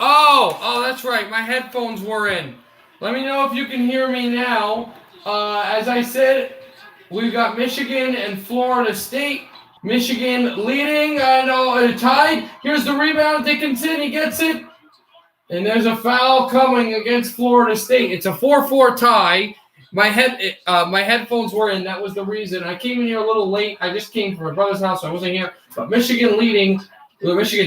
Oh, that's right. My headphones were in. Let me know if you can hear me now. As I said, we've got Michigan and Florida State. Michigan leading and tied. Here's the rebound. Dickinson, he gets it. And there's a foul coming against Florida State. It's a 4-4 tie. My headphones were in. That was the reason. I came in here a little late. I just came from my brother's house, so I wasn't here. But Michigan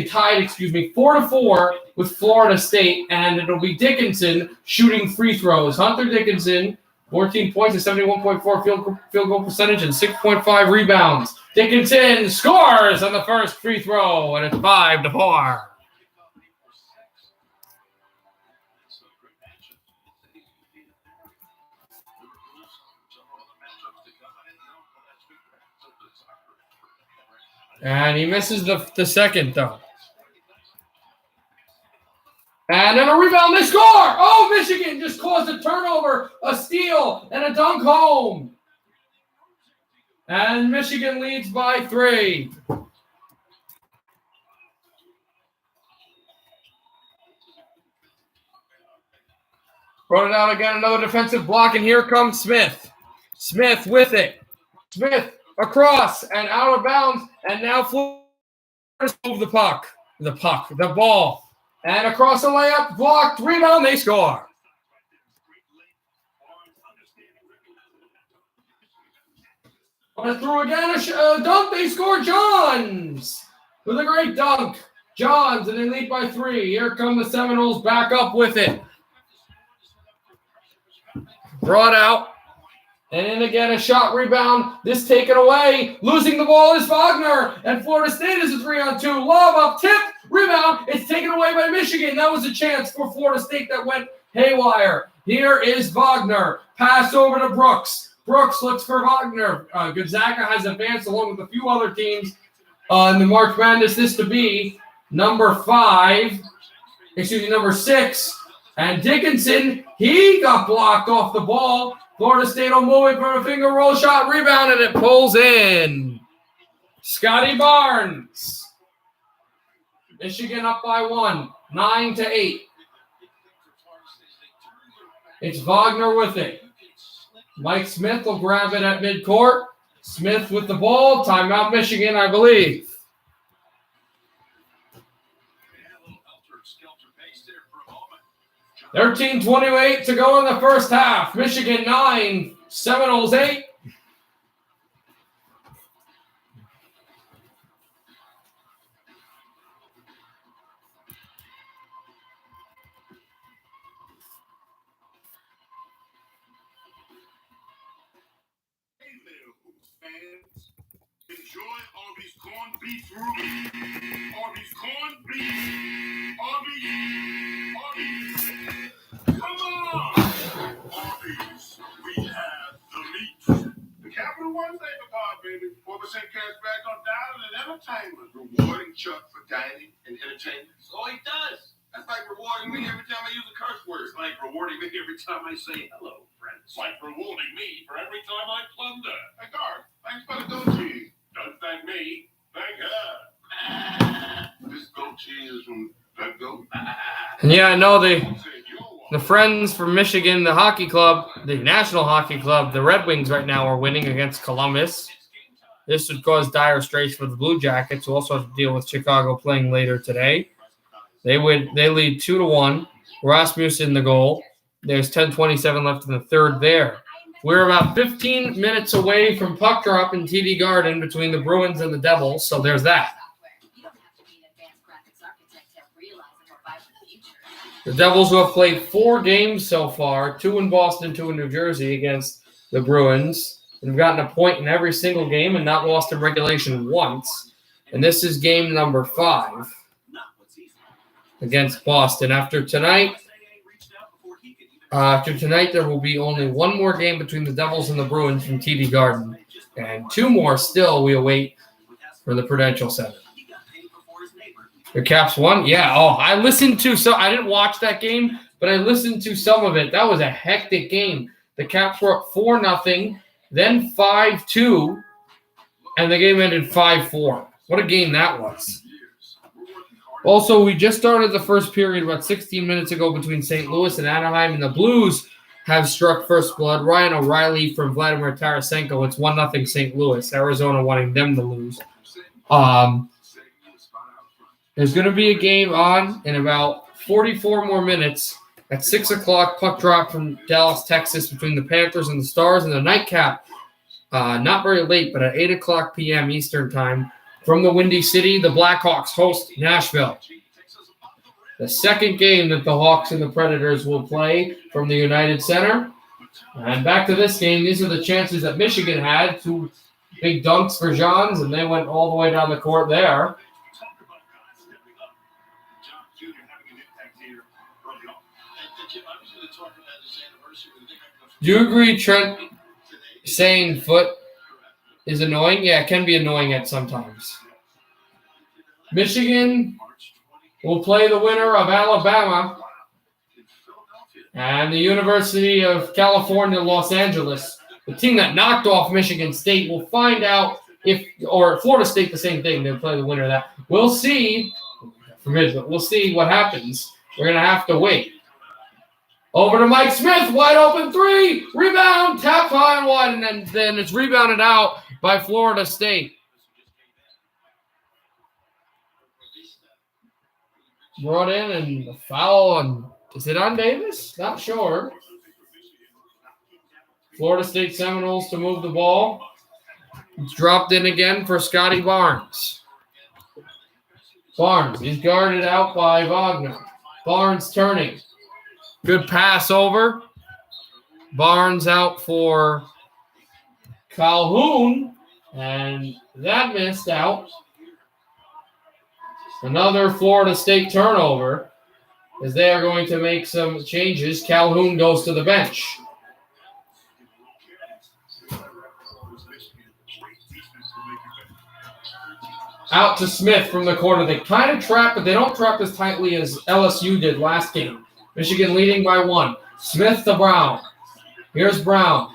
tied, 4-4 with Florida State, and it'll be Dickinson shooting free throws. Hunter Dickinson, 14 points and 71.4 field goal percentage and 6.5 rebounds. Dickinson scores on the first free throw, and it's 5-4. And he misses the second, though. And then a rebound, they score! Oh, Michigan just caused a turnover, a steal, and a dunk home. And Michigan leads by 3. Brought it out again, another defensive block, and here comes Smith. Smith with it. Smith across and out of bounds, and now Florida move the ball. And across the layup, blocked, rebound, they score. And through again, a dunk, they score. Johns with a great dunk. Johns, and they lead by 3. Here come the Seminoles back up with it. Brought out. And then again, a shot rebound. This taken away. Losing the ball is Wagner. And Florida State is a 3-on-2. Lob up, tip, rebound. It's taken away by Michigan. That was a chance for Florida State that went haywire. Here is Wagner. Pass over to Brooks. Brooks looks for Wagner. Gonzaga has advanced along with a few other teams in the March Madness. This to be number 6. And Dickinson, he got blocked off the ball. Florida State will move it for a finger roll shot, rebound, and it pulls in. Scotty Barnes. Michigan up by 1, 9-8. It's Wagner with it. Mike Smith will grab it at midcourt. Smith with the ball. Timeout Michigan, I believe. $13:28 to go in the first half. Michigan 9, Seminoles 8. Enjoy Arby's corned beef Ruby. Arby's corned beef. Arby's. Come on! Arby's. We have the meat. The Capital One Saver Card, baby. 4% cash back on dining and entertainment. Rewarding Chuck for dining and entertainment. That's all he does. That's like rewarding me every time I use a curse word. It's like rewarding me every time I say hello, friends. It's like rewarding me for every time I plunder. Hey, Garth, thanks for the goat cheese. Don't thank me, thank her. This goat cheese is from that goat. And yeah, I know the friends from Michigan, the hockey club, the National Hockey Club, the Red Wings right now are winning against Columbus. This would cause dire straits for the Blue Jackets, who also have to deal with Chicago playing later today. They lead 2-1. Rasmussen the goal. There's 10:27 left in the third there. We're about 15 minutes away from puck drop in TD Garden between the Bruins and the Devils, so there's that. The Devils, who have played 4 games so far, 2 in Boston, 2 in New Jersey against the Bruins, and have gotten a point in every single game and not lost in regulation once. And this is game number 5 against Boston. After tonight, there will be only 1 more game between the Devils and the Bruins from TD Garden. And 2 more still we await for the Prudential Center. The Caps won? Yeah. Oh, I didn't watch that game, but I listened to some of it. That was a hectic game. The Caps were up 4-0, then 5-2, and the game ended 5-4. What a game that was. Also, we just started the first period about 16 minutes ago between St. Louis and Anaheim, and the Blues have struck first blood. Ryan O'Reilly from Vladimir Tarasenko. It's 1-0 St. Louis. Arizona wanting them to lose. There's going to be a game on in about 44 more minutes at 6 o'clock. Puck drop from Dallas, Texas between the Panthers and the Stars, and the nightcap. Not very late, but at 8 o'clock p.m. Eastern time. From the Windy City, the Blackhawks host Nashville. The second game that the Hawks and the Predators will play from the United Center. And back to this game, these are the chances that Michigan had. 2 big dunks for Johns, and they went all the way down the court there. Do you agree, Trent, saying foot is annoying? Yeah, it can be annoying at sometimes. Michigan will play the winner of Alabama and the University of California, Los Angeles. The team that knocked off Michigan State will find out or Florida State, the same thing. They'll play the winner of that. We'll see. We'll see what happens. We're going to have to wait. Over to Mike Smith, wide open 3, rebound, tap high and wide, and then it's rebounded out by Florida State. Brought in and a foul on, is it on Davis? Not sure. Florida State Seminoles to move the ball. It's dropped in again for Scotty Barnes. Barnes, he's guarded out by Wagner. Barnes turning. Good pass over. Barnes out for Calhoun, and that missed out. Another Florida State turnover as they are going to make some changes. Calhoun goes to the bench. Out to Smith from the corner. They kind of trap, but they don't trap as tightly as LSU did last game. Michigan leading by 1. Smith to Brown. Here's Brown.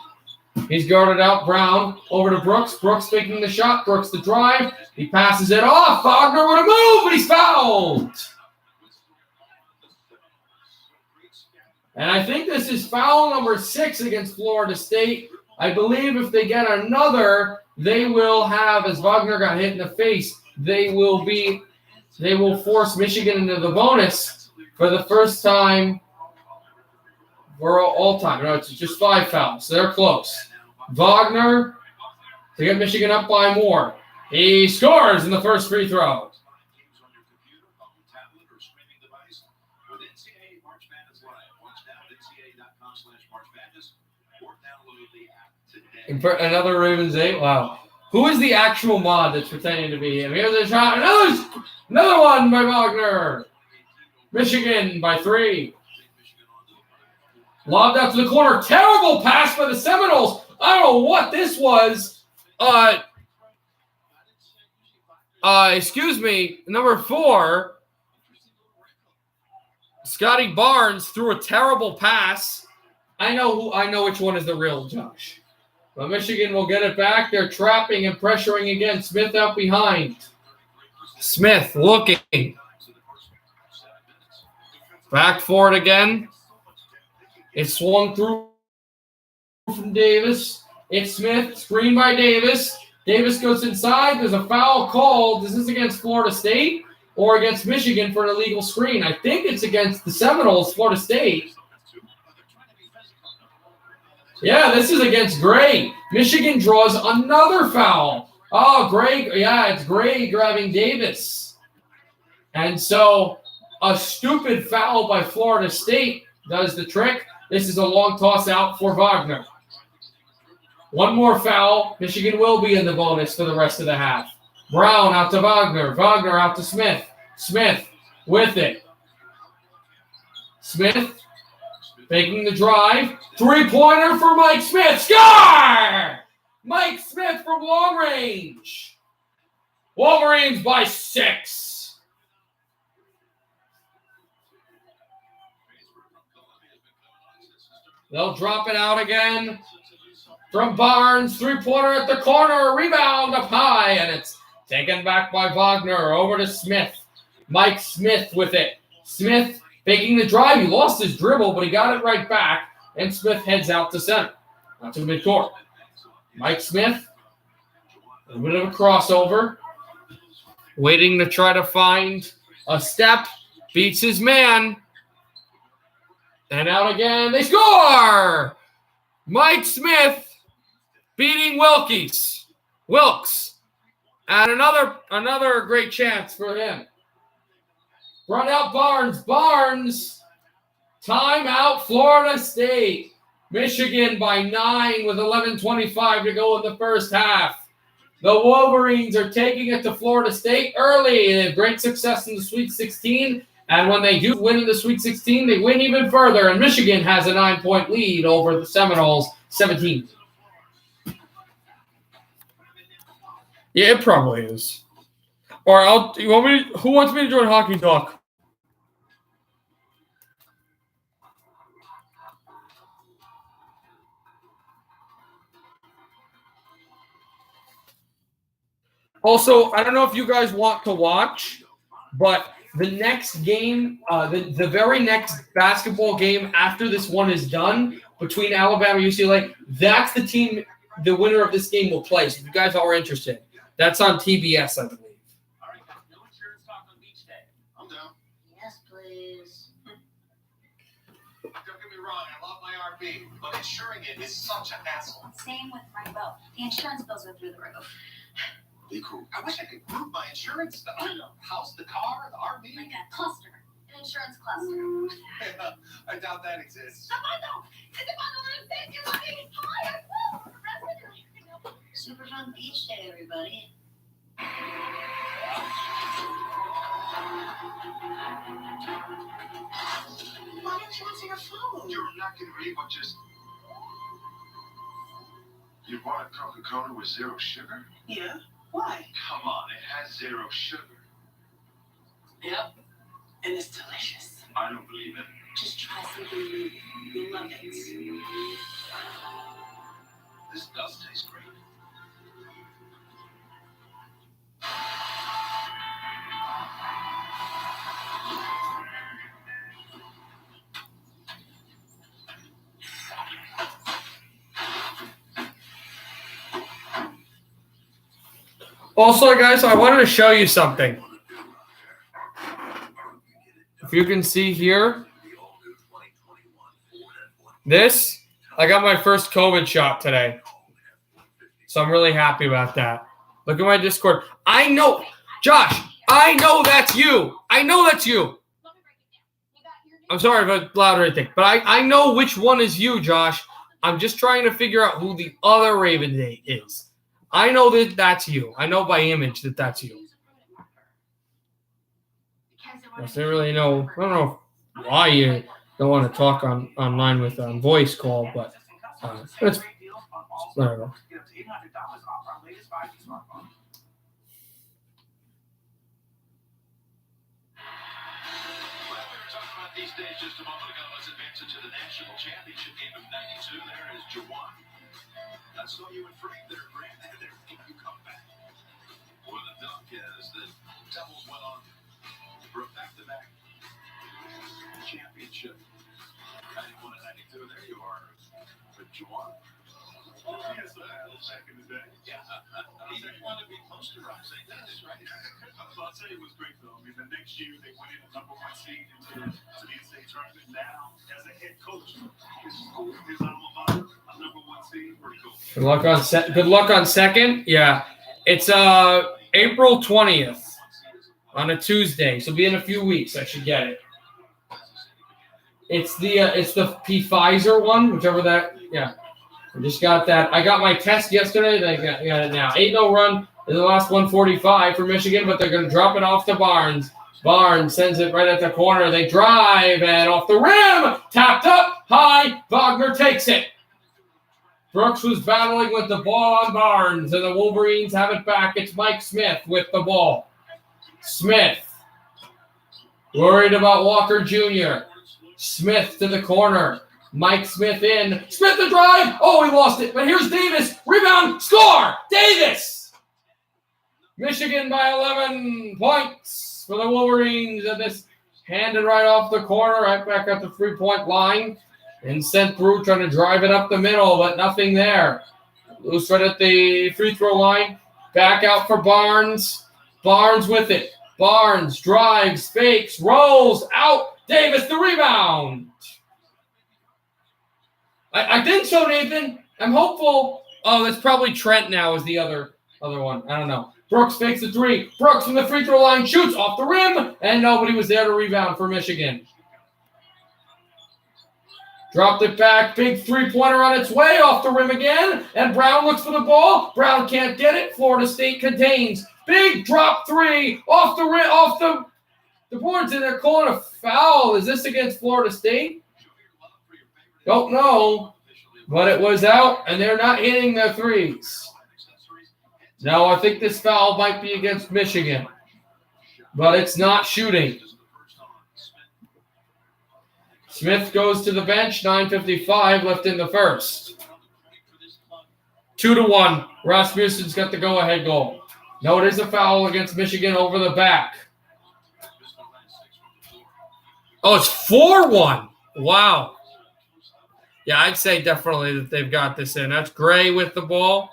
He's guarded out. Brown over to Brooks. Brooks taking the shot. Brooks the drive. He passes it off. Wagner with a move, but he's fouled. And I think this is foul number 6 against Florida State. I believe if they get another, they will have, as Wagner got hit in the face, they will force Michigan into the bonus for the first time for all time. No, it's just 5 fouls. They're close. Wagner to get Michigan up by more. He scores in the first free throw. Another Ravens 8. Wow. Who is the actual mod that's pretending to be him? Here's a shot. Another one by Wagner. Michigan by 3. Lobbed out to the corner. Terrible pass by the Seminoles. I don't know what this was. Excuse me. Number 4. Scotty Barnes threw a terrible pass. I know which one is the real Josh. But Michigan will get it back. They're trapping and pressuring again. Smith out behind. Smith looking. Back for it again. It's swung through from Davis. It's Smith. Screen by Davis. Davis goes inside. There's a foul called. Is this against Florida State or against Michigan for an illegal screen? I think it's against the Seminoles, Florida State. Yeah, this is against Gray. Michigan draws another foul. Oh, Gray. Yeah, it's Gray grabbing Davis. And so a stupid foul by Florida State does the trick. This is a long toss out for Wagner. One more foul. Michigan will be in the bonus for the rest of the half. Brown out to Wagner. Wagner out to Smith. Smith with it. Smith making the drive. 3-pointer for Mike Smith. Score! Mike Smith from long range. Wolverines by 6. They'll drop it out again from Barnes. 3-pointer at the corner. Rebound up high, and it's taken back by Wagner. Over to Smith. Mike Smith with it. Smith faking the drive. He lost his dribble, but he got it right back. And Smith heads out to center. Out to midcourt. Mike Smith. A bit of a crossover. Waiting to try to find a step. Beats his man. And out again. They score! Mike Smith beating Wilkes. And another great chance for him. Run out Barnes. Timeout, Florida State. Michigan by 9 with 11:25 to go in the first half. The Wolverines are taking it to Florida State early. They have great success in the Sweet 16. And when they do win in the Sweet 16, they win even further. And Michigan has a 9-point lead over the Seminoles, 17. Yeah, it probably is. Or who wants me to join Hockey Talk? Also, I don't know if you guys want to watch, but the next game, the very next basketball game after this one is done between Alabama and UCLA, that's the team the winner of this game will play. So if you guys are interested, that's on TBS, I believe. All right, no insurance talk on beach day. I'm down. Yes, please. Don't get me wrong, I love my RV, but insuring it is such a hassle. Same with Rainbow. The insurance bills are through the roof. Be cool. I wish I could prove my insurance stuff. House, the car, the RV. Like a cluster. An insurance cluster. I doubt that exists. Super fun beach day, everybody. Why don't you answer your phone? You're not going to believe what just... You bought a Coca-Cola with zero sugar? Yeah. Why? Come on, it has zero sugar. Yep. And it's delicious. I don't believe it. Just try something new. You love it. This does taste great. Also, guys, I wanted to show you something. If you can see here, I got my first COVID shot today. So I'm really happy about that. Look at my Discord. I know, Josh, I know that's you. I'm sorry if I'm loud or anything, but I know which one is you, Josh. I'm just trying to figure out who the other Raven Day is. I know that that's you. I know by image that that's you. I don't really know. I don't know why you don't want to talk online with voice call, but it's whatever. These days, just a moment ago, let's advance into the national championship game of '92. There is Jawan. I saw you in frame there, Grant. There, you come back. With a dunk as the Devils went on for a back-to-back championship. 91 and 92. There you are with Jawan. Yes, back in the day. Yeah. He didn't want to be close to Roxanne. That's right. I'll tell you what's great, though. I mean, the next year they went in the #1 seed into the NCAA tournament. Now, as a head coach, his school, his alma mater, a #1 seed, pretty cool. Good luck on second. Yeah, it's April 20th on a Tuesday, so it'll be in a few weeks. I should get it. It's the Pfizer one, whichever that. Yeah, I just got that. I got my test yesterday. I got it now. 8-0 run in the last 145 for Michigan, but they're going to drop it off to Barnes. Barnes sends it right at the corner. They drive and off the rim. Tapped up high. Wagner takes it. Brooks was battling with the ball on Barnes, and the Wolverines have it back. It's Mike Smith with the ball. Smith. Worried about Walker Jr. Smith to the corner. Mike Smith in. Smith the drive. Oh, he lost it. But here's Davis. Rebound. Score. Davis. Michigan by 11 points. for the Wolverines. And this handed right off the corner, right back at the 3-point line. And sent through, trying to drive it up the middle, but nothing there. Loose right at the free throw line. Back out for Barnes. Barnes with it. Barnes drives, fakes, rolls, out. Davis, the rebound. I think so, Nathan. I'm hopeful. Oh, that's probably Trent now is the other one. I don't know. Brooks fakes the 3. Brooks from the free throw line shoots off the rim, and nobody was there to rebound for Michigan. Dropped it back. Big 3-pointer on its way off the rim again, and Brown looks for the ball. Brown can't get it. Florida State contains. Big drop 3 off the rim, off the boards, and they're calling a foul. Is this against Florida State? Don't know, but it was out, and they're not hitting their threes. No, I think this foul might be against Michigan, but it's not shooting. Smith goes to the bench, 9:55 left in the first. 2-1. Rasmussen's got the go-ahead goal. No, it is a foul against Michigan over the back. Oh, it's 4-1. Wow. Yeah, I'd say definitely that they've got this in. That's Gray with the ball.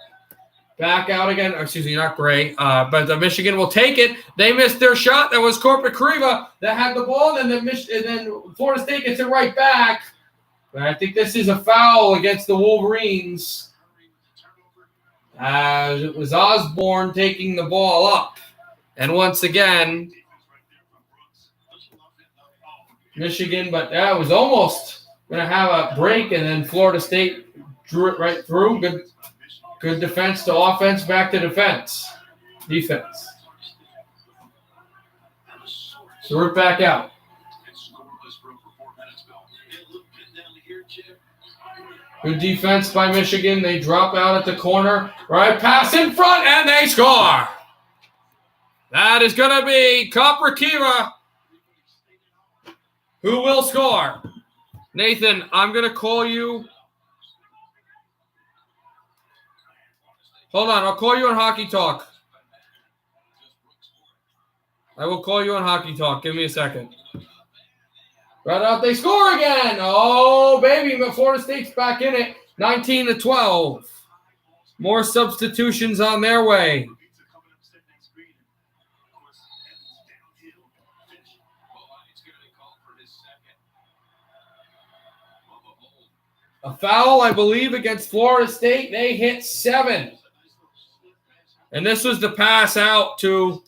Back out again. Excuse me, not Gray. But the Michigan will take it. They missed their shot. That was Korpakriva that had the ball. And then Florida State gets it right back. But I think this is a foul against the Wolverines. As it was Osborne taking the ball up. And once again, Michigan, but that was almost going to have a break. And then Florida State drew it right through. Good defense to offense, back to defense. Defense. So we're back out. Good defense by Michigan. They drop out at the corner. Right pass in front, and they score. That is going to be Korpakriva, who will score. Nathan, I'm going to call you. Hold on, I'll call you on Hockey Talk. I will call you on Hockey Talk. Give me a second. Right out, they score again. Oh, baby, but Florida State's back in it. 19-12. More substitutions on their way. A foul, I believe, against Florida State. They hit 7. And this was the pass out to,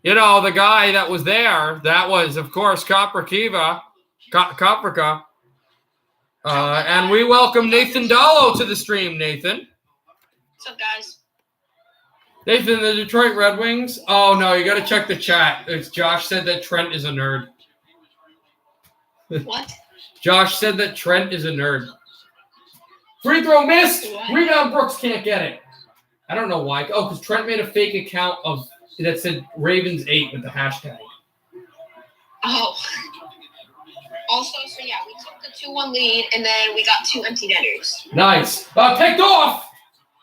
the guy that was there. That was, of course, Korpakriva. And we welcome Nathan Dallo to the stream, Nathan. What's up, guys? Nathan, the Detroit Red Wings. Oh, no, you got to check the chat. It's Josh said that Trent is a nerd. What? Josh said that Trent is a nerd. Free throw missed. Rebound, Brooks can't get it. I don't know why. Oh, because Trent made a fake account that said Ravens 8 with the hashtag. Oh. Also, we took the 2-1 lead, and then we got 2 empty netters. Nice. Picked off.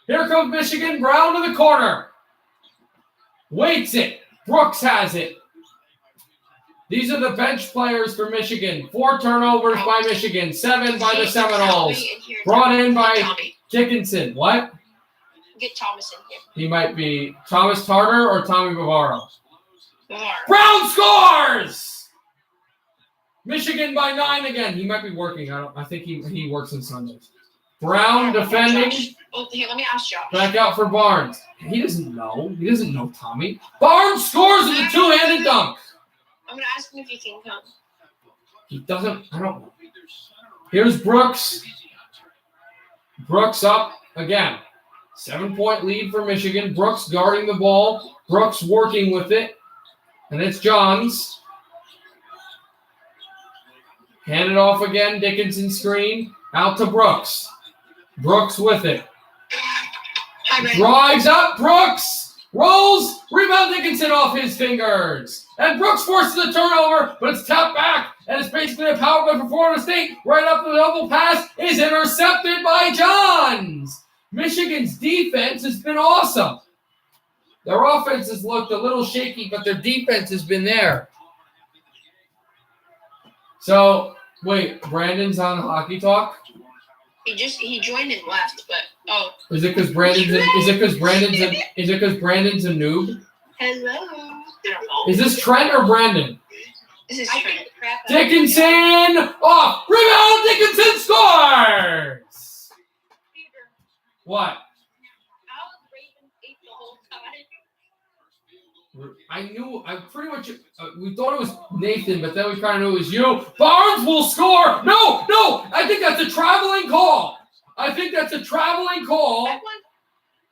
Here comes Michigan. Brown to the corner. Waits it. Brooks has it. These are the bench players for Michigan. 4 turnovers by Michigan. 7 by the Seminoles. Brought in by Dickinson. What? Get Thomas in here. He might be Thomas Tartar or Tommy Bavaro. Bavaro. Brown scores! Michigan by 9 again. He might be working. I think he works on Sundays. Brown defending. Oh, here, let me ask Josh. Back out for Barnes. He doesn't know. He doesn't know Tommy. Barnes scores with a 2-handed dunk. I'm going to ask him if he can come. He doesn't. I don't know. Here's Brooks. Brooks up again. 7-point lead for Michigan. Brooks guarding the ball. Brooks working with it. And it's Johns. Hand it off again. Dickinson screen. Out to Brooks. Brooks with it. Drives up. Brooks. Rolls. Rebound Dickinson off his fingers. And Brooks forces the turnover, but it's tapped back. And it's basically a power play for Florida State. Right up the double pass is intercepted by Johns. Michigan's defense has been awesome. Their offense has looked a little shaky, but their defense has been there. So, wait, Brandon's on Hockey Talk? He joined and left, but Is it because Brandon's a noob? hello. Is this Trent or Brandon? This is I Trent. think the crap out of Dickinson off. Rebound. Dickinson scores. Peter. What? I was Ravens 8 the whole time. I knew. I pretty much. We thought it was Nathan, but then we kind of knew it was you. Barnes will score. No. I think that's a traveling call.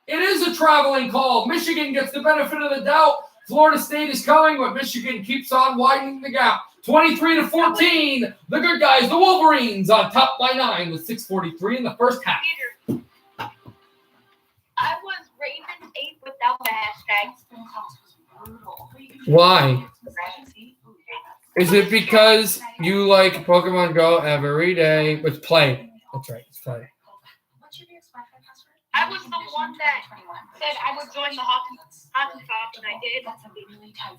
It is a traveling call. Michigan gets the benefit of the doubt. Florida State is coming, but Michigan keeps on widening the gap. 23-14. The good guys, the Wolverines, on top by 9 with 6:43 in the first half. Peter. I was Ravens 8 without the hashtag. Why? Is it because you like Pokemon Go every day? It's play. That's right. It's play. I was the one that said I would join the hockey talk, and I did.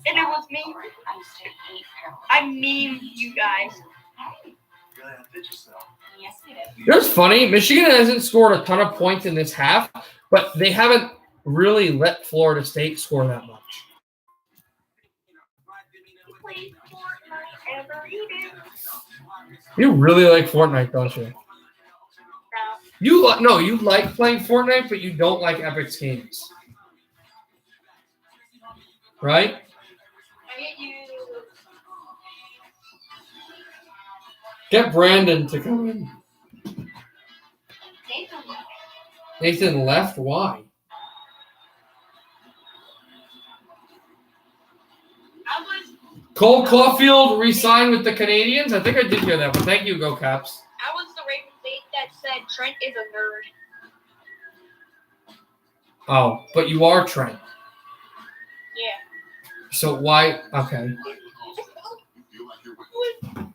And it was me. I memed you guys. You know what's funny? Michigan hasn't scored a ton of points in this half, but they haven't really let Florida State score that much. Please, Fortnite ever eaten. You really like Fortnite, don't you? You like playing Fortnite, but you don't like Epic's games, right? I get you. Get Brandon to come in. Nathan left. Why? I was Cole Caulfield re-signed with the Canadians. I think I did hear that, but thank you, Go Caps. the Ravens 8 that said Trent is a nerd. Oh, but you are Trent. Yeah. So why? Okay.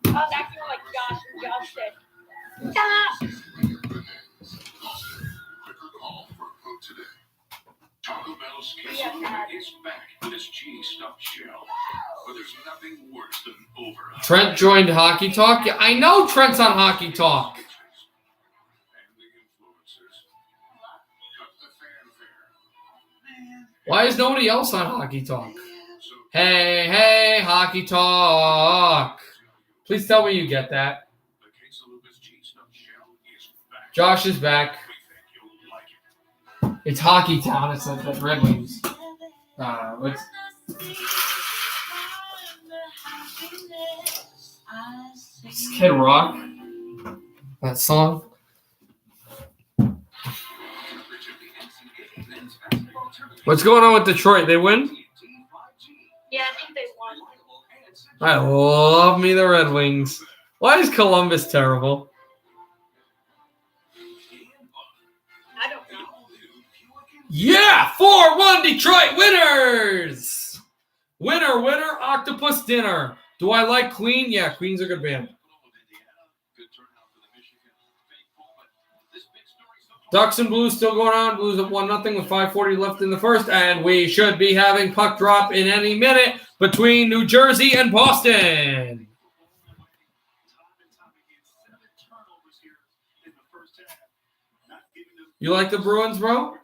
I was acting like Josh, and Josh said, stop. Taco Bell's quesadilla is back with its cheese stuffed shell. But there's nothing worse than over. Trent joined Hockey Talk. Yeah, I know Trent's on Hockey Talk. And the influencers. Cut the fanfare. Why is nobody else on Hockey Talk? Hey, Hockey Talk. Please tell me you get that. The quesadilla cheese stuffed shell is back. Josh is back. We think you'll like it. It's Hockey Town. It's like the Red Wings. What's it's Kid Rock? That song? What's going on with Detroit? They win? Yeah, I think they won. I love me the Red Wings. Why is Columbus terrible? I don't know. Yeah! 4-1 Detroit winners! Winner, octopus dinner. Do I like Queen? Yeah, Queen's a good band. Ducks and Blues still going on. Blues up 1-0 with 5:40 left in the first, and we should be having puck drop in any minute between New Jersey and Boston. You like the Bruins, bro?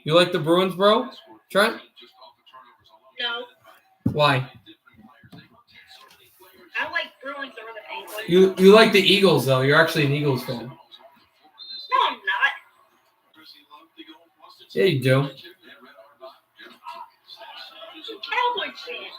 You like the Bruins, bro? Trent? No. Why? I like Bruins over the Penguins. You like the Eagles, though. You're actually an Eagles fan. No, I'm not. Yeah, you do. I'm a Cowboys fan.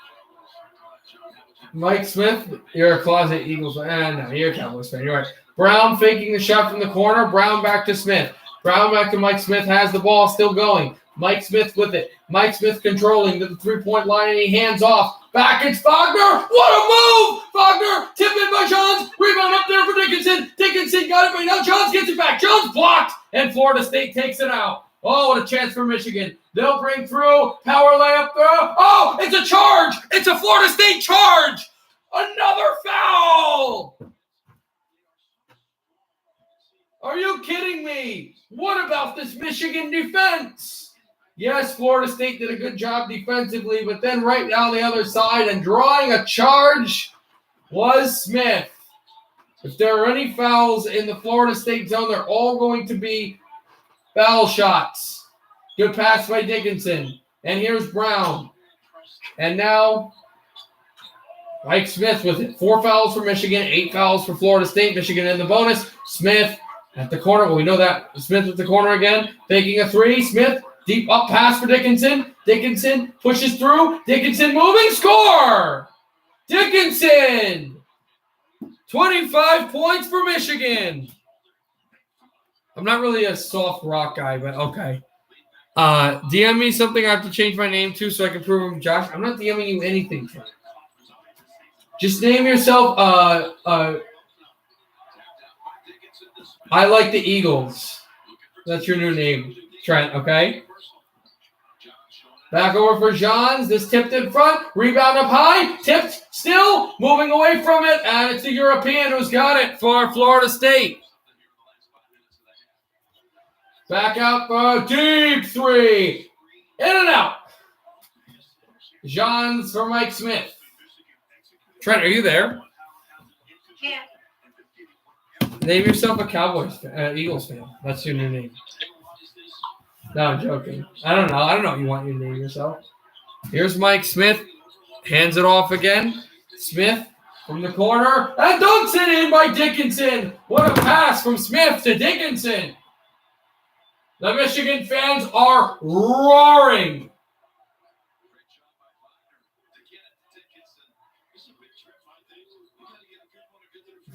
Mike Smith, you're a closet Eagles fan. No, you're a Cowboys fan. You're right. Brown faking the shot from the corner. Brown back to Smith. Brown back to Mike Smith. Has the ball still going. Mike Smith with it. Mike Smith controlling to the three-point line, and he hands off. Back, it's Wagner. What a move! Wagner, tip in by Johns. Rebound up there for Dickinson. Dickinson got it, but now Johns gets it back. Johns blocked, and Florida State takes it out. Oh, what a chance for Michigan. They'll bring through. Power layup throw. Oh, it's a charge. It's a Florida State charge. Another foul. Are you kidding me? What about this Michigan defense? Yes, Florida State did a good job defensively, but then right down the other side and drawing a charge was Smith. If there are any fouls in the Florida State zone, they're all going to be foul shots. Good pass by Dickinson. And here's Brown. And now Mike Smith with it. 4 fouls for Michigan, 8 fouls for Florida State. Michigan in the bonus. Smith at the corner. Well, we know that. Smith at the corner again. Taking a 3. Smith, deep up pass for Dickinson. Dickinson pushes through. Dickinson moving. Score! Dickinson! 25 points for Michigan. I'm not really a soft rock guy, but okay. DM me something I have to change my name to so I can prove I'm Josh. I'm not DMing you anything. Just name yourself I like the Eagles. That's your new name, Trent, okay? Back over for Johns. This tipped in front. Rebound up high. Tipped still. Moving away from it. And it's the European who's got it for Florida State. Back out for a deep 3. In and out. Johns for Mike Smith. Trent, are you there? Yeah. Name yourself a Cowboys fan, Eagles fan. That's your new name. No, I'm joking. I don't know. I don't know what you want you to name yourself. Here's Mike Smith. Hands it off again. Smith from the corner. And dunks it in by Dickinson. What a pass from Smith to Dickinson. The Michigan fans are roaring.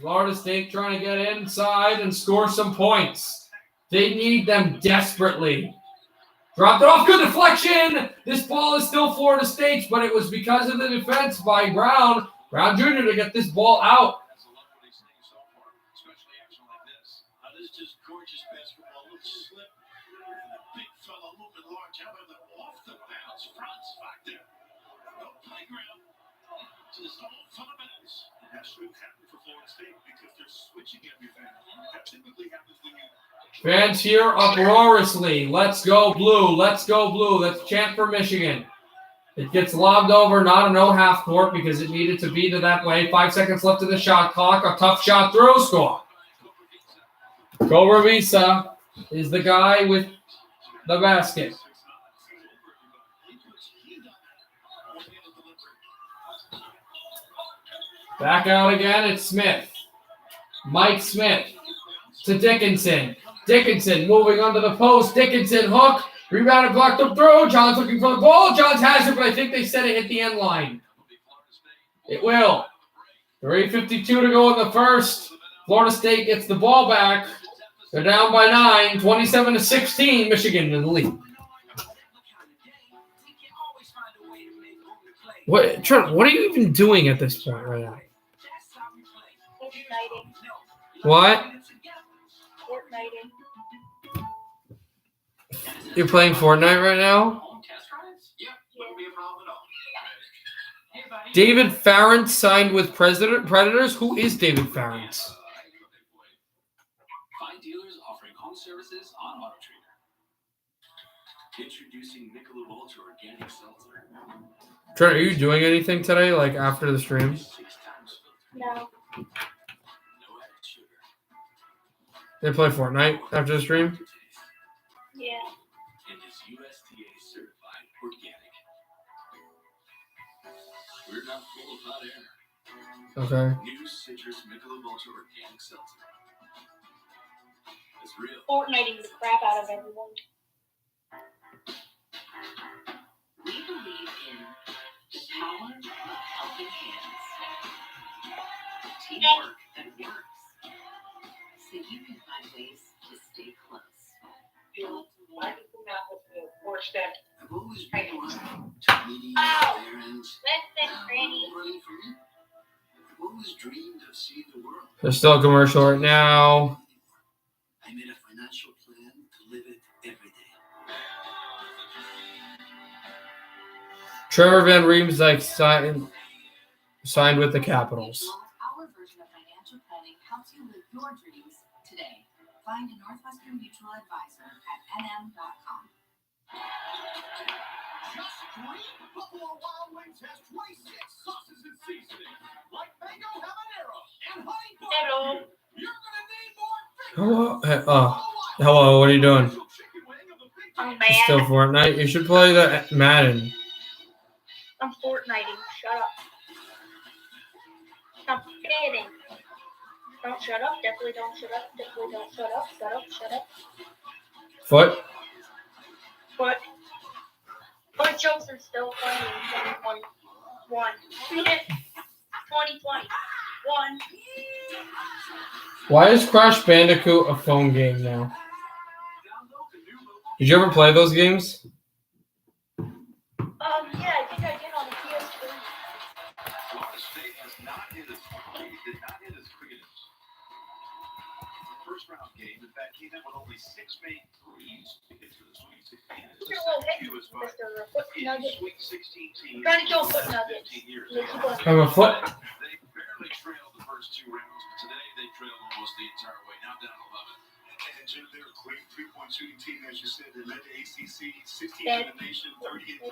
Florida State trying to get inside and score some points. They need them desperately. Dropped it off. Good deflection. This ball is still Florida State's, but it was because of the defense by Brown. Brown Jr. to get this ball out. This just gorgeous basketball. Little slip. And the big fella moving large out of the off the bounce. Franz back there. No playground. Just all fundamentals. That's what happened for Florida State because they're switching everything. That typically happens when you. Fans here uproariously. Let's go blue. Let's go blue. Let's chant for Michigan. It gets lobbed over, not a no half court because it needed to be to that way. 5 seconds left of the shot clock. A tough shot through score. Visa is the guy with the basket. Back out again, it's Smith. Mike Smith to Dickinson. Dickinson moving under the post. Dickinson hook. Rebounded, blocked up through. Johns looking for the ball. Johns has it, but I think they said it hit the end line. It will. 3:52 to go in the first. Florida State gets the ball back. They're down by 9, 27-16. Michigan in the lead. What, Trent? What are you even doing at this point right now? What? Fortniting. You're playing Fortnite right now? David Farrant signed with Predators. Who is David Farrant? Find dealers offering home services on AutoTrader. Introducing Michelob Ultra Organic Seltzer. Trent, are you doing anything today, like after the stream? 6 times filtered. No. No added sugar. They play Fortnite after the stream? Yeah. And is USDA certified organic. We're not full of hot air. Okay. New citrus Michelob Ultra Organic Seltzer. It's real. Fortniting the crap out of everyone. We believe in the power of helping hands. Teamwork that works. So you can find ways to stay close. I've always been one to meetings, errands, Listen, Granny. running for me. I've always dreamed of seeing the world. There's still a commercial right now. I made a financial plan to live it every day. Trevor Van Riemsdyk signed with the Capitals. Our version of financial planning helps you live your dreams today. Find a Northwestern Mutual advisor at nm.com. Just 3 Buffalo Wild Wings has 26 sauces and seasonings, like mango habanero and honey Hello. barbecue. You're gonna need more Hello, what are you doing? I'm It's still mad. Fortnite. You should play the Madden. I'm Fortniting. Shut up. Stop kidding. Don't shut up. Definitely don't shut up. Definitely don't shut up. Shut up. Shut up. Foot? But my jokes are still funny in 2021. 2021. Why is Crash Bandicoot a phone game now? Did you ever play those games? Yeah, I think I did on the PS3. Florida State has not hit as did not hit as quick as first round game. In fact, came in with only 6 made threes to get to the Sweet 16. It's You're the a little second hit, fewest by Mr. Foot any Nugget. Sweet 16 team. Trying to kill Foot in Nugget. 15 years. Yeah, keep on. I'm a foot. They barely trailed the first 2 rounds, but today they trailed almost the entire way. Now down 11. And Jim, they're a great 3-point shooting team, as you said. They led the ACC, 16th Dead. in the nation, 38%.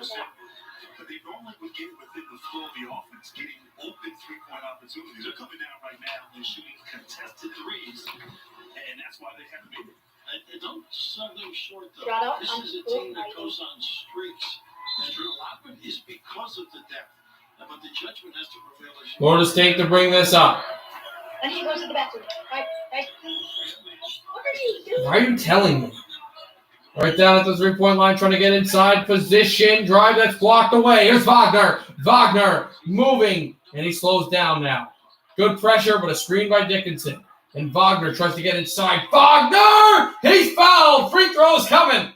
But they normally would get within the flow of the offense, getting open 3-point opportunities. They're coming down right now and shooting contested threes, and that's why they haven't made it. And don't sell them short, though. Shut up, This I'm is a team that Fortnite. goes on streaks. And a lot of it is because of the depth. But the judgment has to prevail. Florida State to bring this up. And he goes to the bathroom. Right. What are you doing? Why are you telling me? Right down at the 3-point line, trying to get inside position. Drive that's blocked away. Here's Wagner. Wagner moving, and he slows down now. Good pressure, but a screen by Dickinson. And Wagner tries to get inside. Wagner! He's fouled. Free throws coming.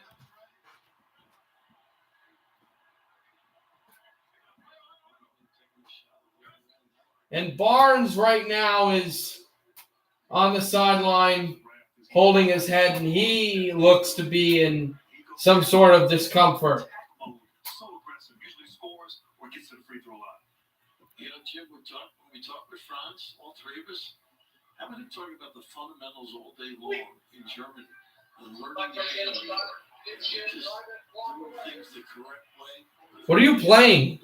And Barnes right now is on the sideline holding his head, and he looks to be in some sort of discomfort. So aggressive, usually scores or gets to the free throw line. You know, Jim, when we talk with Franz, all 3 of us, how about talking about the fundamentals all day long in Germany and learning the game, just doing things the correct way. What are you playing?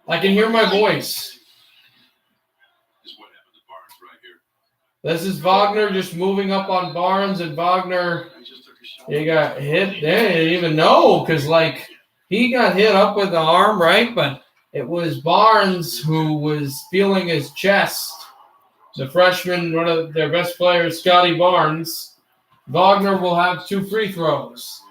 I can hear my voice. Is what happened to Barnes right here. This is Wagner just moving up on Barnes, and Wagner, He just took a shot. he got hit. They didn't even know, because, like, he got hit up with the arm, right? But it was Barnes who was feeling his chest. The freshman, one of their best players, Scotty Barnes. Wagner will have 2 free throws.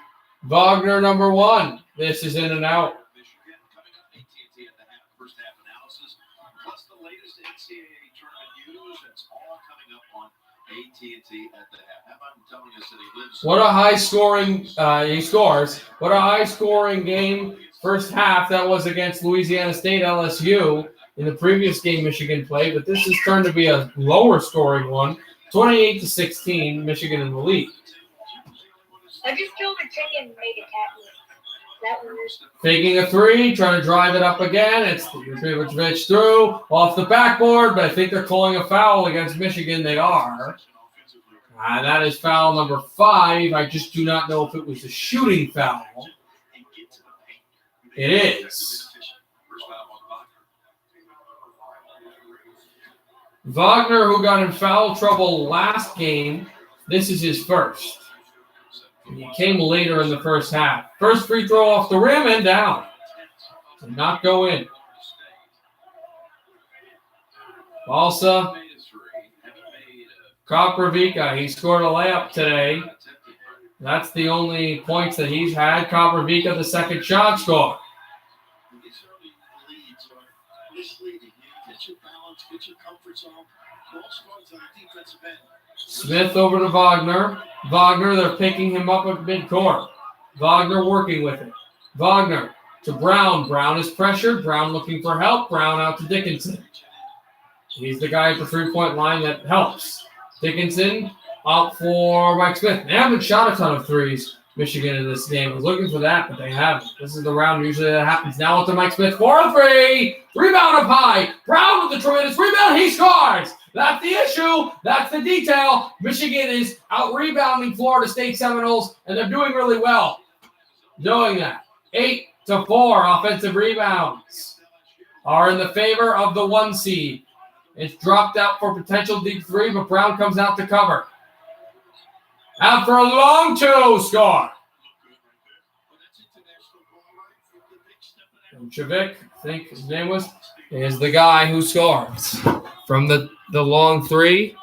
Wagner, number 1. This is in and out. Michigan coming up AT&T at the first half analysis, plus the latest NCAA tournament news. That's all coming up on AT&T at the half. How about telling us that he lives? What a high-scoring, he scores. What a high-scoring game. First half, that was against Louisiana State, LSU. In the previous game, Michigan played, but this has turned to be a lower-scoring one. 28-16, Michigan in the lead. I just killed a chicken and made a cat meat. That was Faking a 3, trying to drive it up again. It's Mitrovic through, off the backboard, but I think they're calling a foul against Michigan. They are. And that is foul number 5. I just do not know if it was a shooting foul. It is. Wagner, who got in foul trouble last game, this is his first. He came later in the first half. First free throw off the rim and down. Did not go in. Balsa, Koprivica, he scored a layup today. That's the only points that he's had. Koprivica, the second shot score. Smith over to Wagner. Wagner, they're picking him up at midcourt. Wagner working with it. Wagner to Brown. Brown is pressured. Brown looking for help. Brown out to Dickinson. He's the guy at the 3-point line that helps. Dickinson out for Mike Smith. They haven't shot a ton of threes, Michigan, in this game. I was looking for that, but they haven't. This is the round usually that happens. Now to Mike Smith for a 3. Rebound up high. Brown with the tremendous rebound. He scores. That's the issue. That's the detail. Michigan is out-rebounding Florida State Seminoles, and they're doing really well doing that. 8-4 offensive rebounds are in the favor of the 1 seed. It's dropped out for potential deep three, but Brown comes out to cover. Out for a long 2 score. Chavik, I think his name was, is the guy who scores from the long 3.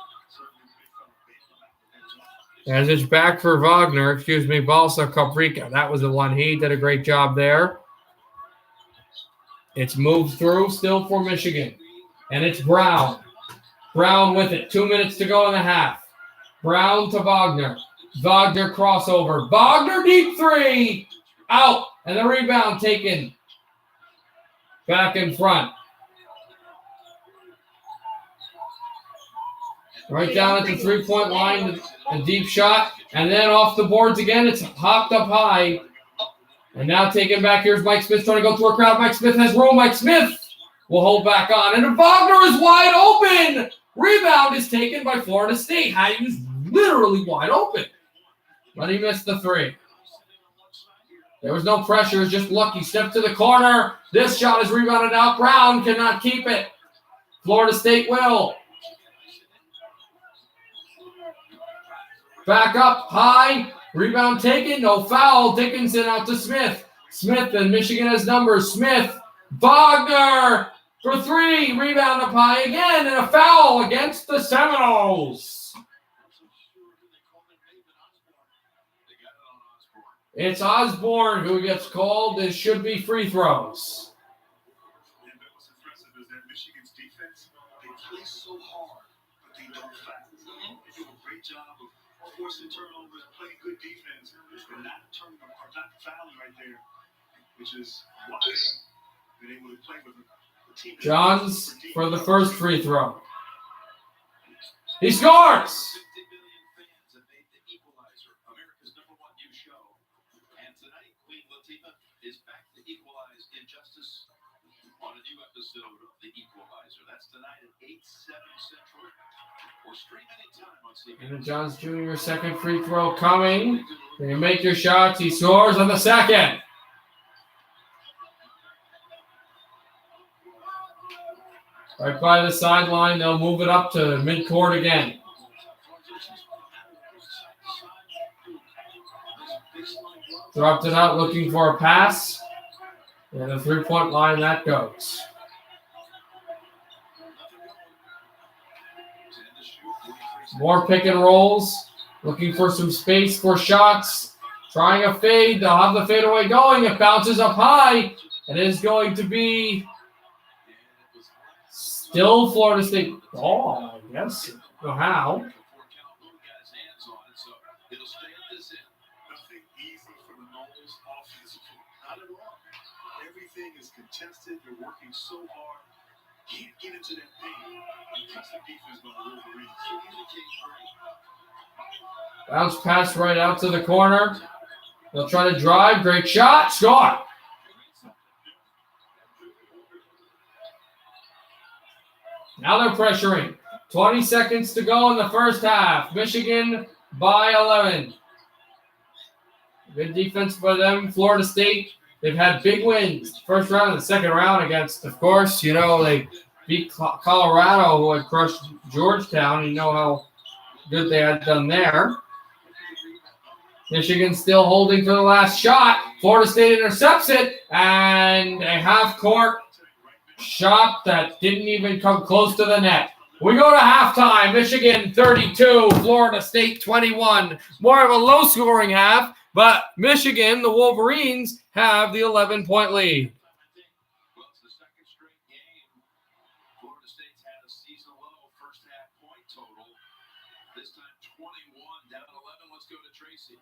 As it's back for Wagner, Balsa Caprica. That was the one. He did a great job there. It's moved through still for Michigan. And it's Brown. Brown with it. 2 minutes to go in the half. Brown to Wagner. Wagner crossover. Wagner deep 3. Out. And the rebound taken back in front. Right down at the 3-point line. A deep shot. And then off the boards again. It's hopped up high. And now taken back. Here's Mike Smith trying to go through a crowd. Mike Smith has room. Mike Smith will hold back on. And Wagner is wide open. Rebound is taken by Florida State. He was literally wide open. But he missed the 3. There was no pressure. It was just lucky. Step to the corner. This shot is rebounded out. Brown cannot keep it. Florida State will. Back up high. Rebound taken. No foul. Dickinson out to Smith. Smith and Michigan has numbers. Smith. Wagner for 3. Rebound up high again. And a foul against the Seminoles. It's Osborne who gets called. It should be free throws. And what's impressive is that Michigan's defense, they play so hard, but they don't foul. They do a great job of forcing turnovers, playing good defense, and not turning or not fouling right there, which is why they've been able to play with a team. Johns for the first free throw. He scores! 50 million fans have made the equalizer America's #1 news show. And tonight, Queen Latifah is back to equalize injustice on a new episode of The Equalizer. That's tonight at 8/7 Central. Or stream anytime on CBS. And Johns Jr. second free throw coming. Can you make your shots? He scores on the second. Right by the sideline, they'll move it up to midcourt again. Dropped it out looking for a pass. And the 3-point line, that goes. More pick and rolls. Looking for some space for shots. Trying a fade. They'll have the fadeaway going. It bounces up high. It is going to be still Florida State ball, I guess. I don't know how. Nothing easy for the Noles offensively. Not at all. Everything is contested. They're working so hard. Can't get into that paint. Impressive defense by the Wolverines. Bounce pass right out to the corner. They'll try to drive. Great shot. Score. Now they're pressuring. 20 seconds to go in the first half. Michigan by 11. Good defense by them. Florida State, they've had big wins. First round and the second round against, of course, they beat Colorado, who had crushed Georgetown. You know how good they had done there. Michigan still holding for the last shot. Florida State intercepts it, and a half-court shot that didn't even come close to the net. We go to halftime. Michigan 32, Florida State 21. More of a low-scoring half, but Michigan, the Wolverines, have the 11-point lead. Well, it's the second straight game. Florida State's had a season low first half point total. This time 21, down 11. Let's go to Tracy.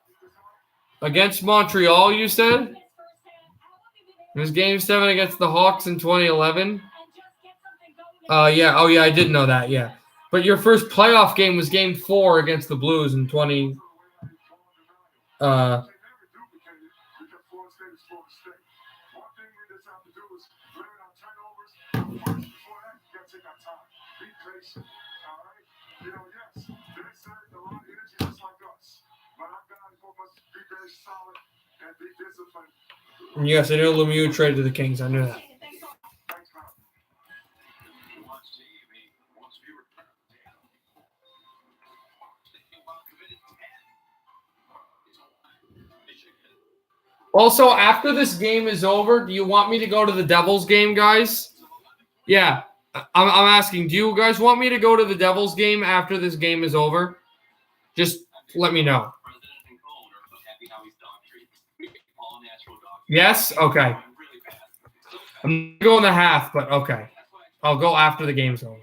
Against Montreal, you said? It was Game 7 against the Hawks in 2011. Yeah. Oh, yeah, I did know that, yeah. But your first playoff game was Game 4 against the Blues in 20... yes, they exert a lot of energy just like us. But our guys must be very solid and be disciplined. Yes, I know Lemieux traded to the Kings. I knew that. Thanks, man. Watch TV. Once we were committed 10. Michigan. Also, after this game is over, do you want me to go to the Devils game, guys? Yeah, I'm asking. Do you guys want me to go to the Devils game after this game is over? Just let me know. Yes? Okay. I'm not going to half, but okay. I'll go after the game's over.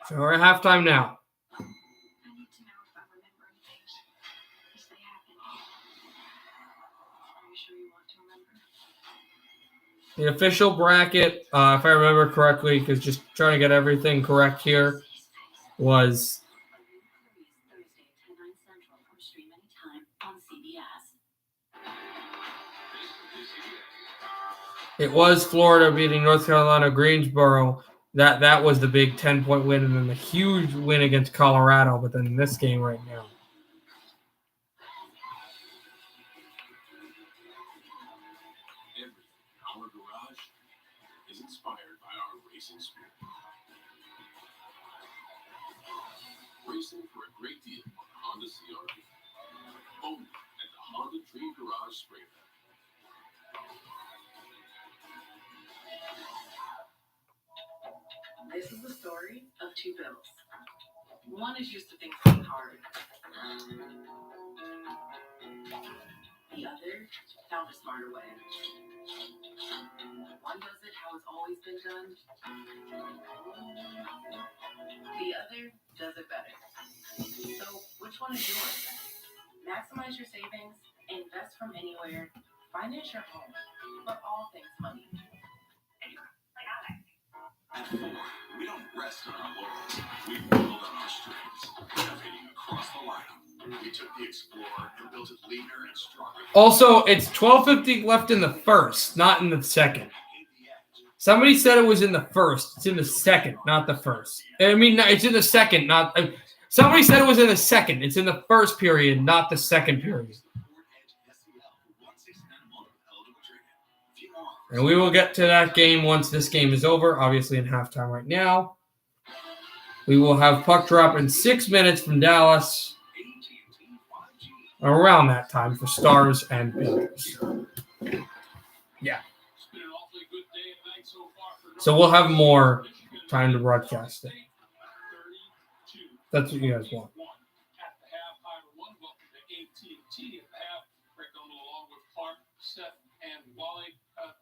So we're at halftime now. I need to know if I'm remembering things as they happen. Are you sure you want to remember? The official bracket, if I remember correctly, because just trying to get everything correct here, was Thursday, 10/9 Central, or stream anytime on CBS. it was Florida beating North Carolina Greensboro. That was the big 10-point win, and then the huge win against Colorado. But then this game right now. Our garage is inspired by our racing spirit. Racing for a great deal on the Honda CRV. Only at the Honda Dream Garage Spring. This is the story of two Bills. One is used to things being hard. The other found a smarter way. One does it how it's always been done. The other does it better. So, which one is yours? Maximize your savings, invest from anywhere, finance your home, but all things money. At Ford, we don't rest on our laurels. We build on our strengths, innovating across the lineup. We took the Explorer and built it leaner and stronger. Also, it's 12:50 left in the first, not in the second. Somebody said it was in the first. It's in the second, not the first. I mean, no, it's in the second, not. Somebody said it was in the second. It's in the first period, not the second period. And we will get to that game once this game is over, obviously in halftime right now. We will have puck drop in 6 minutes from Dallas. Around that time for Stars and Bills. Yeah. So we'll have more time to broadcast it. That's what you guys want.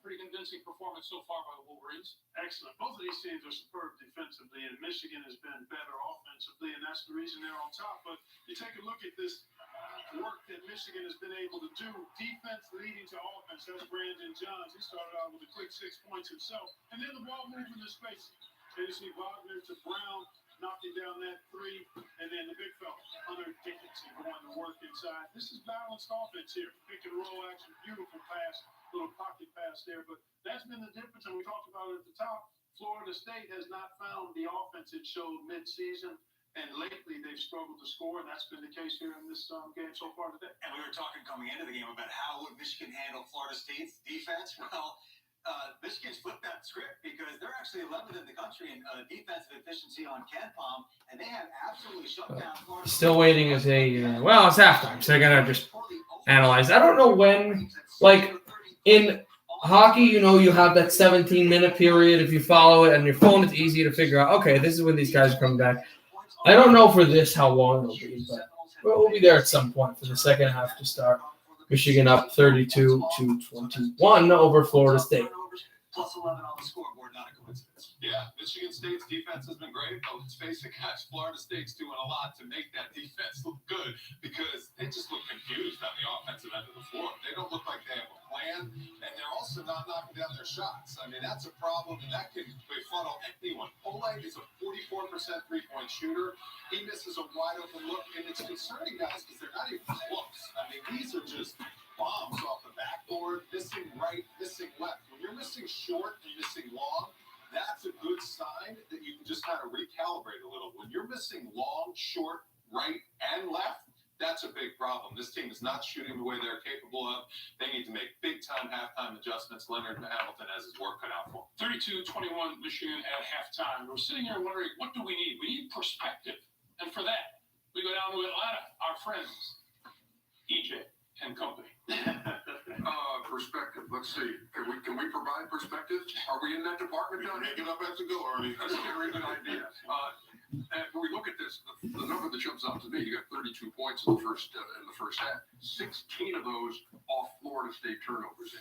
Pretty convincing performance so far by the Wolverines. Excellent. Both of these teams are superb defensively, and Michigan has been better offensively, and that's the reason they're on top. But you take a look at this work that Michigan has been able to do, defense leading to offense. That's Brandon Johns. He started out with a quick 6 points himself, and then the ball moving in space. And you see Wagner to Brown knocking down that three, and then the big fella, Hunter Dickinson, going to work inside. This is balanced offense here. Pick and roll action, beautiful pass. Little pocket pass there, but that's been the difference, and we talked about it at the top. Florida State has not found the offense it showed mid-season, and lately they've struggled to score, and that's been the case here in this game so far today. And we were talking coming into the game about how would Michigan handle Florida State's defense. Well, Michigan's flipped that script because they're actually 11th in the country in defensive efficiency on KenPom, and they have absolutely shut down Florida. Still waiting as well, it's halftime, so they're gonna just analyze. I don't know when, like. In hockey, you have that 17-minute period. If you follow it on your phone, it's easy to figure out, okay, this is when these guys are coming back. I don't know for this how long it'll be, but we'll be there at some point for the second half to start. Michigan up 32-21 over Florida State. Plus 11 on the scoreboard, not a coincidence. Yeah, Michigan State's defense has been great, but let's face it, guys, Florida State's doing a lot to make that defense look good because they just look confused on the offensive end of the floor. They don't look like they have a plan, and they're also not knocking down their shots. I mean, that's a problem, and that can befuddle anyone. Oleg is a 44% three-point shooter. He misses a wide open look, and it's concerning, guys, because they're not even close. I mean, these are just bombs off the backboard, missing right, missing left. When you're missing short and missing long, that's a good sign that you can just kind of recalibrate a little. When you're missing long, short, right, and left, that's a big problem. This team is not shooting the way they're capable of. They need to make big-time halftime adjustments. Leonard Hamilton has his work cut out for him. 32-21 Michigan at halftime. We're sitting here wondering, what do we need? We need perspective. And for that, we go down to Atlanta, our friends, EJ and company. Perspective. Let's see. Can we provide perspective? Are we in that department down here? Get up as to go, Ernie. That's a very good idea. And when we look at this, the number that jumps out to me, you got 32 points in the first half. 16 of those off Florida State turnovers.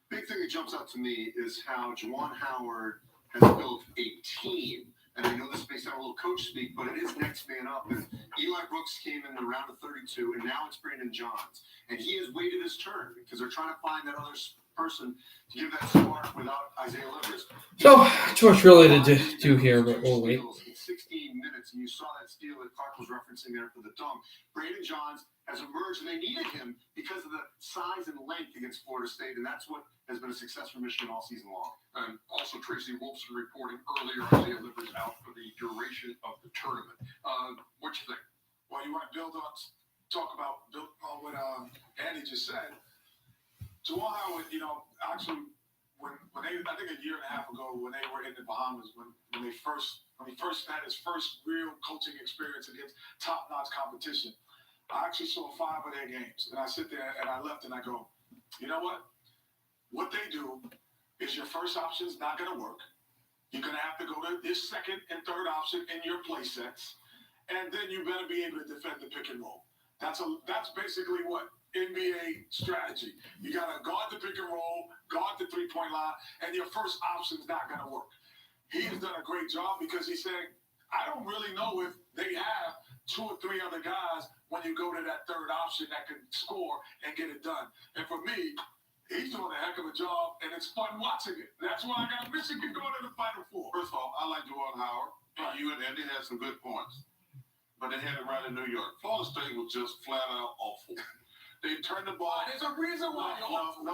Big thing that jumps out to me is how Juwan Howard has built a team. And I know this may sound a little coach speak, but it is next man up. And Eli Brooks came in the round of 32, and now it's Brandon Johns. And he has waited his turn because they're trying to find that other person to give that spark without Isaiah Livers. So, too much really to do here, but we'll wait. 16 minutes, and you saw that steal that Clark was referencing there for the dunk. Brandon Johns has emerged, and they needed him because of the size and length against Florida State, and that's what has been a success for Michigan all season long. And also Tracy Wolfson reporting earlier, Isaiah Livers out for the duration of the tournament. What you think? Well, you want to talk about what Andy just said. Juwan Howard, actually, when they, I think a year and a half ago, when they were in the Bahamas, when he first had his first real coaching experience against top-notch competition, I actually saw 5 of their games, and I sit there and I left and I go, you know what? What they do is your first option is not going to work. You're going to have to go to this second and third option in your play sets, and then you better be able to defend the pick and roll. That's basically what NBA strategy. You got to guard the pick and roll, guard the three-point line, and your first option is not going to work. He has done a great job because he's saying, I don't really know if they have 2 or 3 other guys when you go to that third option that can score and get it done. And for me, he's doing a heck of a job, and it's fun watching it. That's why I got Michigan going to the Final Four. First of all, I like Juwan Howard, and you and Andy had some good points. But they had it right in New York. Florida State was just flat out awful. They turned the ball. There's a reason why you're awful.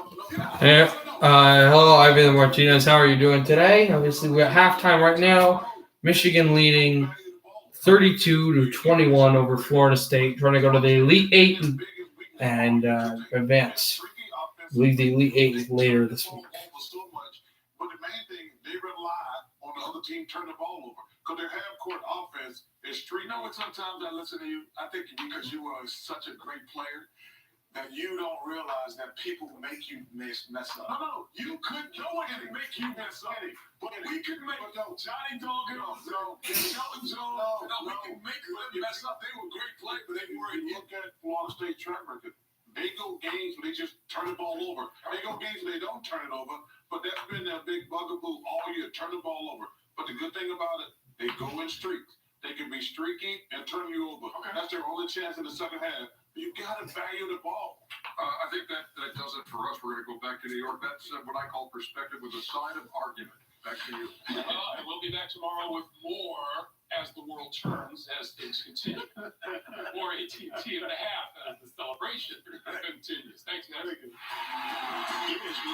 Hello, Ivan Martinez. How are you doing today? Obviously, we're at halftime right now. Michigan leading 32-21 over Florida State, trying to go to the Elite Eight and advance. I believe the Elite Eight is later this week. But the main thing, they rely on the other team turn the ball over. Because their half-court offense is street. You know what, sometimes I listen to you, I think because you are such a great player, that you don't realize that people make you mess up. No, you could go ahead and make you mess up. But we could make Johnny Dog and Sheldon Jones, we can make them mess up. They were great players, but they weren't. Look at Florida State track record. They go games where they just turn the ball over. They go games where they don't turn it over, but that's been their big bugaboo all year, turn the ball over. But the good thing about it, they go in streaks. They can be streaky and turn you over. Okay. That's their only chance in the second half. You got to value the ball. I think that does it for us. We're going to go back to New York. That's what I call perspective with a side of argument. Back to you. And we'll be back tomorrow with more as the world turns, as things continue. More AT&T and a half as the celebration continues. Thanks, guys. It is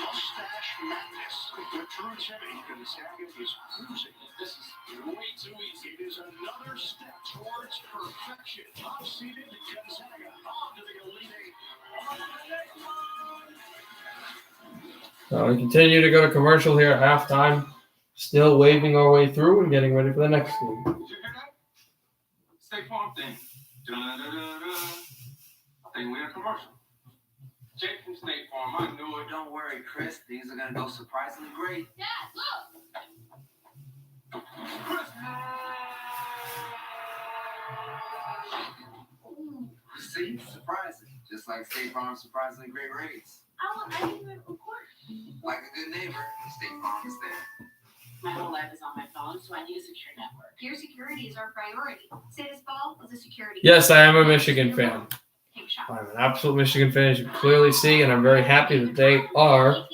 Mustache Madness. The true Jimmy Gonzaga is cruising. This is way too easy. It is another step towards perfection. Top-seeded Gonzaga on to the Elite Eight. We continue to go to commercial here at halftime. Still waving our way through and getting ready for the next game. Did you hear that? State Farm thing. I think we're in a commercial. Jake from State Farm. I knew it. Don't worry, Chris. Things are going to go surprisingly great. Dad, look. Chris. See? Surprising. Just like State Farm's surprisingly great rates. I didn't even record. Like a good neighbor, State Farm is there. My whole life is on my phone, so I need a secure network. Your security is our priority. Say this ball is a security. Yes, I am a Michigan fan. Take a shot. I'm an absolute Michigan fan, as you can clearly see, and I'm very happy that they are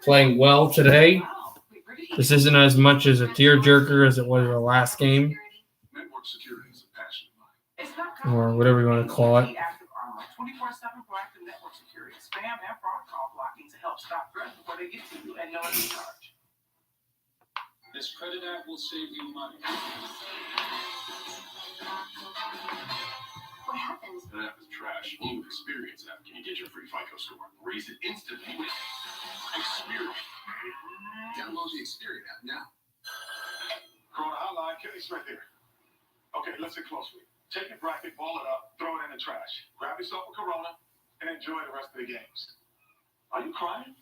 playing well today. Wow. Wait, where did he This isn't as much as a tearjerker as it was the last game, Network security is a passion of mine. or whatever you want to call it. 24/7 proactive network security, spam and fraud call blocking to help stop threats before they get to you and no extra charge. This credit app will save you money. What happens? That app is trash. Only with Experience app can you get your free FICO score. Raise it instantly with Experience. Download the Experience app now. Corona Hotline, Kenny's right there. Okay, listen closely. Take your bracket, ball it up, throw it in the trash. Grab yourself a Corona and enjoy the rest of the games. Are you crying?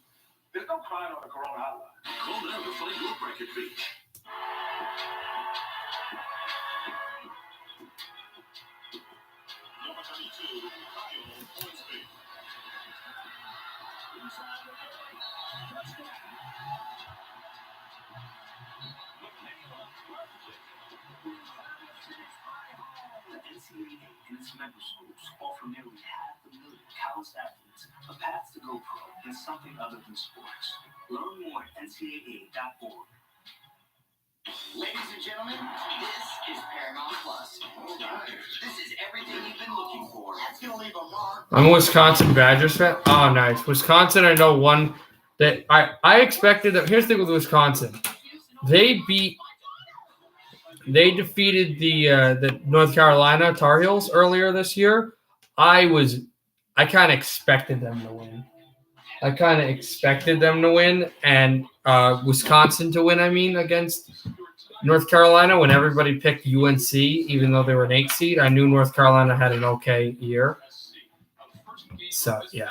There's no crying on the Corona Hotline. Call now to find your bracket fee. Number 32, Kyle Hornsby. The NCAA and its member schools offer nearly 500,000 college athletes a path to go pro in something other than sports. Learn more at ncaa.org. Ladies and gentlemen, this is Paramount Plus. This is everything you've been looking for. That's gonna leave a mark. I'm a Wisconsin Badgers fan. Oh, nice. Wisconsin, I know one that I expected that. Here's the thing with Wisconsin. They defeated the North Carolina Tar Heels earlier this year. I kind of expected them to win. And Wisconsin to win, against North Carolina when everybody picked UNC, even though they were an 8 seed. I knew North Carolina had an okay year. So, yeah.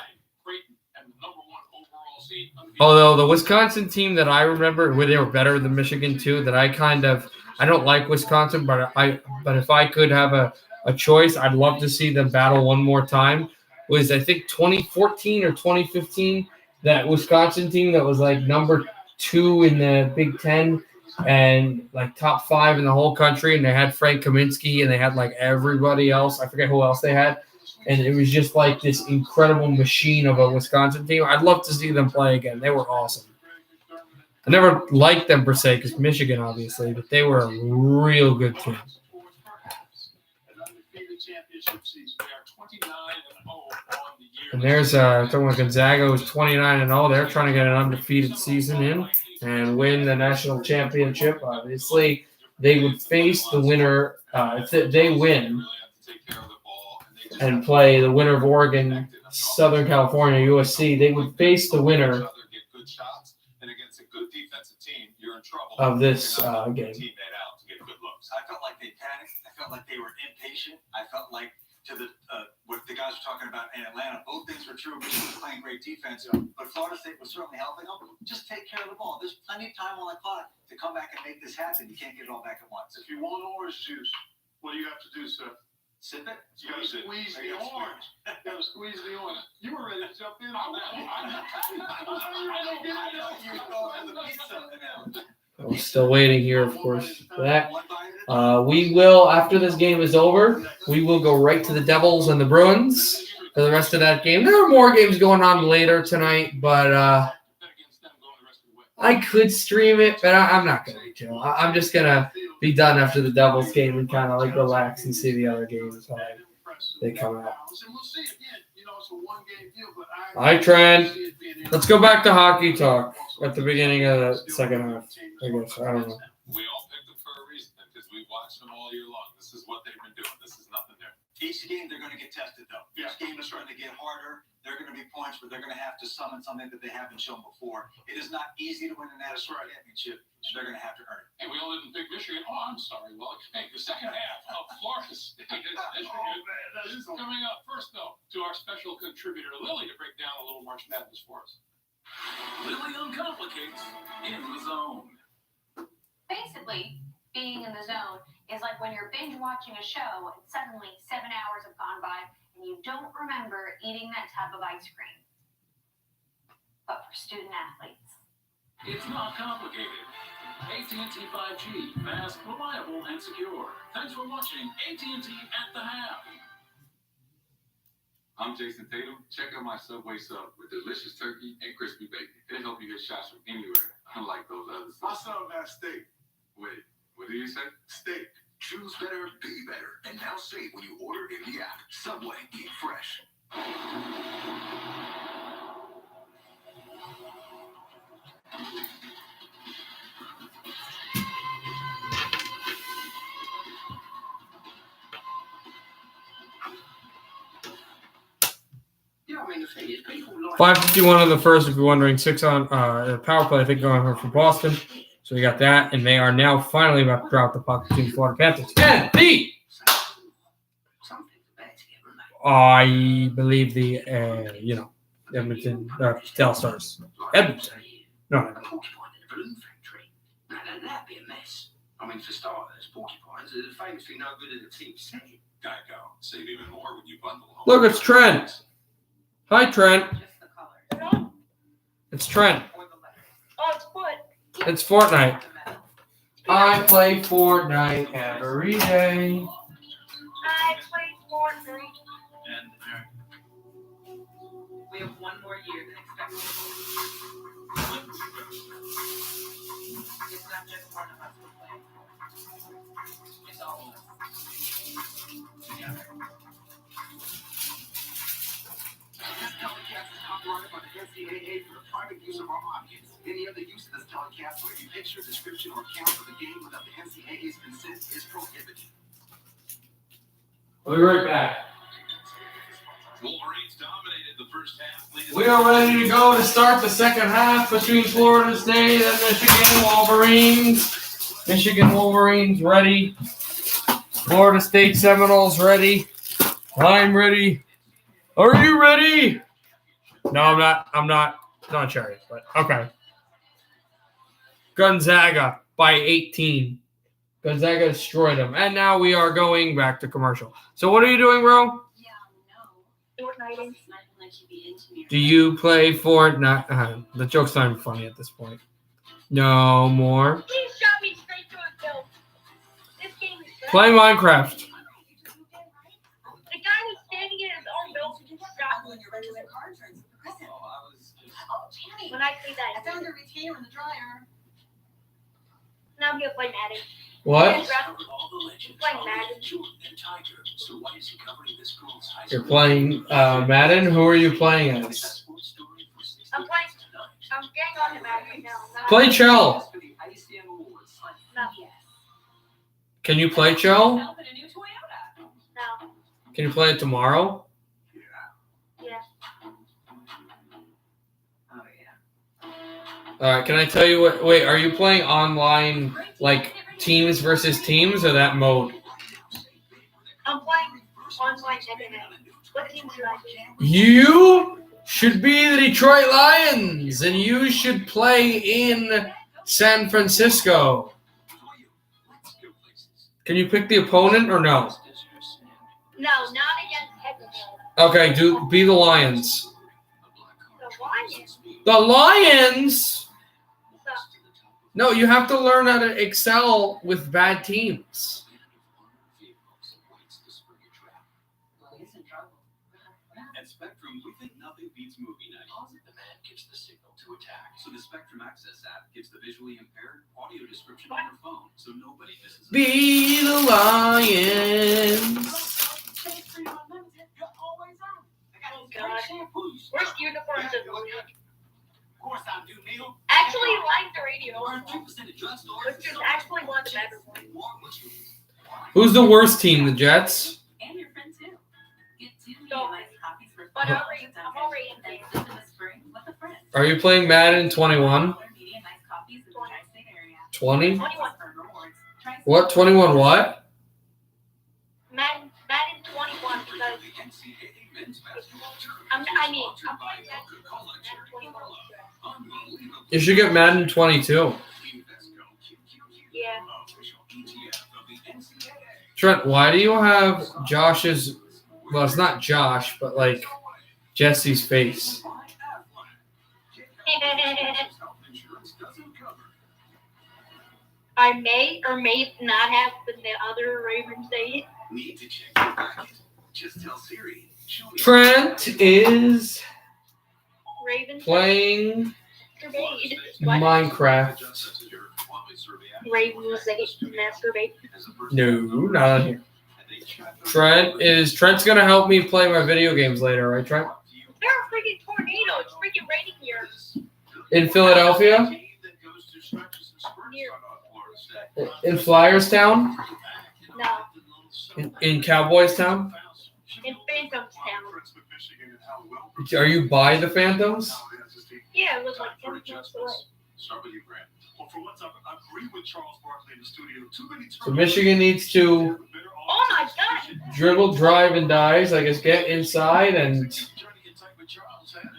Although the Wisconsin team that I remember, where they were better than Michigan too, that I don't like Wisconsin, but if I could have a choice, I'd love to see them battle one more time. Was I think 2014 or 2015, that Wisconsin team that was like number 2 in the Big Ten and like top 5 in the whole country, and they had Frank Kaminsky and they had like everybody else. I forget who else they had. And it was just like this incredible machine of a Wisconsin team. I'd love to see them play again. They were awesome. I never liked them per se because Michigan, obviously, but they were a real good team. And there's talking about Gonzaga was 29-0. They're trying to get an undefeated season in and win the national championship. Obviously, they would face the winner. If they win and play the winner of Oregon, Southern California, USC, they would face the winner of this game. I felt like they panicked. I felt like they were impatient. I felt like what the guys were talking about in Atlanta, both things were true. Michigan was playing great defense, but Florida State was certainly helping them. Just take care of the ball. There's plenty of time on the clock to come back and make this happen. You can't get it all back at once. If you want orange juice, what do you have to do, sir? Sip it. You gotta squeeze the orange. You gotta squeeze the orange. You were ready to jump in on that one. I'm still waiting here, of course, for that. We will, after this game is over, we will go right to the Devils and the Bruins for the rest of that game. There are more games going on later tonight, but I could stream it, but I'm not going to, Joe. I'm just going to be done after the Devils game and kind of like relax and see the other games while they come out. All right, Trent. Let's go back to hockey talk at the beginning of the second half, I guess. I don't know. We all picked them for a reason because we watched them all year long. This is what they've been doing. This is nothing new. Each game, they're going to get tested, though. Each game is starting to get harder. There are going to be points where they're going to have to summon something that they haven't shown before. It is not easy to win a national championship, so they're going to have to earn it. And we all didn't pick Michigan. Oh, I'm sorry. Well, hey, the second half of Florida State is Michigan. This is coming up first, though, to our special contributor, Lily, to break down a little March Madness for us. Lily uncomplicates in the zone. Basically, being in the zone is like when you're binge watching a show and suddenly 7 hours have gone by and you don't remember eating that tub of ice cream. But for student athletes, It's not complicated. AT&T 5G, fast, reliable, and secure. Thanks for watching AT&T at the Half. I'm Jason Tatum. Check out my Subway sub with delicious turkey and crispy bacon. It'll help you get shots from anywhere. Unlike those others. My son has steak. Wait, what did you say? Steak. Choose better, be better. And now save when you order in the app. Subway, eat fresh. Yeah, I mean, the thing is, people like 5:51 on the first, if you're wondering. 6 on power play, I think, going for Boston. So we got that, and they are now finally about to drop the puck between Florida Panthers. And the, I believe the, Edmonton Telstars. Edmonton. No. a porcupine in a balloon factory. Now, that'd be a mess. I mean, for starters, porcupines are famously no good at a team setting. Geico. Save even more when you bundle home. Look, it's Trent. Hi, Trent. Just the colors. It's Trent. Or the letters. Oh, it's what? It's Fortnite. I play Fortnite every day. I played Fortnite. And We have one more year than expected. It's not just one of us who play. It's all of us. Together. This telecast is copyrighted by the NCAA for the private use of our audience. Any other use of this telecast or any picture, description, or count of the game without the NCAA's consent is prohibited. We'll be right back. Wolverines dominated the first half. We are ready to go to start the second half between Florida State and Michigan Wolverines. Michigan Wolverines ready. Florida State Seminoles ready. I'm ready. Are you ready? No, I'm not. I'm not sure, but okay. Gonzaga by 18. Gonzaga destroyed them. And now we are going back to commercial. So what are you doing, bro? Fortnite. Do you play Fortnite? The joke's not even funny at this point. No more. He shot me straight to a kill. This game is bad. Play Minecraft. The guy was standing in his own building and shot me. When I say that, I found a retainer in the dryer. now I'm gonna play Madden. What? Playing Madden. You're playing Madden? Who are you playing as? I'm getting on to Madden right now. Play Chell. Not yet. Can you play Chell? Now put a new Toyota. No. Can you play it tomorrow? Yeah. oh yeah. All right, can I tell you what? Wait, are you playing online, like teams versus teams, or that mode? I'm playing online internet. What team should I be? You should be the Detroit Lions, and you should play in San Francisco. Can you pick the opponent or no? No, not against Edmonton. Okay, be the Lions. The Lions. The Lions? So, No, you have to learn how to excel with bad teams. Well, he's in trouble. At Spectrum, we think nothing beats movie night. The man gives the signal to attack. So the Spectrum Access app gives the visually impaired audio description on your phone, so nobody misses a Be the Lions. oh God. Where's the uniforms of Of course I do, Neil. Actually, like the radio. Earn 2% at drugstores. Which is actually one of the better ones. Who's the worst team, the Jets? And your friend too. Get 2 So, nice copies for but free. I'm already in Then there. visit the spring with a friend. Are you playing Madden 21? Media nice copies in the tri-state area. 20? 21. For rewards. Tri-state What? 21 what? Madden 21 because I'm playing Madden 21. You should get Madden 22. Yeah. Trent, why do you have Josh's, well, it's not Josh, but like Jesse's face? I may or may not have the other Ravens day. Need to check your packet. Just tell Siri. Show me. Trent is Ravens. playing Masturbate? What? Minecraft. Ray was like masturbate. No, not on here. Trent's gonna help me play my video games later, right, Trent? There are freaking tornadoes. It's freaking raining here. In Philadelphia? Near. In Flyers Town? No. In Cowboys Town? In Phantom's Town. Are you by the Phantoms? Yeah, it was like 10 minutes away. Start with you, Grant. Well, for once, I agree with Charles Barkley in the studio. Too many So Michigan needs to Oh my god! dribble, drive, and dives. I guess get inside, and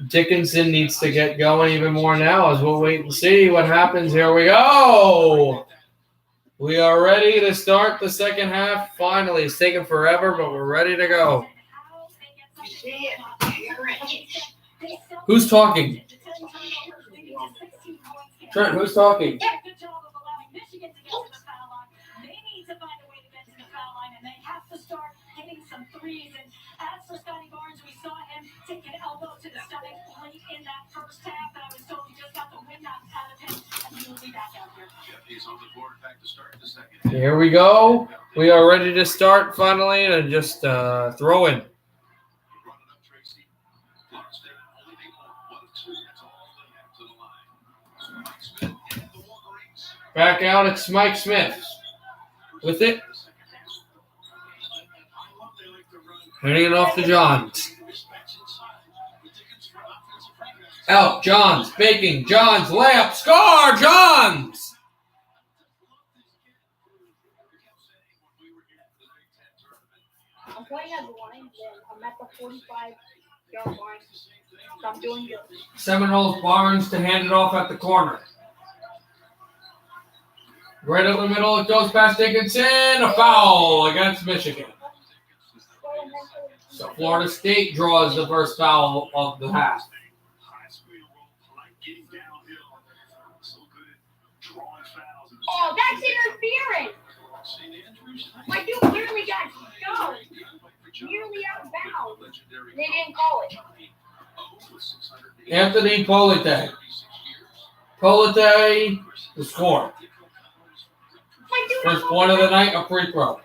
Dickinson needs to get going even more now as we'll wait and see what happens. Here we go. We are ready to start the second half. Finally, it's taken forever, but we're ready to go. Who's talking? Trent, who's talking? Here we go. We are ready to start finally and just throw in. Back out, it's Mike Smith. With it. Handing it off to Johns. Out, Johns, baking, Johns, layup, score, Johns! I'm playing as a lineman. I'm at the 45-yard line. So I'm doing good. Seminoles Barnes to hand it off at the corner. Right up the middle, it goes past Dickinson. A foul against Michigan. So Florida State draws the first foul of the half. Oh, that's interference! My dude literally got shoved. Nearly out of bounds. They didn't call it. Anthony Polite. Polite, the score. First point of the night, a free throw.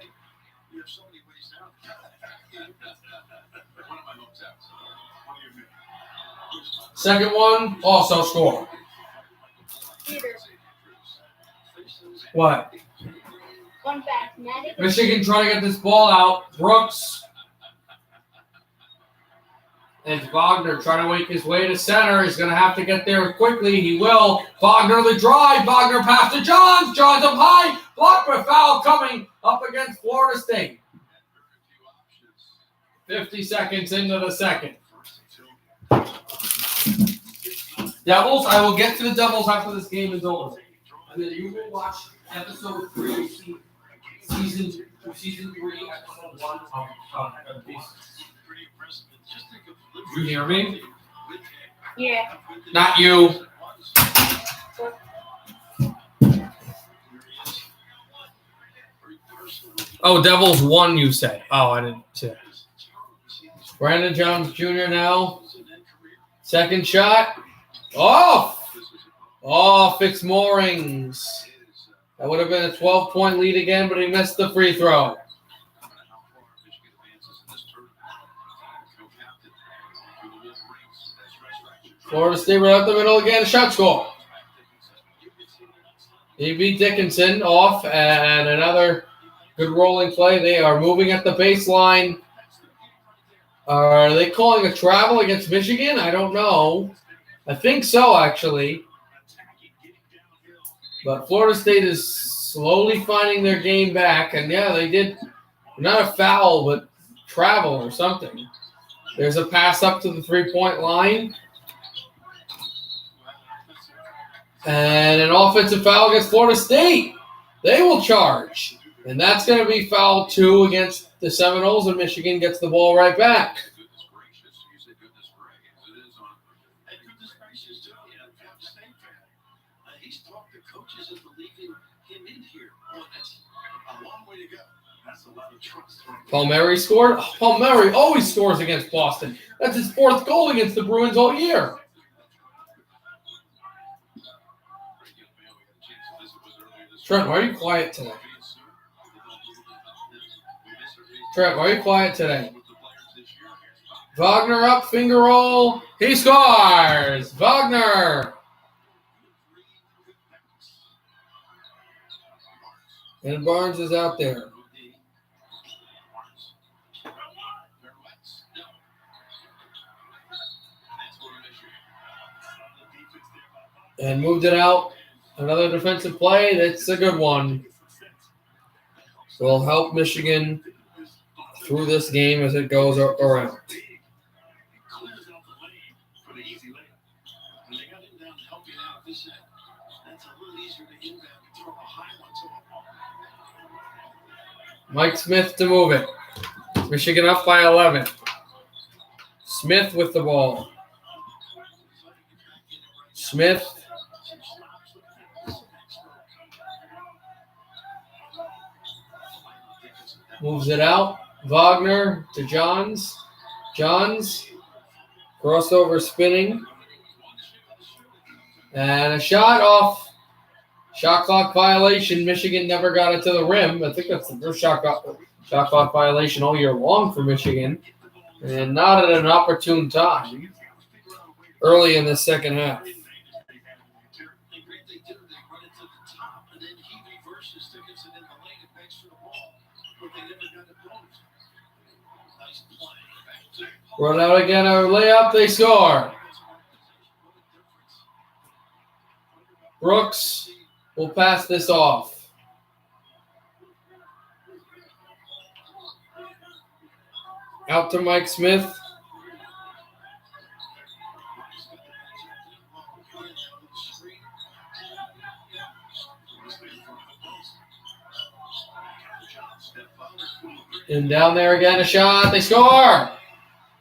Second one, also score. What? One back, Maddie. Michigan trying to get this ball out. Brooks. And Wagner trying to make his way to center. He's going to have to get there quickly. He will. Wagner the drive. Wagner pass to Johns. Johns up high. Blocked by foul coming up against Florida State. 50 seconds into the second. Devils, I will get to the Devils after this game is over. And then you will watch episode 3, season 3, episode 1 of Beast. You hear me? Yeah. Not you. Oh, Devils won, you said. Oh, I didn't say that. Brandon Jones Jr. now. Second shot. Off. Off. It's Moorings. That would have been a 12-point lead again, but he missed the free throw. Florida State right up the middle again. Shot score. He beat Dickinson off, and another good rolling play. They are moving at the baseline. Are they calling a travel against Michigan? I don't know. I think so, actually. But Florida State is slowly finding their game back. And, yeah, they did not a foul, but travel or something. There's a pass up to the three-point line. And an offensive foul against Florida State. They will charge. And that's going to be foul 2 against the Seminoles, and Michigan gets the ball right back. Palmieri scored. Palmieri always scores against Boston. That's his 4th goal against the Bruins all year. Trent, why are you quiet today? Trent, why are you quiet today? Wagner up, finger roll. He scores! Wagner! And Barnes is out there. And moved it out. Another defensive play. That's a good one. Will help Michigan through this game as it goes around. Mike Smith to move it. Michigan up by 11. Smith with the ball. Smith. Moves it out. Wagner to Johns. Johns. Crossover spinning. And a shot off. Shot clock violation. Michigan never got it to the rim. I think that's the first shot clock violation all year long for Michigan. And not at an opportune time. Early in the second half. Run out again, a layup, they score. Brooks will pass this off. Out to Mike Smith. And down there again, a shot, they score.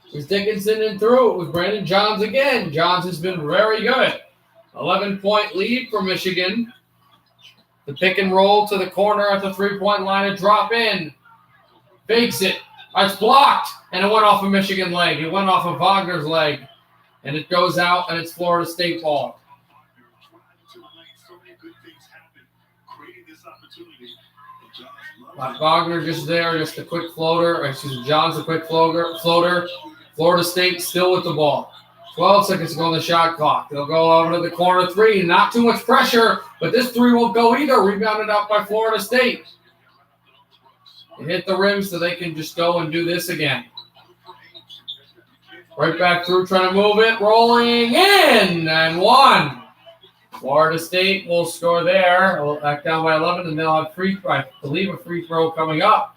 It was Dickinson and through. It was Brandon Johns again. Johns has been very good. 11-point lead for Michigan. The pick and roll to the corner at the three-point line and drop in. Fakes it. It's blocked. And it went off a Michigan leg. It went off of Wagner's leg. And it goes out, and it's Florida State ball. Wagner just there, just a quick floater. Excuse me, Johns a quick floater. Florida State still with the ball. 12 seconds to go on the shot clock. They'll go over to the corner three. Not too much pressure, but this three won't go either. Rebounded out by Florida State. They hit the rim so they can just go and do this again. Right back through, trying to move it. Rolling in and one. Florida State will score there. Back down by 11, and they'll have I believe a free throw coming up.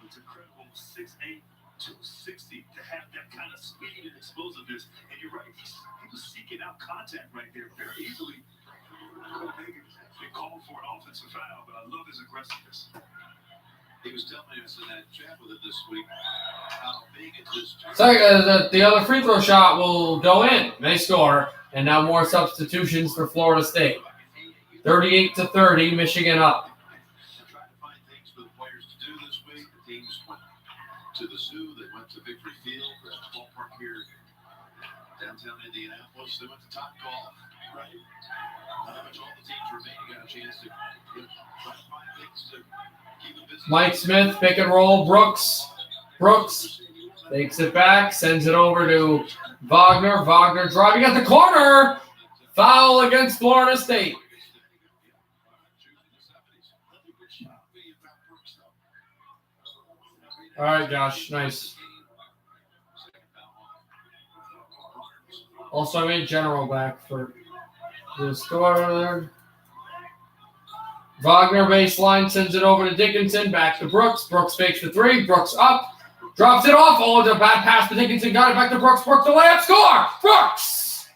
It's incredible 6'8", 260 to have that kind of speed and explosiveness. And you're right, he was seeking out contact right there very easily. They called for an offensive foul, but I love his aggressiveness. He was telling us in that chat with it this week how big it is. So the other free throw shot will go in. They score. And now more substitutions for Florida State. 38-30, Michigan up. Trying to find things for the players to do this week. The teams went to the zoo. They went to Victory Field, the ballpark here downtown Indianapolis. They went to Top Golf, right? Which all the teams remaining got a chance to try to find things to keep them busy. Mike Smith, pick and roll. Brooks takes it back, sends it over to Wagner. Wagner driving at the corner. Foul against Florida State. All right, Josh. Nice. Also, I made General back for the score there. Wagner baseline, sends it over to Dickinson. Back to Brooks. Brooks fakes the three. Brooks up. Drops it off. Oh, it's a bad pass to Dickinson. Got it back to Brooks. Brooks the layup. Score! Brooks!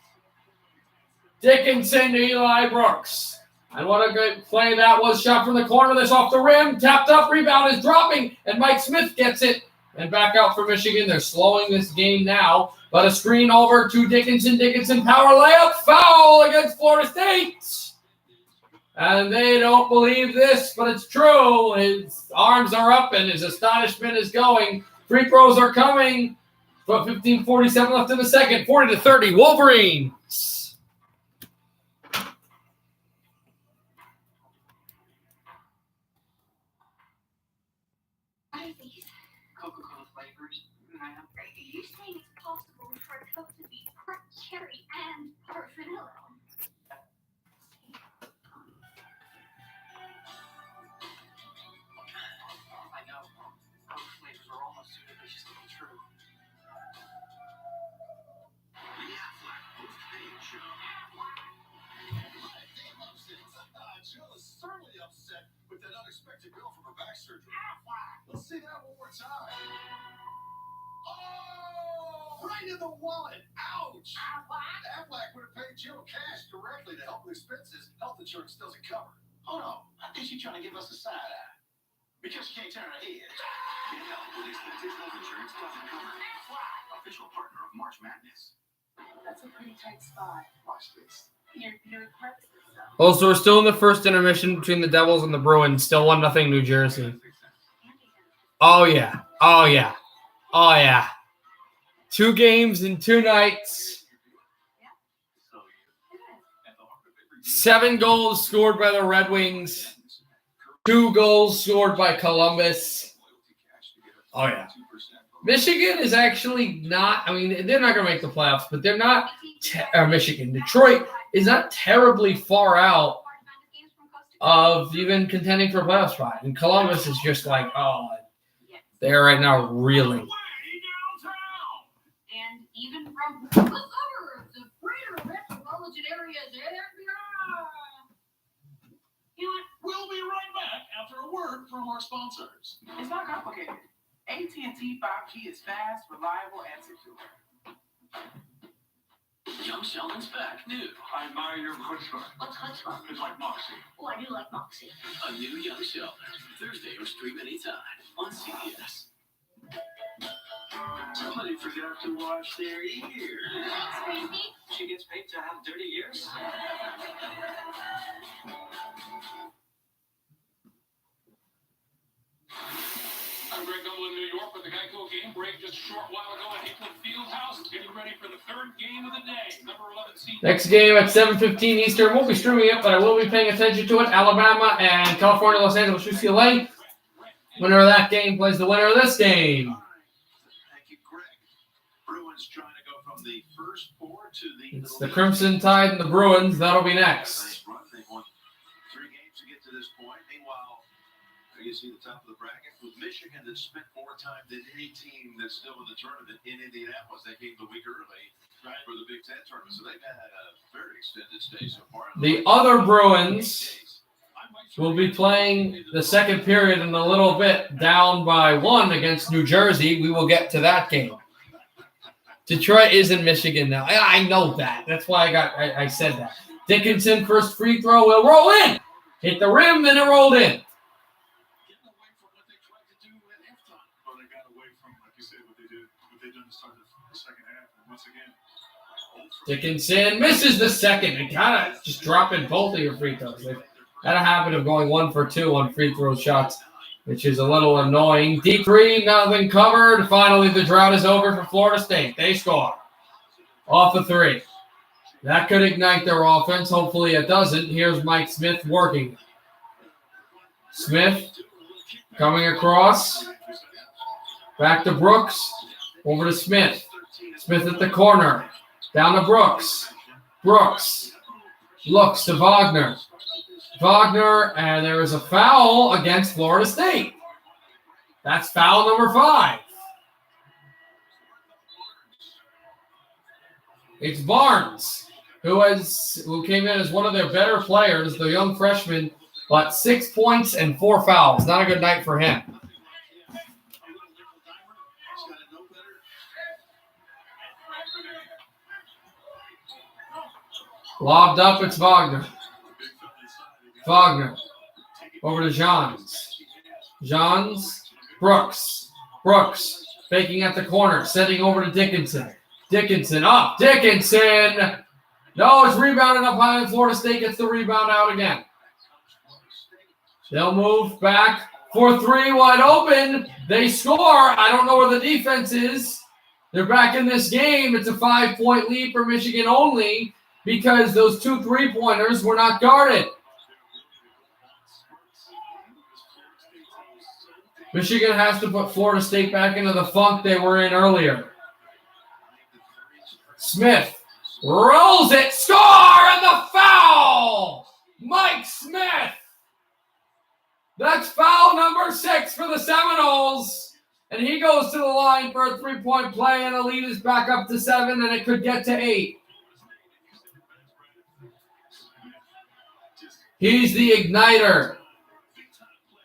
Dickinson to Eli Brooks. And what a good play that was. Shot from the corner. This off the rim. Tapped up. Rebound is dropping. And Mike Smith gets it. And back out for Michigan. They're slowing this game now. But a screen over to Dickinson. Dickinson power layup. Foul against Florida State. And they don't believe this, but it's true. His arms are up and his astonishment is going. Free throws are coming. But 15:47 left in the second. 40-30. Wolverines. Coca-Cola flavors, ma'am. You're saying it's possible for a Coke to be part cherry and part vanilla? I know. Coke flavors are almost too delicious to be true. Jill is certainly upset with that unexpected bill from her back surgery. Let's see that one more time. Oh! Right in the wallet. Ouch! Aflac would have paid Jill cash directly to help with expenses health insurance doesn't cover. Hold on. I think she's trying to give us a side eye. Because she can't turn her head. Get help with expenses health insurance doesn't cover. Official partner of March Madness. That's a pretty tight spot. Watch this. Your heart is so. Also, we're still in the first intermission between the Devils and the Bruins. Still 1-0 New Jersey. Oh, yeah. Oh, yeah. Oh, yeah. 2 games in 2 nights. 7 goals scored by the Red Wings. 2 goals scored by Columbus. Oh, yeah. Michigan is actually not, I mean, they're not going to make the playoffs, but they're not, Michigan. Detroit is not terribly far out of even contending for a playoff spot. And Columbus is just like, oh, they're right now reeling. And even from the suburbs of greater metropolitan areas and beyond. You know what? We'll be right back after a word from our sponsors. It's not complicated. AT&T 5G is fast, reliable, and secure. Young Sheldon's back. New. I admire your chutzpah. What's chutzpah? It's like Moxie. Oh, I do like Moxie. A new Young Sheldon. Thursday or stream anytime on CBS. Somebody forgot to wash their ears. Thanks, Crazy. She gets paid to have dirty ears. I'm Greg Noble in New York with the Geico game break just a short while ago at Hickman Fieldhouse. Getting ready for the 3rd game of the day. Number 11 seed. Next game at 7:15 Eastern. Won't be streaming it, but I will be paying attention to it. Alabama and California, Los Angeles, UCLA. Winner of that game plays the winner of this game. Thank you, Greg. Bruins trying to go from the first 4 to the... It's the Crimson Tide and the Bruins. That'll be next. They won 3 games to get to this point. Meanwhile, you see the top of the bracket with Michigan that spent more time than any team that's still in the tournament in Indianapolis. They came the week early for the Big Ten tournament, so they've had a very extended stay so far. The other Bruins will be playing the second period in a little bit, down by 1 against New Jersey. We will get to that game. Detroit is in Michigan now. I know that. That's why I said that. Dickinson, first free throw, will roll in. Hit the rim, then it rolled in. Dickinson misses the second and kind of just dropping both of your free throws. They've had a habit of going 1 for 2 on free throw shots, which is a little annoying. Deep 3, nothing covered. Finally, the drought is over for Florida State. They score off a 3. That could ignite their offense. Hopefully it doesn't. Here's Mike Smith working. Smith coming across. Back to Brooks. Over to Smith. Smith at the corner. Down to Brooks. Brooks looks to Wagner. Wagner, and there is a foul against Florida State. That's foul number 5. It's Barnes, who came in as one of their better players, the young freshman, but 6 points and 4 fouls. Not a good night for him. Lobbed up, it's Wagner. Wagner. Over to Johns. Johns. Brooks. Brooks. Faking at the corner. Sending over to Dickinson. Dickinson up. Dickinson. No, it's rebounded up high, and Florida State gets the rebound out again. They'll move back for 3, wide open. They score. I don't know where the defense is. They're back in this game. It's a 5-point lead for Michigan only, because those 2 3-pointers were not guarded. Michigan has to put Florida State back into the funk they were in earlier. Smith rolls it, score, and the foul! Mike Smith! That's foul number 6 for the Seminoles. And he goes to the line for a 3-point play, and the lead is back up to 7, and it could get to 8. He's the igniter.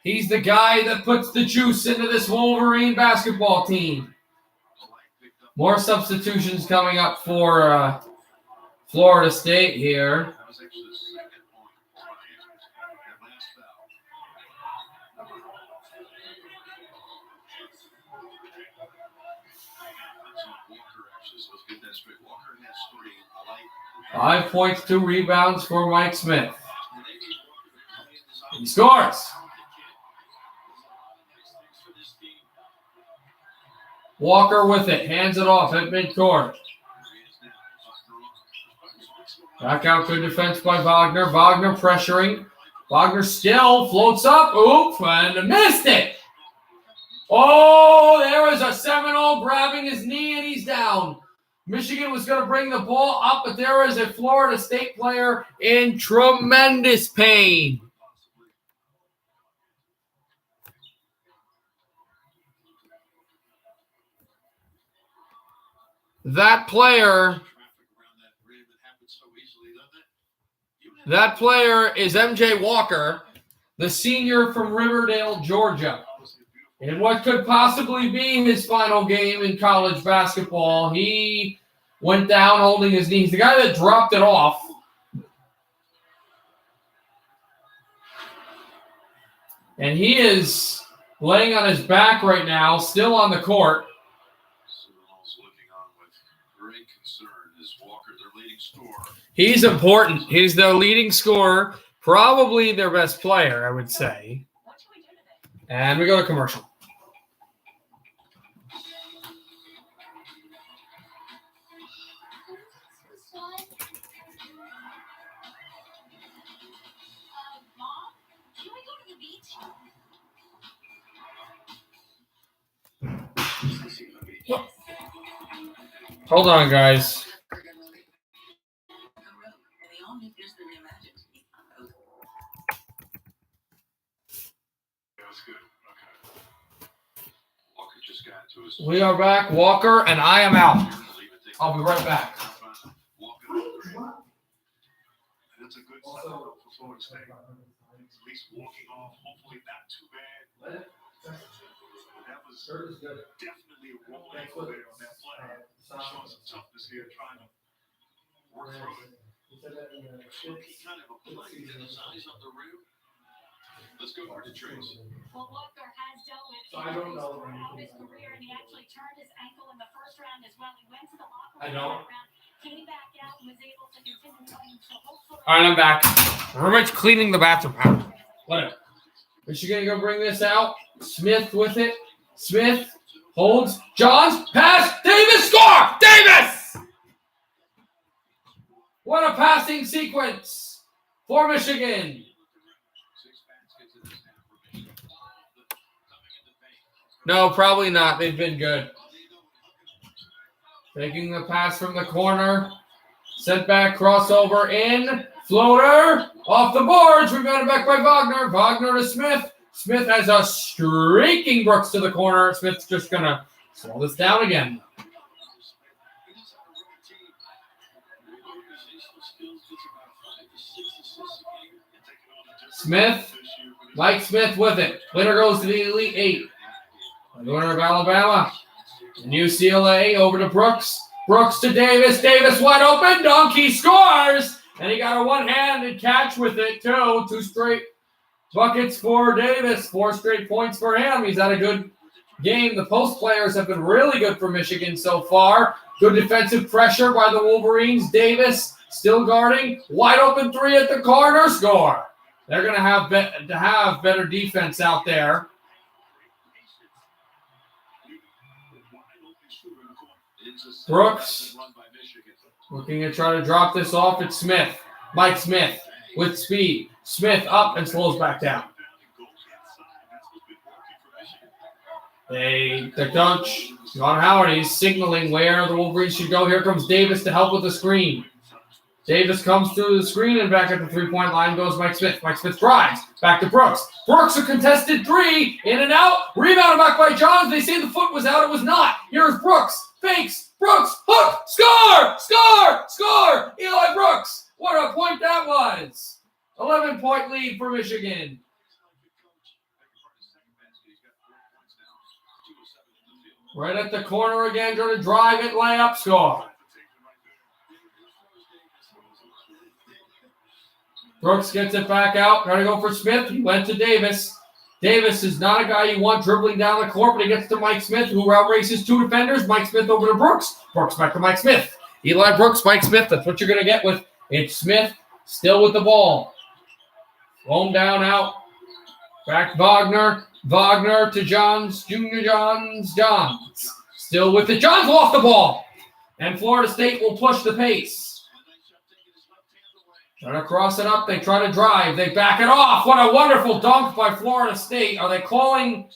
He's the guy that puts the juice into this Wolverine basketball team. More substitutions coming up for Florida State here. 5 points, 2 rebounds for Mike Smith. He scores. Walker with it, hands it off at midcourt. Back out, good defense by Wagner. Wagner pressuring. Wagner still floats up. Oop, and missed it. Oh, there is a Seminole grabbing his knee, and he's down. Michigan was going to bring the ball up, but there is a Florida State player in tremendous pain. That player is MJ Walker, the senior from Riverdale, Georgia. In what could possibly be his final game in college basketball, he went down holding his knee. He's the guy that dropped it off. And he is laying on his back right now, still on the court. He's important. He's their leading scorer, probably their best player, I would say. And we go to commercial. Hold on, guys. We are back. Walker, and I am out. I'll be right back. That's a good start for Florida State. At least walking off, hopefully not too bad. That was definitely a wrong angle there on that play. Showing some toughness here, trying to work through it. He kind of a play, get his eyes on the rim. Let's go over to Trace. Well, Walker has dealt with injuries throughout his career, and he actually turned his ankle in the first round as well. He went to the locker room I know. came back out and was able to continue playing. So hopefully. All right, I'm back. Roommate's cleaning the bathroom out. Whatever. Michigan going to bring this out. Smith with it. Smith holds. Johns. Pass. Davis. Score. Davis! What a passing sequence for Michigan. No, probably not. They've been good. Taking the pass from the corner. Sent back, crossover in. Floater. Off the boards. Rebounded back by Wagner. Wagner to Smith. Smith has a streaking Brooks to the corner. Smith's just going to slow this down again. Smith. Mike Smith with it. Winner goes to the Elite Eight. The winner of Alabama. And UCLA over to Brooks. Brooks to Davis. Davis wide open. Donkey scores. And he got a one-handed catch with it, too. 2 straight buckets for Davis. 4 straight points for him. He's had a good game. The post players have been really good for Michigan so far. Good defensive pressure by the Wolverines. Davis still guarding. Wide open 3 at the corner. Score. They're going to have better defense out there. Brooks looking to try to drop this off. It's Smith. Mike Smith with speed. Smith up and slows back down. The coach, John Howard, he's signaling where the Wolverines should go. Here comes Davis to help with the screen. Davis comes through the screen, and back at the three-point line goes Mike Smith. Mike Smith drives. Back to Brooks. Brooks, a contested three. In and out. Rebounded back by Johns. They say the foot was out. It was not. Here's Brooks. Fakes. Brooks. Hook. Score! Score! Score! Eli Brooks. What a point that was. 11-point lead for Michigan. Right at the corner again. Trying to drive it. Layup. Score. Brooks gets it back out. Trying to go for Smith. He went to Davis. Davis is not a guy you want dribbling down the court, but he gets to Mike Smith, who outraces two defenders. Mike Smith over to Brooks. Brooks back to Mike Smith. Eli Brooks, Mike Smith. That's what you're going to get with it. Smith still with the ball. Home down, out. Back Wagner. Wagner to Johns. Junior Johns. Johns. Still with it. Johns lost the ball. And Florida State will push the pace. Trying to cross it up. They try to drive. They back it off. What a wonderful dunk by Florida State. Are they calling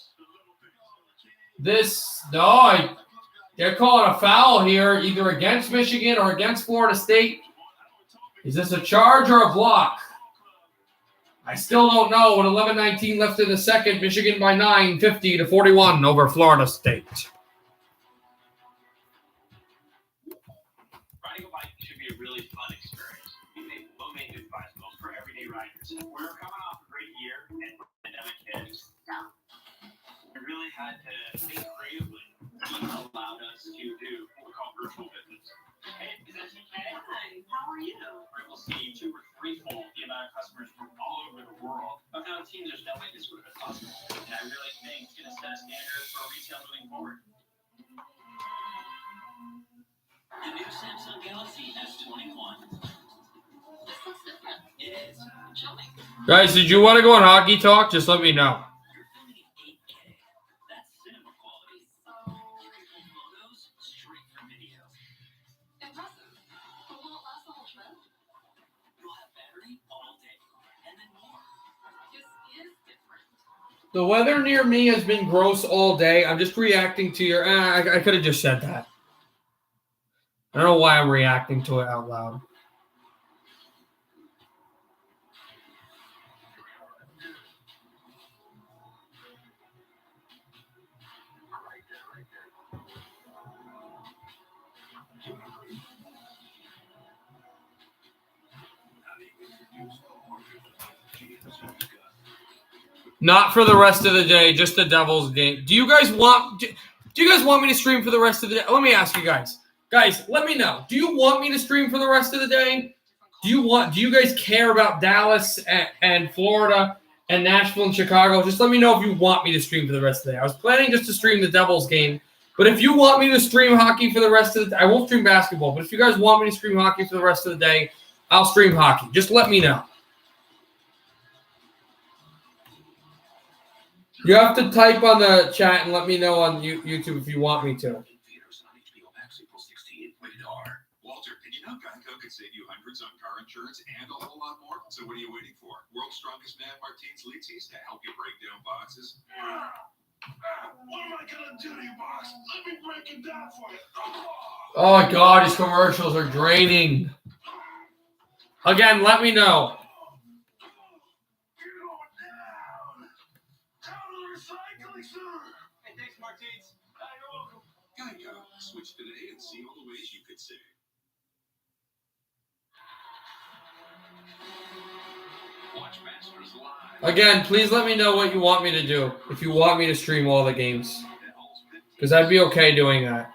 this? No, they're calling a foul here, either against Michigan or against Florida State. Is this a charge or a block? I still don't know. With 11:19 left in the second, Michigan by 9, 50-41 over Florida State. Riding a bike should be a really fun experience. Low-maintenance bicycles for everyday riders. We're coming off a great year, and the pandemic hit. We really had to think creatively. It allowed us to do what we call virtual visits. Hey, is that okay? Hi, how are you? We're able to see 2 or 3-fold the amount of customers from all over the world. But now it seems there's no way this would have been possible. And I really think it's going to set a standard for retail moving forward. The new Samsung Galaxy S21. It is. Show me. Guys, did you want to go on Hockey Talk? Just let me know. You're filming in 8K. That's cinema quality. Beautiful photos straight from video. Impressive. But will it last the whole trip? You'll have battery all day. And then more. This is different. The weather near me has been gross all day. I'm just reacting to your... I could have just said that. I don't know why I'm reacting to it out loud. Not for the rest of the day, just the Devils game. Do you guys want me to stream for the rest of the day? Let me ask you guys. Guys, let me know. Do you want me to stream for the rest of the day? Do you guys care about Dallas and Florida and Nashville and Chicago? Just let me know if you want me to stream for the rest of the day. I was planning just to stream the Devils game, but if you want me to stream hockey for the rest of the day, I won't stream basketball, but if you guys want me to stream hockey for the rest of the day, I'll stream hockey. Just let me know. You have to type on the chat and let me know on YouTube if you want me to. Walter, did you know Geico could save you hundreds on car insurance and a whole lot more? So what are you waiting for? World's strongest man, Martins Litzis, to help you break down boxes. What am I gonna do to you, box? Let me break it down for you. Oh, God, these commercials are draining. Again, let me know. Hey, thanks, Martins. You're welcome. Geico. Switch today and see all the ways you could save. Watch Masters live. Again, please let me know what you want me to do. If you want me to stream all the games. Because I'd be okay doing that.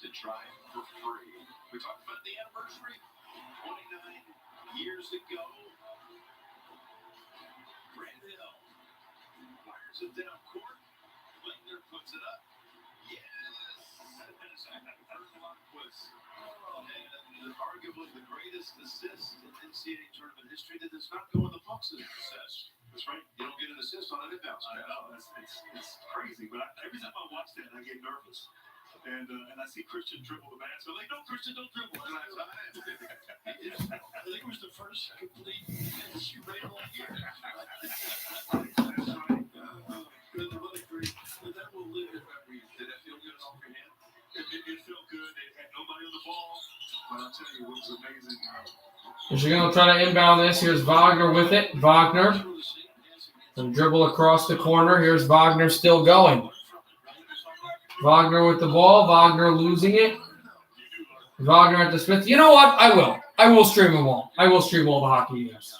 To try it for free. We talked about the anniversary 29 years ago. Brandhill fires it down court. Linder puts it up. Yes! And arguably the greatest assist in NCAA tournament history that does not go in the Bucks' assist. That's right. You don't get an assist on an inbounds. I know, it's crazy, but every time I watch that, I get nervous. And I see Christian dribble the man, so like, no, Christian, don't dribble. And I think it was the first complete finish you made all year. Michigan will try to inbound this. Here's Wagner with it. Wagner. And dribble across the corner. Here's Wagner still going. Wagner with the ball. Wagner losing it. Wagner at the Smith. You know what? I will. I will stream them all. I will stream all the hockey games.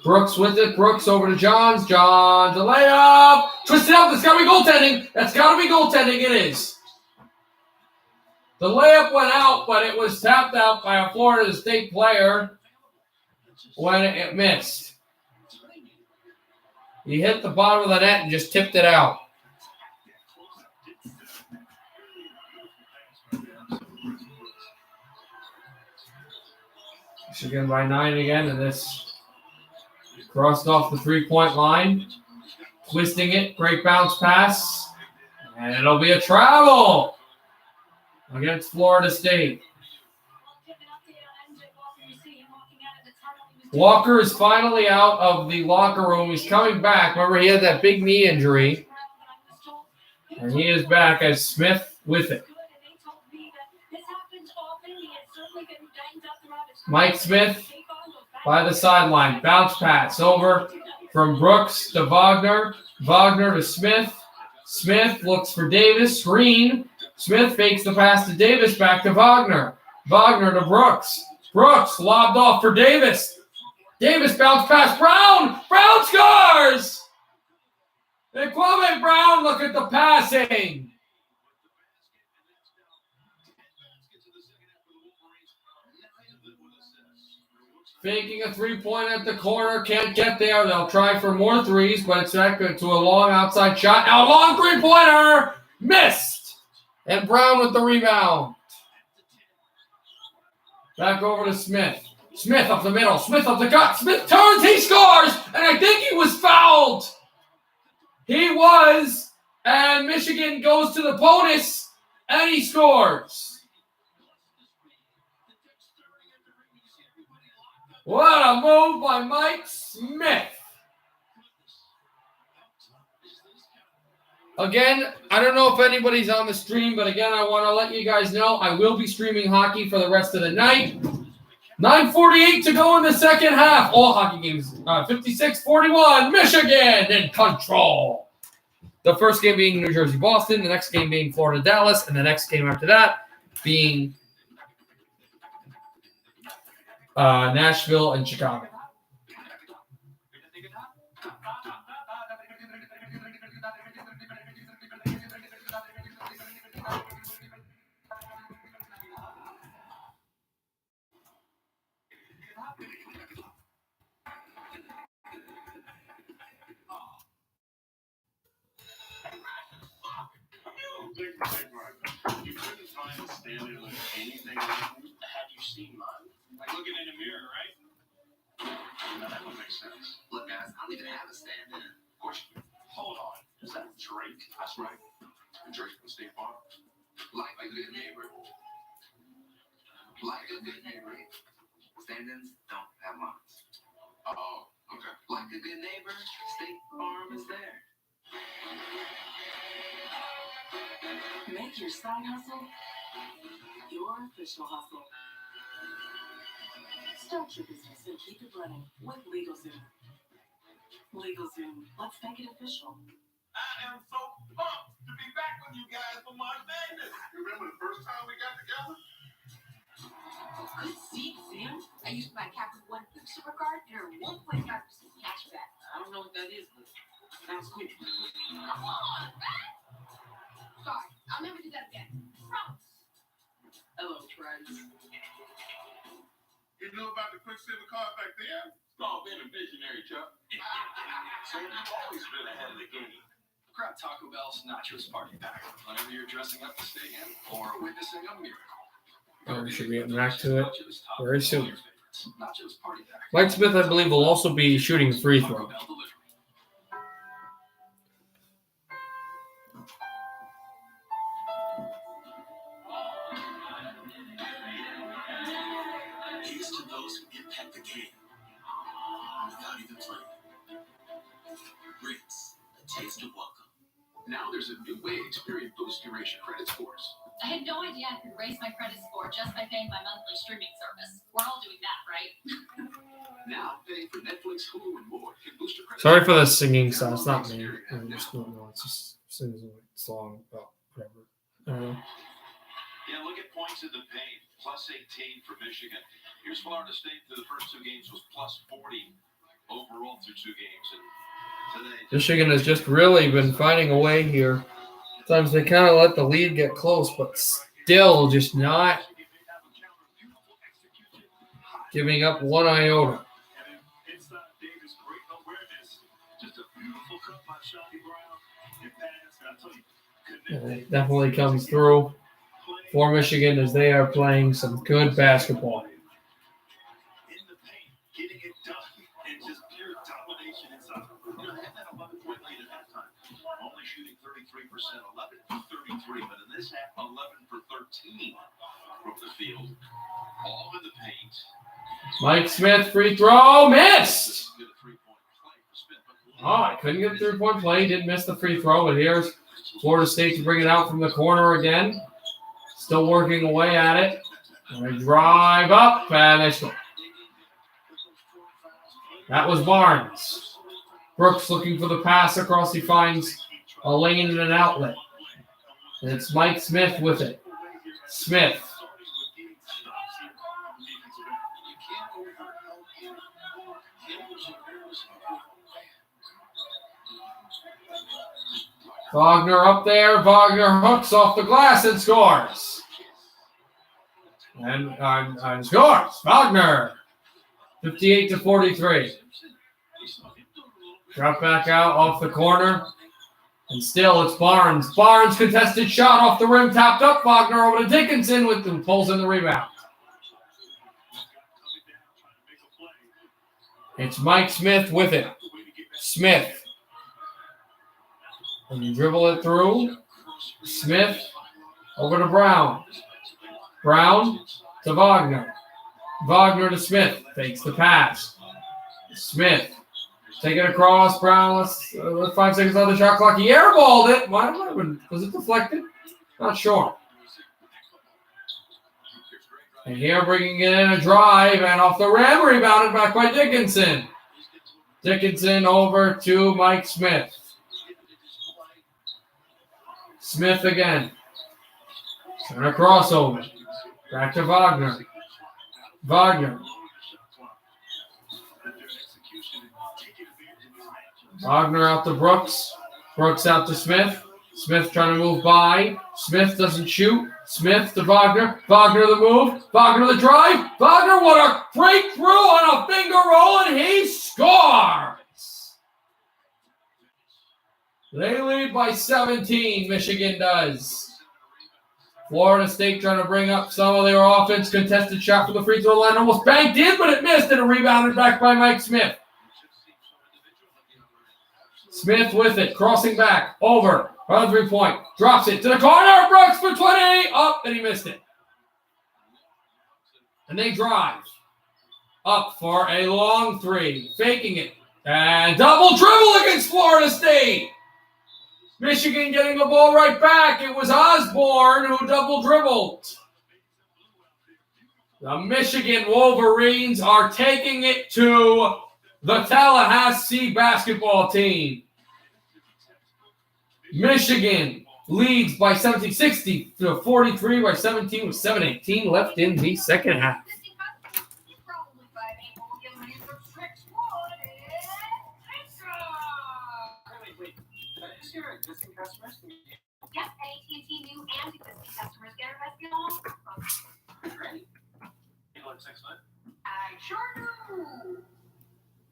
Brooks with it. Brooks over to Johns. Johns, a layup. Twisted up. That's got to be goaltending. That's got to be goaltending. It is. The layup went out, but it was tapped out by a Florida State player when it missed. He hit the bottom of the net and just tipped it out. Michigan by 9 again, and this crossed off the three-point line. Twisting it, great bounce pass, and it'll be a travel against Florida State. Walker is finally out of the locker room. He's coming back. Remember, he had that big knee injury. And he is back as Smith with it. Mike Smith by the sideline. Bounce pass over from Brooks to Wagner. Wagner to Smith. Smith looks for Davis. Screen. Smith fakes the pass to Davis. Back to Wagner. Wagner to Brooks. Brooks lobbed off for Davis. Davis bounce pass. Brown. Brown scores. And Kwame Brown, look at the passing. Faking a three-point at the corner. Can't get there. They'll try for more threes, but it's back to a long outside shot. Now a long three-pointer. Missed. And Brown with the rebound. Back over to Smith. Smith up the middle. Smith up the gut. Smith turns. He scores. And I think he was fouled. He was. And Michigan goes to the bonus. And he scores. What a move by Mike Smith. Again, I don't know if anybody's on the stream, but again, I want to let you guys know I will be streaming hockey for the rest of the night. 9:48 to go in the second half. All hockey games, 56-41, Michigan in control. The first game being New Jersey-Boston, the next game being Florida-Dallas, and the next game after that being Nashville and Chicago. You couldn't find a standard with anything. Have you seen mine? Like looking in the mirror, right? No, that would make sense. Look, guys, I don't even have a stand-in. Hold on. Is that Drake? That's right. Drake from State Farm. Like a good neighbor. Like a good neighbor. Stand-ins don't have lines. Oh, okay. Like a good neighbor, State Farm is there. Make your side hustle your official hustle. Start your business and keep it running with LegalZoom. LegalZoom, let's make it official. I am so pumped to be back with you guys for March Madness. You remember the first time we got together? Good seat, Sam. I used my Capital One Quick Super Card and earned 1.5% cash back. I don't know what that is, but sounds cool. Come on, man. Sorry, I'll never do that again. Promise. Hello, friends. You knew about the Quicksilver card back then? It's called being a visionary, Chuck. So you've always been ahead of the game. Grab Taco Bell's Nachos Party Pack whenever you're dressing up to stay in or witnessing a miracle. We should be getting back to it very soon. Nachos Party Pack. Mike Smith, I believe, will also be shooting free throw. Here's to those who impact the game without even playing. Ritz, a taste of welcome. Now there's a new way Experian boosts your Asia credit scores. I had no idea I could raise my credit score just by paying my monthly streaming service. We're all doing that, right? Now, paying for Netflix, Hulu, and more can boost your credit. Sorry for the singing sound. It's not me. I just don't know. It's just sings a song about whatever. I don't know. Yeah, look at points in the paint. Plus 18 for Michigan. Here's Florida State through the first 2 games was plus 40 overall through 2 games. And today, Michigan has just really been finding a way here. Sometimes they kind of let the lead get close, but still just not giving up one iota. And it definitely comes through for Michigan as they are playing some good basketball. in the paint, getting it done, and just pure domination inside. You know, they had that 11-point lead at halftime. Only shooting 33%, 11 for 33, but in this half, 11 for 13 from the field. All in the paint. Mike Smith, free throw, missed! Oh, I couldn't get a 3-point play. Didn't miss the free throw, but here's Florida State to bring it out from the corner again. Still working away at it. And they drive up, and they score. That was Barnes. Brooks looking for the pass across. He finds a lane and an outlet. And it's Mike Smith with it. Smith. Wagner up there. Wagner hooks off the glass and scores. And scores. Wagner. 58-43. Drop back out off the corner. And still it's Barnes. Barnes contested shot off the rim. Tapped up. Wagner over to Dickinson with the pulls in the rebound. It's Mike Smith with it. Smith. And you dribble it through. Smith over to Brown. Brown to Wagner. Wagner to Smith. Takes the pass. Smith. Take it across. Brown. Let's 5 seconds on the shot clock. He airballed it. Was it deflected? Not sure. And here bringing it in a drive and off the rim. Rebounded back by Dickinson. Dickinson over to Mike Smith. Smith again. And a crossover. Back to Wagner. Wagner. Wagner out to Brooks. Brooks out to Smith. Smith trying to move by. Smith doesn't shoot. Smith to Wagner. Wagner the move. Wagner the drive. Wagner, what a breakthrough on a finger roll, and he scores! They lead by 17, Michigan does. Florida State trying to bring up some of their offense. Contested shot from the free throw line. Almost banked in, but it missed, and a rebounded back by Mike Smith. Smith with it, crossing back, over, on 3-point. Drops it to the corner, Brooks for 20. Up, and he missed it. And they drive. Up for a long 3, faking it. And double dribble against Florida State. Michigan getting the ball right back. It was Osborne who double dribbled. The Michigan Wolverines are taking it to the Tallahassee basketball team. Michigan leads by 17, 60-43 by 17 with 7:18 left in the second half. Existing customers? Yep, AT&T new and existing customers get our best deal on smartphones. Great. You look 6 foot. I sure do.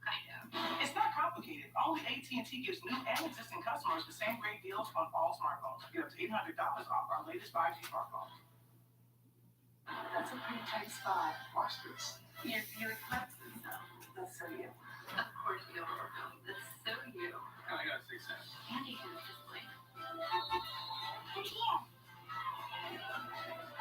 Kind of. It's not complicated. Only AT&T gives new and existing customers the same great deals on all smartphones. Get up to $800 off our latest 5G smartphone. That's a pretty tight spot. Watch this. You're Clemson, though. That's so you. Of course you are. That's so you. I got 6 cents. Andy has just like.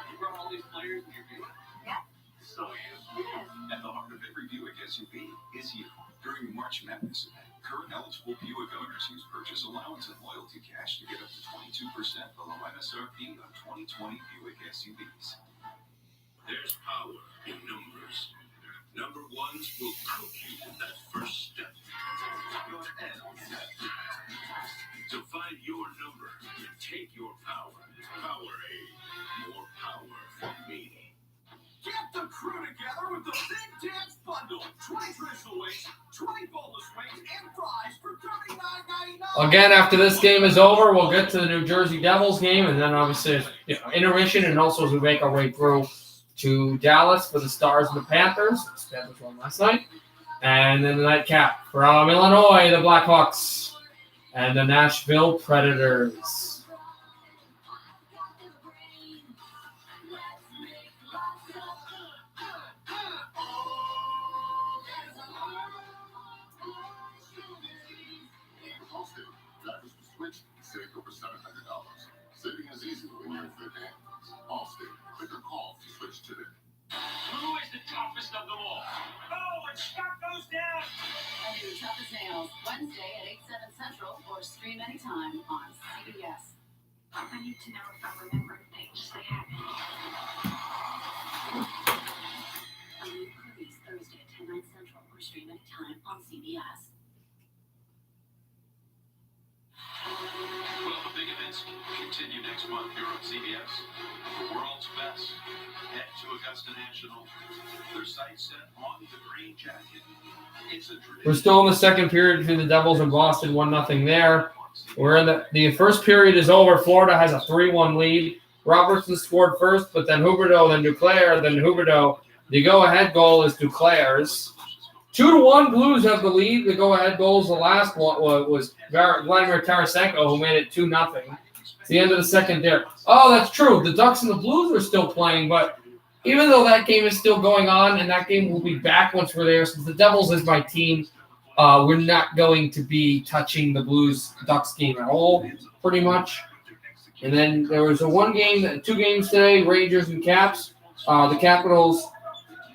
You brought all these players in your Buick? Yeah. So you. At the heart of every Buick SUV is you. During the March Madness event, Current eligible Buick owners use purchase allowance and loyalty cash to get up to 22% below MSRP on 2020 Buick SUVs. There's power in numbers. Number ones will cook you in that first step. Your L step. To find your number, take your power. Power A. More power for me. Get the crew together with the Big Dance Bundle. 20 traditional wings, 20 boneless wings, and fries for $39.99. Again, after this game is over, we'll get to the New Jersey Devils game, and then obviously intermission, and also as we make our way through to Dallas for the Stars and the Panthers. The Panthers won last night. And then the nightcap from Illinois, the Blackhawks, and the Nashville Predators. Save over $700. Saving is easy when you're in good hands. Allstate. Click or call to switch today. Who is the toughest of them all? Oh, and Scott goes down. A new Tough as Nails, Wednesday at 8, 7 Central, or stream anytime on CBS. I need to know if I'm remembering things that happened. A new Kirby's Thursday at 10, 9 Central, or stream anytime on CBS. Well, the big events continue next month here on CBS. The world's best. Head to Augusta National. Their sights set on the green jacket. It's a tradition. We're still in the second period between the Devils and Boston, 1-0 there. We're in the first period is over. Florida has a 3-1 lead. Robertson scored first, but then Huberdeau, then Duclair, then Huberdeau. The go-ahead goal is Duclair's. 2-1 Blues have the lead. The go-ahead goals, the last one was Vladimir Tarasenko, who made it 2-0. It's the end of the second there. Oh, that's true. The Ducks and the Blues are still playing, but even though that game is still going on, and that game will be back once we're there, since the Devils is my team, we're not going to be touching the Blues-Ducks game at all, pretty much. And then there was two games today, Rangers and Caps. The Capitals,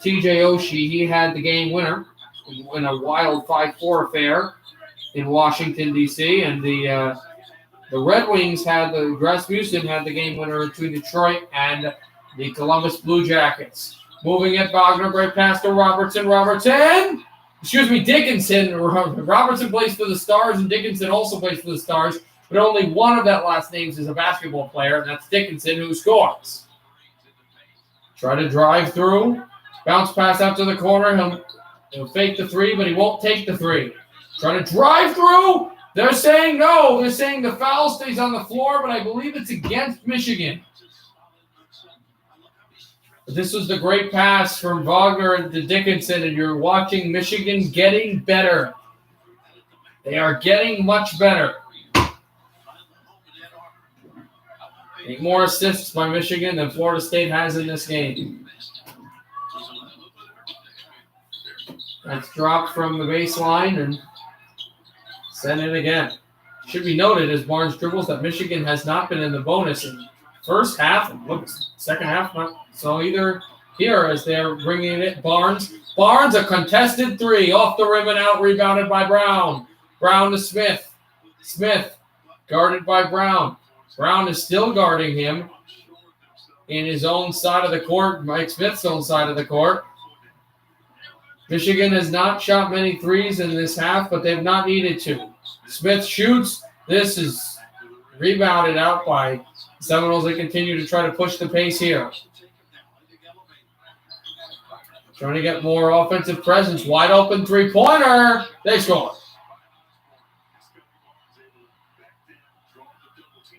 TJ Oshie, he had the game winner in a wild 5-4 affair in Washington, D.C. And the Red Wings Rasmussen had the game winner between Detroit and the Columbus Blue Jackets. Moving it, Wagner, great pass to Dickinson. Robertson plays for the Stars, and Dickinson also plays for the Stars, but only one of that last names is a basketball player, and that's Dickinson, who scores. Try to drive through. Bounce pass out to the corner. He'll fake the three, but he won't take the three. Trying to drive through. They're saying no. They're saying the foul stays on the floor, but I believe it's against Michigan. But this was the great pass from Wagner to Dickinson, and you're watching Michigan getting better. They are getting much better. 8 more assists by Michigan than Florida State has in this game. That's dropped from the baseline and sent it again. Should be noted as Barnes dribbles that Michigan has not been in the bonus in first half and second half. Not so either here as they're bringing it. Barnes, a contested three off the rim and out, rebounded by Brown. Brown to Smith. Smith guarded by Brown. Brown is still guarding him in his own side of the court, Mike Smith's own side of the court. Michigan has not shot many threes in this half, but they've not needed to. Smith shoots. This is rebounded out by Seminoles. They continue to try to push the pace here. Trying to get more offensive presence. Wide open three-pointer. They score.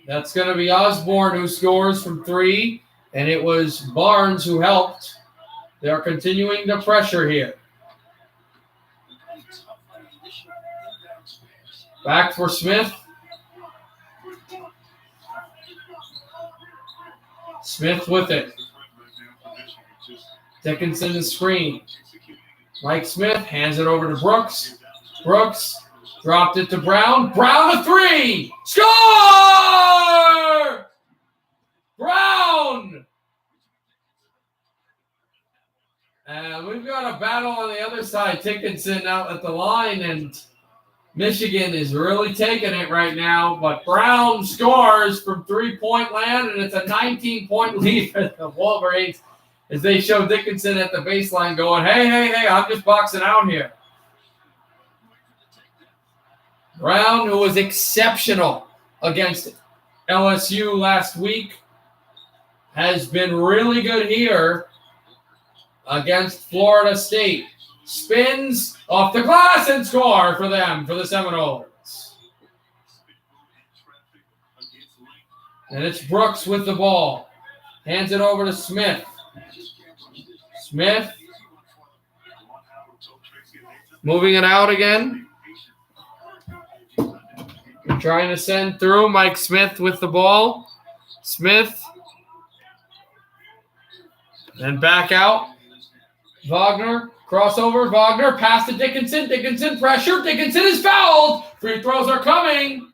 That's going to be Osborne who scores from 3, and it was Barnes who helped. They're continuing to pressure here. Back for Smith. Smith with it. Dickinson the screen. Mike Smith hands it over to Brooks. Brooks dropped it to Brown. Brown a 3. Score! Brown! And we've got a battle on the other side. Dickinson out at the line, and Michigan is really taking it right now, but Brown scores from three-point land, and it's a 19-point lead for the Wolverines as they show Dickinson at the baseline going, hey, I'm just boxing out here. Brown, who was exceptional against LSU last week, has been really good here against Florida State. Spins off the glass and score for them, for the Seminoles. And it's Brooks with the ball. Hands it over to Smith. Smith. Moving it out again. Trying to send through. Mike Smith with the ball. Smith. And back out. Wagner. Crossover. Wagner. Pass to Dickinson. Dickinson pressure. Dickinson is fouled. Free throws are coming.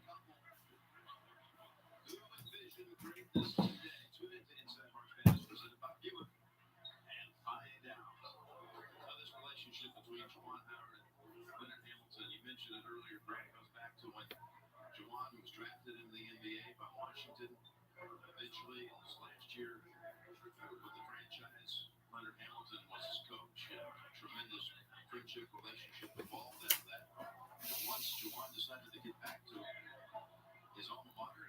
Relationship involved in that. Once Juwan decided to get back to his alma mater.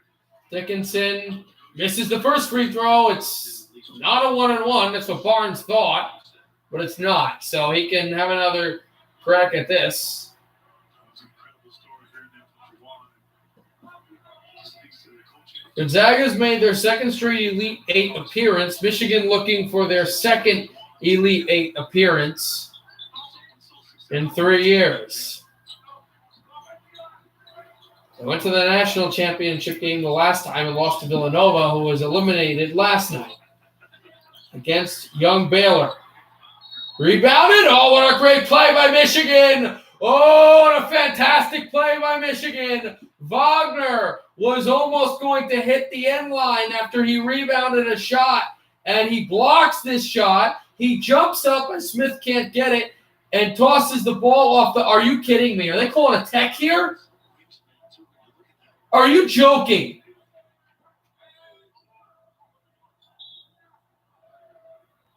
Dickinson misses the first free throw. It's not a 1-on-1. That's what Barnes thought, but it's not. So he can have another crack at this. Gonzaga's made their second straight Elite Eight appearance. Michigan looking for their second Elite Eight appearance in 3 years. They went to the national championship game the last time and lost to Villanova, who was eliminated last night against young Baylor. Rebounded. Oh, what a great play by Michigan. Oh, what a fantastic play by Michigan. Wagner was almost going to hit the end line after he rebounded a shot, and he blocks this shot. He jumps up, and Smith can't get it, and tosses the ball off the – are you kidding me? Are they calling a tech here? Are you joking?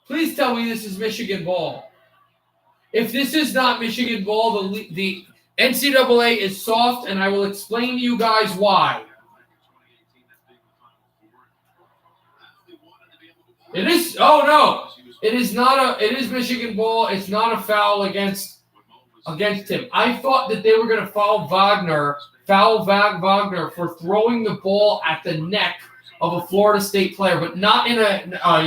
Please tell me this is Michigan ball. If this is not Michigan ball, the NCAA is soft, and I will explain to you guys why. It is – oh, no. It is Michigan ball. It's not a foul against him. I thought that they were going to foul Wagner for throwing the ball at the neck of a Florida State player, but not in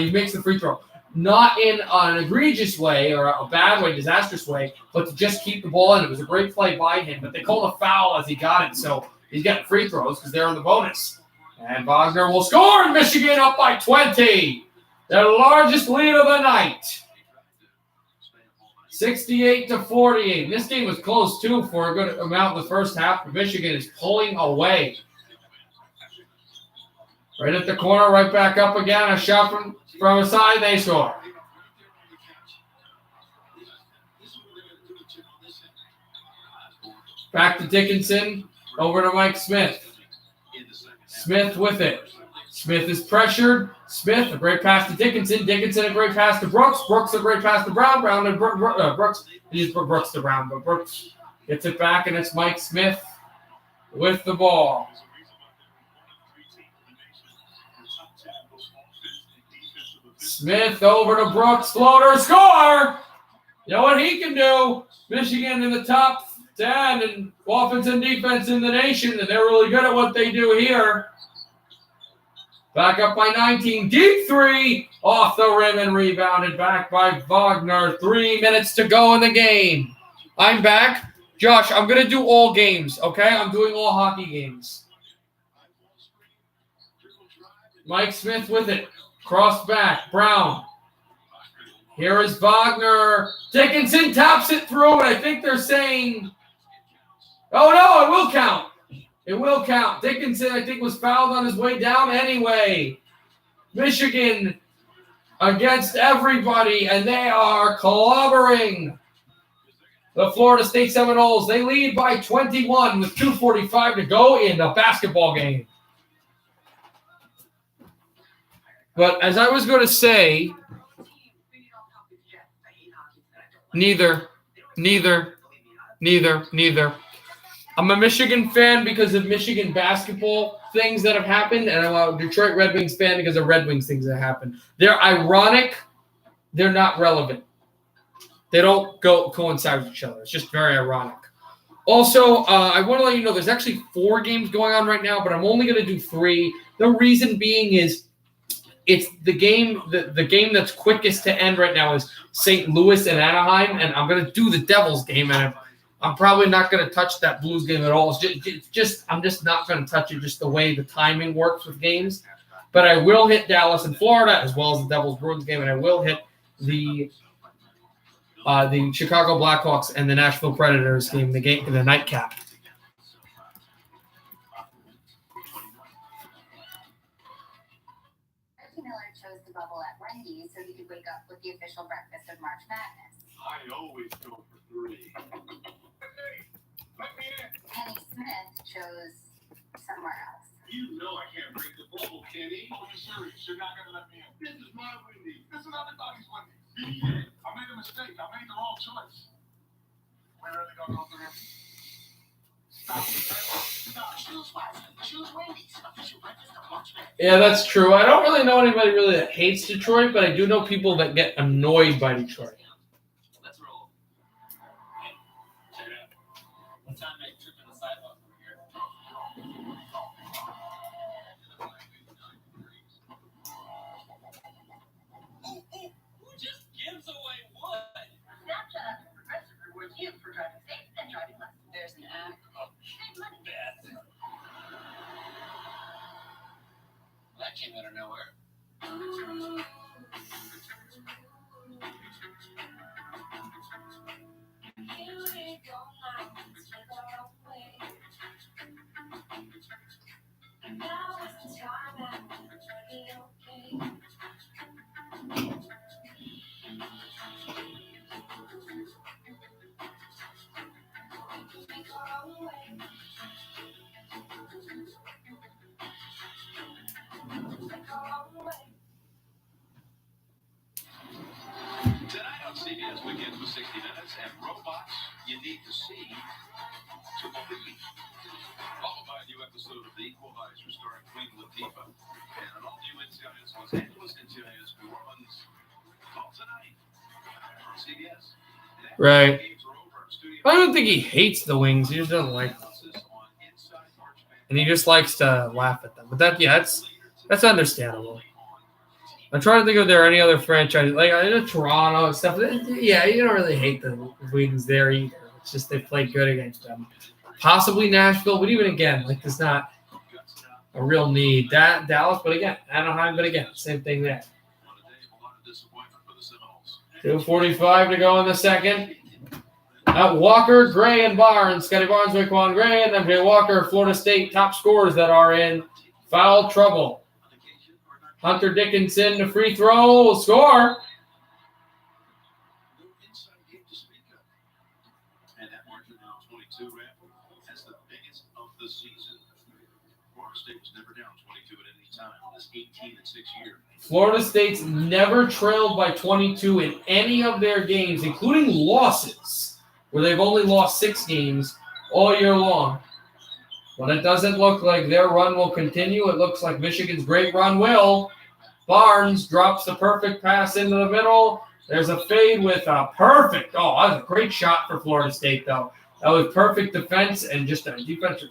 he makes the free throw. Not in an egregious way or a bad way, disastrous way, but to just keep the ball in. It was a great play by him, but they called a foul as he got it, so he's getting free throws because they're in the bonus. And Wagner will score, and Michigan up by 20. Their largest lead of the night. 68-48. This game was close, too, for a good amount in the first half. But Michigan is pulling away. Right at the corner, right back up again. A shot from a side, they score. Back to Dickinson. Over to Mike Smith. Smith with it. Smith is pressured. Smith, a great pass to Dickinson. Dickinson, a great pass to Brooks. Brooks, a great pass to Brown. Brown and Brooks. He just put Brooks to Brown, but Brooks gets it back, and it's Mike Smith with the ball. Smith over to Brooks. Floater, score! You know what he can do? Michigan in the top 10 in offense and defense in the nation, and they're really good at what they do here. Back up by 19. Deep three off the rim and rebounded back by Wagner. 3 minutes to go in the game. I'm back. Josh, I'm going to do all games, okay? I'm doing all hockey games. Mike Smith with it. Cross back. Brown. Here is Wagner. Dickinson taps it through, and I think they're saying, oh, no, it will count. It will count. Dickinson, I think, was fouled on his way down anyway. Michigan against everybody, and they are clobbering The Florida State Seminoles, they lead by 21 with 2:45 to go in the basketball game. But as I was going to say, neither. I'm a Michigan fan because of Michigan basketball things that have happened, and I'm a Detroit Red Wings fan because of Red Wings things that happened. They're ironic. They're not relevant. They don't coincide with each other. It's just very ironic. Also, I want to let you know there's actually 4 games going on right now, but I'm only going to do 3. The reason being is it's the game that's quickest to end right now is St. Louis and Anaheim, and I'm going to do the Devils game, and I'm probably not going to touch that Blues game at all. I'm just not going to touch it, just the way the timing works with games. But I will hit Dallas and Florida as well as the Devils Bruins game, and I will hit the Chicago Blackhawks and the Nashville Predators game, the nightcap. Miller chose to bubble at Wendy's so he could wake up with the official breakfast of March Madness. I always go for 3. Kenny Smith chose somewhere else. You know I can't break the bubble, Kenny. Oh, you're serious? You're not going to let me in. This is my Wendy's. This is everybody's Wendy's. I made a mistake. I made the wrong choice. We really going to go through this? Stop. Choose wisely. Choose Wendy's. Official breakfast of March Madness. Yeah, that's true. I don't really know anybody really that hates Detroit, but I do know people that get annoyed by Detroit. Let's roll. Hey, check it out. Let's not make a trip to the sidewalk over here. Who just gives away wood? Snapchat progressive rewards you for driving safe and driving less. There's an app. Save money. That came out of nowhere. Tonight on CBS Weekends with 60 Minutes and Robots You Need to See to Believe. Followed by a new episode of The Equalizer starring Queen Latifah and an all-new NCIS Los Angeles, NCIS New Orleans. All tonight on CBS. Right. I don't think he hates the Wings. He just doesn't like them. And he just likes to laugh at them. But that's understandable. I'm trying to think if there are any other franchises. Like I know Toronto and stuff. Yeah, you don't really hate the Wings there either. It's just they play good against them. Possibly Nashville, but even again, like there's not a real need. Dallas, but again, Anaheim, but again, same thing there. 2:45 to go in the second. Walker, Gray, and Barnes. Scotty Barnes, Raekwon Gray, and MJ Walker, Florida State top scorers that are in foul trouble. Hunter Dickinson, the free throw, will score. And that margin now 22, Raffle. That's the biggest of the season. Florida State was never down 22 at any time in this 18-6 year. Florida State's never trailed by 22 in any of their games, including losses, where they've only lost 6 games all year long. But it doesn't look like their run will continue. It looks like Michigan's great run will. Barnes drops the perfect pass into the middle. There's a fade with a perfect. Oh, that was a great shot for Florida State, though. That was perfect defense and just a defensive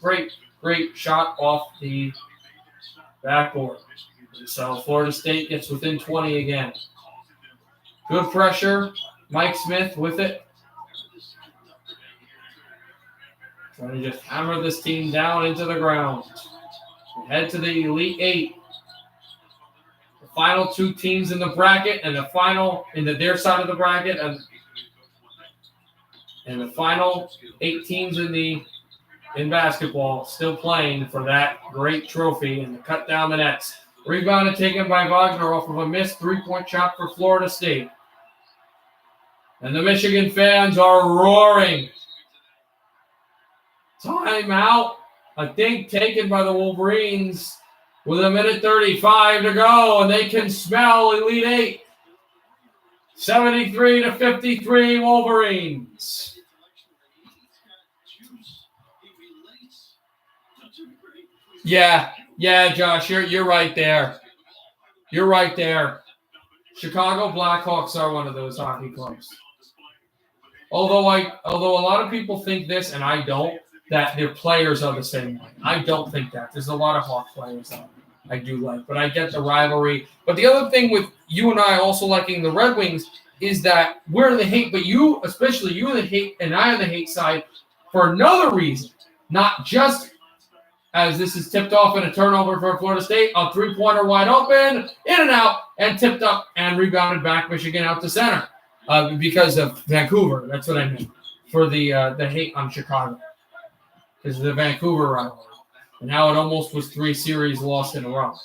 great shot off the backboard. So Florida State gets within 20 again. Good pressure. Mike Smith with it. Trying to just hammer this team down into the ground. Head to the Elite Eight. The final 2 teams in the bracket and the final into their side of the bracket and the final 8 teams in basketball still playing for that great trophy and to cut down the nets. Rebounded taken by Wagner off of a missed 3-point shot for Florida State. And the Michigan fans are roaring. Timeout, I think, taken by the Wolverines with 1:35 to go, and they can smell Elite Eight. 73-53 Wolverines. Yeah, Josh, you're right there. You're right there. Chicago Blackhawks are one of those hockey clubs. Although a lot of people think this, and I don't, that their players are the same way. I don't think that. There's a lot of Hawk players that I do like, but I get the rivalry. But the other thing with you and I also liking the Red Wings is that we're in the hate, but you, especially you in the hate, and I on the hate side, for another reason, not just as this is tipped off in a turnover for Florida State, a three-pointer wide open, in and out, and tipped up and rebounded back Michigan out to center because of Vancouver. That's what I meant for the hate on Chicago because of the Vancouver rivalry. And now it almost was 3 series lost in a row.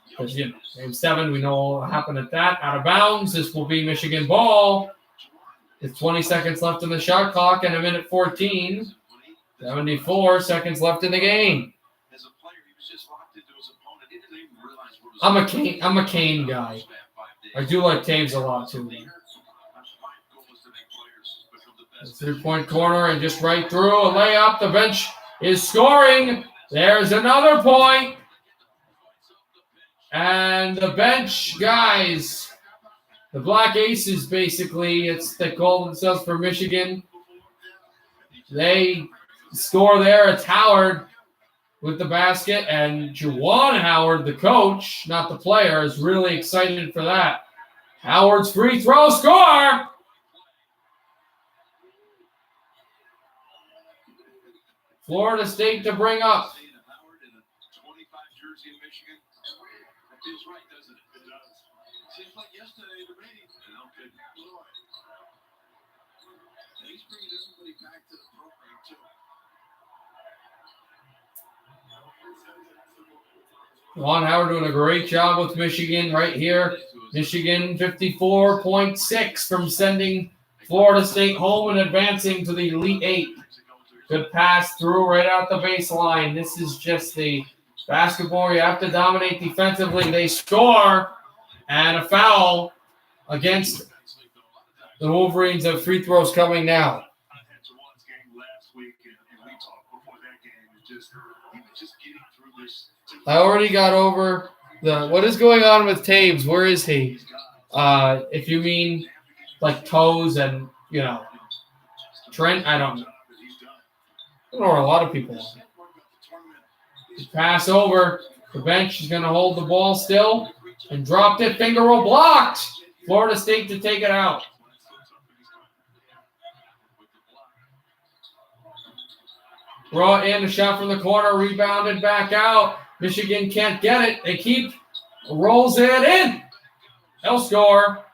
Because, Game 7, we know what happened at that. Out of bounds. This will be Michigan ball. With 20 seconds left in the shot clock and 1:14. 74 seconds left in the game. I'm a Kane guy. I do like Taves a lot, too. 3-point corner and just right through. A layup. The bench is scoring. There's another point. And the bench guys, the Black Aces, basically, they call themselves for Michigan. They score there. It's Howard with the basket, and Juwan Howard, the coach, not the player, is really excited for that. Howard's free throw score. Florida State to bring up. Feels right, doesn't it? It does. Seems like yesterday to me. Okay. He's bringing everybody back to the program, too. Juwan Howard doing a great job with Michigan right here. Michigan 54.6 from sending Florida State home and advancing to the Elite Eight. Good pass through right out the baseline. This is just the basketball, you have to dominate defensively. They score, and a foul against the Wolverines. Of free throws coming now. I already got over what is going on with Taves. Where is he? If you mean like toes and, Trent, I don't know. I don't know where a lot of people are. Pass over. The bench is going to hold the ball still and dropped it. Finger roll blocked. Florida State to take it out. Brought in a shot from the corner. Rebounded back out. Michigan can't get it. They rolls it in. They'll score.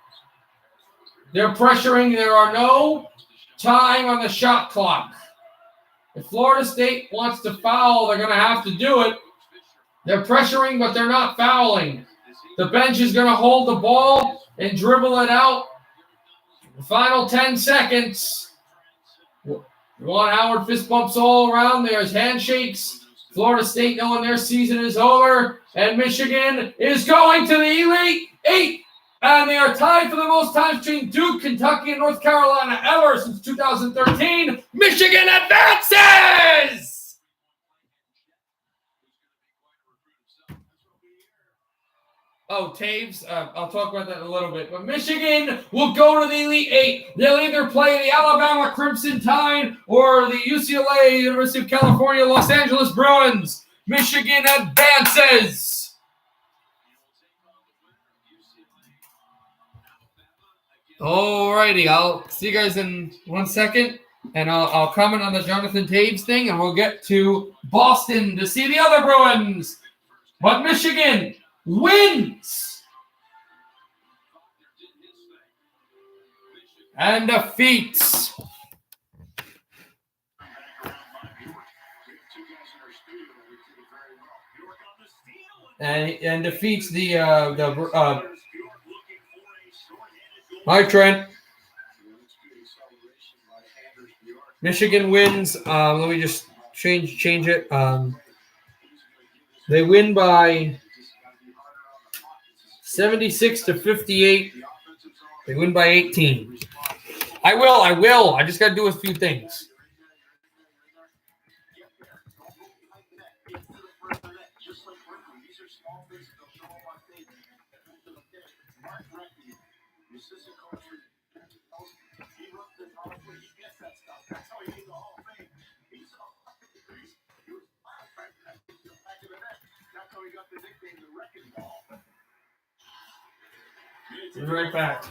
They're pressuring. There are no time on the shot clock. If Florida State wants to foul, they're going to have to do it. They're pressuring, but they're not fouling. The bench is going to hold the ball and dribble it out. The final 10 seconds. Juwan Howard fist bumps all around. There's handshakes. Florida State knowing their season is over. And Michigan is going to the Elite Eight. And they are tied for the most times between Duke, Kentucky, and North Carolina ever since 2013. Michigan advances! Oh, Taves, I'll talk about that in a little bit. But Michigan will go to the Elite Eight. They'll either play the Alabama Crimson Tide or the UCLA, University of California, Los Angeles Bruins. Michigan advances! Alrighty, I'll see you guys in 1 second, and I'll comment on the Jonathan Taves thing, and we'll get to Boston to see the other Bruins. But Michigan wins and defeats and defeats the Hi, Trent. Michigan wins. Let me just change it. They win by 76-58. They win by 18. I will. I just got to do a few things. Be right back.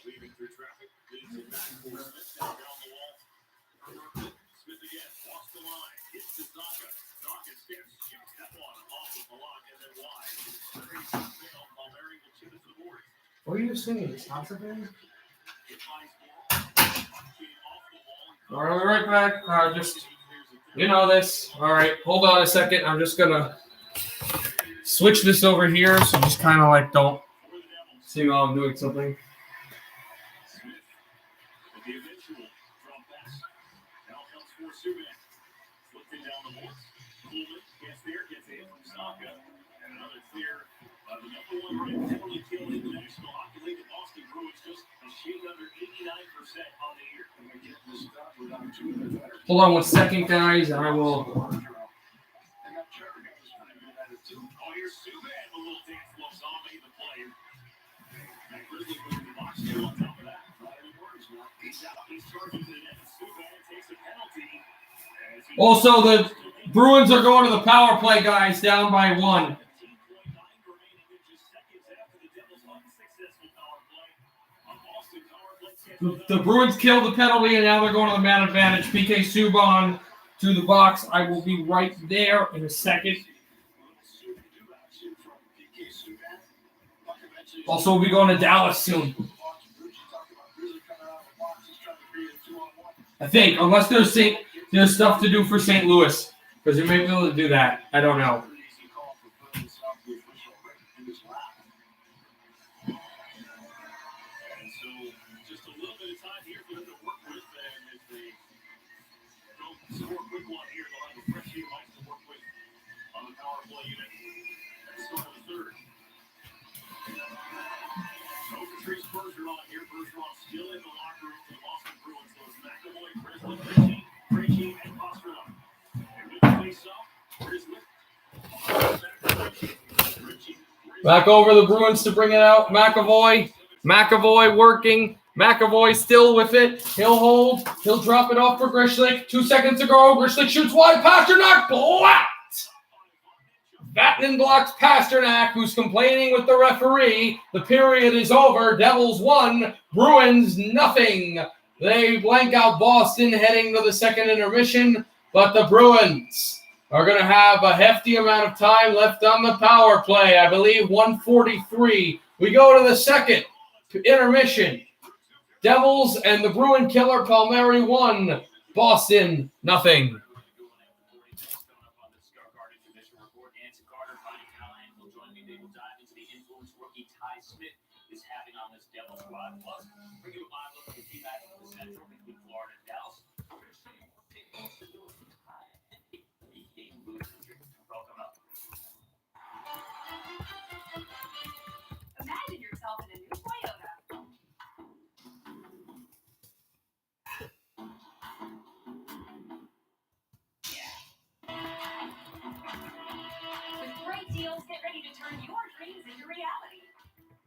Leaving through traffic, leads it back for Smith down the wall. Smith again, walks the line, hits to Zonka. Zonka steps, shoots that one off of the lock and then wide. Palmieri will chip it to the board. What are you singing? Salsa band? All right, right back. Just, you know this. All right, hold on a second. I'm just gonna switch this over here, so just kind of like don't see while I'm doing something. The eventual drop pass. Now comes for Subban. Flipped it down the board. Coolman gets there, gets a hit from Zonka. And another clear. The number one ranked penalty kill in the National Hockey League. The Boston Bruins just a shade under 89% on the year. Hold on 1 second, guys. I will. Oh, here's Subban. A little dance flow zombie, the player. And Grizzly moving the box here on top of that. He's out. He's charging to the net. Subban takes a penalty. Also, the Bruins are going to the power play, guys, down by 1. The Bruins killed the penalty, and now they're going to the man advantage. PK Subban to the box. I will be right there in a second. Also, we'll be going to Dallas soon. I think, unless there's stuff to do for St. Louis, because you may be able to do that. I don't know. Score a quick one here. They'll have a fresh few lights to work with on the power play unit at the start of the third. No Patrice Bergeron here. Bergeron still in the locker room for the Boston Bruins. So it's McAvoy, Grizzly, Krejci, and Pastrnak. And with the face-off, Grizzly. Back over the Bruins to bring it out. McAvoy working. McAvoy still with it. He'll hold. He'll drop it off for Grishlik. 2 seconds to go. Grishlik shoots wide. Pastrnak blocked. Vatanen blocks Pastrnak, who's complaining with the referee. The period is over. Devils 1, Bruins nothing. They blank out Boston heading to the second intermission, but the Bruins are going to have a hefty amount of time left on the power play. I believe 1:43. We go to the second intermission. Devils and the Bruin killer Palmieri 1, Boston nothing. Imagine yourself in a new Toyota. With great deals, get ready to turn your dreams into reality.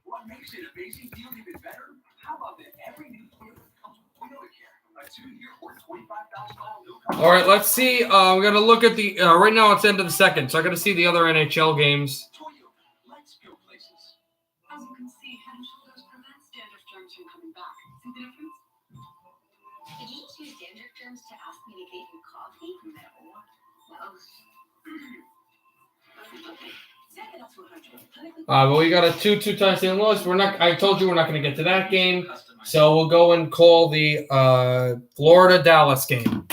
What makes it amazing deal even better? How about that? Every new Toyota comes with Toyota Care. A 2-year or $25,000 new car. All right, let's see. We're going to look at the right now it's end of the second, so I got to see the other NHL games. Toyota, let's go places. As you can see, Head & Shoulders prevents dandruff germs from coming back. See the difference? Did you just use dandruff germs to ask me to get you coffee? No. Well, But we got a 2-2 tie St. Louis. I told you we're not going to get to that game, so we'll go and call the Florida Dallas game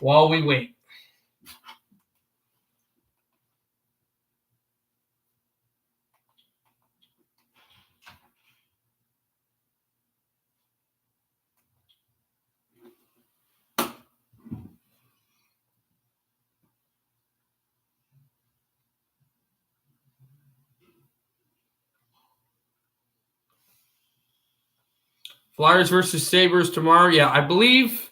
while we wait. Flyers versus Sabres tomorrow. Yeah, I believe.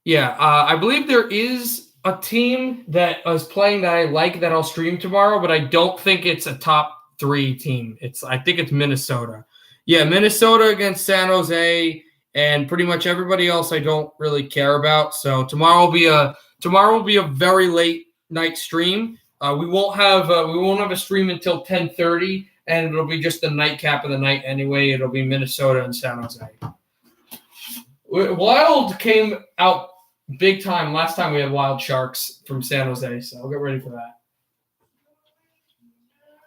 Yeah, I believe there is a team that is playing that I like that I'll stream tomorrow, but I don't think it's a top 3 team. I think it's Minnesota. Yeah, Minnesota against San Jose, and pretty much everybody else I don't really care about. So tomorrow will be a very late night stream. We won't have a stream until 10:30, and it'll be just the nightcap of the night anyway. It'll be Minnesota and San Jose. Wild came out big time last time we had Wild Sharks from San Jose, so I'll get ready for that.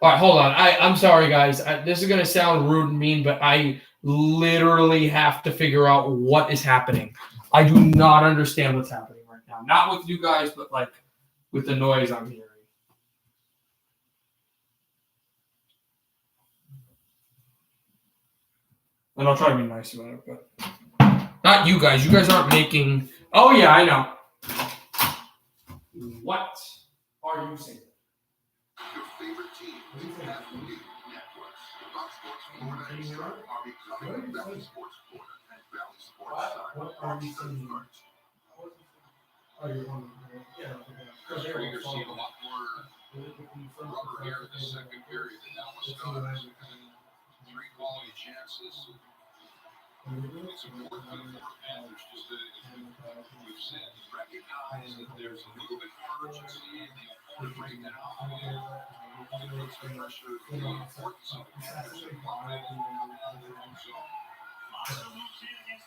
All right, hold on. I'm sorry, guys. This is going to sound rude and mean, but I literally have to figure out what is happening. I do not understand what's happening right now. Not with you guys, but like with the noise I'm hearing. And I'll try to be nice about it, but not you guys. You guys aren't making. Oh yeah, I know. What are you saying? Your favorite team has new networks. Fox Sports Florida and Star are becoming Valley Sports Florida and Valley Sports Star. What are you saying? Oh, you're on. Yeah. You're seeing a lot more rubber here in the second period than that was done. 3 quality chances. It's important for the Panthers just to, as we've said, recognize that there's a little bit more urgency in the opponent right now. And it puts the pressure of the importance of the Panthers in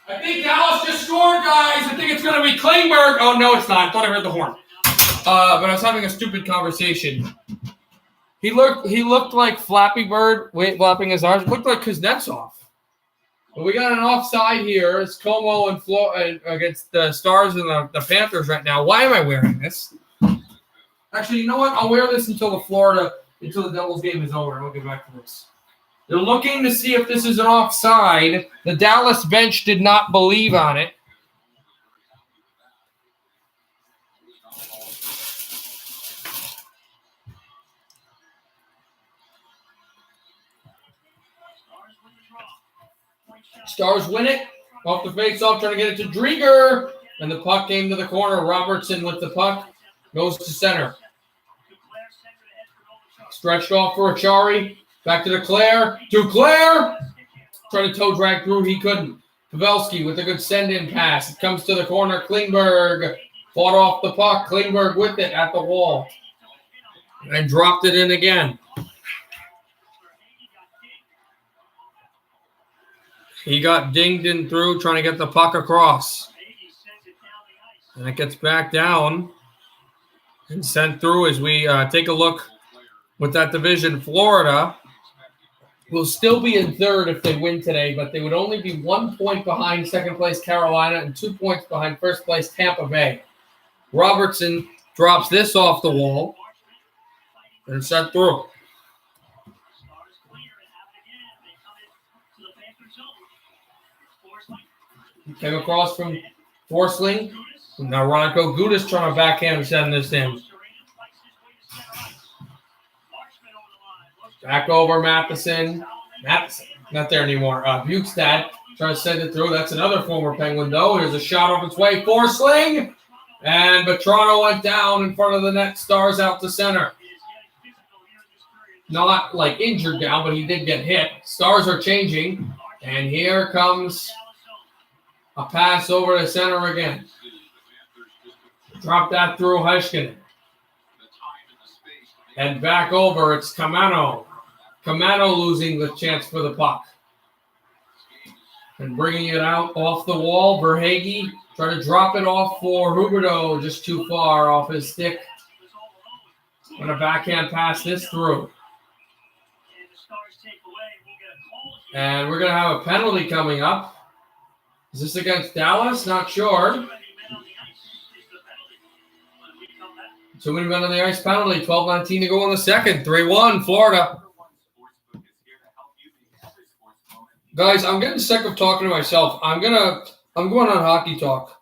I think Dallas just scored, guys. I think it's going to be Klingberg. Oh, no, it's not. I thought I heard the horn. But I was having a stupid conversation. He looked like Flappy Bird, flapping his arms. Looked like Kuznetsov. But we got an offside here. It's Como and against the Stars and the Panthers right now. Why am I wearing this? Actually, you know what? I'll wear this until the Devils game is over. We'll get back to this. They're looking to see if this is an offside. The Dallas bench did not believe on it. Stars win it. Off the face-off, trying to get it to Drieger. And the puck came to the corner. Robertson with the puck. Goes to center. Stretched off for Achari. Back to Duclair. Duclair! Trying to toe drag through. He couldn't. Pavelski with a good send-in pass. It comes to the corner. Klingberg fought off the puck. Klingberg with it at the wall. And dropped it in again. He got dinged in through trying to get the puck across. And it gets back down and sent through as we take a look with that division. Florida will still be in third if they win today, but they would only be 1 point behind second place Carolina and 2 points behind first place Tampa Bay. Robertson drops this off the wall and sent through. Came across from Forsling. Now Ronco Gudis trying to backhand send this in. Back over Matheson. Not there anymore. Bukestad trying to send it through. That's another former Penguin, though. Here's a shot off its way. Forsling. And Petrano went down in front of the net. Stars out to center. Not like injured down, but he did get hit. Stars are changing. And here comes a pass over to center again. Drop that through Heiskanen. And back over, it's Camano. Camano losing the chance for the puck. And bringing it out off the wall. Verhaeghe trying to drop it off for Huberdeau. Just too far off his stick. And a backhand pass this through. And we're going to have a penalty coming up. Is this against Dallas? Not sure. 2 men on the ice penalty. 12:19 to go in the second. 3-1, Florida. Guys, I'm getting sick of talking to myself. I'm going on Hockey Talk.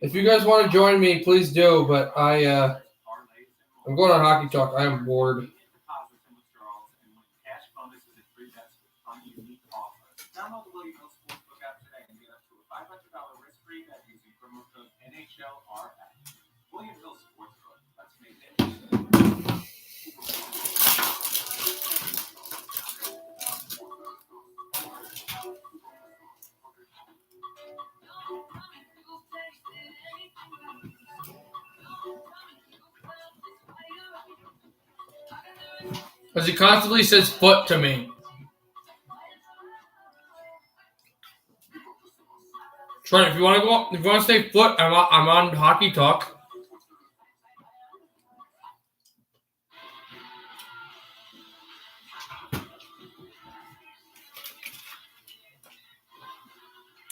If you guys want to join me, please do. But I'm going on Hockey Talk. I am bored. Download the William Hill Sportsbook app today and get up to a $500 risk-free bet using promo code NHLRF. William Hill Sportsbook. Let's make it. Because he constantly says foot to me. Trent, if you want to go, if you want to say foot, I'm on Hockey Talk.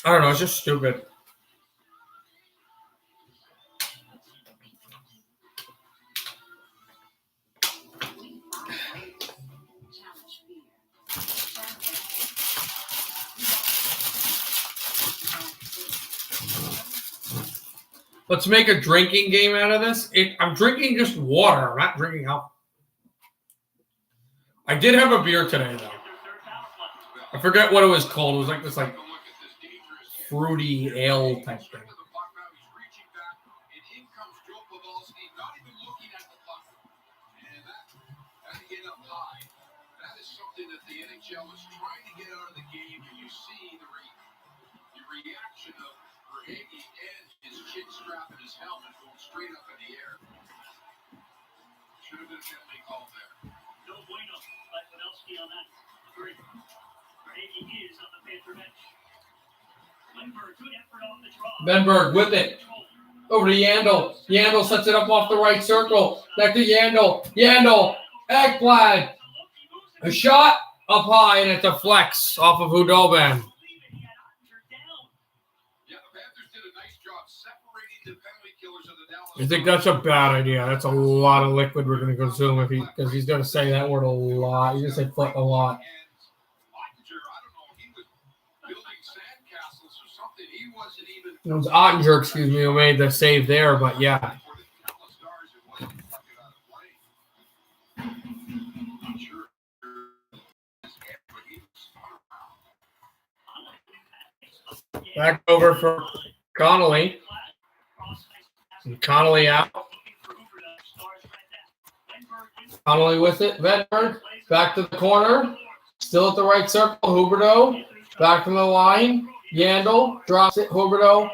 I don't know. It's just stupid. Let's make a drinking game out of this. I'm drinking just water. I'm not drinking alcohol. I did have a beer today, though. I forget what it was called. It was like this, like, fruity ale type thing. That is something that the NHL is trying to get out of the game, and you see the reaction of Verhaeghe and his chin strap and his helmet going straight up in the air. Should have been a penalty call there. No bueno, like Pavelski on that. Great. Verhaeghe is on the Panther bench. Lindbergh, good effort off the draw. Benberg with it. Over to Yandel. Yandel sets it up off the right circle. Back to Yandel. Yandel. Ekblad. A shot up high, and it's a flex off of Hudobin. I think that's a bad idea. That's a lot of liquid we're going to consume because he's going to say that word a lot. He's going to say foot a lot. It was Ottinger, excuse me, who made the save there, but yeah. Back over for Connolly. And Connolly out. Connolly with it. Vedberg back to the corner. Still at the right circle. Huberdeau back from the line. Yandel drops it. Huberdeau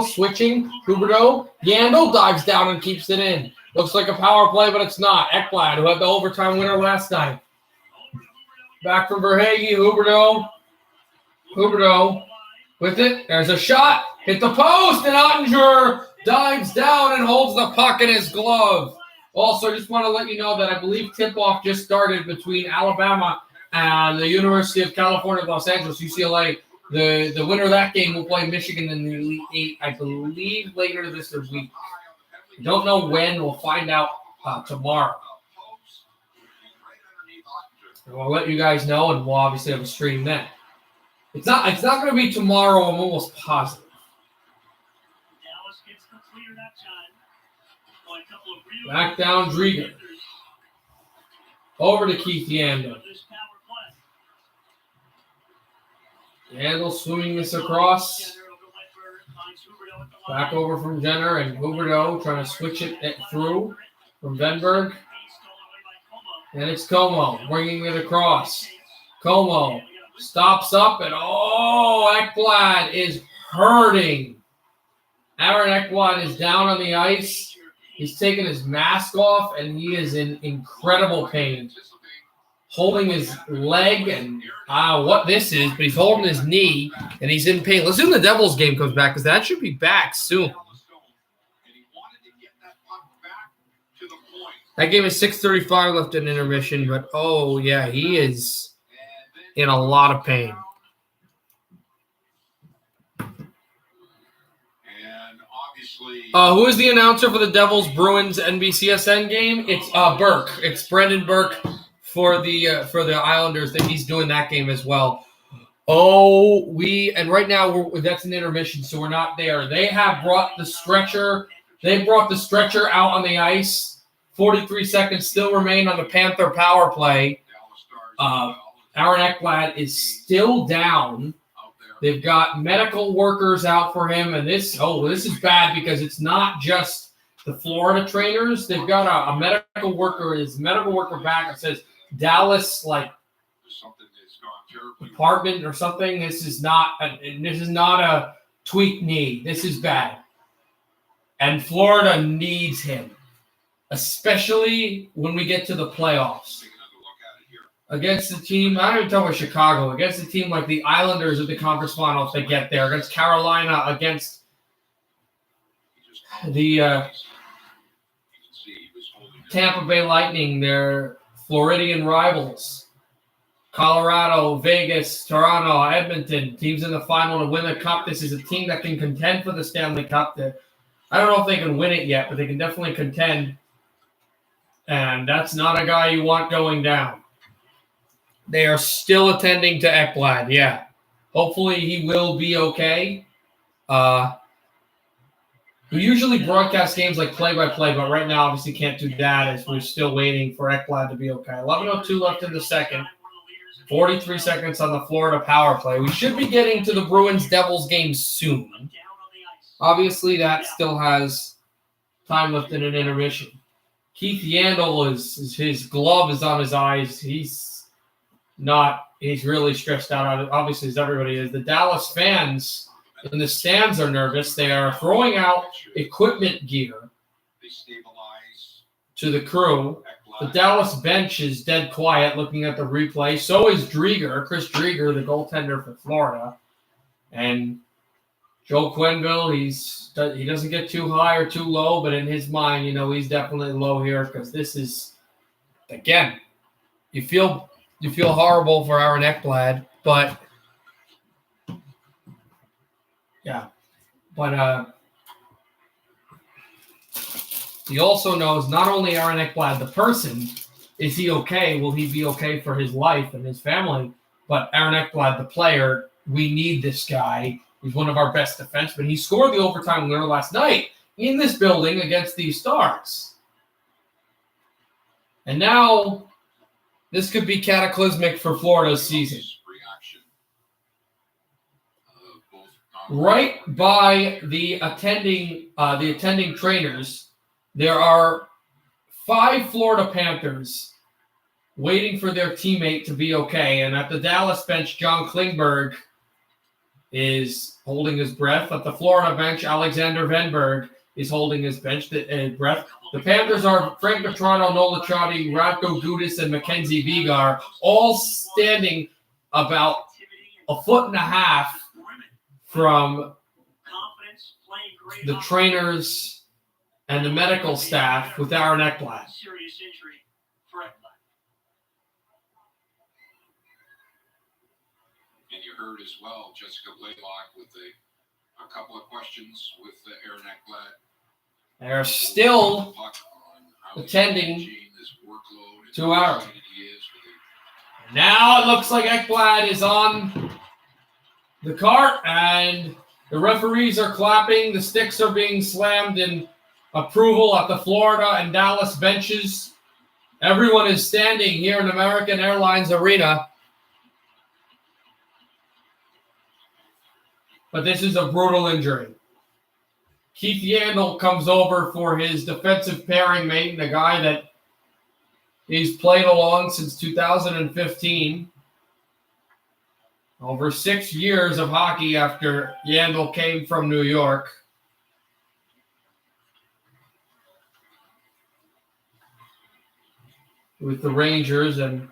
switching. Huberdeau. Yandel dives down and keeps it in. Looks like a power play, but it's not. Ekblad, who had the overtime winner last night. Back from Verhaeghe. Huberdeau with it. There's a shot. Hit the post, and Ottinger dives down and holds the puck in his glove. Also, just want to let you know that I believe tip-off just started between Alabama and the University of California, Los Angeles, UCLA. The winner of that game will play Michigan in the Elite Eight, I believe, later this week. Don't know when. We'll find out tomorrow. And we'll let you guys know, and we'll obviously have a stream then. It's not going to be tomorrow. I'm almost positive. Dallas gets the clear that time. Well, a couple of real Back down, Drieger. Over to Keith Yandel. Yandel swimming this across. Back over from Jenner, and Huberdeau trying to switch it through from Benberg. And it's Como bringing it across. Como stops up, and Ekblad is hurting. Aaron Ekblad is down on the ice. He's taking his mask off, and he is in incredible pain. Holding his leg, and what this is, but he's holding his knee, and he's in pain. Let's assume the Devils game comes back, because that should be back soon. That game is 6:35 left in intermission, but yeah, he is in a lot of pain. Who is the announcer for the Devils Bruins NBCSN game? It's Burke. It's Brendan Burke for the Islanders. That he's doing that game as well. And right now that's an intermission, so we're not there. They have brought the stretcher. They brought the stretcher out on the ice. 43 seconds still remain on the Panther power play. Aaron Ekblad is still down. They've got medical workers out for him, and this is bad because it's not just the Florida trainers. They've got a medical worker, his medical worker back. It says Dallas department or something. This is not a tweaked knee. This is bad, and Florida needs him, especially when we get to the playoffs. Against the team, I don't even talk about Chicago, against a team like the Islanders of the conference final if they get there, against Carolina, against the Tampa Bay Lightning, their Floridian rivals, Colorado, Vegas, Toronto, Edmonton, teams in the final to win the cup. This is a team that can contend for the Stanley Cup. I don't know if they can win it yet, but they can definitely contend. And that's not a guy you want going down. They are still attending to Ekblad, yeah. Hopefully he will be okay. We usually broadcast games like play-by-play, but right now obviously can't do that as we're still waiting for Ekblad to be okay. 11:02 left in the second. 43 seconds on the Florida power play. We should be getting to the Bruins-Devils game soon. Obviously that still has time left in an intermission. Keith Yandel, his glove is on his eyes. He's really stressed out, obviously, as everybody is. The Dallas fans in the stands are nervous. They are throwing out equipment gear to the crew. The Dallas bench is dead quiet looking at the replay. So is Chris Drieger, the goaltender for Florida. And Joe Quenneville, he doesn't get too high or too low, but in his mind, he's definitely low here because this is, again, you feel horrible for Aaron Ekblad, but he also knows not only Aaron Ekblad, the person, is he okay? Will he be okay for his life and his family? But Aaron Ekblad, the player, we need this guy. He's one of our best defensemen. He scored the overtime winner last night in this building against these Stars. And now this could be cataclysmic for Florida's season. Right by the attending trainers, there are 5 Florida Panthers waiting for their teammate to be okay. And at the Dallas bench, John Klingberg is holding his breath. At the Florida bench, Alexander Venberg is holding his breath. The Panthers are Frank Petrano, Nola Chadi, Radko Gudas, and Mackenzie Vigar, all standing about a foot and a half from the trainers and the medical staff with Aaron Ekblad. Serious injury for Ekblad. And you heard as well Jessica Blaylock with a couple of questions with Aaron Ekblad. They're still attending to Aaron. Now it looks like Ekblad is on the cart, and the referees are clapping. The sticks are being slammed in approval at the Florida and Dallas benches. Everyone is standing here in American Airlines Arena. But this is a brutal injury. Keith Yandel comes over for his defensive pairing mate, the guy that he's played along since 2015. Over 6 years of hockey after Yandel came from New York. With the Rangers and,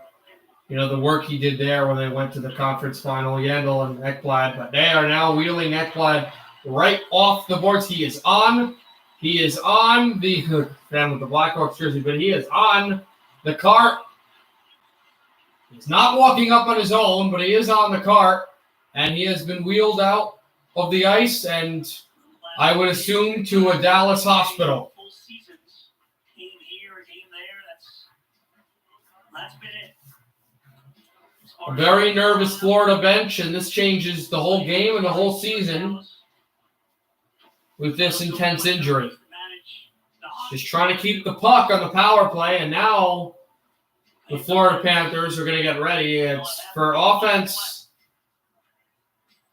the work he did there when they went to the conference final, Yandel and Ekblad. But they are now wheeling Ekblad right off the boards. He is on the fan with the Blackhawks jersey, but he is on the cart. He's not walking up on his own, but he is on the cart, and he has been wheeled out of the ice, and I would assume to a Dallas hospital. Full seasons, game here, game there. That's been it. A very nervous Florida bench, and this changes the whole game and the whole season with this intense injury. Just trying to keep the puck on the power play, and now the Florida Panthers are going to get ready. It's for offense.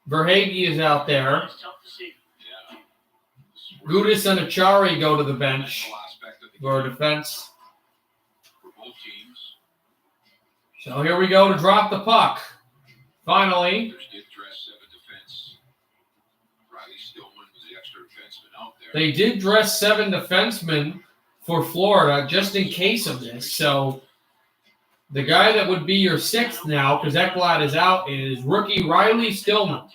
Verhage is out there. Gudis and Achari go to the bench for defense. So here we go to drop the puck. Finally. They did dress 7 defensemen for Florida just in case of this. So the guy that would be your 6th now, because Ekblad is out, is rookie Riley Stillman.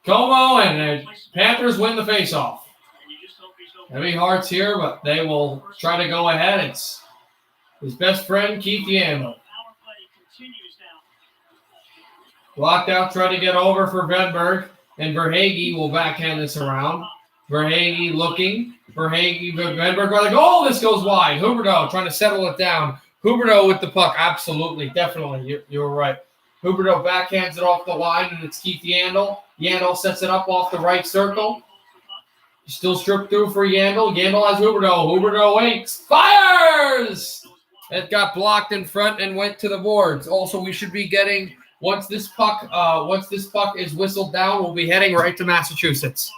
Como and the Panthers win the faceoff. Heavy hearts here, but they will try to go ahead. It's his best friend, Keith Yandel. Blocked out, try to get over for Venberg, and Verhage will backhand this around. Verhage looking. Verhage, Venberg by the goal. This goes wide. Huberdeau trying to settle it down. Huberdeau with the puck. Absolutely, definitely. You're right. Huberdeau backhands it off the line, and it's Keith Yandel. Yandel sets it up off the right circle. Still stripped through for Yandel. Yandel has Huberdeau. Huberdeau waits. Fires! It got blocked in front and went to the boards. Also, we should be getting, once this puck is whistled down, we'll be heading right to Massachusetts.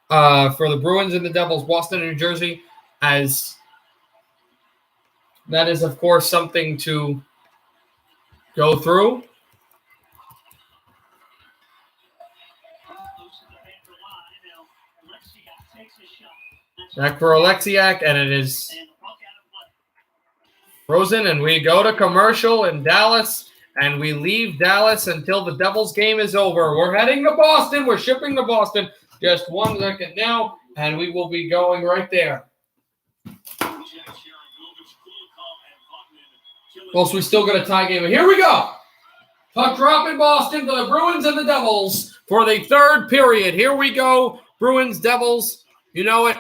For the Bruins and the Devils, Boston and New Jersey, as that is, of course, something to go through. Back for Alexiak, and it is frozen, and we go to commercial in Dallas, and we leave Dallas until the Devils game is over. We're heading to Boston. We're shipping to Boston. Just 1 second now, and we will be going right there. Well, we still got a tie game. Here we go. Puck drop in Boston to the Bruins and the Devils for the 3rd period. Here we go. Bruins, Devils. You know it.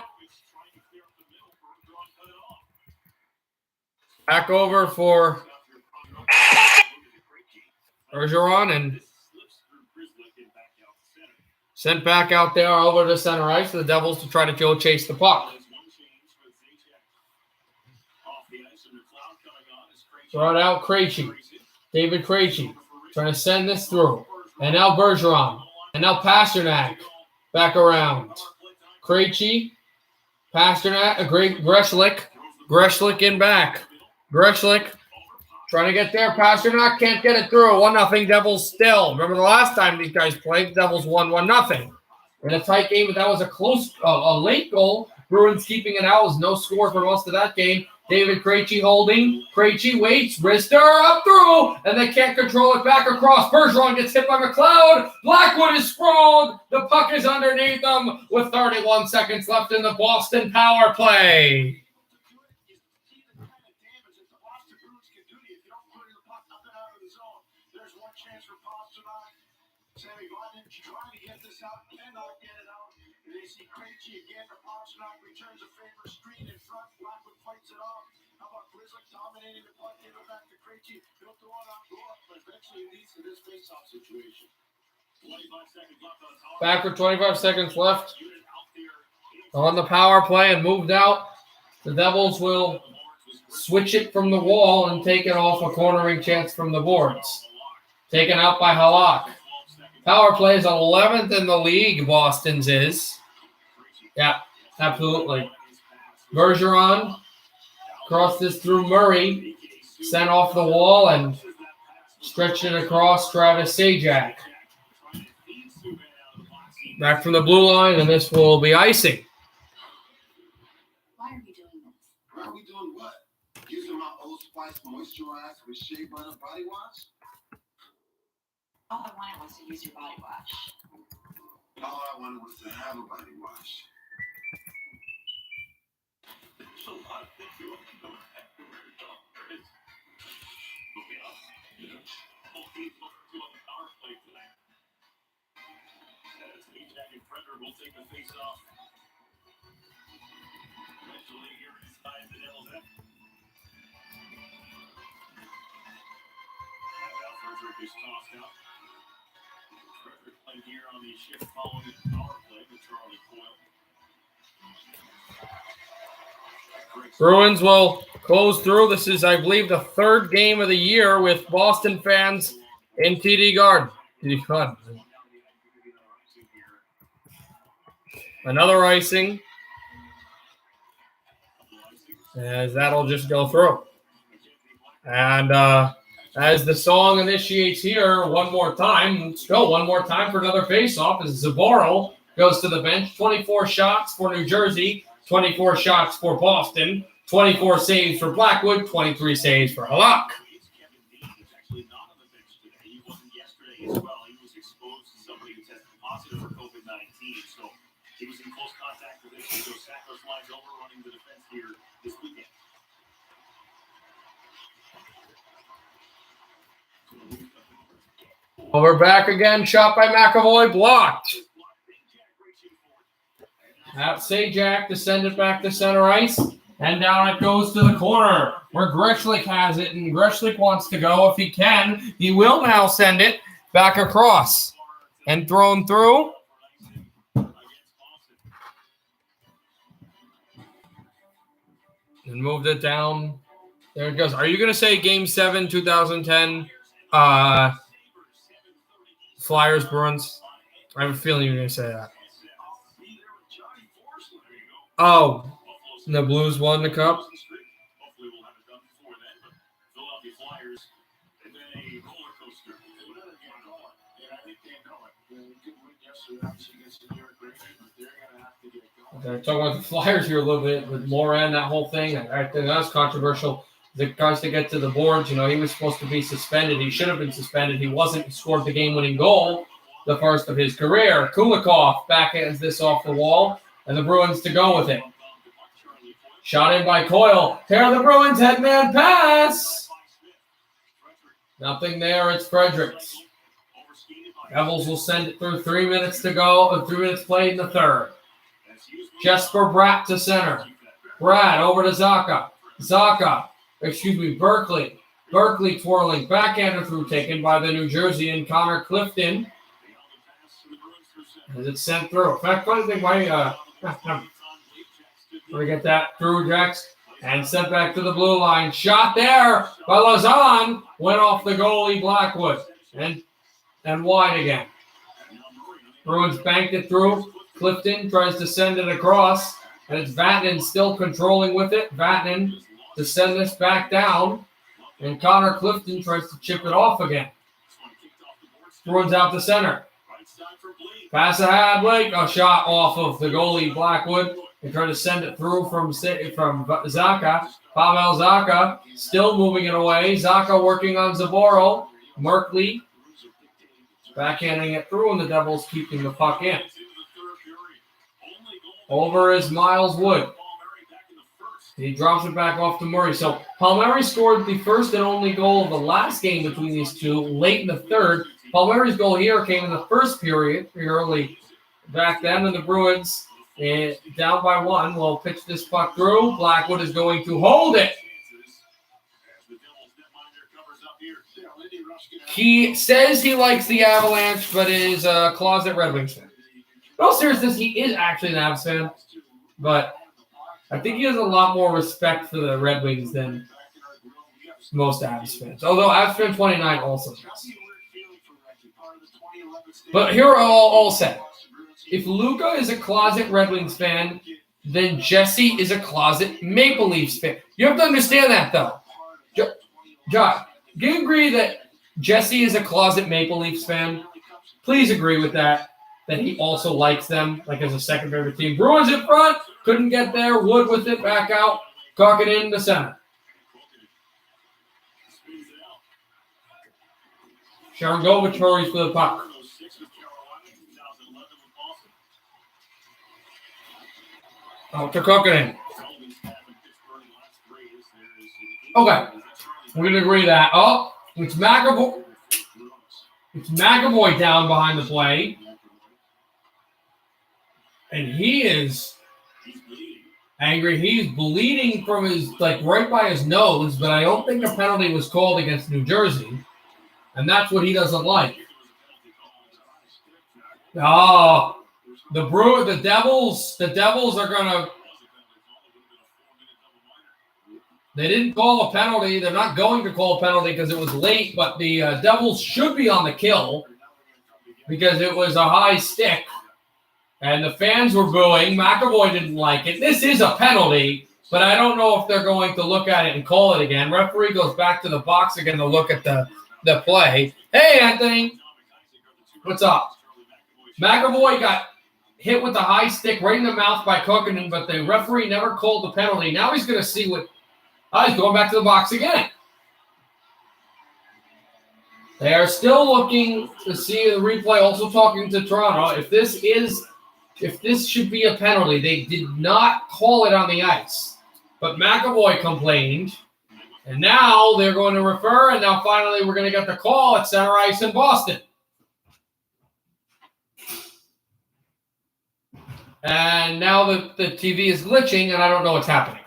Back over for Bergeron and sent back out there over to center ice for the Devils to try to go chase the puck. Throw it out, Krejci. David Krejci trying to send this through. And now Bergeron. And now Pasternak back around. Krejci, Pasternak, Greshlik in back. Greshlik trying to get there. Pasternak can't get it through. 1-0 Devils still. Remember the last time these guys played, the Devils won 1-0. In a tight game, but that was a late goal. Bruins keeping it out. Was no score for most of that game. David Krejci holding. Krejci waits. Wrister up through. And they can't control it back across. Bergeron gets hit by McLeod. Blackwood is sprawled. The puck is underneath them with 31 seconds left in the Boston power play. Trying to get this out, cannot get it out. And they see Krejci again. Pasternak returns a favor screen in front. Blackwood fights it off. How about Grizzly dominating the puck? Give it back to Krejci. He'll throw it on goal, but eventually it leads to this face-off situation. 25 seconds left on the power. Back for 25 seconds left on the power play and moved out. The Devils will switch it from the wall and take it off a cornering chance from the boards. Taken out by Halak. Power play is 11th in the league, Boston's is. Yeah, absolutely. Bergeron crossed this through Murray, sent off the wall, and stretched it across Travis Sajak. Back from the blue line, and this will be icing. Why are we doing this? Why are we doing what? Using my Old Spice moisturizer with shea butter body wash? All I wanted was to use your body wash. All I wanted was to have a body wash. So I think you're will take the face off. Eventually, here inside the Devils' end. Frederick is tossed out. Frederick playing here on the shift following the power play with Charlie Coyle. Bruins will goes through. This is, I believe, the third game of the year with Boston fans in TD Garden. Another icing. As that'll just go through. And as the song initiates here, one more time. Let's go one more time for another faceoff as Zaboral goes to the bench. 24 shots for New Jersey, 24 shots for Boston, 24 saves for Blackwood, 23 saves for Halak. He was in close contact with it. So Sackler slides over, running the defense here this weekend. Well, we're back again. Shot by McAvoy, blocked. At Sajak to send it back to center ice. And down it goes to the corner where Greshlik has it. And Greshlik wants to go. If he can, he will now send it back across. And thrown through. And moved it down. There it goes. Are you going to say Game 7, 2010, Flyers, Bruins? I have a feeling you're going to say that. Oh, the Blues won the cup? Okay, talking about the Flyers here a little bit with Moran, that whole thing. I think that's controversial. The guys to get to the boards, you know, he was supposed to be suspended. He should have been suspended. He wasn't. He scored the game-winning goal, the first of his career. Kulikov backhands this off the wall, and the Bruins to go with it. Shot in by Coyle. Tear the Bruins, headman pass. Nothing there. It's Fredericks. Devils will send it through 3 minutes to go. 3 minutes played in the third. Jesper Bratt to center. Bratt over to Zaka. Berkeley. Berkeley twirling. Backhander through taken by the New Jerseyan Connor Clifton. As it's sent through. In fact, funny thing, we get that through Jax and sent back to the blue line. Shot there by Lazan. Went off the goalie Blackwood. And wide again. Bruins banked it through. Clifton tries to send it across, and it's Vatanen still controlling with it. Vatanen to send this back down, and Connor Clifton tries to chip it off again. Bruins out to center. Pass ahead, Blake. A shot off of the goalie Blackwood. They try to send it through from Zaka. Pavel Zaka still moving it away. Zaka working on Zaboral. Merkley backhanding it through, and the Devils keeping the puck in. Over is Miles Wood. He drops it back off to Murray. So Palmieri scored the first and only goal of the last game between these two late in the third. Palmieri's goal here came in the first period, pretty early back then, and the Bruins down by one will pitch this puck through. Blackwood is going to hold it. He says he likes the Avalanche, but is a closet Red Wings fan. In all seriousness, he is actually an Avs fan, but I think he has a lot more respect for the Red Wings than most Avs fans. Although Avs fan 29 also does. But here are all set. If Luca is a closet Red Wings fan, then Jesse is a closet Maple Leafs fan. You have to understand that, though. John, do you agree that Jesse is a closet Maple Leafs fan? Please agree with that he also likes them, like as a second favorite team. Bruins in front, couldn't get there. Wood with it, back out, cock it in the center. Sharangovich hurries for the puck. Oh, to cook it in. Okay, we're going to agree that. Oh, it's McAvoy. It's McAvoy down behind the play. And he is angry. He's bleeding from his, right by his nose, but I don't think a penalty was called against New Jersey. And that's what he doesn't like. Oh, the Devils are going to They didn't call a penalty. They're not going to call a penalty because it was late, but the Devils should be on the kill because it was a high stick. And the fans were booing. McAvoy didn't like it. This is a penalty, but I don't know if they're going to look at it and call it again. Referee goes back to the box again to look at the play. Hey, Anthony. What's up? McAvoy got hit with the high stick right in the mouth by Kokkonen, but the referee never called the penalty. Now he's going to see what... he's going back to the box again. They are still looking to see the replay, also talking to Toronto. If this should be a penalty, they did not call it on the ice. But McAvoy complained, and now they're going to refer, and now finally we're going to get the call at center ice in Boston. And now the TV is glitching, and I don't know what's happening.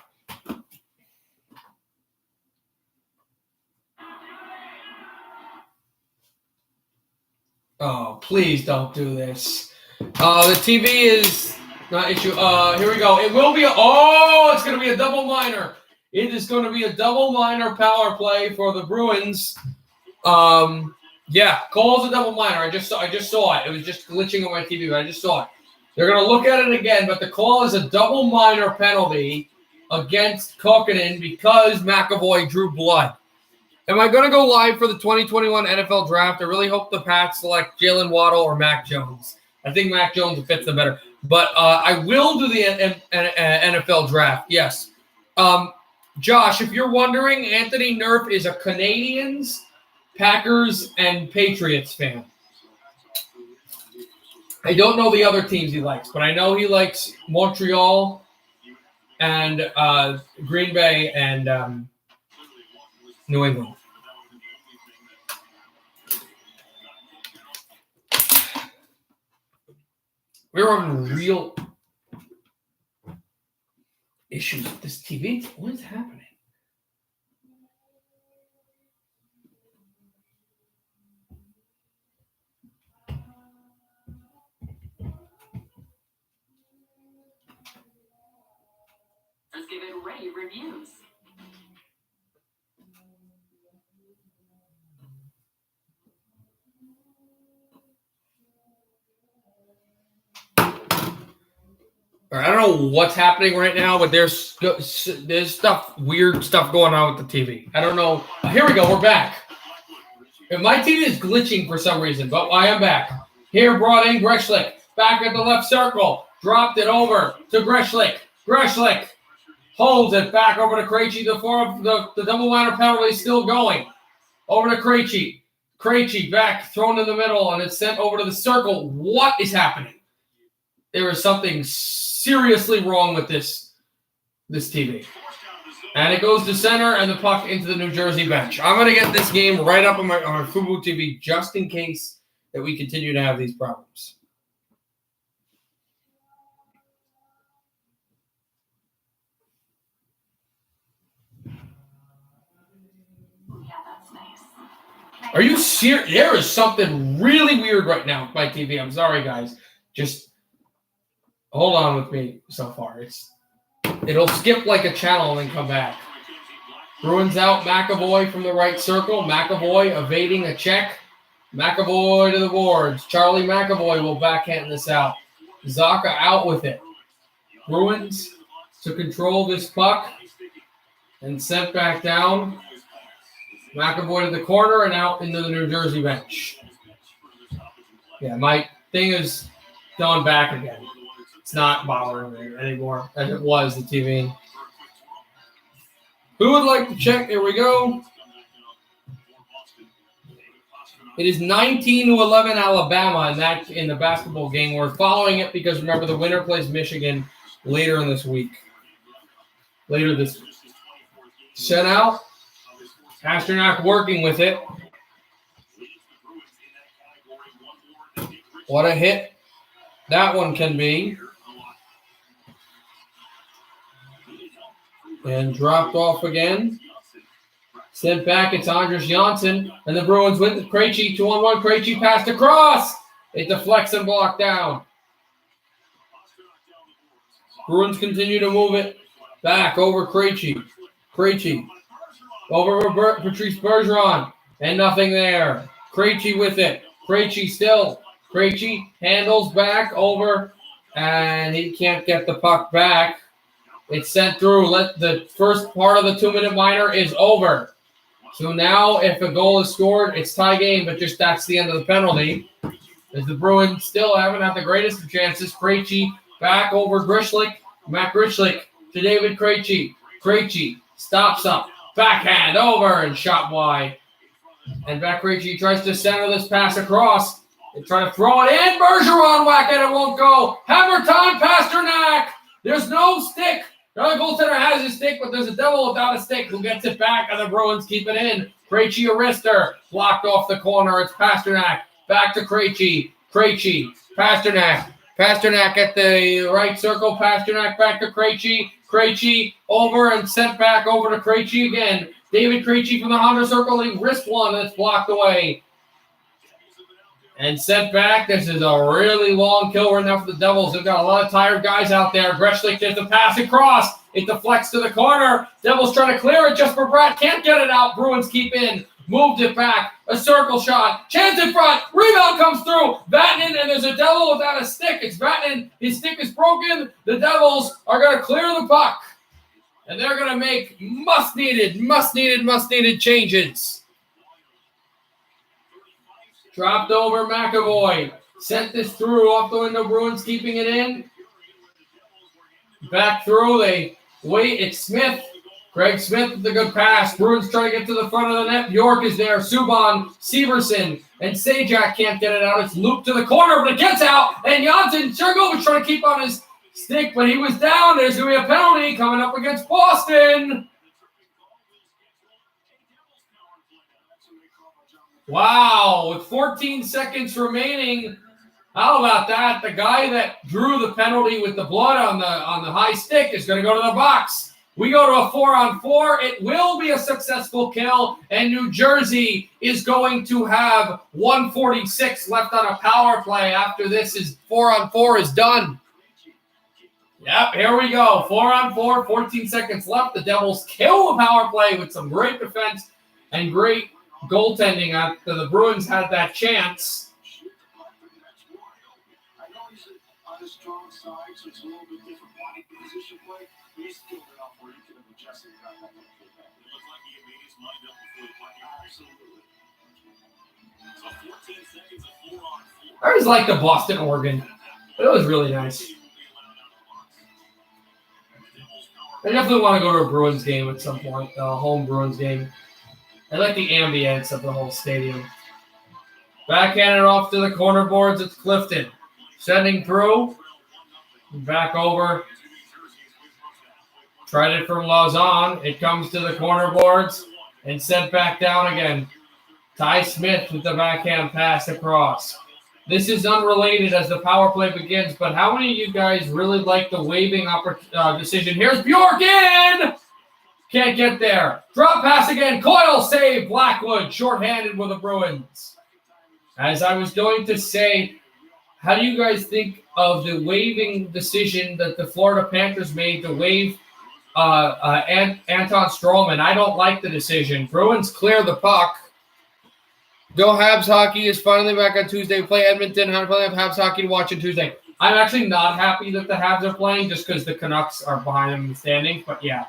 Oh, please don't do this. The TV is not issue. Here we go. It will be it's going to be a double minor. It is going to be a double minor power play for the Bruins. Yeah, calls a double minor. I just saw it. It was just glitching on my TV, but I just saw it. They're going to look at it again, but the call is a double minor penalty against Kokkonen because McAvoy drew blood. Am I going to go live for the 2021 NFL Draft? I really hope the Pats select Jalen Waddle or Mac Jones. I think Mac Jones fits them better. But I will do the NFL Draft, yes. Josh, if you're wondering, Anthony Nerf is a Canadians, Packers, and Patriots fan. I don't know the other teams he likes, but I know he likes Montreal and Green Bay and New England. We're having real issues with this TV. What is happening? Let's give it rave reviews. I don't know what's happening right now, but there's weird stuff going on with the TV. I don't know. Here we go. We're back. My TV is glitching for some reason, but I am back. Here, brought in Greshlick. Back at the left circle. Dropped it over to Greshlick. Greshlick holds it back over to Krejci. The double minor penalty still going. Over to Krejci. Krejci back, thrown in the middle, and it's sent over to the circle. What is happening? There is something seriously wrong with this TV. And it goes to center and the puck into the New Jersey bench. I'm going to get this game right up on my Fubo TV just in case that we continue to have these problems. Are you serious? There is something really weird right now with my TV. I'm sorry, guys. Just hold on with me so far. It'll skip like a channel and then come back. Bruins out McAvoy from the right circle. McAvoy evading a check. McAvoy to the boards. Charlie McAvoy will backhand this out. Zaka out with it. Bruins to control this puck and sent back down. McAvoy to the corner and out into the New Jersey bench. Yeah, my thing is going back again. It's not bothering me anymore as it was the TV. Who would like to check? Here we go. It is 19-11 Alabama in the basketball game. We're following it because remember the winner plays Michigan later in this week. Sent out. Pasternak working with it. What a hit that one can be. And dropped off again. Sent back, it's Andres Janssen. And the Bruins with the Krejci. 2-on-1, Krejci passed across. It deflects and blocked down. Bruins continue to move it back over Krejci. Krejci. Over Patrice Bergeron. And nothing there. Krejci with it. Krejci still. Krejci handles back over. And he can't get the puck back. It's sent through. Let the first part of the 2-minute minor is over. So now if a goal is scored, it's tie game, but just that's the end of the penalty. As the Bruins still haven't had the greatest of chances. Krejci back over Grishlik. Matt Grishlik to David Krejci. Krejci stops up. Backhand over and shot wide. And back Krejci tries to center this pass across. They try to throw it in. Bergeron whack it. It won't go. Hammer time, Pasternak. There's no stick. The other goaltender has his stick, but there's a devil without a stick who gets it back, and the Bruins keep it in. Krejci a wrister. Blocked off the corner. It's Pasternak. Back to Krejci. Krejci. Pasternak. Pasternak at the right circle. Pasternak back to Krejci. Krejci over and sent back over to Krejci again. David Krejci from the Honda circle. He wrist one that's blocked away. And sent back. This is a really long kill right now for the Devils. They've got a lot of tired guys out there. Greshlik gets the pass across. It deflects to the corner. Devils trying to clear it. Jesper Bratt can't get it out. Bruins keep in. Moved it back. A circle shot. Chance in front. Rebound comes through. Vatanen, and there's a Devil without a stick. It's Vatanen. His stick is broken. The Devils are going to clear the puck. And they're going to make must-needed changes. Dropped over McAvoy. Sent this through off the window. Bruins keeping it in. Back through. They wait. It's Smith. Craig Smith with a good pass. Bruins trying to get to the front of the net. York is there. Subban, Severson, and Sajak can't get it out. It's looped to the corner, but it gets out. And Janssen Chergovich trying to keep on his stick, but he was down. There's going to be a penalty coming up against Boston. Wow, with 14 seconds remaining. How about that? The guy that drew the penalty with the blood on the high stick is going to go to the box. We go to a 4-on-4. It will be a successful kill, and New Jersey is going to have 1:46 left on a power play after this is 4-on-4 is done. Yep, here we go. 4-on-4, 14 seconds left. The Devils kill the power play with some great defense and great goaltending after the Bruins had that chance. I know he's on the strong side, so it's a little bit different body position play. But he's skilled enough where he could have adjusted it back. It looked like he made his mind up before the play. Absolutely. So 14 seconds of 4-on-4. I always liked the Boston Oregon. It was really nice. I definitely want to go to a Bruins game at some point, a home Bruins game. I like the ambience of the whole stadium. Backhanded off to the corner boards. It's Clifton. Sending through. Back over. Tried it from Lausanne. It comes to the corner boards and sent back down again. Ty Smith with the backhand pass across. This is unrelated as the power play begins, but how many of you guys really like the waving decision? Here's Bjorken! Can't get there. Drop pass again. Coyle save. Blackwood shorthanded with the Bruins. As I was going to say, how do you guys think of the waving decision that the Florida Panthers made to waive Anton Stroman? I don't like the decision. Bruins clear the puck. Go Habs hockey is finally back on Tuesday. We play Edmonton. I finally have Habs hockey to watch on Tuesday. I'm actually not happy that the Habs are playing just because the Canucks are behind them in the standings, but yeah.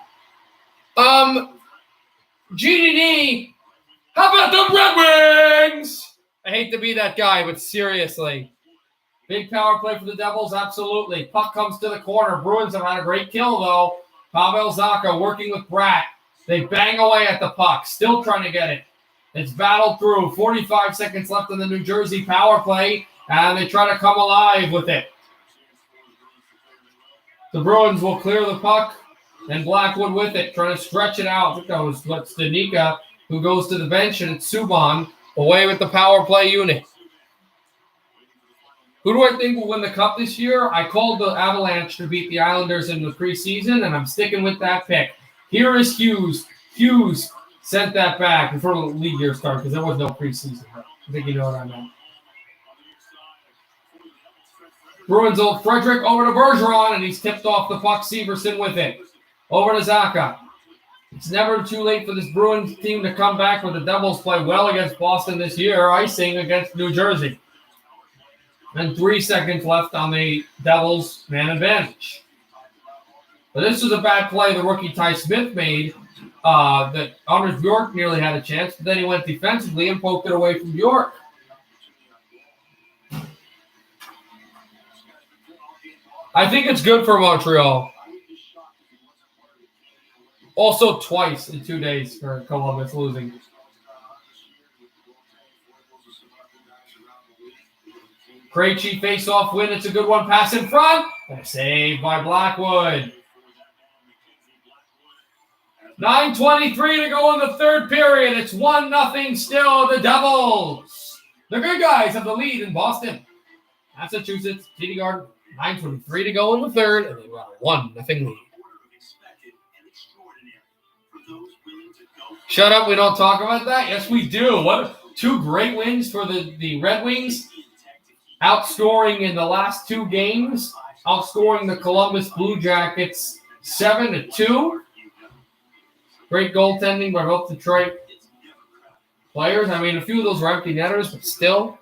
GDD, how about the Red Wings? I hate to be that guy, but seriously. Big power play for the Devils, absolutely. Puck comes to the corner. Bruins have had a great kill, though. Pavel Zacha working with Bratt. They bang away at the puck, still trying to get it. It's battled through. 45 seconds left in the New Jersey power play, and they try to come alive with it. The Bruins will clear the puck. And Blackwood with it, trying to stretch it out. I think that was Stanika, who goes to the bench, and it's Subban away with the power play unit. Who do I think will win the Cup this year? I called the Avalanche to beat the Islanders in the preseason, and I'm sticking with that pick. Here is Hughes. Hughes sent that back before the league year started because there was no preseason. I think you know what I meant. Bruins old Frederick over to Bergeron, and he's tipped off the puck. Severson with it. Over to Zacha. It's never too late for this Bruins team to come back when the Devils play well against Boston this year, icing against New Jersey. And 3 seconds left on the Devils' man advantage. But this was a bad play the rookie Ty Smith made. That Anders Bjork nearly had a chance, but then he went defensively and poked it away from Bjork. I think it's good for Montreal. Also twice in 2 days for Columbus losing. Krejci face-off win. It's a good one. Pass in front. And a save by Blackwood. 9:23 to go in the third period. It's 1-0 still. The Devils. The good guys have the lead in Boston. Massachusetts, TD Garden. 9:23 to go in the third. And they got a 1-0 lead. Shut up. We don't talk about that. Yes, we do. What 2 great wins for the Red Wings. Outscoring in the last 2 games. Outscoring the Columbus Blue Jackets 7-2. Great goaltending by both Detroit players. I mean, a few of those were empty netters, but still.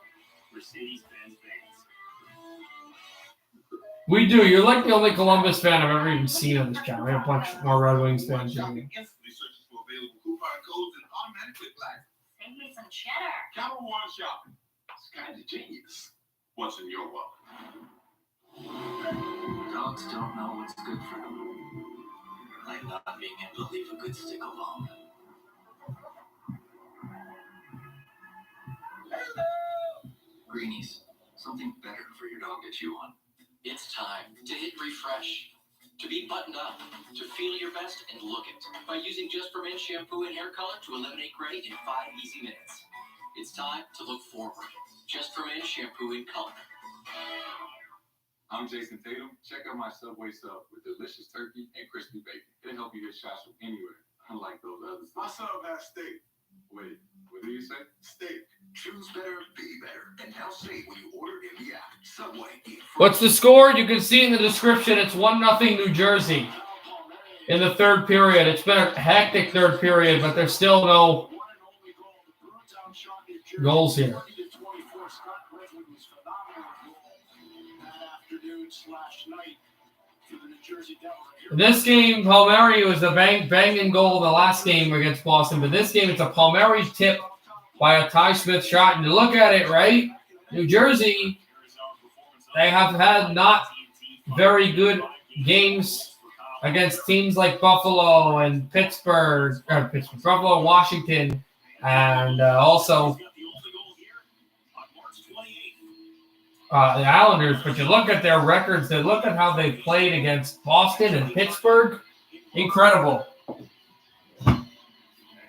We do. You're like the only Columbus fan I've ever even seen on this channel. We have a bunch more Red Wings fans. Save me some cheddar. Capital One Shopping. It's kind of genius. What's in your wallet? Dogs don't know what's good for them. Like not being able to leave a good stick alone. Greenies, something better for your dog to chew on. It's time to hit refresh. To be buttoned up, to feel your best and look it. By using Just for Men shampoo and hair color to eliminate gray in 5 easy minutes. It's time to look forward. Just for Men shampoo and color. I'm Jason Tatum. Check out my Subway sub with delicious turkey and crispy bacon. It'll help you get shots from anywhere, unlike those others. My sub has steak. Wait, what do you say? Steak. Choose better, be better, and now save when you order in the app. Subway. What's the score? You can see in the description. It's 1-0 New Jersey in the third period. It's been a hectic third period, but there's still no goals here. In this game, Palmieri was the banging goal in the last game against Boston, but this game it's a Palmieri tip by a Ty Smith shot. And you look at it, right? New Jersey, they have had not very good games against teams like Buffalo and Pittsburgh, Buffalo and Washington, and also the Islanders. But you look at their records, they look at how they played against Boston and Pittsburgh. Incredible.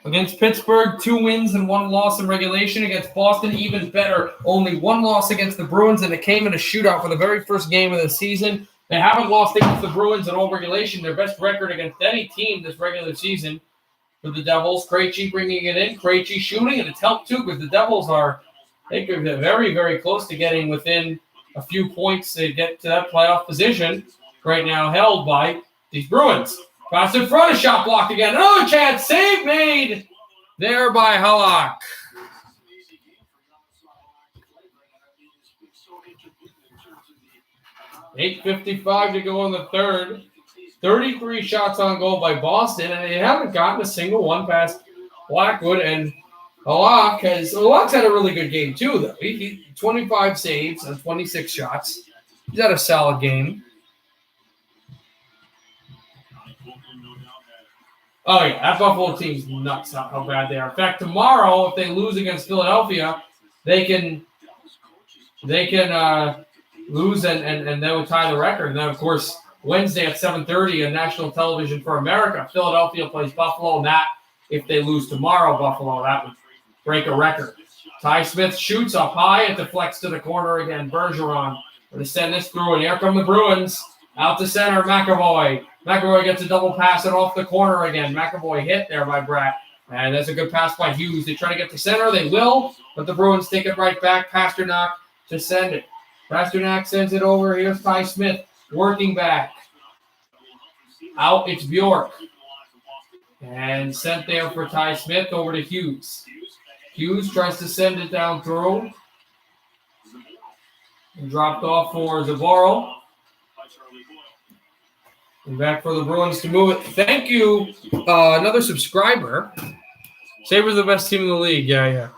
Against Pittsburgh, 2 wins and 1 loss in regulation. Against Boston, even better. Only 1 loss against the Bruins, and it came in a shootout for the very first game of the season. They haven't lost against the Bruins in all regulation. Their best record against any team this regular season for the Devils. Krejci bringing it in. Krejci shooting, and it's helped too because the Devils are, they could be very, very close to getting within a few points to get to that playoff position right now held by these Bruins. Pass in front, a shot blocked again. Another chance, save made there by Halak. $8:55 to go in the third. 33 shots on goal by Boston, and they haven't gotten a single one past Blackwood. And Halak's had a really good game too, though. He 25 saves on 26 shots. He's had a solid game. Oh, yeah, that Buffalo team's nuts how bad they are. In fact, tomorrow, if they lose against Philadelphia, they can lose and they would tie the record. And then, of course, Wednesday at 7:30 on national television for America, Philadelphia plays Buffalo, and that, if they lose tomorrow, Buffalo, that would break a record. Ty Smith shoots up high. It deflects to the corner again. Bergeron going to send this through, and here come the Bruins. Out to center, McAvoy. McAvoy gets a double pass and off the corner again. McAvoy hit there by Bratt. And that's a good pass by Hughes. They try to get to center. They will, but the Bruins take it right back. Pasternak to send it. Pasternak sends it over. Here's Ty Smith working back. Out, it's Bjork. And sent there for Ty Smith over to Hughes. Hughes tries to send it down through. And dropped off for Zavarro. And back for the Bruins to move it. Thank you, another subscriber. Sabres the best team in the league. Yeah.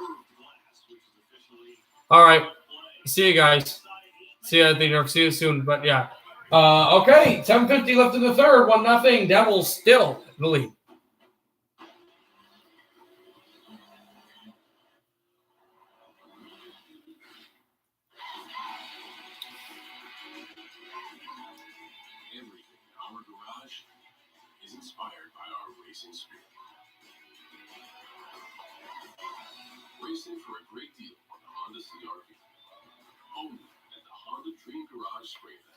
All right. See you guys. See you, I think. See you soon. But yeah. Okay. 10:50 left in the third. 1-0. Devils still in the lead. Everything in our garage is inspired by our racing spirit. Racing for a great deal on the Honda CR-V. Only at the Honda Dream Garage Spray Center.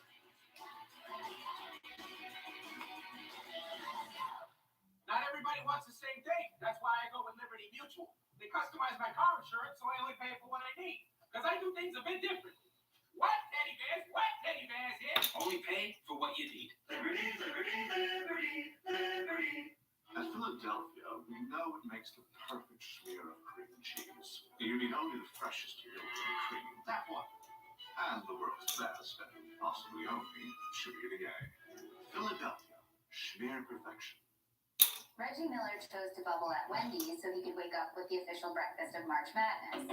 Not everybody wants the same thing. That's why I go with Liberty Mutual. They customize my car insurance, so I only pay for what I need. Because I do things a bit different. What, teddy bears? What, teddy bears here? Only pay for what you need. Liberty, liberty, liberty, liberty. At Philadelphia, we know it makes the perfect smear of cream cheese. You need only the freshest Philadelphia cream. That one. And the world's best, and possibly only, sugar to gag. Philadelphia, smear perfection. Reggie Miller chose to bubble at Wendy's so he could wake up with the official breakfast of March Madness.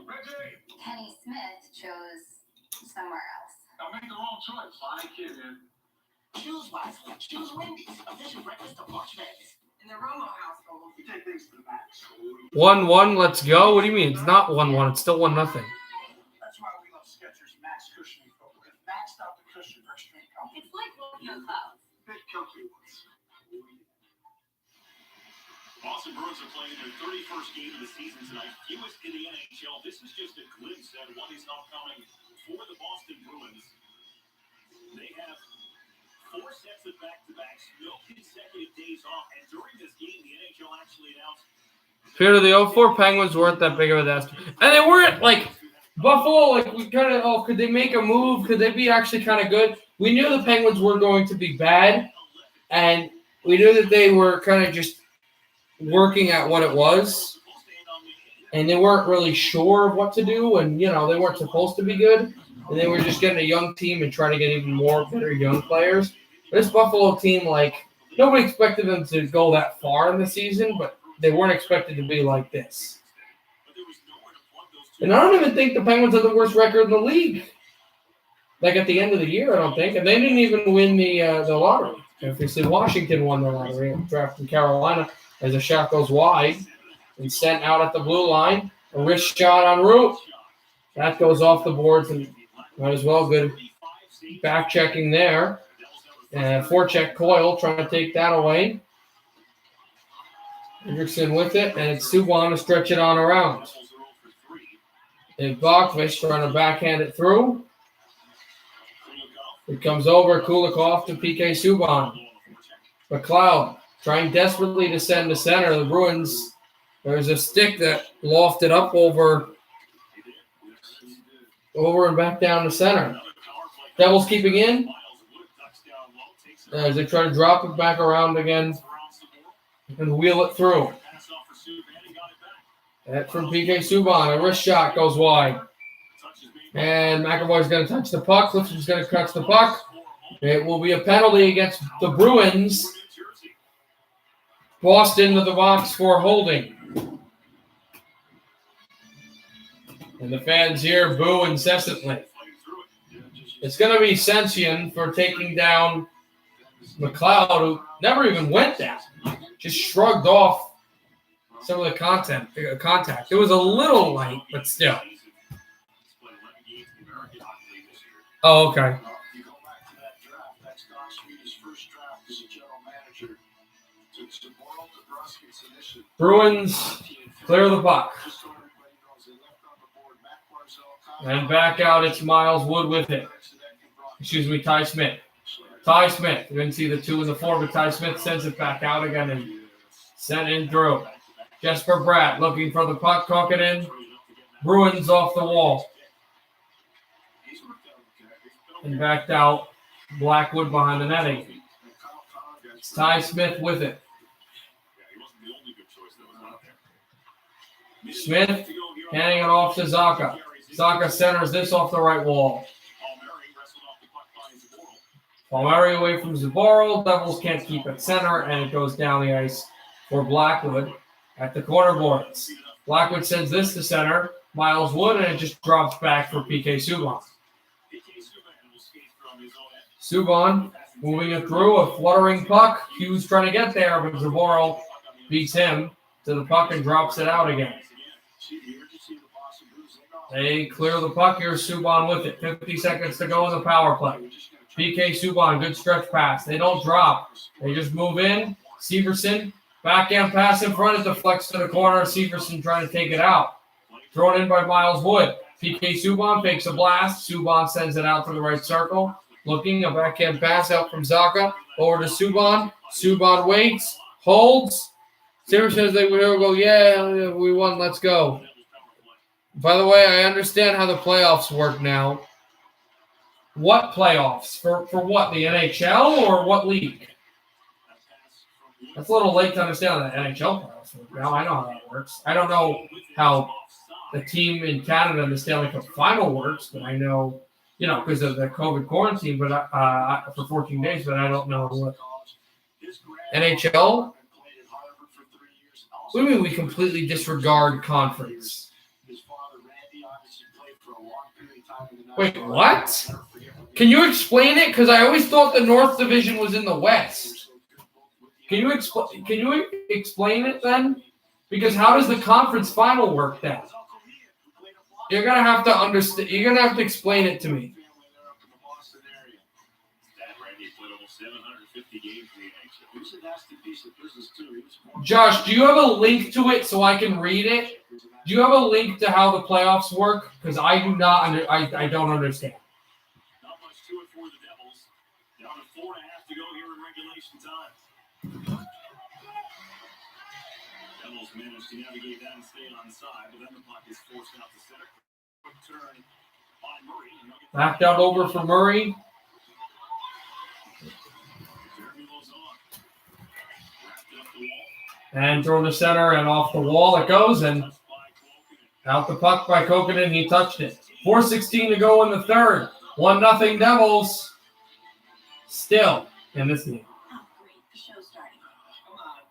Reggie! Kenny Smith chose somewhere else. Don't make the wrong choice. Fine kid, man. Choose wisely. Choose Wendy's. Official breakfast of March Madness. In the Romo household, We take things to the max. 1-1. Let's go. What do you mean? It's not 1-1. It's still 1-0. That's why we love Skechers Max Cushioning footwear. Maxed out the cushion for extreme comfort. It's like walking on clouds. Big comfy ones. Boston Bruins are playing their 31st game of the season tonight. Fewest in the NHL. This is just a glimpse at what is upcoming for the Boston Bruins. They have 4 sets of back-to-backs, no consecutive days off, and during this game, the NHL actually announced Peter, the 04 Penguins weren't that big of a disaster. And they weren't like Buffalo, like we kind of, could they make a move? Could they be actually kind of good? We knew the Penguins were going to be bad, and we knew that they were kind of just working at what it was, and they weren't really sure of what to do, and, they weren't supposed to be good, and they were just getting a young team and trying to get even more better young players. This Buffalo team, nobody expected them to go that far in the season, but they weren't expected to be like this. And I don't even think the Penguins have the worst record in the league. At the end of the year, I don't think. And they didn't even win the lottery. If you see, Washington won the lottery, drafted Carolina as a shot goes wide and sent out at the blue line. A wrist shot en route. That goes off the boards, and might as well good back checking there. And forecheck Coyle trying to take that away. Hendrickson with it, and it's Subban to stretch it on around. And Bachfish trying to backhand it through. It comes over, Kulikov to PK Subban. McLeod trying desperately to send to center. The Bruins, there's a stick that lofted up over and back down to center. Devils keeping in. As they try to drop it back around again and wheel it through. That from PK Subban. A wrist shot goes wide. And McAvoy's going to touch the puck. Clifton's going to touch the puck. It will be a penalty against the Bruins. Boston to the box for holding. And the fans here boo incessantly. It's going to be Sensian for taking down McLeod, who never even went down. Just shrugged off some of the contact. It was a little light, but still. Oh, okay. You go back to that draft. That's Don Sweeney's first draft as a general manager. To Boyle Dabrowski's initiative. Bruins clear the puck. And back out, it's Miles Wood with it. Excuse me, Ty Smith. Ty Smith. You didn't see the 2 and the 4, but Ty Smith sends it back out again and sent in through. Jesper Bratt looking for the puck, tuck it in. Bruins off the wall. And backed out. Blackwood behind the netting. It's Ty Smith with it. Smith handing it off to Zaka. Zaka centers this off the right wall. Palmieri away from Zaboral. Devils can't keep it center, and it goes down the ice for Blackwood at the corner boards. Blackwood sends this to center. Miles Wood, and it just drops back for PK Subban. Subban moving it through, a fluttering puck. Hughes trying to get there, but Zaboral beats him to the puck and drops it out again. They clear the puck here. Subban with it. 50 seconds to go in the power play. PK Subban, good stretch pass. They don't drop. They just move in. Severson, backhand pass in front. It deflects to the corner. Severson trying to take it out. Thrown in by Miles Wood. PK Subban takes a blast. Subban sends it out to the right circle. Looking, a backhand pass out from Zaka. Over to Subban. Subban waits. Holds. Severson says they will go, yeah, we won. Let's go. By the way, I understand how the playoffs work now. What playoffs? For what? The NHL or what league? That's a little late to understand the NHL playoffs work now. I know how that works. I don't know how the team in Canada in the Stanley Cup final works, but I know, because of the COVID quarantine, but for 14 days, but I don't know what. NHL? What do you mean we completely disregard conference? Wait, what? Can you explain it? Because I always thought the North Division was in the West. Can you explain it then? Because how does the conference final work then? You're gonna have to understand. You're gonna have to explain it to me. Josh, do you have a link to it so I can read it? Do you have a link to how the playoffs work? Because I do not. I don't understand. Not much to it for the Devils. Down to 4.5 to go here in regulation time. Devils managed to navigate that and stay on side, but then the puck is forced out to center. Quick turn by Murray. Backed out over for Murray. And throw the center and off the wall it goes, and out the puck by Kokkonen. He touched it. 4:16 to go in the third. 1-0 Devils. Still in this game. Oh, great. The show's starting. Come on.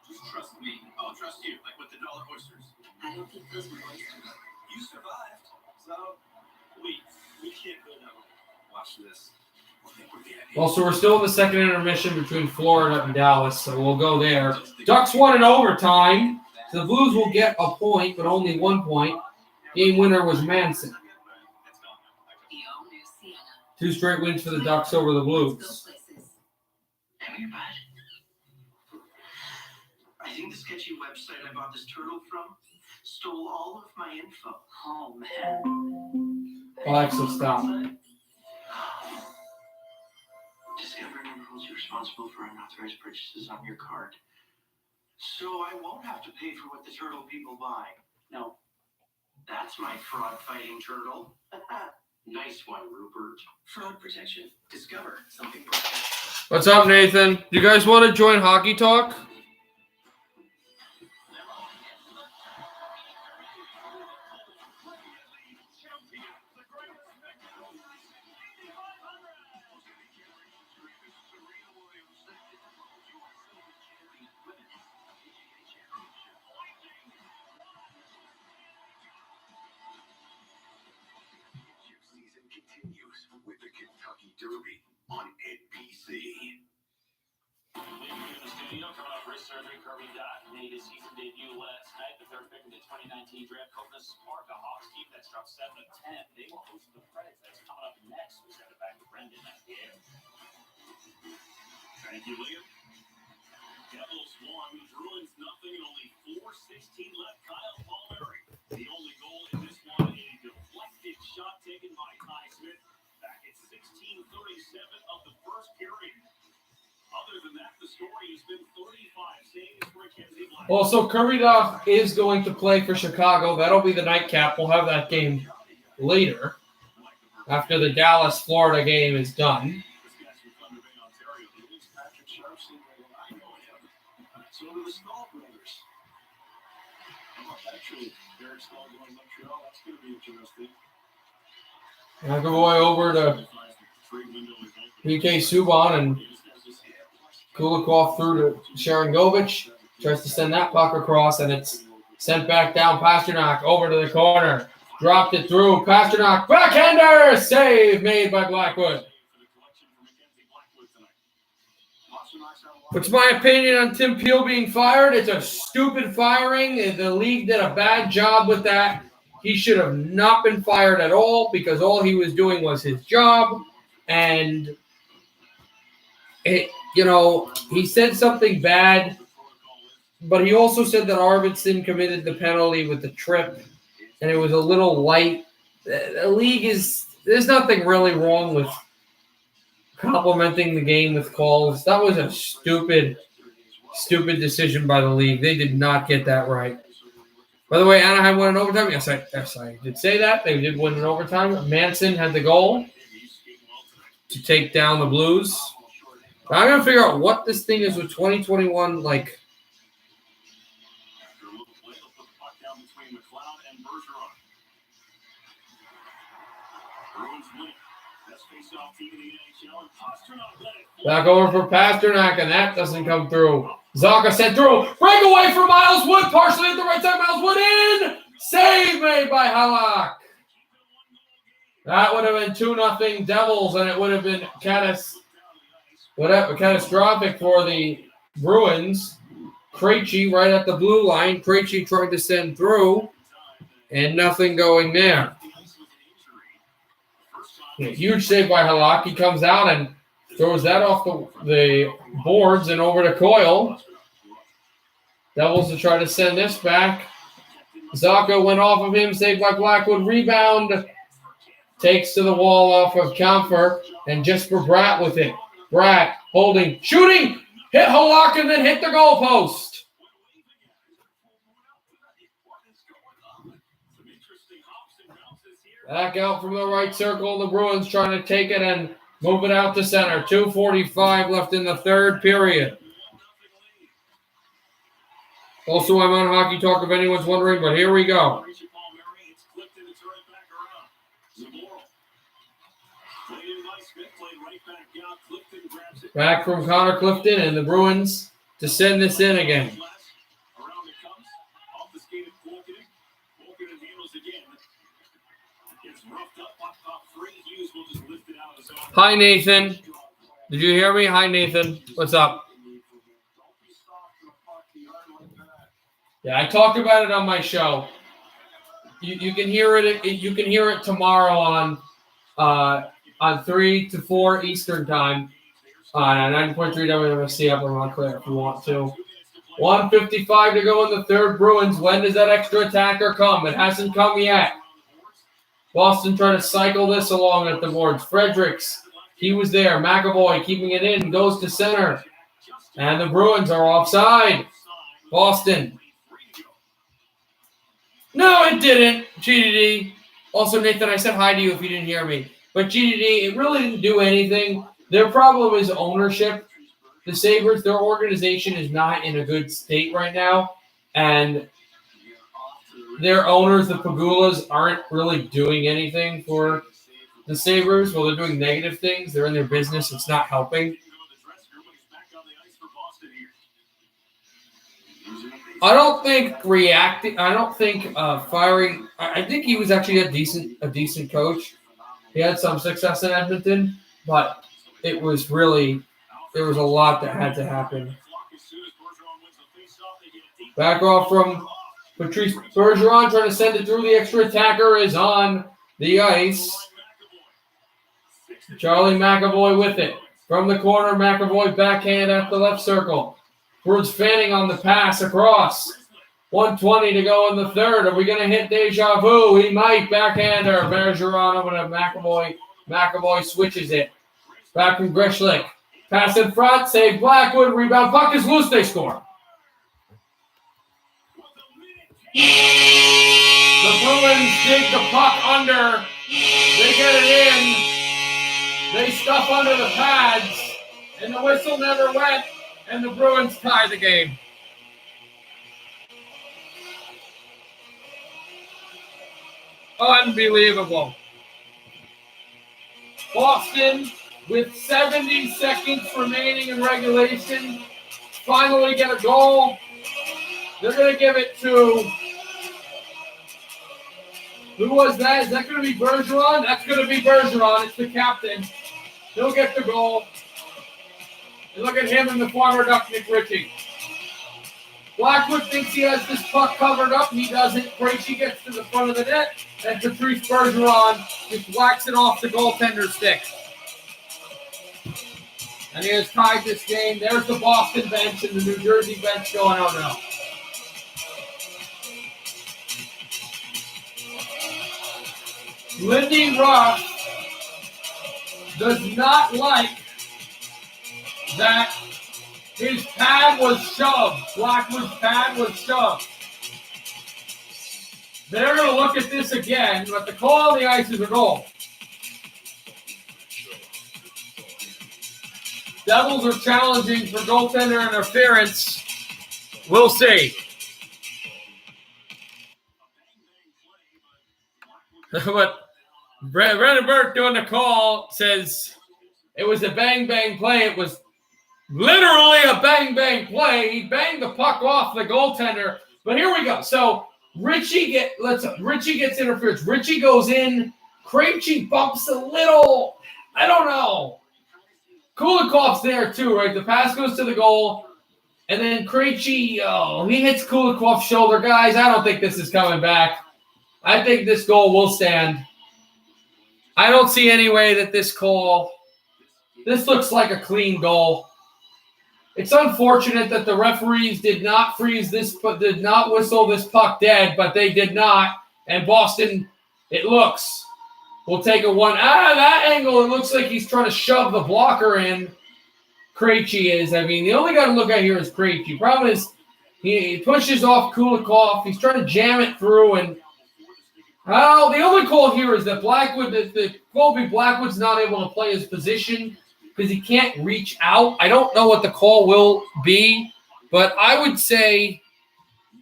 Just trust me. I'll trust you, like with the dollar oysters. I don't think those were oysters. You survived. So, we can't go that way. Watch this. Well, so we're still in the second intermission between Florida and Dallas, so we'll go there. Ducks won in overtime. So the Blues will get a point, but only 1 point. Game winner was Manson. 2 straight wins for the Ducks over the Blues. I think the sketchy website I bought this turtle from stole all of my info. Oh, man. Alexa, stop. Discover and holds you responsible for unauthorized purchases on your card. So I won't have to pay for what the turtle people buy. No. That's my fraud-fighting turtle. Nice one, Rupert. Fraud protection. Discover something bright. What's up, Nathan? You guys want to join Hockey Talk? Continues with the Kentucky Derby on NBC. In the studio, coming off wrist surgery, Kirby Dott made his season debut last night. The third pick in the 2019 draft. Coconus Blackhawks team that's dropped 7 of 10. They will host the Predators. That's coming up next. We send it back to Brendan. Thank you, Liam. Devils won, Bruins nothing, and only 4:16 left. Kyle Palmieri, the only goal in this one, a deflected shot taken by Ty Smith back at 16:37 of the first period. Other than that, the story has been 35 saves for Mackenzie Black. Well, so Kirby Dott is going to play for Chicago. That'll be the nightcap. We'll have that game later after the Dallas-Florida game is done. So do the Stahl brothers. Actually, Eric Stahl going Montreal. That's going to be interesting. McAvoy over to PK Subban and Kulikov through to Sharon Govich. Tries to send that puck across, and it's sent back down. Pasternak over to the corner. Dropped it through. Pasternak, backhander! Save made by Blackwood. What's my opinion on Tim Peel being fired? It's a stupid firing. The league did a bad job with that. He should have not been fired at all because all he was doing was his job. And, he said something bad, but he also said that Arvidsson committed the penalty with the trip, and it was a little light. The league there's nothing really wrong with complimenting the game with calls. That was a stupid decision by the league. They did not get that right. By the way, Anaheim won in overtime. Yes, I did say that. They did win in overtime. Manson had the goal to take down the Blues. But I'm going to figure out what this thing is with 2021, like. Back over for Pasternak, and that doesn't come through. Zacha sent through. Breakaway for Miles Wood. Partially at the right side. Miles Wood in. Save made by Halak. That would have been 2-0 Devils, and it would have been catastrophic for the Bruins. Krejci right at the blue line. Krejci tried to send through, and nothing going there. A huge save by Halak. He comes out and throws that off the boards and over to Coyle. Devils to try to send this back. Zacha went off of him, saved by Blackwood. Rebound. Takes to the wall off of Kampfer, and Jesper Bratt with it. Bratt holding, shooting, hit Halak, and then hit the goalpost. Back out from the right circle. The Bruins trying to take it and move it out to center. 2:45 left in the third period. Also, I'm on Hockey Talk if anyone's wondering, but here we go. Back from Connor Clifton and the Bruins to send this in again. Hi, Nathan. Did you hear me? Hi, Nathan. What's up? Yeah, I talked about it on my show. You can hear it. You can hear it tomorrow on 3 to 4 Eastern time on 9.3 WMSC up in Montclair if you want to. 1:55 to go in the third. Bruins. When does that extra attacker come? It hasn't come yet. Boston trying to cycle this along at the boards. Fredericks, he was there. McAvoy keeping it in, goes to center. And the Bruins are offside. Boston. No, it didn't. GDD. Also, Nathan, I said hi to you if you didn't hear me. But GDD, it really didn't do anything. Their problem is ownership. The Sabres, their organization is not in a good state right now. And their owners, the Pagulas, aren't really doing anything for the Sabres. Well, they're doing negative things. They're in their business. It's not helping. I don't think firing. I think he was actually a decent coach. He had some success in Edmonton, but there was a lot that had to happen. Back off from Patrice Bergeron, trying to send it through. The extra attacker is on the ice. Charlie McAvoy with it. From the corner, McAvoy backhand at the left circle. Bruins fanning on the pass across. 1:20 to go in the third. Are we going to hit deja vu? He might. Backhander. Bergeron over to McAvoy. McAvoy switches it. Back from Grishlik. Pass in front. Save Blackwood. Rebound. Puck is loose. They score. The Bruins dig the puck under. They get it in. They stuff under the pads. And the whistle never went. And the Bruins tie the game. Unbelievable. Boston, with 70 seconds remaining in regulation, finally get a goal. They're going to give it to... Who was that? Is that going to be Bergeron? That's going to be Bergeron. It's the captain. He'll get the goal. And look at him and the former Ducknick Ritchie. Blackwood thinks he has this puck covered up. He doesn't. Krejci gets to the front of the net, and Patrice Bergeron just whacks it off the goaltender's stick. And he has tied this game. There's the Boston bench and the New Jersey bench going on now. Lindy Ruff does not like that his pad was shoved. Blackwood's pad was shoved. They're going to look at this again, but the call on the ice is a goal. Devils are challenging for goaltender interference. We'll see. But Brendan Burke doing the call says it was a bang-bang play. It was literally a bang-bang play. He banged the puck off the goaltender. But here we go. So Ritchie gets interference. Ritchie goes in. Krejci bumps a little. I don't know. Kulikov's there too, right? The pass goes to the goal. And then Krejci, he hits Kulikov's shoulder. Guys, I don't think this is coming back. I think this goal will stand. I don't see any way that this looks like a clean goal. It's unfortunate that the referees did not whistle this puck dead, but they did not. And Boston, it looks, will take a one. That angle, it looks like he's trying to shove the blocker in. Krejci is. I mean, the only guy to look at here is Krejci. Problem is, he pushes off Kulikov. He's trying to jam it through. And the only call here is that Blackwood's not able to play his position because he can't reach out. I don't know what the call will be, but I would say,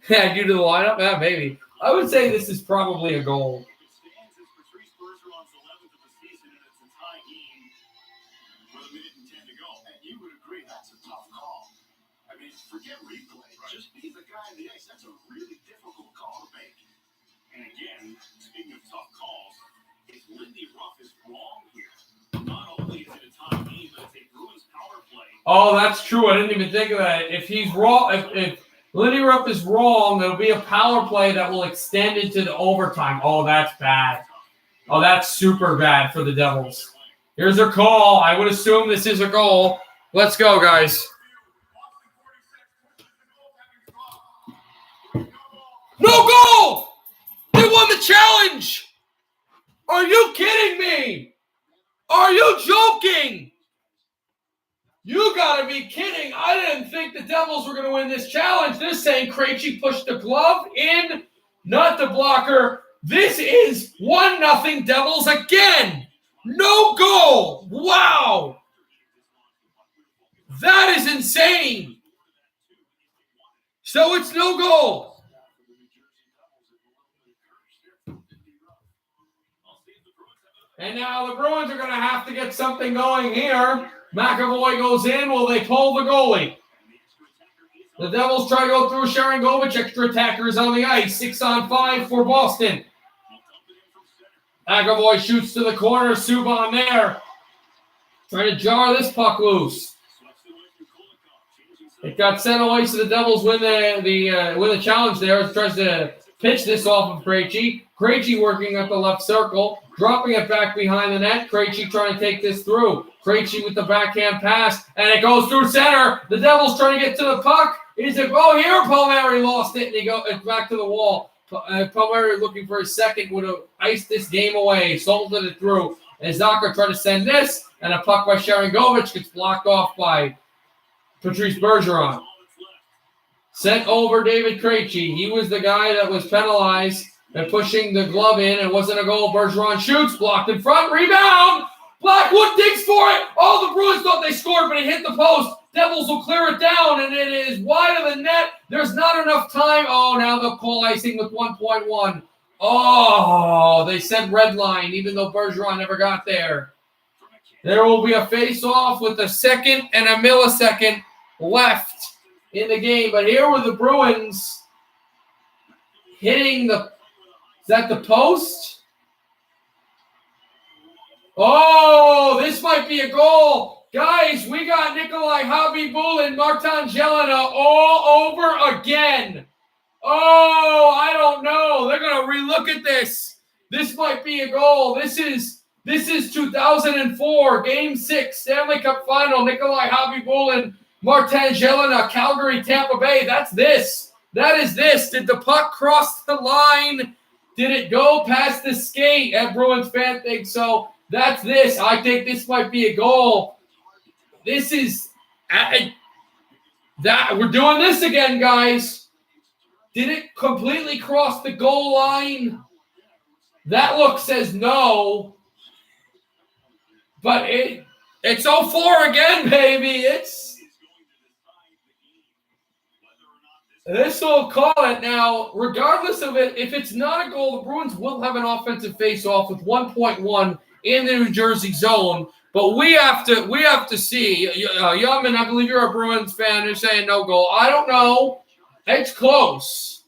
due to the lineup, maybe. I would say this is probably a goal. Forget replay. Just be the guy on the ice. That's a really difficult call to make. And again, speaking of tough calls, if Lindy Ruff is wrong here, not only is it a tie game, but it's a Bruins power play. Oh, that's true. I didn't even think of that. If he's wrong, if Lindy Ruff is wrong, there'll be a power play that will extend into the overtime. Oh, that's bad. Oh, that's super bad for the Devils. Here's their call. I would assume this is a goal. Let's go, guys. No goal! They won the challenge! Are you kidding me? Are you joking? You gotta be kidding. I didn't think the Devils were going to win this challenge. They're saying Krejci pushed the glove in, not the blocker. This is 1-0 Devils again. No goal. Wow. That is insane. So it's no goal. And now the Bruins are going to have to get something going here. McAvoy goes in. Will they pull the goalie? The Devils try to go through Sharangovich. Extra attackers on the ice. 6-on-5 for Boston. McAvoy shoots to the corner. Subban there. Trying to jar this puck loose. It got sent away, so the Devils win the challenge there. It tries to pitch this off of Krejci. Krejci working at the left circle. Dropping it back behind the net. Krejci trying to take this through. Krejci with the backhand pass, and it goes through center. The Devils trying to get to the puck. He's like, here, Palmieri lost it, and he goes back to the wall. Palmieri looking for a second, would have iced this game away, salted it through. And Zaka tried to send this, and a puck by Sharangovich gets blocked off by Patrice Bergeron. Sent over David Krejci. He was the guy that was penalized and pushing the glove in. It wasn't a goal. Bergeron shoots, blocked in front, rebound. Blackwood digs for it. Oh, the Bruins thought they scored, but it hit the post. Devils will clear it down, and it is wide of the net. There's not enough time. Oh, now they'll call icing with 1.1. Oh, they said red line, even though Bergeron never got there. There will be a face-off with a second and a millisecond left in the game. But here were the Bruins hitting the... Is that the post? Oh, this might be a goal. Guys, we got Nikolai Khabibulin, Martin Jelena all over again. Oh, I don't know. They're going to relook at this. This might be a goal. This is 2004, Game 6, Stanley Cup Final. Nikolai Khabibulin, Martin Jelena, Calgary, Tampa Bay. That's this. That is this. Did the puck cross the line? Did it go past the skate? That Bruins fan thinks so. That's this. I think this might be a goal. This is that. We're doing this again, guys. Did it completely cross the goal line? That look says no. But it's 0-4 again, baby. This will call it now. Regardless of it, if it's not a goal, the Bruins will have an offensive face-off with 1.1 in the New Jersey zone. But we have to see. Yaman, I believe you're a Bruins fan. You're saying no goal. I don't know. It's close.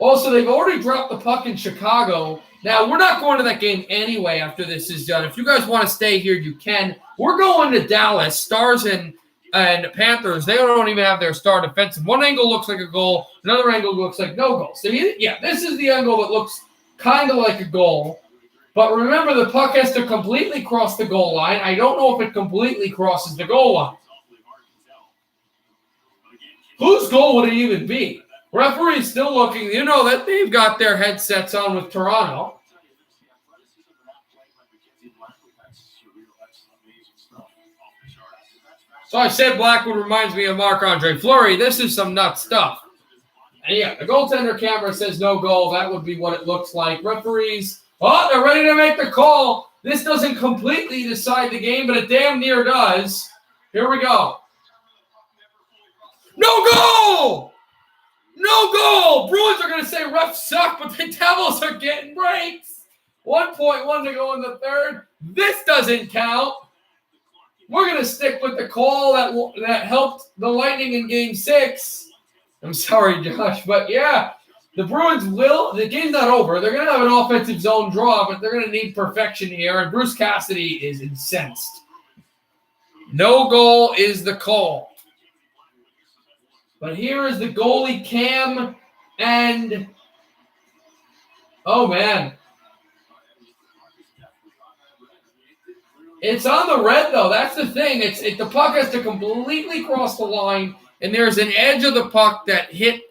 Also, they've already dropped the puck in Chicago. Now, we're not going to that game anyway after this is done. If you guys want to stay here, you can. We're going to Dallas. Stars and Panthers, they don't even have their star defensive. One angle looks like a goal. Another angle looks like no goal. So, this is the angle that looks kind of like a goal. But remember, the puck has to completely cross the goal line. I don't know if it completely crosses the goal line. Whose goal would it even be? Referee's still looking. You know that they've got their headsets on with Toronto. So I said Blackwood reminds me of Marc-Andre Fleury. This is some nuts stuff. And yeah, the goaltender camera says no goal. That would be what it looks like. Referees, they're ready to make the call. This doesn't completely decide the game, but it damn near does. Here we go. No goal! No goal! Bruins are going to say refs suck, but the Devils are getting breaks. 1.1 to go in the third. This doesn't count. We're going to stick with the call that helped the Lightning in Game 6. I'm sorry, Josh, but yeah, the Bruins the game's not over. They're going to have an offensive zone draw, but they're going to need perfection here, and Bruce Cassidy is incensed. No goal is the call. But here is the goalie cam, and oh man, it's on the red though. That's the thing. The puck has to completely cross the line, and there's an edge of the puck that hit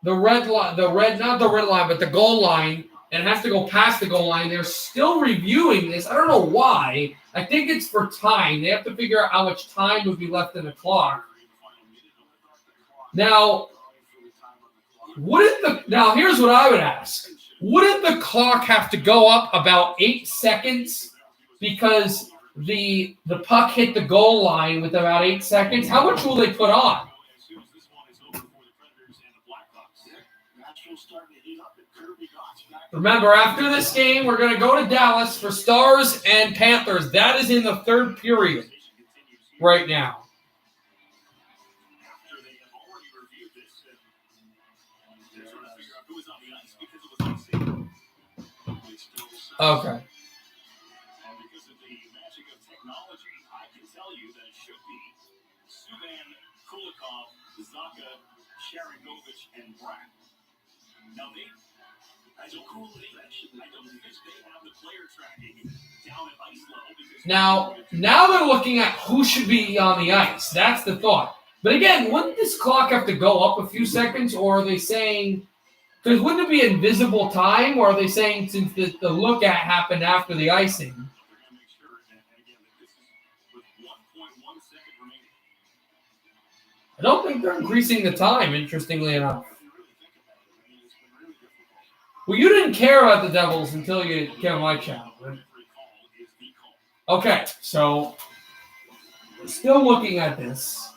the red line. Not the red line, but the goal line, and it has to go past the goal line. They're still reviewing this. I don't know why. I think it's for time. They have to figure out how much time would be left in the clock. Now, here's what I would ask. Wouldn't the clock have to go up about 8 seconds because the puck hit the goal line with about 8 seconds? How much will they put on? Remember, after this game, we're going to go to Dallas for Stars and Panthers. That is in the third period right now. Okay. And because of the magic of technology, I can tell you that it should be Subban, Kulikov, Zaka, Sharangovich, and Brack. Now I don't think they have the player tracking down at ice level. Now they're looking at who should be on the ice. That's the thought. But again, wouldn't this clock have to go up a few seconds, or are they saying? Because wouldn't it be invisible time, or are they saying since the look at happened after the icing? I don't think they're increasing the time, interestingly enough. Well, you didn't care about the Devils until you came on my channel. Right? Okay, so we're still looking at this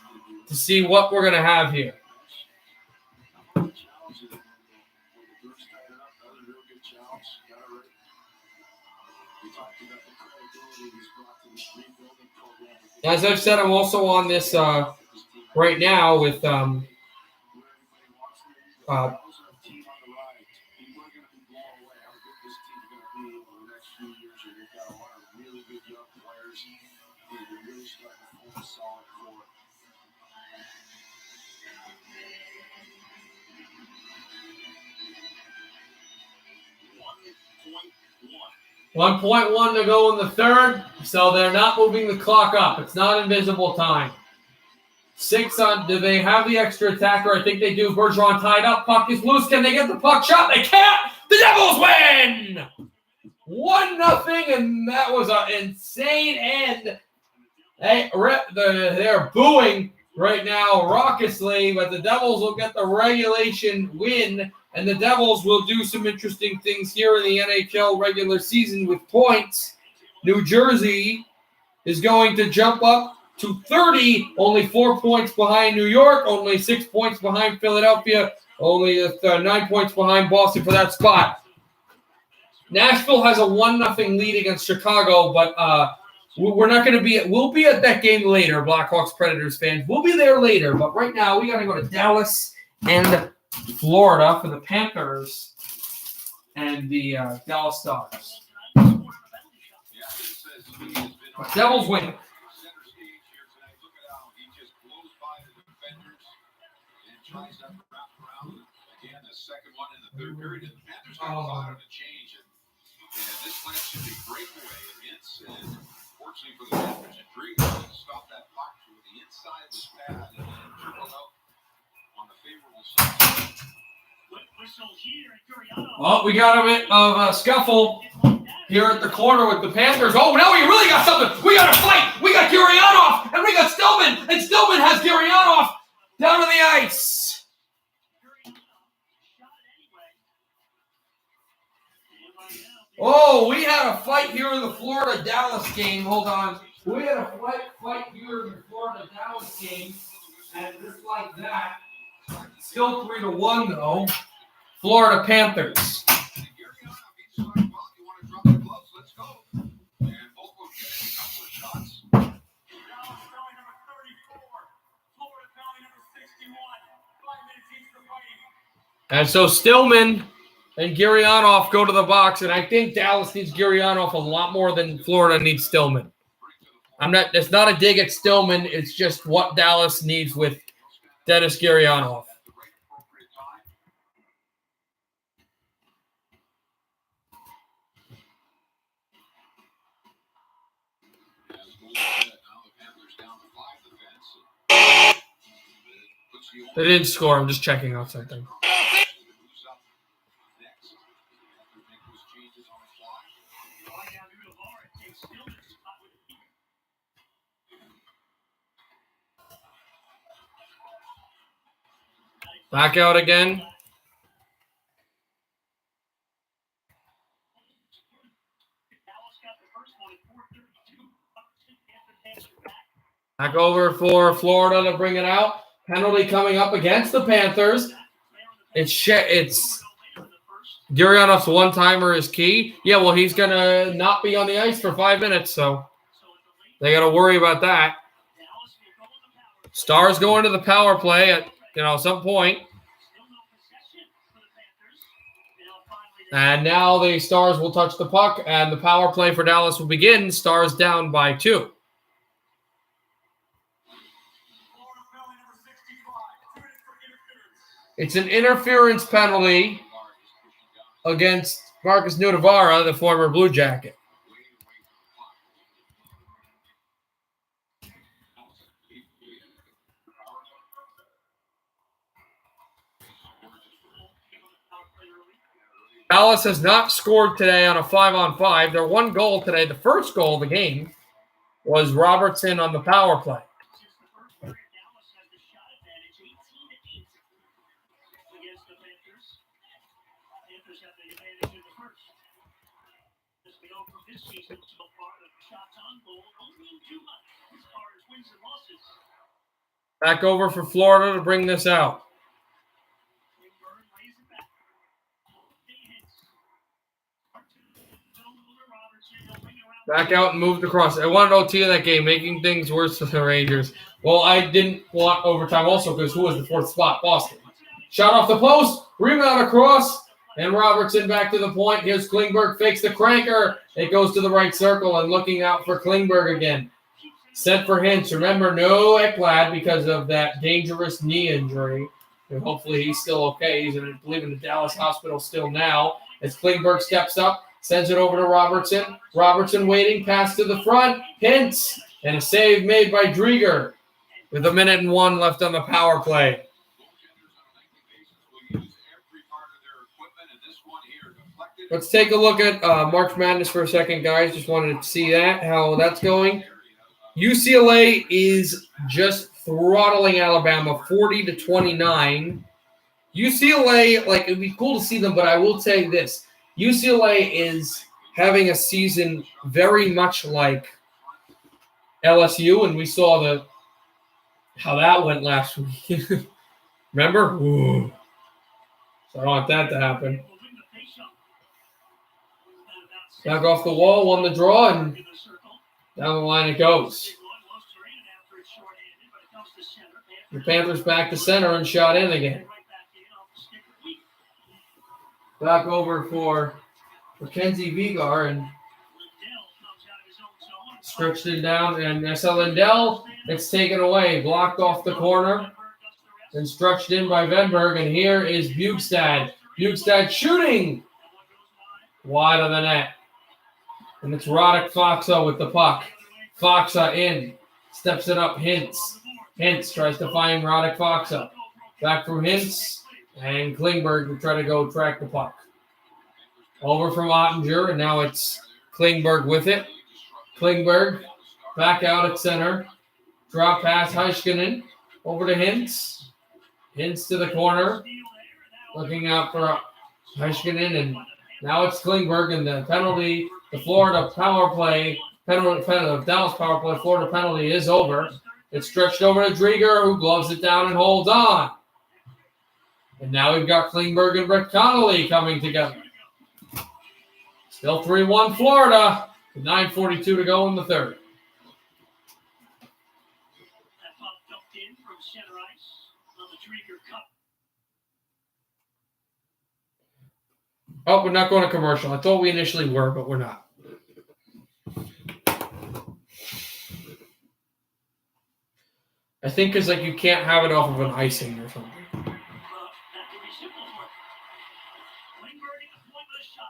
to see what we're going to have here. As I've said, I'm also on this right now with .1 to go in the third, so they're not moving the clock up. It's not invisible time. 6 on. Do they have the extra attacker? I think they do. Bergeron tied up. Puck is loose. Can they get the puck shot? They can't. The Devils win 1-0, and that was an insane end. They're booing right now raucously, but the Devils will get the regulation win, and the Devils will do some interesting things here in the NHL regular season with points. New Jersey is going to jump up to 30, only 4 points behind New York, only 6 points behind Philadelphia, only 9 points behind Boston for that spot. Nashville has a 1-0 lead against Chicago, but we're not going to be – we'll be at that game later, Blackhawks Predators fans. We'll be there later, but right now we got to go to Dallas and Florida for the Panthers and the Dallas Stars. Devils win. Tries to wrap around again, the second one in the third period. And the Panthers got a lot of change. And this led to the breakaway against, and fortunately for the Panthers, and Driggs stopped that puck with the inside of his pad and then dribbled out on the favorable side. Well, we got a bit of a scuffle here at the corner with the Panthers. Oh, now we really got something. We got a fight. We got Gurianov, and we got Stillman, and Stillman has Gurianov down to the ice. Oh, we had a fight here in the Florida-Dallas game. Hold on. We had a fight here in the Florida-Dallas game, and just like that, still 3-1 though. Florida Panthers. And so Stillman and Gurianov go to the box, and I think Dallas needs Gurianov a lot more than Florida needs Stillman. It's not a dig at Stillman, it's just what Dallas needs with Dennis Gurianov. They didn't score. I'm just checking out something. Back out again. Back over for Florida to bring it out. Penalty coming up against the Panthers. It's Gurianov's one-timer is key. Yeah, well, he's going to not be on the ice for 5 minutes, so they got to worry about that. Stars going to the power play at some point. And now the Stars will touch the puck, and the power play for Dallas will begin. Stars down by 2. It's an interference penalty against Marcus Nudavara, the former Blue Jacket. Dallas has not scored today on a 5-on-5. Their one goal today, the first goal of the game, was Robertson on the power play. Back over for Florida to bring this out. Back out and moved across. I wanted OT in that game, making things worse for the Rangers. Well, I didn't want overtime also because who was the fourth spot? Boston. Shot off the post, rebound across, and Robertson back to the point. Here's Klingberg, fakes the cranker. It goes to the right circle and looking out for Klingberg again. Set for Hintz. Remember, no Ekblad because of that dangerous knee injury. And hopefully he's still okay. He's, I believe, in the Dallas hospital still now. As Klingberg steps up, sends it over to Robertson. Robertson waiting, pass to the front. Hintz, and a save made by Drieger with 1:01 left on the power play. Let's take a look at March Madness for a second, guys. Just wanted to see how that's going. UCLA is just throttling Alabama 40-29. UCLA, it'd be cool to see them, but I will say this. UCLA is having a season very much like LSU, and we saw how that went last week. Remember? Ooh. So I don't want that to happen. Back off the wall, won the draw, and down the line it goes. The Panthers back to center and shot in again. Back over for Mackenzie Vigar and stretched it down. And SL Lindell, it's taken away. Blocked off the corner and stretched in by Venberg. And here is Bugstad. Bugstad shooting wide of the net. And it's Roddick Foxa with the puck. Foxa in. Steps it up. Hintz. Hintz tries to find Roddick Foxa. Back from Hintz. And Klingberg to try to go track the puck. Over from Ottinger. And now it's Klingberg with it. Klingberg back out at center. Drop pass Heiskanen. Over to Hintz. Hintz to the corner. Looking out for Heiskanen. And now it's Klingberg and the penalty. The Florida power play, Dallas power play, Florida penalty is over. It's stretched over to Drieger, who gloves it down and holds on. And now we've got Klingberg and Brett Connolly coming together. Still 3-1 Florida, with 9:42 to go in the third. Oh, we're not going to commercial. I thought we initially were, but we're not. I think because you can't have it off of an icing or something.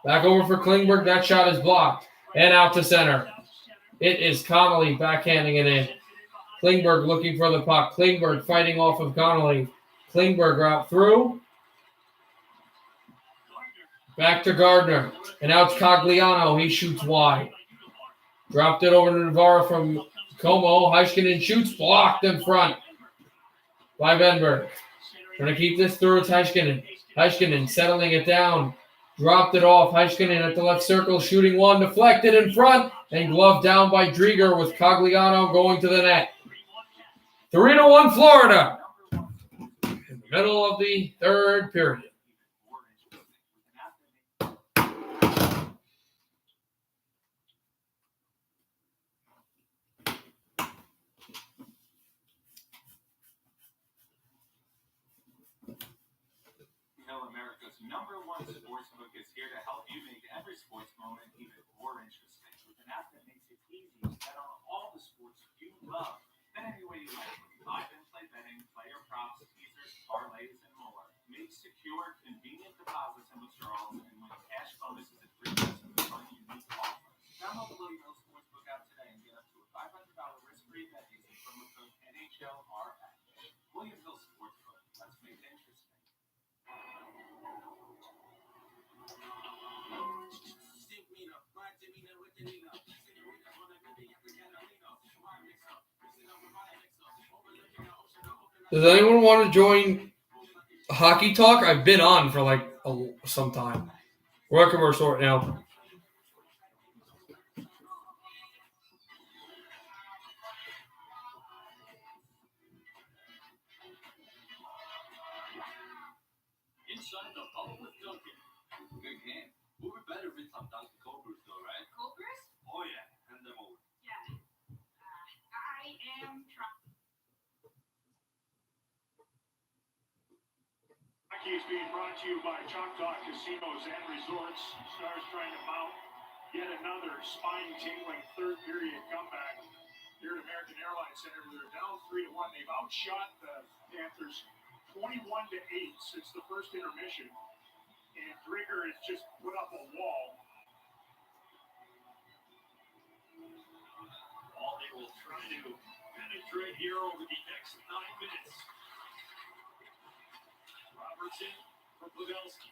Back over for Klingberg. That shot is blocked. And out to center. It is Connolly backhanding it in. Klingberg looking for the puck. Klingberg fighting off of Connolly. Klingberg out through. Back to Gardner. And now it's Cogliano. He shoots wide. Dropped it over to Navarro from Como. Heiskanen shoots. Blocked in front by Venberg. Trying to keep this through. It's Heiskanen. Heiskanen settling it down. Dropped it off. Heiskanen at the left circle. Shooting one. Deflected in front. And gloved down by Drieger with Cogliano going to the net. 3-1 Florida. In the middle of the third period. America's #1 sportsbook is here to help you make every sports moment even more interesting. With an app that makes it easy to bet on all the sports you love. Bet any way you like. Live and play betting, player props, teasers, parlays, and more. Make secure, convenient deposits and withdrawals, and win cash bonuses at free bets with a fun, unique offer. Download the William Hill Sportsbook app today and get up to a $500 risk-free bet using promo code NHLRX. William Hill Sportsbook. Let's make it interesting. Does anyone want to join Hockey Talk? I've been on for some time. We're on commercial right now. Inside the bubble with Duncan. Good game. Would be better with some Dunkin' cold brews though, right? Cold brews? Oh yeah, hand them over. Yeah. I am trying. Hockey is being brought to you by Choctaw Casinos and Resorts. Stars trying to mount yet another spine-tingling third-period comeback here at American Airlines Center. They're down 3-1. They've outshot the Panthers 21-8 since the first intermission. And Drigger has just put up a wall. All they will try to penetrate here over the next 9 minutes. Robertson for Pavelski.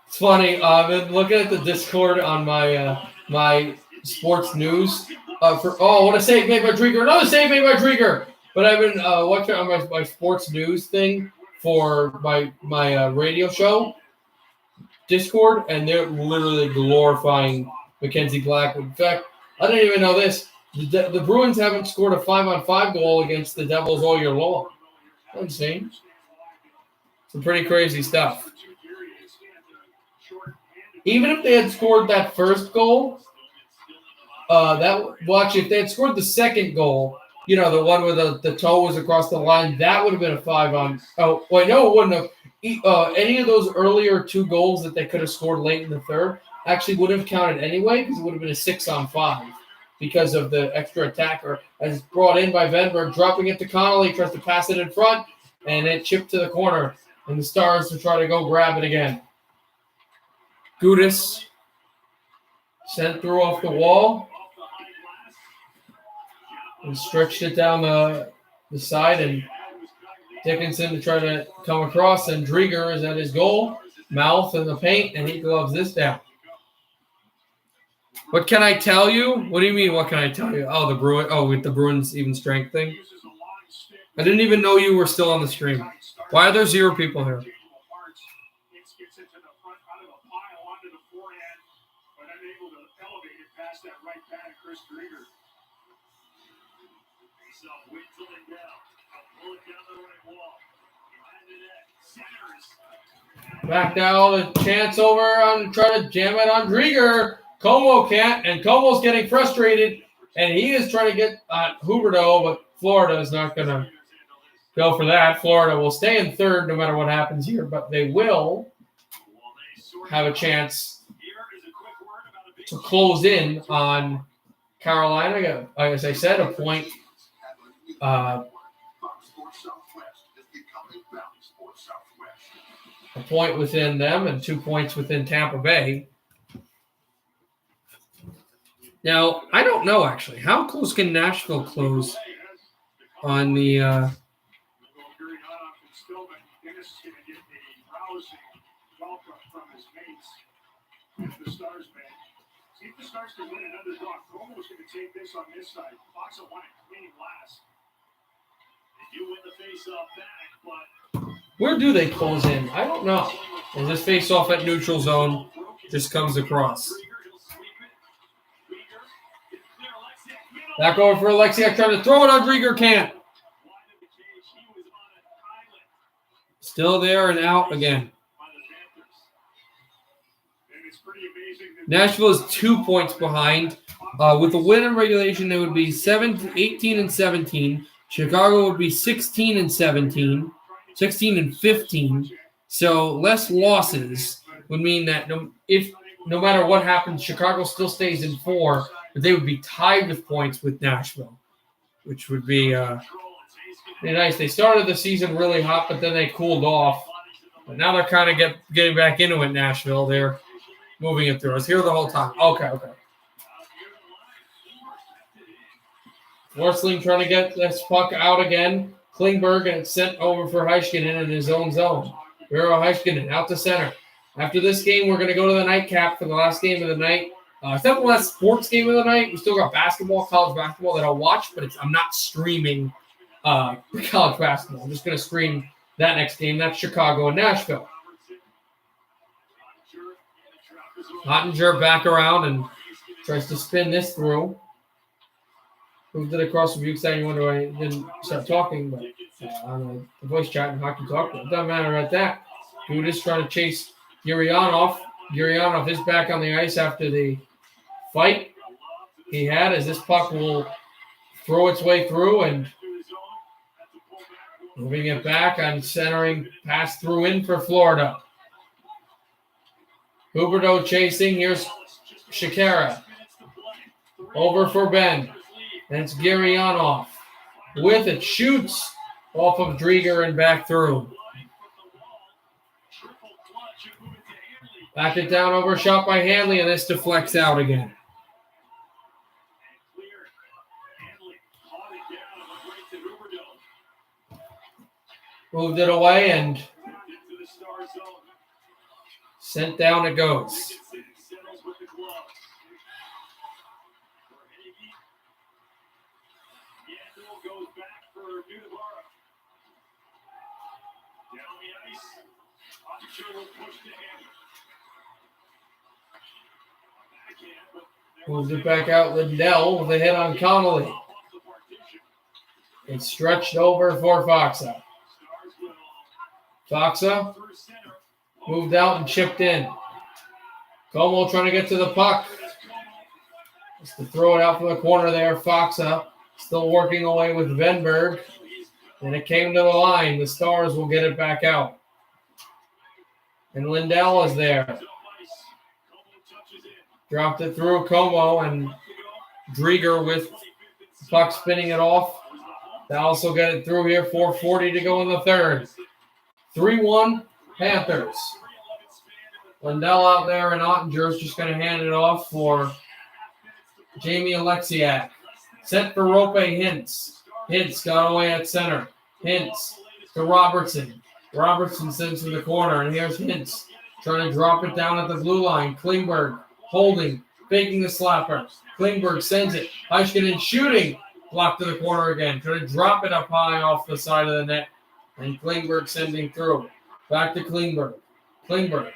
It's funny. I've been looking at the Discord on my my sports news. What a save made by Drieger! Another save made by Drieger! But I've been watching on my sports news thing for my radio show Discord, and they're literally glorifying Mackenzie Blackwood. In fact, I didn't even know this. The Bruins haven't scored a 5-on-5 goal against the Devils all year long. That's insane. Some pretty crazy stuff. Even if they had scored that first goal, if they had scored the second goal, you know, the one where the toe was across the line, that would have been a 5-on. Oh, wait, no, it wouldn't have. Any of those earlier 2 goals that they could have scored late in the third actually would have counted anyway, because it would have been a 6-on-5 because of the extra attacker as brought in by Venberg, dropping it to Connolly, tries to pass it in front, and it chipped to the corner. And the Stars to try to go grab it again. Gudis sent through off the wall and stretched it down the side, and Dickinson to try to come across, and Drieger is at his goal, mouth in the paint, and he gloves this down. What can I tell you? What do you mean, what can I tell you? Oh, with the Bruins even strength thing? I didn't even know you were still on the stream. Why are there 0 people here? Back now, the chance over on trying to jam it on Drieger. Como can't, and Como's getting frustrated, and he is trying to get Huberdeau, but Florida is not going to go for that. Florida will stay in third no matter what happens here, but they will have a chance to close in on Carolina. As I said, a point within them and 2 points within Tampa Bay. Now, I don't know, actually. How close can Nashville close on the the Stars man. See if the Stars can win another draw. Como's going to take this on this side. Fox will win it clean last. If you win the face-off back, but where do they close in? I don't know. And this face-off at neutral zone just comes across. Back over for Alexiak, trying to throw it on Drieger, can't. Still there and out again. Nashville is 2 points behind. With a win in regulation, they would be 18-17. Chicago would be 16-17, 16-15. So less losses would mean that no matter what happens, Chicago still stays in 4, but they would be tied with points with Nashville, which would be nice. They started the season really hot, but then they cooled off. But now they're kind of getting back into it, Nashville. They're moving it through. I was here the whole time. Okay. Worsling trying to get this puck out again. Klingberg, and it's sent over for Heiskanen in his own zone. Vero Heiskanen out to center. After this game, we're going to go to the nightcap for the last game of the night. It's not the last sports game of the night. We still got basketball, college basketball that I'll watch, but I'm not streaming college basketball. I'm just going to stream that next game. That's Chicago and Nashville. Ottinger back around and tries to spin this through. Moved it across from Buke saying, wonder why I didn't start talking, but on the voice chat and hockey talk. It doesn't matter at that. Gudis trying to chase Urianov. Gurianov is back on the ice after the fight he had, as this puck will throw its way through and moving it back on centering pass through in for Florida. Huberdeau chasing. Here's Shakira. Over for Ben. And it's Gurianov. With it. Shoots off of Drieger and back through. Back it down, overshot by Hanley, and this deflects out again. Moved it away and sent down it goes. Moves it back out. Lindell with a hit on Connolly. It's stretched over for Foxa. Foxa moved out and chipped in. Como trying to get to the puck. Just to throw it out from the corner there. Foxa still working away with Venberg. And it came to the line. The Stars will get it back out. And Lindell is there. Dropped it through Como and Drieger with the puck spinning it off. Dallas will get it through here. 4:40 to go in the third. 3-1 Panthers. Lindell out there and Ottinger's just going to hand it off for Jamie Alexiak. Set for Rope Hintz. Hintz got away at center. Hintz to Robertson. Robertson sends to the corner, and here's Hintz trying to drop it down at the blue line. Klingberg holding, faking the slapper. Klingberg sends it. Heiskanen shooting. Blocked to the corner again. Trying to drop it up high off the side of the net. And Klingberg sending through. Back to Klingberg. Klingberg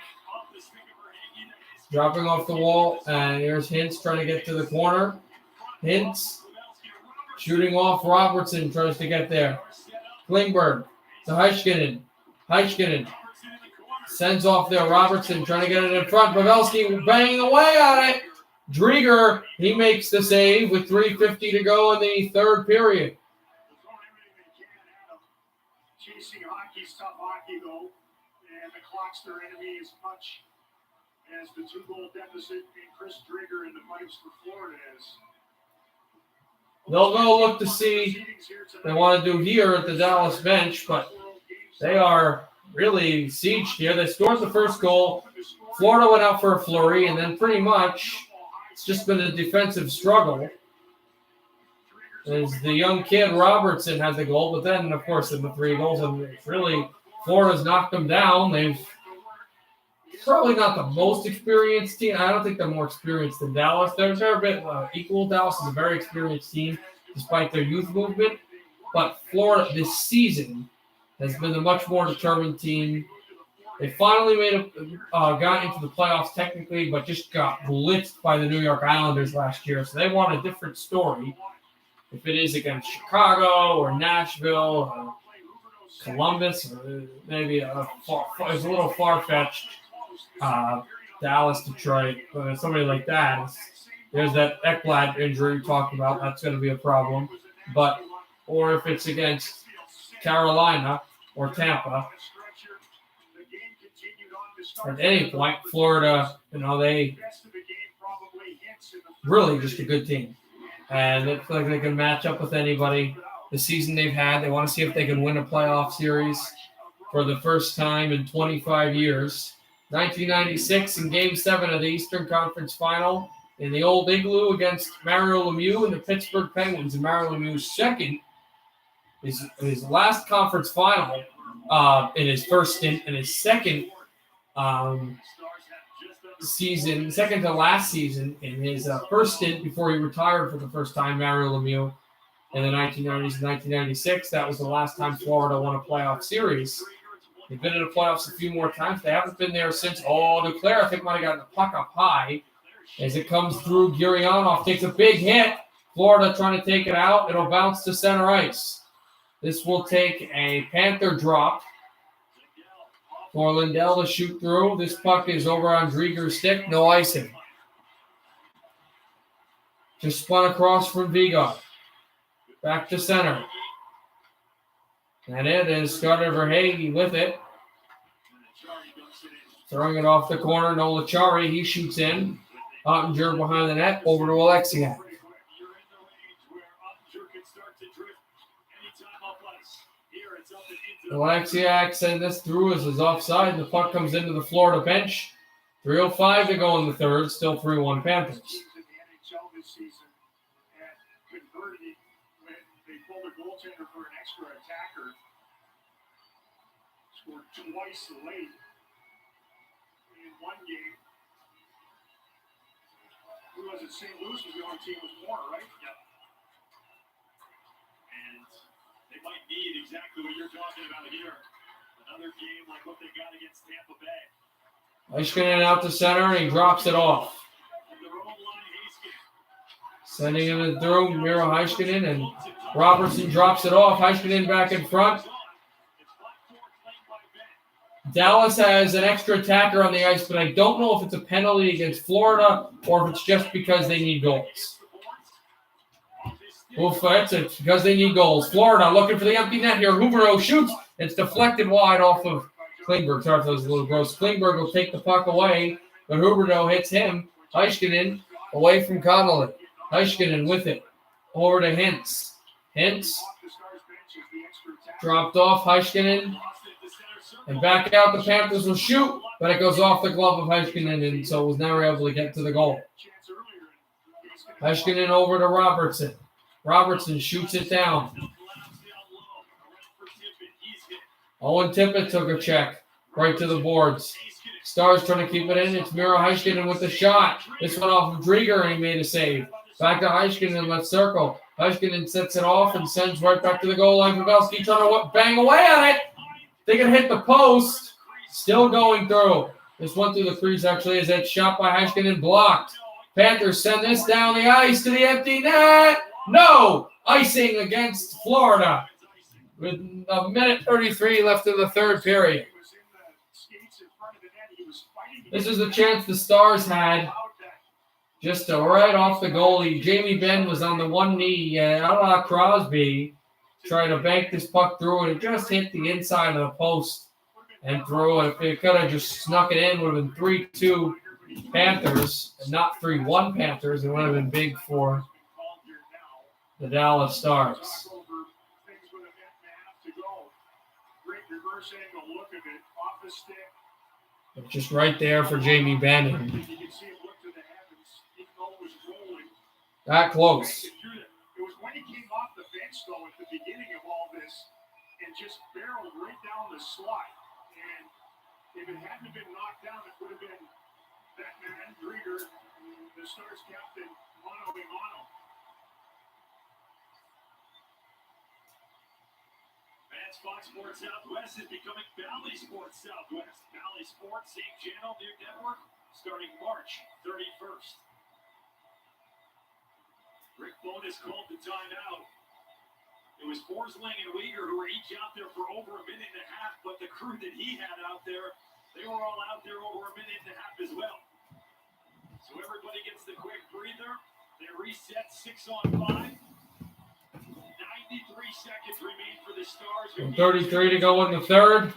dropping off the wall. And here's Hintz trying to get to the corner. Hintz shooting off. Robertson tries to get there. Klingberg to Heiskanen. Heiskanen sends off there. Robertson trying to get it in front. Pavelski banging away on it. Drieger, he makes the save with 3:50 to go in the third period. Chasing hockey's tough hockey, though, and the clock's their enemy as much as the 2-goal deficit in Chris Drieger and the Pipes for Florida is. They'll go look to see what they want to do here at the Dallas bench, but they are really sieged here. They scored the first goal. Florida went out for a flurry, and then pretty much it's just been a defensive struggle. As the young kid Robertson had the goal, but then, of course, in the 3 goals, and it's really Florida's knocked them down. They've probably not the most experienced team. I don't think they're more experienced than Dallas. They're a bit equal. Dallas is a very experienced team, despite their youth movement. But Florida this season has been a much more determined team. They finally got into the playoffs technically, but just got blitzed by the New York Islanders last year. So they want a different story. If it is against Chicago or Nashville or Columbus, or maybe it's a little far-fetched, Dallas, Detroit, somebody like that. There's that Ekblad injury we talked about. That's going to be a problem. Or if it's against Carolina or Tampa, at any point, Florida, they really just a good team. And it looks like they can match up with anybody. The season they've had, they want to see if they can win a playoff series for the first time in 25 years. 1996 in Game 7 of the Eastern Conference Final in the old Igloo against Mario Lemieux and the Pittsburgh Penguins. And Mario Lemieux's second, his last conference final in his first stint, and his second season, second to last season in his first stint before he retired for the first time, Mario Lemieux, in the 1990s and 1996. That was the last time Florida won a playoff series. They've been in the playoffs a few more times. They haven't been there since. Duclair, I think, might have gotten the puck up high. As it comes through, Gurianov takes a big hit. Florida trying to take it out. It'll bounce to center ice. This will take a Panther drop. For Lindell to shoot through. This puck is over on Drieger's stick. No icing. Just spun across from Vigard. Back to center. And it is Carter Verhage with it. Throwing it off the corner. Nolachari. He shoots in. Ottinger behind the net. Over to Alexiak. Alexiak sent this through as his offside. The puck comes into the Florida bench. 3:05 to go in the third. Still 3-1 Panthers. They pulled a goaltender for an extra attacker. Scored twice late in one game. Who was it? St. Louis was the only team was more, right? Yep. And they might need exactly what you're talking about here. Another game like what they got against Tampa Bay. Heiskanen out to center, and he drops it off. Sending it through, Miro Heiskanen, and Robertson drops it off. Heiskanen back in front. Dallas has an extra attacker on the ice, but I don't know if it's a penalty against Florida or if it's just because they need goals. It's because they need goals. Florida looking for the empty net here. Huberdeau shoots. It's deflected wide off of Klingberg. Sorry if that was a little gross. Klingberg will take the puck away, but Huberdeau hits him. Heiskanen away from Connolly. Heiskanen with it. Over to Hintz. Hintz dropped off. Heiskanen. And back out. The Panthers will shoot, but it goes off the glove of Heiskanen, and so was never able to get to the goal. Heiskanen over to Robertson. Robertson shoots it down. Owen Tippett took a check right to the boards. Stars trying to keep it in. It's Miro Heiskanen with the shot. This one off of Drieger, and he made a save. Back to Heiskanen, left circle. Heiskanen sets it off and sends right back to the goal line. Pavelski trying to bang away on it. They can hit the post. Still going through. This went through the crease, actually, as that shot by Heiskanen blocked. Panthers send this down the ice to the empty net. No! Icing against Florida. With a minute 33 left in the third period. This is the chance the Stars had. Just right off the goalie. Jamie Benn was on the one knee. A la Crosby trying to bank this puck through, and it just hit the inside of the post and through. If it could have just snuck it in, it would have been 3-2 Panthers, and not 3-1 Panthers. It would have been big for the Dallas Stars. It's just right there for Jamie Benn. That close. It was when he came off the bench, though, at the beginning of all this, and just barreled right down the slot. And if it hadn't been knocked down, it would have been that man, Drieger, the Stars captain, mano a mano. That's Fox Sports Southwest is becoming Valley Sports Southwest. Valley Sports, same channel, new network, starting March 31st. Rick Bowness called the timeout. It was Forsling and Uyghur who were each out there for over a minute and a half, but the crew that he had out there, they were all out there over a minute and a half as well. So everybody gets the quick breather. They reset 6-on-5. 93 seconds remain for the Stars. 33 to go in the third.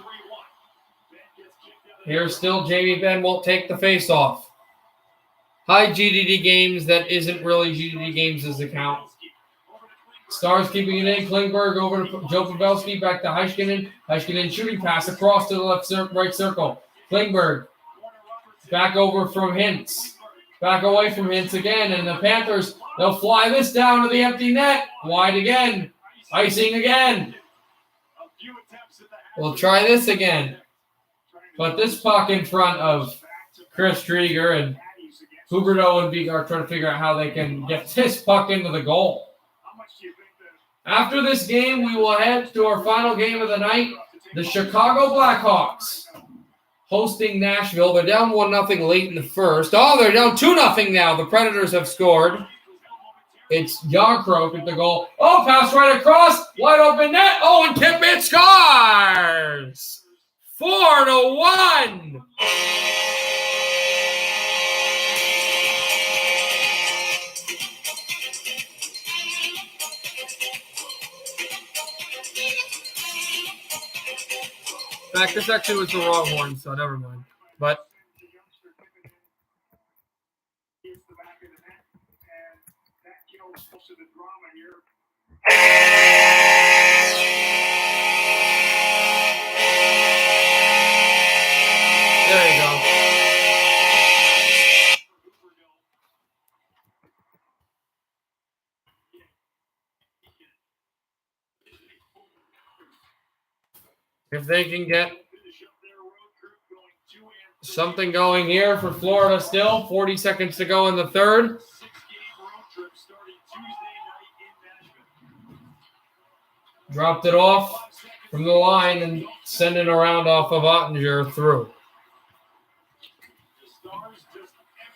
Here's still Jamie Benn won't take the face-off. High GDD games that isn't really GDD games as the count. Stars keeping it in. Klingberg over to Joe Pavelski. Back to Heiskanen. Heiskanen shooting pass across to the right circle. Klingberg back over from Hintz. Back away from Hintz again. And the Panthers, they'll fly this down to the empty net. Wide again. Icing again. We'll try this again. But this puck in front of Chris Drieger, and Huberdeau and Beek are trying to figure out how they can get this puck into the goal. After this game, we will head to our final game of the night. The Chicago Blackhawks hosting Nashville. They're down 1-0 late in the first. Oh, they're down 2-0 now. The Predators have scored. It's Yarncroke at the goal. Oh, pass right across. Wide open net. Oh, and Tippett scores. 4-1. In fact, this actually was the wrong one, so never mind. But there you go. If they can get something going here for Florida still, 40 seconds to go in the third. Dropped it off from the line and send it around off of Ottinger through. The Stars just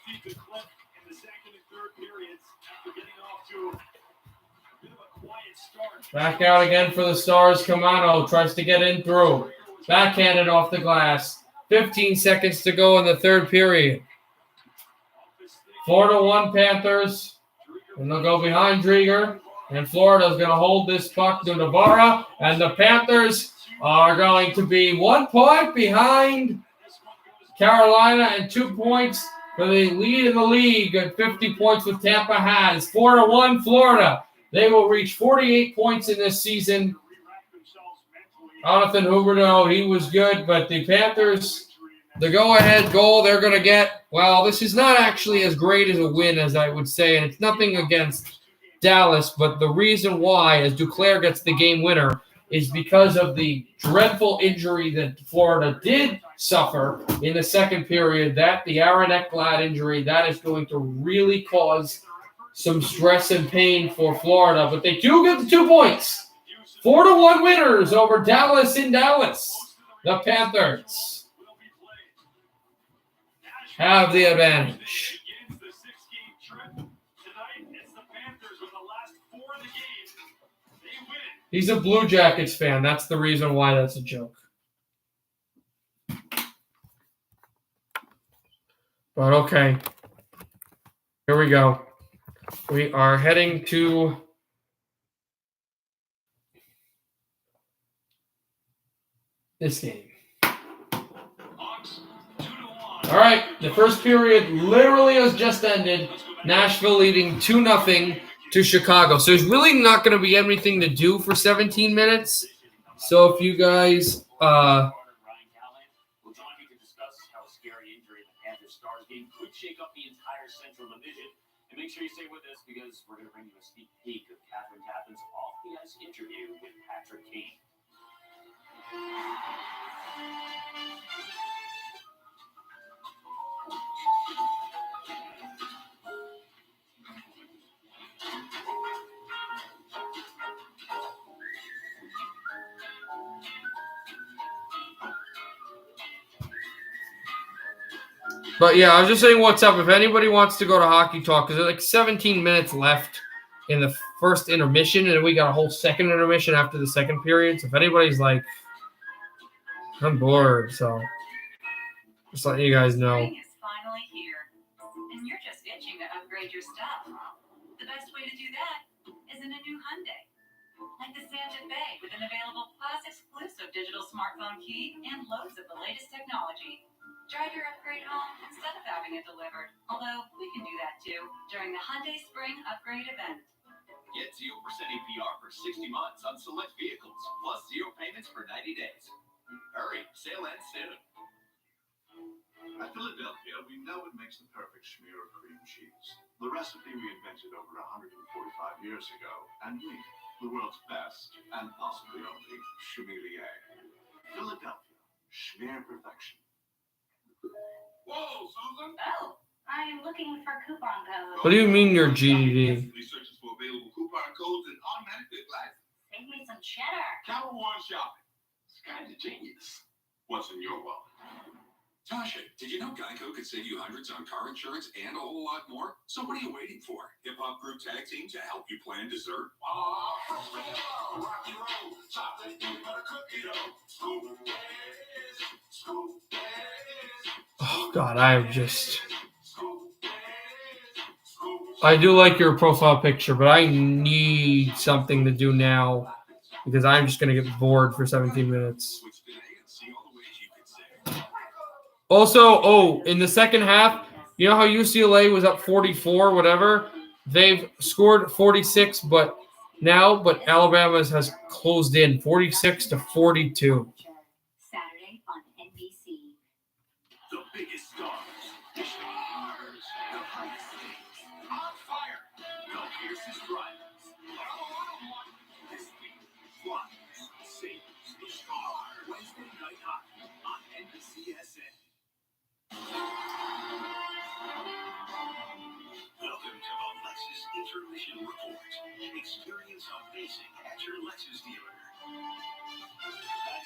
emptied the clip in the second and third periods after getting off to a bit of a quiet start. Back out again for the Stars. Camano tries to get in through. Backhanded off the glass. 15 seconds to go in the third period. 4-1 Panthers. And they'll go behind Drieger. And Florida's going to hold this puck to Navarra. And the Panthers are going to be 1 point behind Carolina and 2 points for the lead in the league at 50 points with Tampa has. 4-1 Florida. They will reach 48 points in this season. Jonathan Huberdeau, he was good, but the Panthers, the go-ahead goal they're going to get, well, this is not actually as great as a win as I would say, and it's nothing against Dallas, but the reason why, as Duclair gets the game winner, is because of the dreadful injury that Florida did suffer in the second period, that the Aaron Ekblad injury, that is going to really cause some stress and pain for Florida, but they do get the 2 points. 4-1 winners over Dallas in Dallas. The Panthers have the advantage. He's a Blue Jackets fan. That's the reason why that's a joke. But okay. Here we go. We are heading to this game. All right, the first period literally has just ended. Nashville leading 2-0 to Chicago. So there's really not going to be anything to do for 17 minutes. So if you guys We're talking to discuss how a scary injury in the Panthers Stars game could shake up the entire Central Division. And make sure you stay with us because we're going to bring you a sneak peek of Catherine Tappan's off-the-ice interview with Patrick Kane. But yeah, I was just saying what's up. If anybody wants to go to Hockey Talk, because there's like 17 minutes left in the first intermission, and we got a whole second intermission after the second period. So if anybody's like, I'm bored, so just letting you guys know. Spring is finally here, and you're just itching to upgrade your stuff. The best way to do that is in a new Hyundai. Like the Santa Fe with an available Plus-exclusive digital smartphone key and loads of the latest technology. Drive your upgrade home instead of having it delivered. Although we can do that too during the Hyundai Spring Upgrade event. Get 0% APR for 60 months on select vehicles, plus 0 payments for 90 days. Hurry, sale ends soon. At Philadelphia, we know it makes the perfect smear of cream cheese. The recipe we invented over 145 years ago, and we, the world's best, and possibly only, sommelier. Philadelphia, schmear perfection. Whoa, Susan! Oh, I'm looking for coupon codes. What do you mean you're GDD? Searches for available coupon codes and automatically applies. Save me some cheddar. Capital One shopping. It's kind of genius. What's in your wallet? Tasha, did you know Geico could save you hundreds on car insurance and a whole lot more? So what are you waiting for? Hip-hop group tag team to help you plan dessert? Rocky Road, chocolate, peanut butter cookie dough. Scoop this, scoop this. Oh God, I do like your profile picture, but I need something to do now because I'm just gonna get bored for 17 minutes. Also, in the second half, you know how UCLA was up 44, whatever? They've scored 46, but Alabama has closed in 46-42. Saturday on NBC. The biggest stars, the highest stakes, on fire, the fiercest rivals. This week, Flyers, Sabres, the Stars. Wednesday night hockey on NBCSN. Welcome to the Lexus Intermission Report. Experience amazing at your Lexus dealer. 9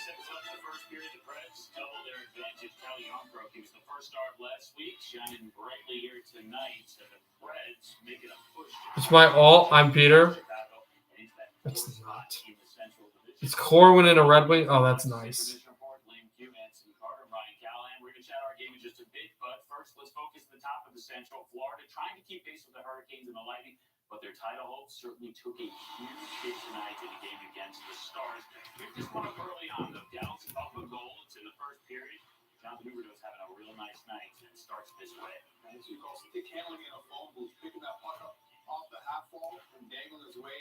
seconds left in the first period. The Preds double their advantage. Kelly Youngbrook, he was the first star of last week, shining brightly here tonight. And the Preds making a push. It's my all. I'm Peter. That's not. It's Corwin and a Red Wing. Oh, that's nice. We're going to chat our game in just a bit, but first let's focus at the top of the Central. Florida trying to keep pace with the Hurricanes and the Lightning, but their title hopes certainly took a huge hit tonight in the game against the Stars. We just won up early on, though. Dallas up a goal in the first period. Jonathan Huberdeau's having a real nice night, and it starts this way. As you call stick handling in a phone booth, picking that puck up off the half wall and dangling his way.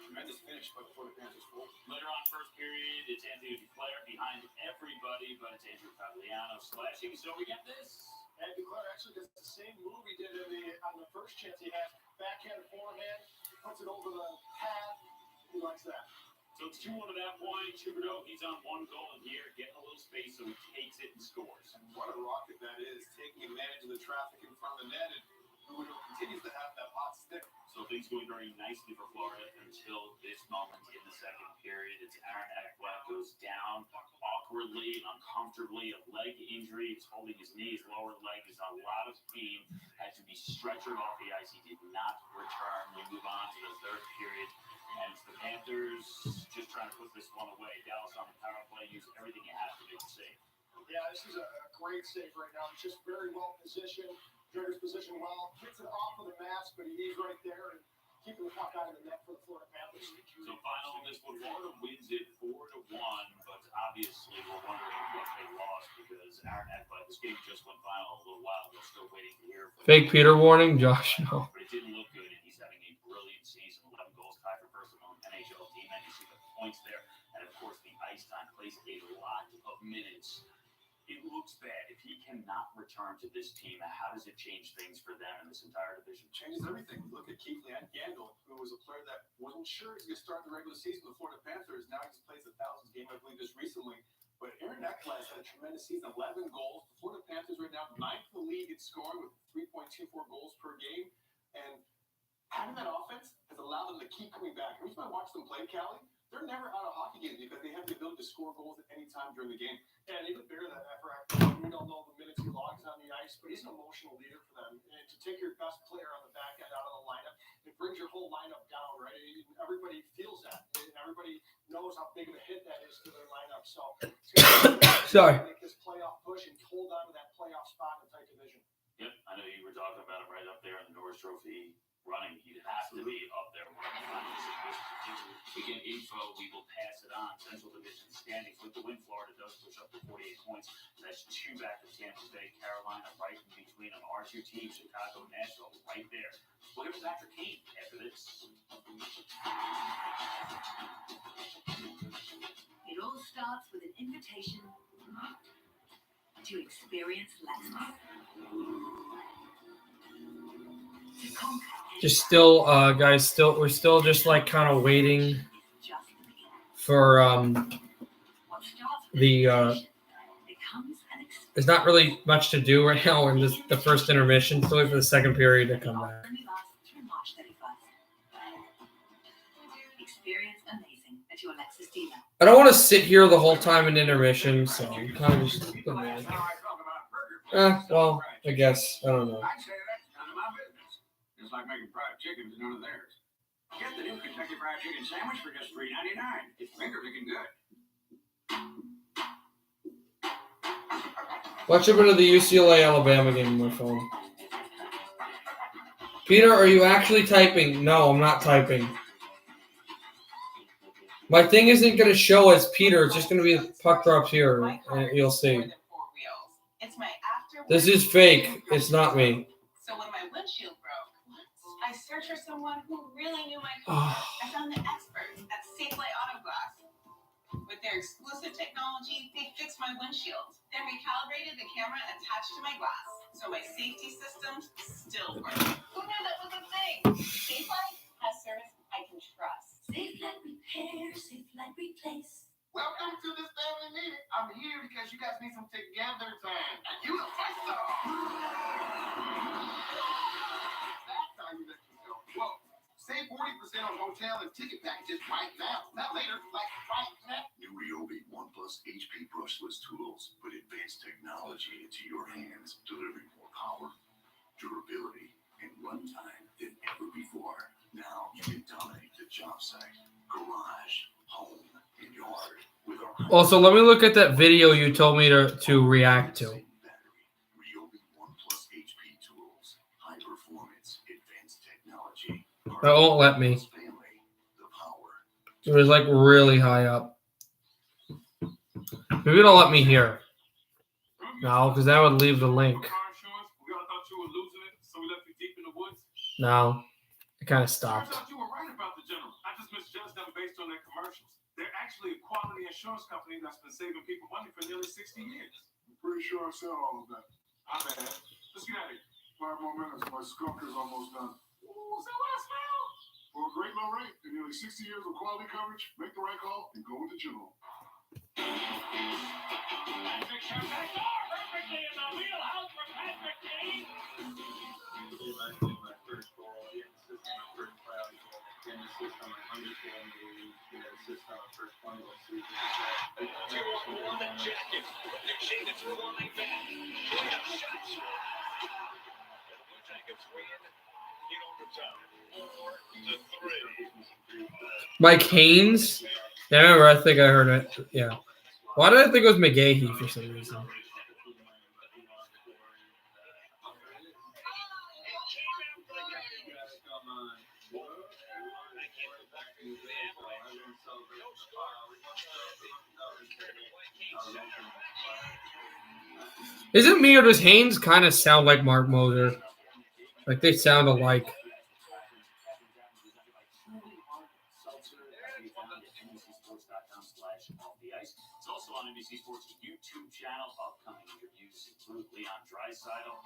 Tremendous finish by the Florida Panthers. Later on, first period, it's Anthony Duclair behind everybody, but it's Andrew Pagliano slashing. So we get this. And Duclair actually does the same move he did on the first chance he had. Backhand, forehand, puts it over the pad. He likes that. So it's 2-1 at that point. Huberdeau, he's on one goal in here, getting a little space, so he takes it and scores. And what a rocket that is, taking advantage of the traffic in front of the net. And Huberdeau continues to have that hot stick. So things going very nicely for Florida until this moment in the second period. It's Aaron Ekblad goes down awkwardly, uncomfortably, a leg injury. He's holding his knee, his lower leg is a lot of pain. Had to be stretchered off the ice. He did not return. We move on to the third period. And it's the Panthers just trying to put this one away. Dallas on the power play, use everything you have to make a save. Yeah, this is a great save right now. It's just very well positioned. Jagger's positioned well. Gets it off of the mask, but he's right there and keeping the puck out of the net for the Florida Panthers. So final on this one, Florida wins it 4-1, but obviously we're wondering what they lost because Aaron Ekblad, this game just went final a little while ago, still waiting to hear from Fake Peter warning, Josh. No. But it didn't look good, and he's having a brilliant season. 11 goals, tied for first among NHL team, and you see the points there. And of course, the ice time plays a lot of minutes. It looks bad. If he cannot return to this team, how does it change things for them in this entire division? Changes everything. Look at Keith Yandel, who was a player that wasn't sure he was going to start the regular season with the Florida Panthers. Now he just plays the 1,000th game, I believe, just recently. But Aaron Ekblad has had a tremendous season, 11 goals. The Florida Panthers right now, 9th in the league in scoring with 3.24 goals per game. And having that offense has allowed them to keep coming back. Every time I watch them play, Callie, they're never out of hockey games because they have the ability to score goals at any time during the game. And even bigger than that, we don't know the minutes he logs on the ice, but he's an emotional leader for them. And to take your best player on the back end out of the lineup, it brings your whole lineup down, right? Everybody feels that. And everybody knows how big of a hit that is to their lineup. So it's going to make this playoff push and hold on to that playoff spot in the tight division. Yep, I know you were talking about him right up there in the Norris Trophy running. He has to be up there. We get info, we will pass it on. Central Division standings with the win. Florida does push up to 48 points. That's 2 back of Tampa Bay, Carolina right in between them. Our 2 teams, Chicago, Nashville, right there. We'll get to Dr. Kane after this. It all starts with an invitation to experience Lexus. Just still, guys, we're still just like kind of waiting for there's not really much to do right now in the first intermission. Still wait for the second period to come back. Experience amazing at your Lexus dealer. I don't want to sit here the whole time in intermission, so I'm kind of just. Last time I talked about burger Well, I guess. I don't know. I'd say that's none of my business. It's like making fried chicken is none of theirs. Get the new Kentucky Fried Chicken sandwich for just $3.99. It's finger licking good. Watch a bit of the UCLA Alabama game on my phone. Peter, are you actually typing? No, I'm not typing. My thing isn't going to show as Peter. It's just going to be puck drops here, and you'll see. This is fake. It's not me. So when my windshield broke, I searched for someone who really knew my car. I found the experts at Safelight Auto Glass. With their exclusive technology, they fixed my windshield, then recalibrated the camera attached to my glass, so my safety systems still work. Who knew that was a thing? Safelight has service I can trust. Safelight repair, Safelight replace. Welcome to this family meeting. I'm here because you guys need some together time. And you don't fight so. That's how you let yourself go. Save 40% on hotel and ticket packages right now. Not later, like right now. New Ryobi One Plus HP brushless tools put advanced technology into your hands, delivering more power, durability, and runtime than ever before. Now you can dominate the job site, garage, home, and yard with our Also, let me look at that video you told me to react to. Ryobi One Plus HP tools, high performance, advanced technology. That won't let me. It was like really high up. Maybe it'll let me here. No, because that would leave the link. No, it kind of stopped. You were right about the general. I just misjudged them based on their commercials. They're actually a quality insurance company that's been saving people money for nearly 60 years. I'm pretty sure I said all of that. I'm bad. Let's get out of here. 5 more minutes. My skunk is almost done. Ooh, is that what I smell? For a great low rate and nearly 60 years of quality coverage, make the right call and go with the general. Patrick perfectly in the wheelhouse for Patrick Kane. My first goal, the assist on my first playoff goal, the assist on my 100th goal in the league, the assist on my first 20 goal season. 2-on-1 the jacket. The Jackets rolling back. Way up shots. The Blue Jackets win in overtime. 4-3. Mike Haynes? Yeah, I remember. I think I heard it. Yeah. Why did I think it was McGahee for some reason? Is it me or does Haynes kind of sound like Mark Moser? Like they sound alike. It's also on NBC Sports' YouTube channel. Upcoming interviews include Leon Draisaitl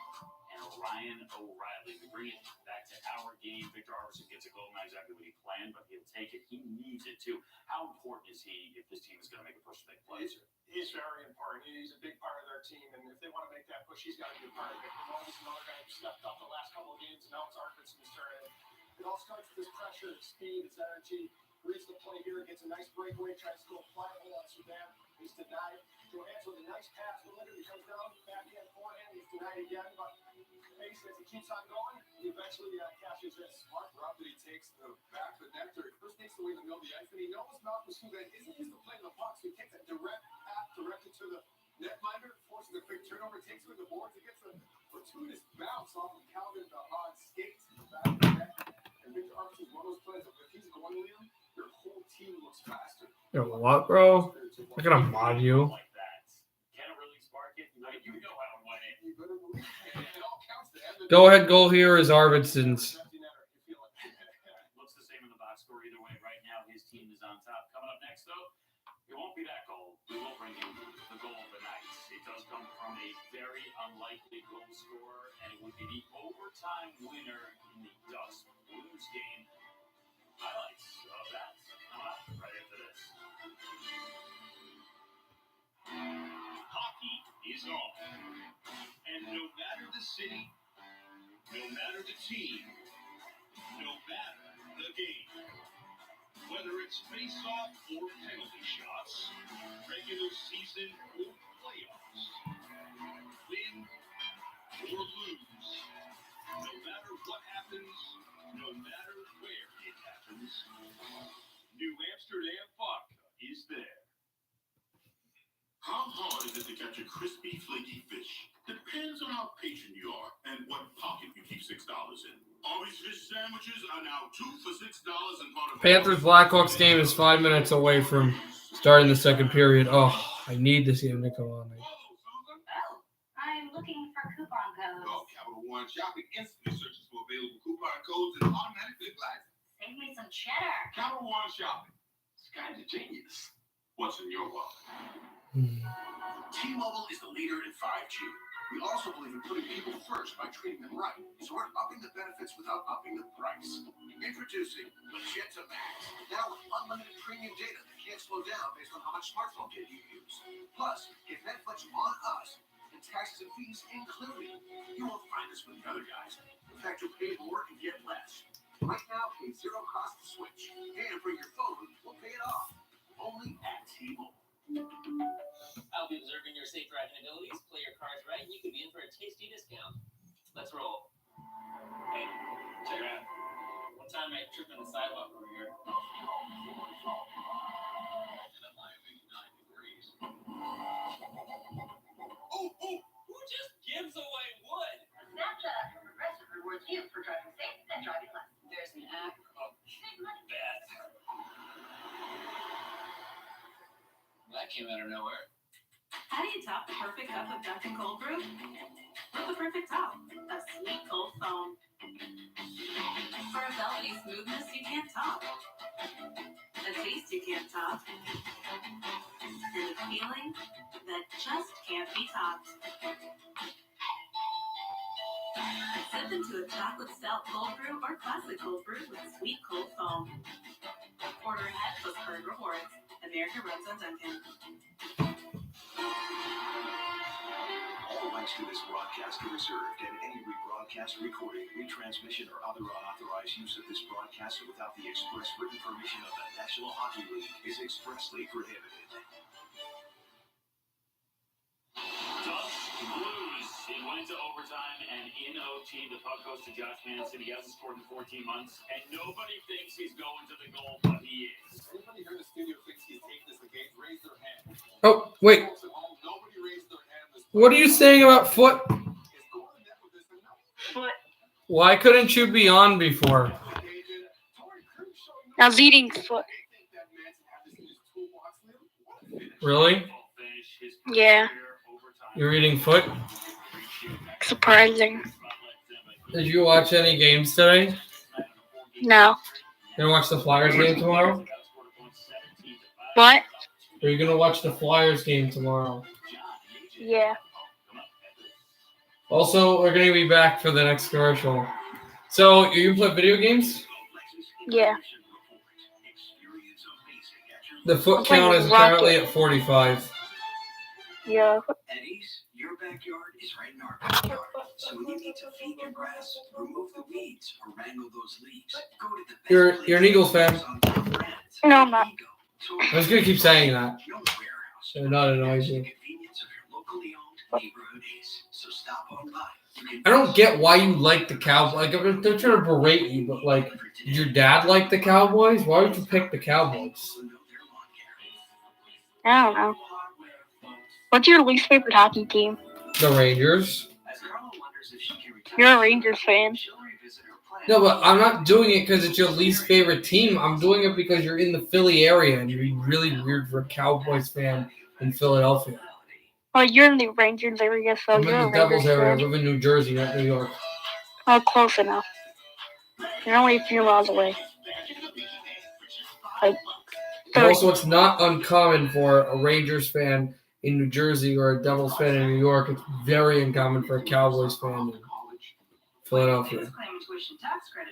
and Ryan O'Reilly. We bring it back to our game. Victor Arvidsson gets a goal, not exactly what he planned, but he'll take it. He needs it too. How important is he if this team is going to make a push to make plays? He's very important. He's a big part of their team, and if they want to make that push, he's got to be a part of it. He's another guy who stepped up the last couple of games, and now it's Arvidsson's turn. It all starts with his pressure, his speed, his energy. Reads the play here, gets a nice breakaway, tries to go fly hole on Sudan. He's denied. Johansson with a nice pass. Literally comes down, backhand, forehand. He's denied again, but Mace, as he keeps on going, he eventually catches this. Smart route that he takes the back of the net. He first takes away the middle of the ice, and he knows Malcolm Subban isn't used to playing the puck, so he takes a direct path directed to the netminder, forces a quick turnover, takes it with the boards. He gets a fortuitous bounce off of Calvin on skates in the back of the net. And Victor Arvidsson is one of those players that if he's going to him, your whole team looks faster. Yo, what, bro? I'm gonna mod you. Like that. Can it really spark it? You know how to win it. You better believe it. It all counts to end. Go ahead, goal here is Arvidsson's. Looks the same in the box score either way. Right now, his team is on top. Coming up next, though, it won't be that goal. We will bring you the goal of the night. It does come from a very unlikely goal scorer, and it would be the overtime winner in the Ducks Blues game. Highlights of that coming up right after this. Hockey is on. And no matter the city, no matter the team, no matter the game, whether it's face-off or penalty shots, regular season or playoffs, win, catch a crispy, flaky fish. Depends on how patient you are and what pocket you keep $6 in. Arby's fish sandwiches are now 2 for $6 and part of Panthers Blackhawks game is 5 minutes away from starting the second period. Oh, I need this game to come on. Oh, I'm looking for coupon codes. Oh, Capital One Shopping instantly searches for available coupon codes and automatically applies. Save me some cheddar. Capital One Shopping. It's kind of genius. What's in your wallet? T-Mobile is the leader in 5G. We also believe in putting people first by treating them right. So we're upping the benefits without upping the price. Introducing Magenta Max. Now with unlimited premium data that can't slow down based on how much smartphone data you use. Plus, get Netflix on us and taxes and fees included. You won't find us with the other guys. In fact, you'll pay more and get less. Right now, pay zero cost to switch. And bring your phone, we'll pay it off. Only at T-Mobile. I'll be observing your safe driving abilities. Play your cards right, and you could be in for a tasty discount. Let's roll. Hey, check it out. One time I tripped on the sidewalk over here. And I'm living 9 degrees. Oh, who just gives away wood? Snapchat from Progressive rewards you for driving safe and driving less. There's an app. Save money. Beth. That came out of nowhere. How do you top the perfect cup of Dunkin' cold brew? With the perfect top, a sweet cold foam. For a velvety smoothness you can't top, a taste you can't top, and a feeling that just can't be topped. Sip into a chocolate stout cold brew or classic cold brew with sweet cold foam. Order ahead plus Bird Rewards. America runs on Dunkin'. All rights to this broadcast are reserved, and any rebroadcast, recording, retransmission, or other unauthorized use of this broadcast without the express written permission of the National Hockey League is expressly prohibited. Ducks lose. It went into overtime, and in OT, the puck goes to Josh Manson. He hasn't scored in 14 months, and nobody thinks he's going to the goal, but he is. Anybody here in the studio thinks he's taking this again? Raise their hand. Oh, wait. Folks at home, nobody raised their hand this What are you saying about foot? Is going to net with this enough? Foot. Why couldn't you be on before? I was eating foot. Really? Yeah. You're eating foot? Surprising. Did you watch any games today? No. You gonna watch the Flyers game tomorrow? What? Are you gonna watch the Flyers game tomorrow? Yeah. Also, we're gonna be back for the next commercial. So, you play video games? Yeah. The foot I'm playing count is Rocket. currently at 45. Yeah. Eddie's, your backyard is right in our backyard. So when you need to feed your grass, remove the weeds, or wrangle those leaves, go to the best You're an Eagles fan. No, I'm not. I was gonna keep saying that. So not annoys you. I don't get why you like the Cowboys. Like, they're trying to berate you, but like, did your dad like the Cowboys? Why would you pick the Cowboys? I don't know. What's your least favorite hockey team? The Rangers. You're a Rangers fan. No, but I'm not doing it because it's your least favorite team. I'm doing it because you're in the Philly area and you'd be really weird for a Cowboys fan in Philadelphia. Well, you're in the Rangers area, so I'm you're in a the Devils Rangers area. I fan. live in New Jersey, not New York. Oh, close enough. You're only a few miles away. Like, And also, it's not uncommon for a Rangers fan in New Jersey or a Devils fan in New York. It's very uncommon for a Cowboys fan in Philadelphia.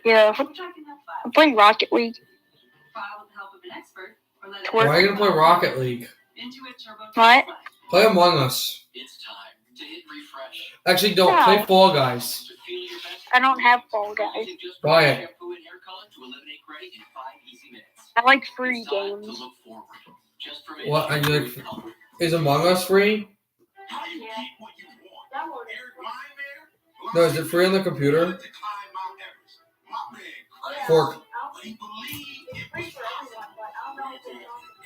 yeah. I'm playing Rocket League. Why are you going to play Rocket League? What? Play Among Us. Actually, don't. No. Play Fall Guys. I don't have Fall Guys. Buy it. I like free games. What? Are you like, is Among Us free? No, is it free on the computer? For He believed it was possible.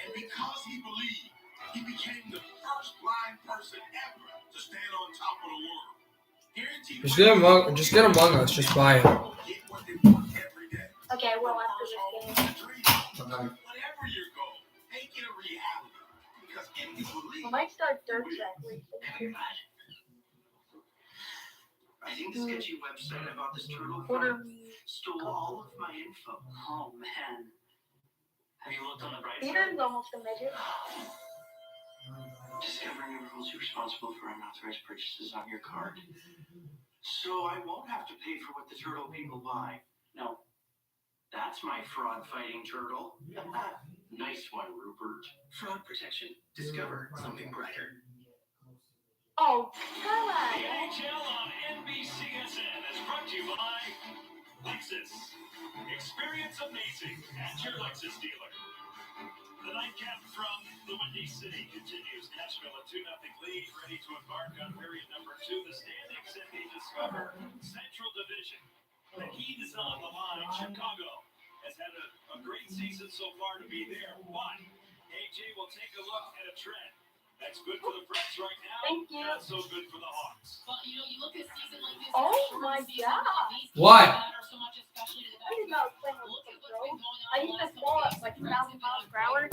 And because he believed, he became the first blind person person ever to stand on top of the world. Guaranteed Just get Among Us. Just buy it. get what they want every day. Okay, well, after this game. Whatever your goal, make it a reality. Because if you believe, I might start Dirt Track racing. I think the sketchy website about this turtle What farm are we? stole all of my info. Oh man. Have you looked on the bright Peter's side? almost a midget. Discovering the rules you're responsible for unauthorized purchases on your card. So I won't have to pay for what the turtle people buy. No. That's my fraud fighting turtle. Nice one, Rupert. Fraud protection. Discover something brighter. Oh, come The on. NHL on NBCSN is brought to you by Lexus. Experience amazing at your Lexus dealer. The nightcap from the Windy City continues. Nashville a 2-0 lead, ready to embark on period number 2. The standings and they discover Central Division. The heat is on the line. Chicago has had a great season so far to be there, but AJ will take a look at a trend. That's good for the Preds right now. Thank you. Not so good for the Hawks. Oh my god. What? I did not play with the control. I used to fall at like 1,000 miles per hour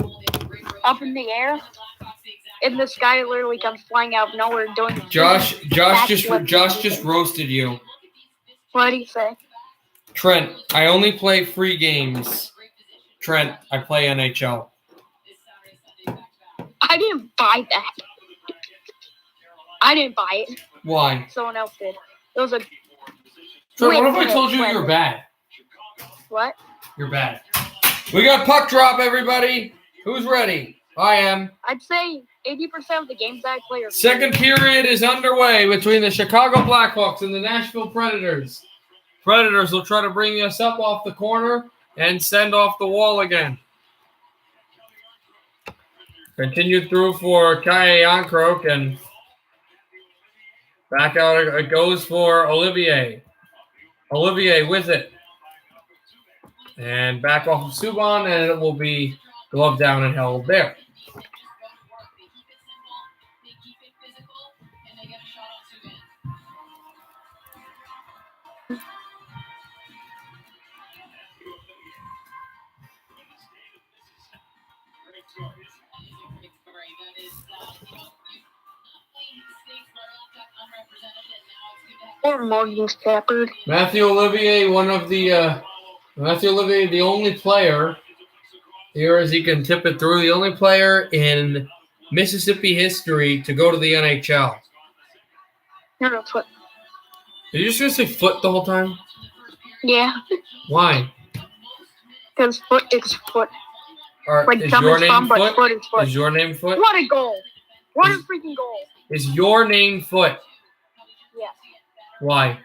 up in the air. And this guy literally comes flying out of nowhere doing Josh backflips. just roasted you. What do you say? Trent, I only play free games. Trent, I play NHL. I didn't buy that. I didn't buy it. Why? Someone else did. It was a Trent, what if I told you you're bad? What? You're bad. We got puck drop, everybody. Who's ready? I am. I'd say 80% of the games I play are Second period is underway between the Chicago Blackhawks and the Nashville Predators. Predators will try to bring us up off the corner and send off the wall again. Continued through for Kaye Yankrok, and back out it goes for Olivier. Olivier with it. And back off of Subban, and it will be glove down and held there. Or Morgan Stafford. Matthew Olivier, the only player here as he can tip it through, the only player in Mississippi history to go to the NHL. No, foot. Are you just going to say foot the whole time? Yeah. Why? Because foot is foot. Like is your name but foot is foot. Is your name Foot? What a goal. What a freaking goal. Is your name Foot? Yeah. Why?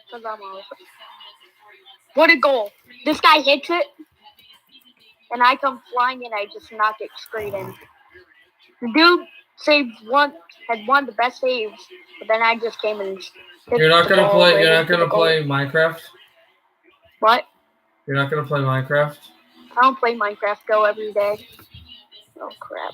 Because I'm all foot. What a goal. This guy hits it, and I come flying, and I just knock it straight in. The dude had one of the best saves, but then I just came and You're not gonna play Minecraft? What? You're not gonna play Minecraft? I don't play Minecraft Go every day. Oh crap.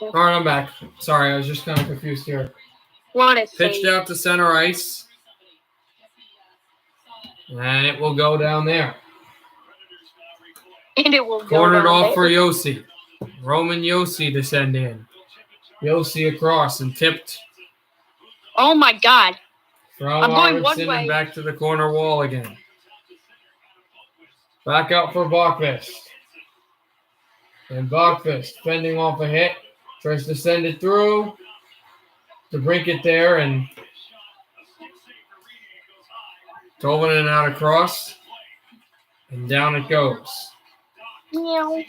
All right, I'm back. Sorry, I was just kind of confused here. What is pitched out to center ice, and it will go down there. And it will cornered go down off there. for Yossi. Roman Yossi to send in. Yossi across and tipped. Oh my God! From I'm going one Arvidsson way. and back to the corner wall again. Back out for Bachvest. And Bachvest fending off a hit. Tries to send it through. To brink it there, and Tolvanen out across. And down it goes. Meow.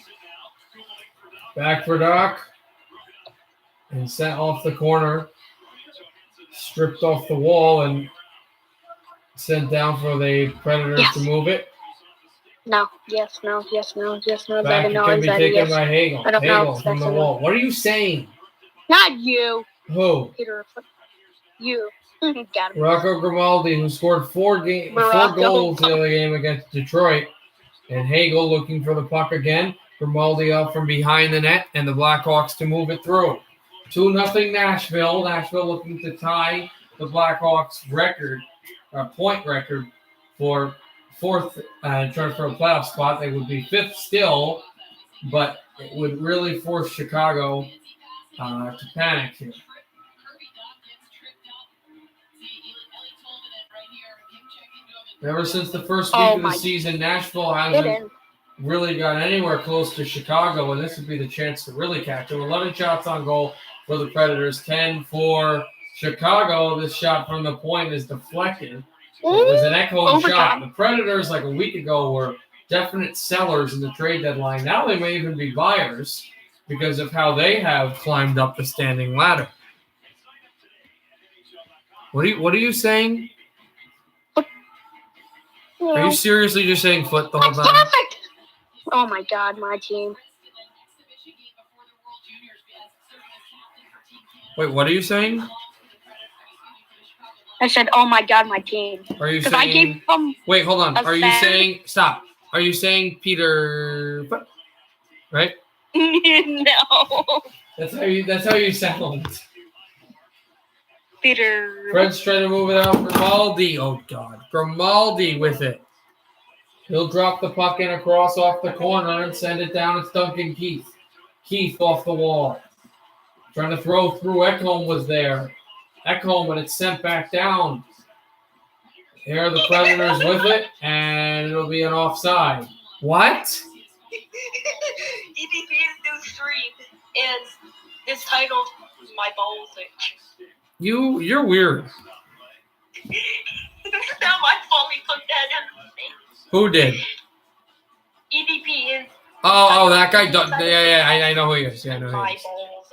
Back for Doc. And sent off the corner. Stripped off the wall and sent down for the Predators to move it. No. Yes. No. Yes. No. Yes. No. Back That it no. can be That taken yes. by Hagel. I don't know. Hagel from That's the a no. wall. What are you saying? Not you, Who? Peter. You. Got him. Rocco Grimaldi, who scored four Morocco. goals the other game against Detroit. And Hagel looking for the puck again. Grimaldi up from behind the net, and the Blackhawks to move it through. 2-0 Nashville. Nashville looking to tie the Blackhawks record, point record for fourth trying for a playoff spot. They would be fifth still, but it would really force Chicago to panic here. Ever since the first week of the season, Nashville hasn't really got anywhere close to Chicago, and this would be the chance to really catch them. 11 shots on goal for the Predators, 10 for Chicago. This shot from the point is deflected. It was an Ekholm shot. The Predators, like a week ago, were definite sellers in the trade deadline. Now they may even be buyers because of how they have climbed up the standing ladder. What are you saying? Are you seriously just saying foot the whole time? Perfect. Oh my God, my team. Wait, what are you saying? I said, "Oh my God, my team." Are you saying? I gave them. Wait, hold on. Are you fan. saying? Stop. Are you saying Peter? Right? No. That's how you sound. Peter. Fred's trying to move it out. Grimaldi. Oh God, Grimaldi with it. He'll drop the puck in across off the corner and send it down. It's Duncan Keith. Keith off the wall. Trying to throw through. Ekholm was there. Ekholm, and it's sent back down. Here are the Predators with it, and it'll be an offside. What? EDP's new stream is titled "My Balls Itch." You're weird. It's not my fault we put that in. Who did? EDP is. Oh, that guy. Yeah, I know who he is. Yeah,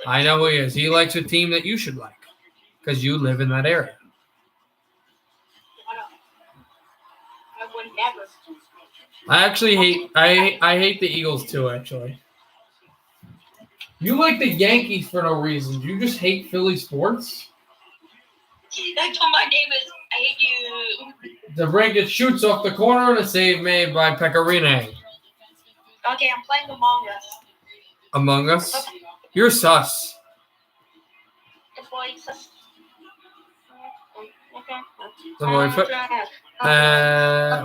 I know who he is. He likes a team that you should like because you live in that area. I would never. I actually hate. I hate the Eagles too. Actually, you like the Yankees for no reason. You just hate Philly sports. That's what my name is. I hate you. The Brinket shoots off the corner and a save made by Pecorine. Okay, I'm playing Among Us. Among Us? You're sus. It's like sus. The boy foot.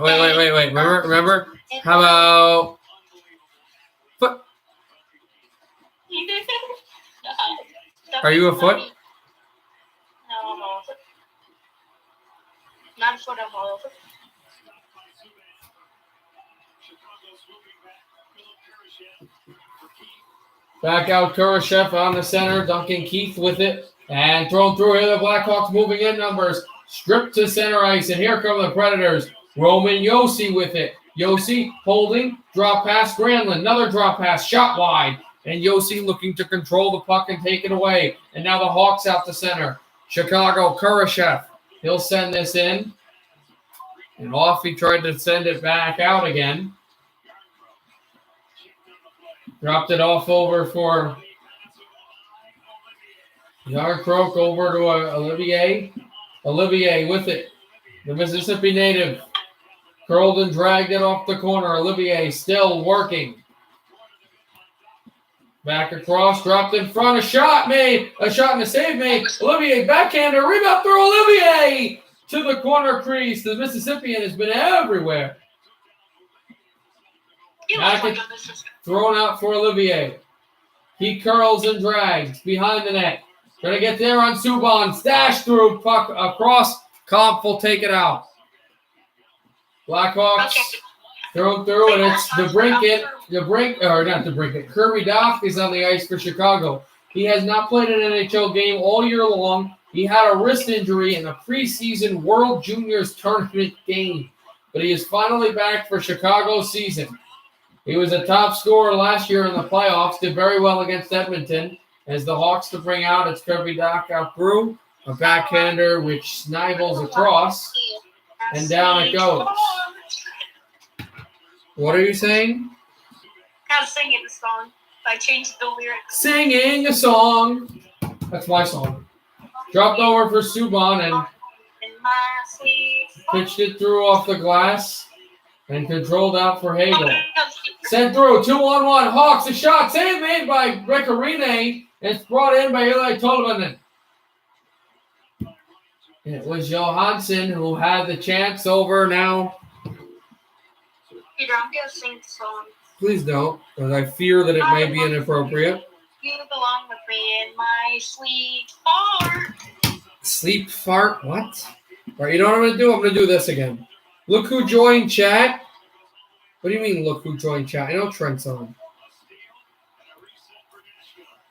Wait. Remember? How about foot? Are you a foot? No, I'm a foot. Not a foot, I'm a foot. Back out Kurashev on the center. Duncan Keith with it. And thrown through here. The Blackhawks moving in numbers. Stripped to center ice. And here come the Predators. Roman Josi with it. Josi holding. Drop pass. Granlund. Another drop pass. Shot wide. And Josi looking to control the puck and take it away. And now the Hawks out to center. Chicago, Kurashev. He'll send this in. And off he tried to send it back out again. Dropped it off over for Yarcroak over to Olivier. Olivier with it. The Mississippi native. Curled and dragged it off the corner. Olivier still working. Back across, dropped in front. A shot made. A shot and a save made. Olivier backhander. Rebound through Olivier to the corner crease. The Mississippian has been everywhere. Back thrown out for Olivier. He curls and drags behind the net. Trying to get there on Subban. Stash through, puck across. Comp will take it out. Blackhawks thrown through, and it's Kirby Dach is on the ice for Chicago. He has not played an NHL game all year long. He had a wrist injury in a preseason World Juniors tournament game, but he is finally back for Chicago's season. He was a top scorer last year in the playoffs, did very well against Edmonton. As the Hawks to bring out, it's Kirby Dach out through. A backhander which snivels across, and down it goes. What are you saying? I was singing the song. I changed the lyrics. Singing a song. That's my song. Dropped over for Subban and In my sleep. pitched it through off the glass and controlled out for Hagel. Sent through 2-on-1. Hawks, a shot. Save made by Rekarine. It's brought in by Eli Tolvanen. It was Johansson who had the chance over now. Peter, I'm gonna sing the song. Please don't, because I fear that it may be inappropriate. You belong with me in my sleep fart. Sleep fart? What? All right, you know what I'm going to do? I'm going to do this again. Look who joined chat. What do you mean, look who joined chat? I know Trent's on.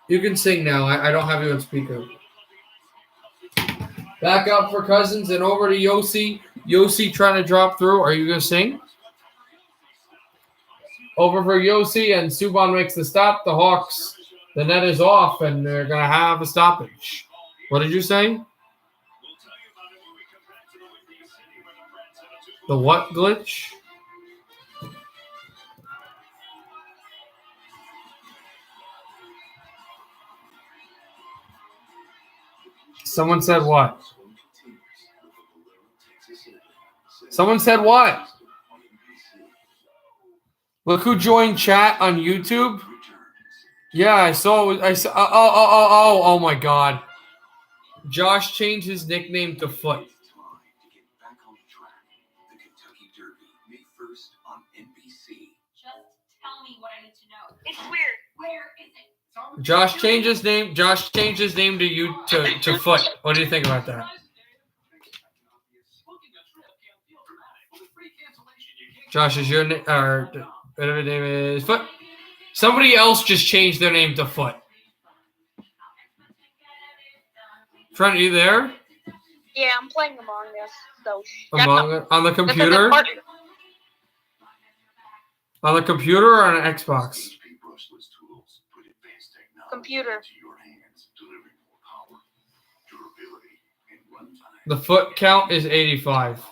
You can sing now. I don't have you on speaker. Back up for Cousins and over to Yossi. Yossi trying to drop through. Are you going to sing? Over for Yossi, and Subban makes the stop. The Hawks, the net is off, and they're going to have a stoppage. What did you say? The what glitch? Someone said what? Someone said what? Look who joined chat on YouTube. Yeah, I saw. Oh my God. Josh changed his nickname to Foot. It's weird. Where is it? Josh changed his name. Josh changed his name to Foot. What do you think about that? Josh, is your name or whatever name is Foot? Somebody else just changed their name to Foot. Trent, are you there? Yeah, I'm playing Among Us. So On the computer? On the computer or on an Xbox? Computer. The foot count is 85.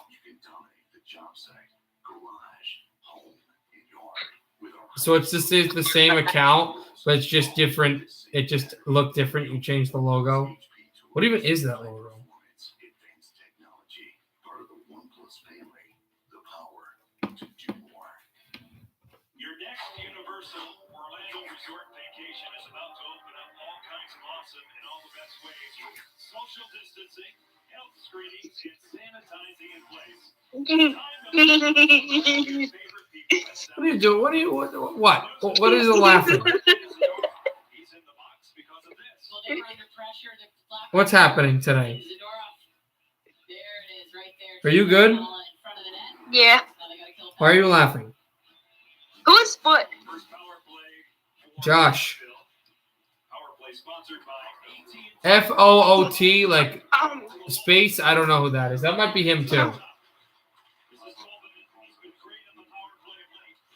So it's just the same account, but it's just different. It just looked different. You changed the logo. What even is that logo? Your next Universal Orlando Resort vacation is about to open up all kinds of awesome in all the best ways. Social distancing, health screenings, and sanitizing in place. What are you doing? What? What is the laughing? What's happening today? Are you good? Yeah. Why are you laughing? Who's Foot? Josh. FOOT, like space. I don't know who that is. That might be him too.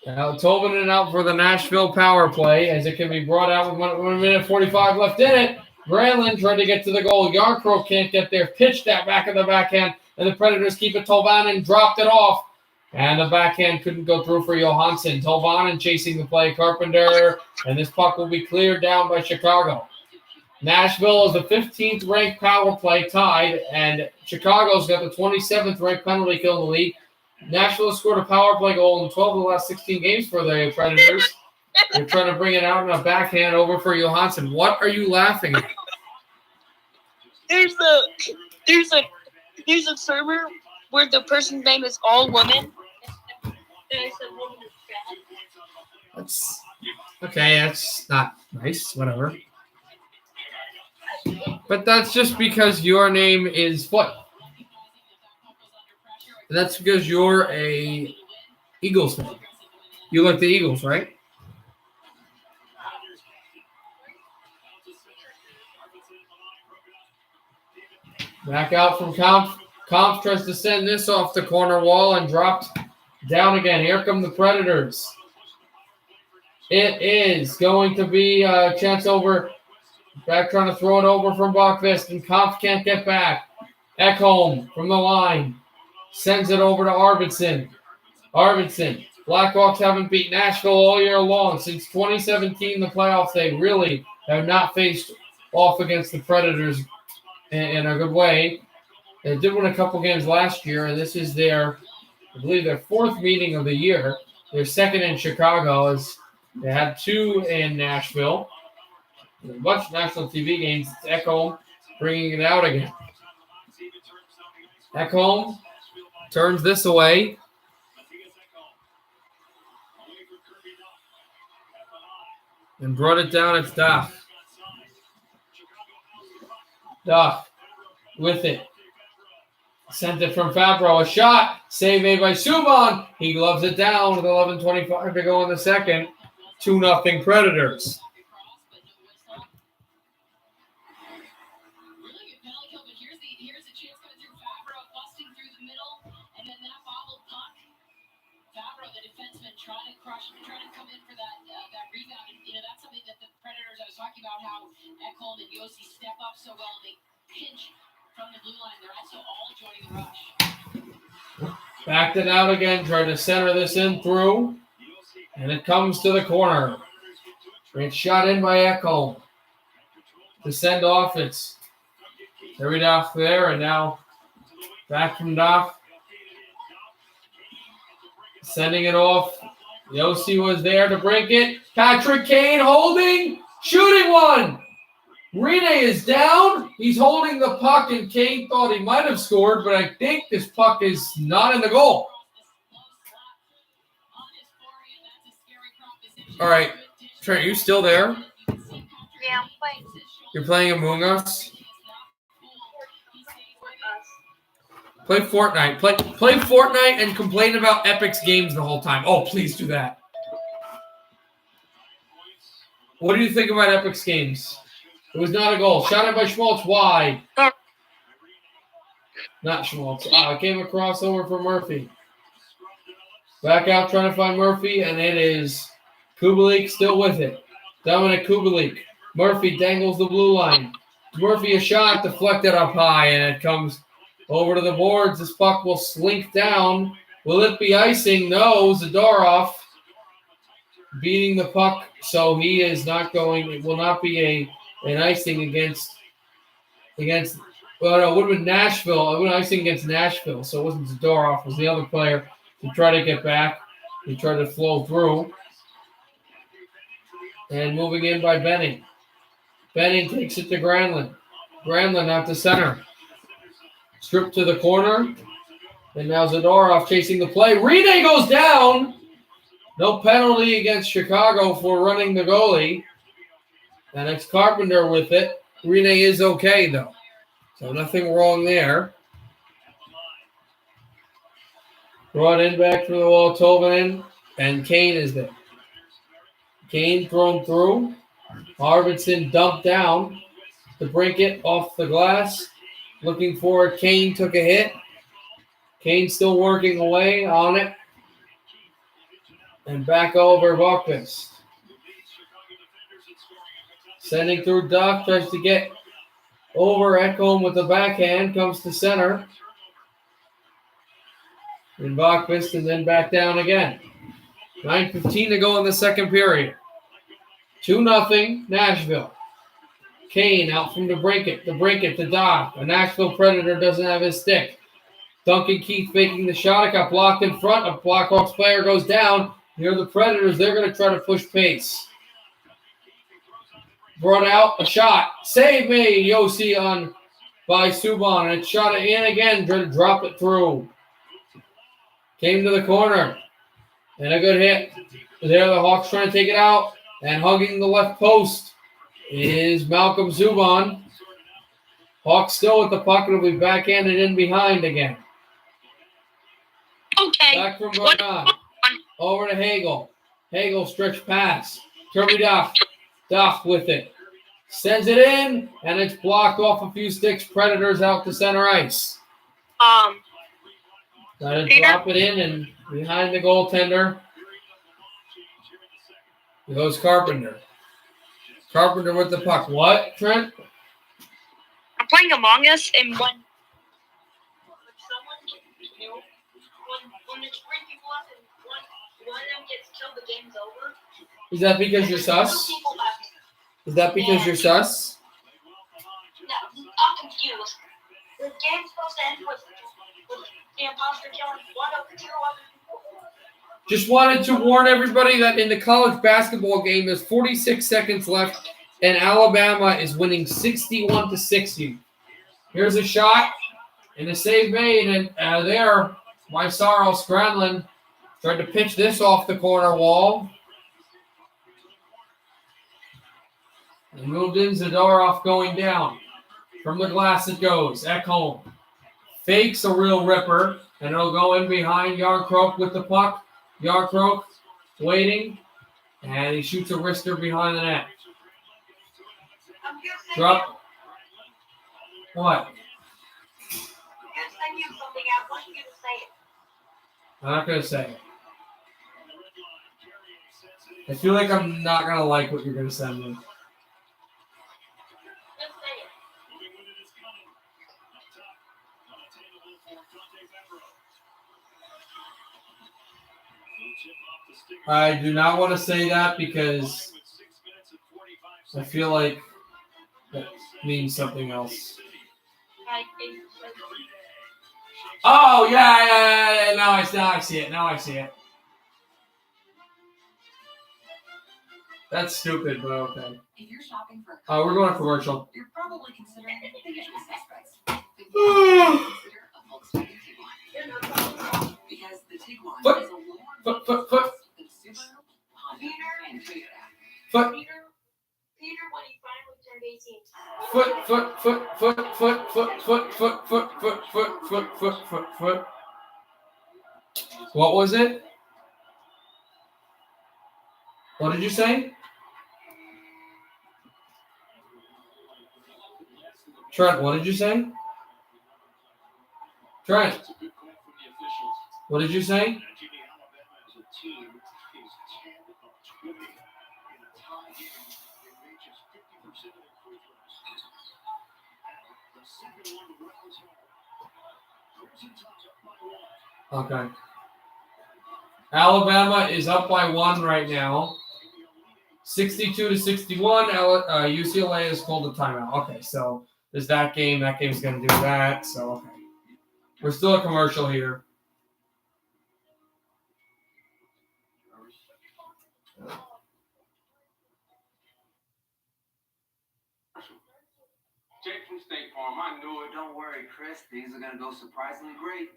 Now Tolvanen out for the Nashville power play as it can be brought out with 1 minute 45 left in it. Granlund tried to get to the goal. Yarncrow can't get there. Pitched that back of the backhand, and the Predators keep it. Tolvanen dropped it off, and the backhand couldn't go through for Johansson. Tolvanen chasing the play. Carpenter, and this puck will be cleared down by Chicago. Nashville is the 15th ranked power play tied, and Chicago's got the 27th ranked penalty kill in the league. Nashville has scored a power play goal in 12 of the last 16 games for the Predators. They're trying to bring it out in a backhand over for Johansson. What are you laughing at? There's a server where the person's name is all women. That's okay. That's not nice. Whatever. But that's just because your name is Foot. And that's because you're a Eagles fan. You like the Eagles, right? Back out from Kampf. Kampf tries to send this off the corner wall and dropped down again. Here come the Predators. It is going to be a chance over. Back trying to throw it over from Bachvist, and Kampf can't get back. Ekholm from the line. Sends it over to Arvidsson. Arvidsson Blackhawks haven't beat Nashville all year long. Since 2017, the playoffs, they really have not faced off against the Predators in a good way. They did win a couple games last year, and this is their, I believe, their fourth meeting of the year. Their second in Chicago, as they had two in Nashville. A bunch of national TV games. It's Ekholm bringing it out again. Ekholm turns this away. And brought it down. It's Duff. Duff with it. Sent it from Fabro. A shot. Save made by Subban. He gloves it down with 11:25 to go in the second. 2-0 Predators. Really good penalty kill, but here's the chance coming through. Fabro busting through the middle, and then that bobbled puck. Fabro, the defenseman, trying to come in for that rebound. And, that's something that the Predators, I was talking about how Ekholm and Yossi step up so well, and they pinch from the blue line. They're also all joining the rush. Backed it out again, tried to center this in through, and it comes to the corner. It's shot in by Ekholm. To send off, it's Terry Duff there, and now back from Duff. Sending it off. Yossi was there to break it. Patrick Kane holding, shooting one. Rene is down. He's holding the puck, and Kane thought he might have scored, but I think this puck is not in the goal. All right. Trent, you still there? Yeah, I'm playing. You're playing Among Us? Play Fortnite. Play Fortnite and complain about Epic's games the whole time. Oh, please do that. What do you think about Epic's games? It was not a goal. Shot it by Schmaltz wide. Not Schmaltz. It came across over for Murphy. Back out trying to find Murphy, and it is Kubalik still with it. Dominic Kubalik. Murphy dangles the blue line. Murphy a shot deflected up high, and it comes over to the boards. This puck will slink down. Will it be icing? No. Zadorov beating the puck, so he is not going. It will not be an icing against. Well, no, it would have been Nashville. It would have been icing against Nashville, so it wasn't Zadorov. It was the other player to try to get back. He tried to flow through. And moving in by Benning. Benning takes it to Granlund. Granlund out to center. Stripped to the corner. And now Zadorov chasing the play. Rene goes down. No penalty against Chicago for running the goalie. And it's Carpenter with it. Rene is okay, though. So nothing wrong there. Brought in back from the wall, Tolvanen. And Kane is there. Kane thrown through. Arvidsson dumped down to break it off the glass. Looking for it. Kane took a hit. Kane still working away on it. And back over Vokpist. Sending through Duck. Tries to get over Ekholm with the backhand. Comes to center. And Vokpist and then back down again. 9:15 to go in the second period. 2-0 Nashville. Kane out from DeBrincat to Doc. A Nashville Predator doesn't have his stick. Duncan Keith faking the shot. It got blocked in front. A Blackhawks player goes down. Here are the Predators. They're going to try to push pace. Brought out a shot. Save made. Yossi on by Subban. And it shot it in again. Tried to drop it through. Came to the corner. And a good hit. There the Hawks trying to take it out. And hugging the left post is Malcolm Subban. Hawks still with the puck. It'll be backhanded in behind again. Okay. Back from Bernard. Over to Hagel. Hagel stretch pass. Kirby Duff. Duff with it. Sends it in, and it's blocked off a few sticks. Predators out to center ice. Gotta drop it in, and behind the goaltender goes Carpenter. Carpenter with the puck. What, Trent? I'm playing Among Us, and when someone, when there's 3 people left and them gets killed, the game's over. Is that because you're sus? Is that because you're sus? No, I'm confused. The game's supposed to end with the imposter killing one of the two other people. Just wanted to warn everybody that in the college basketball game, there's 46 seconds left, and Alabama is winning 61-60. Here's a shot, and a save made, and there, Maisaro Scranlin tried to pitch this off the corner wall. And moved in Zadorov going down. From the glass it goes. Ekholm fakes a real ripper, and it'll go in behind Yarncroke with the puck. Yarncroke waiting, and he shoots a wrister behind the net. Drop. What? I'm not going to say it. I feel like I'm not going to like what you're going to send me. I do not want to say that because I feel like that means something else. Oh, yeah. Now I see it. That's stupid, but okay. If you're shopping for We're going to commercial. you're probably considering the usual suspects. Because the Tiguan Foot. is a lower Foot. than Subaru, Honda, and Toyota. Foot. Peter, when he finally turned 18. Foot. What was it? What did you say? Trent, what did you say? Trent, what did you say? Okay. Alabama is up by 1 right now. 62-61. UCLA has called a timeout. Okay, so there's that game. That game's going to do that. So, okay. We're still a commercial here. Jake from State Farm, I knew it. Don't worry, Chris. Things are going to go surprisingly great.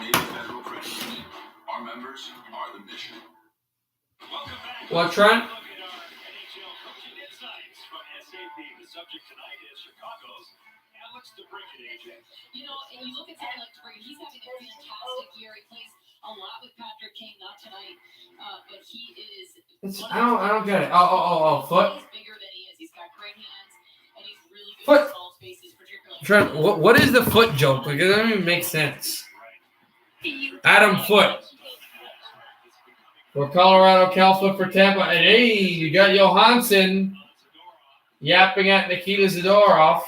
Navy Federal Credit Union. Our members are the mission. Welcome back. What, Trent? Look at our NHL coaching insights from SAP. The subject tonight is Chicago's Alex DeBrincat, AJ. You know, and you look at something like DeBrincat, he's having a fantastic year. He's a lot with Patrick Kane, not tonight, but he is. I don't get it. Oh, foot. He's bigger than he is. He's got great hands, and he's really good Foot. in small spaces, particularly. Trent, what is the foot joke? Like, it doesn't even make sense. Adam Foote. For Colorado, Cal Foot for Tampa. And hey, you got Johansson yapping at Nikita Zadorov.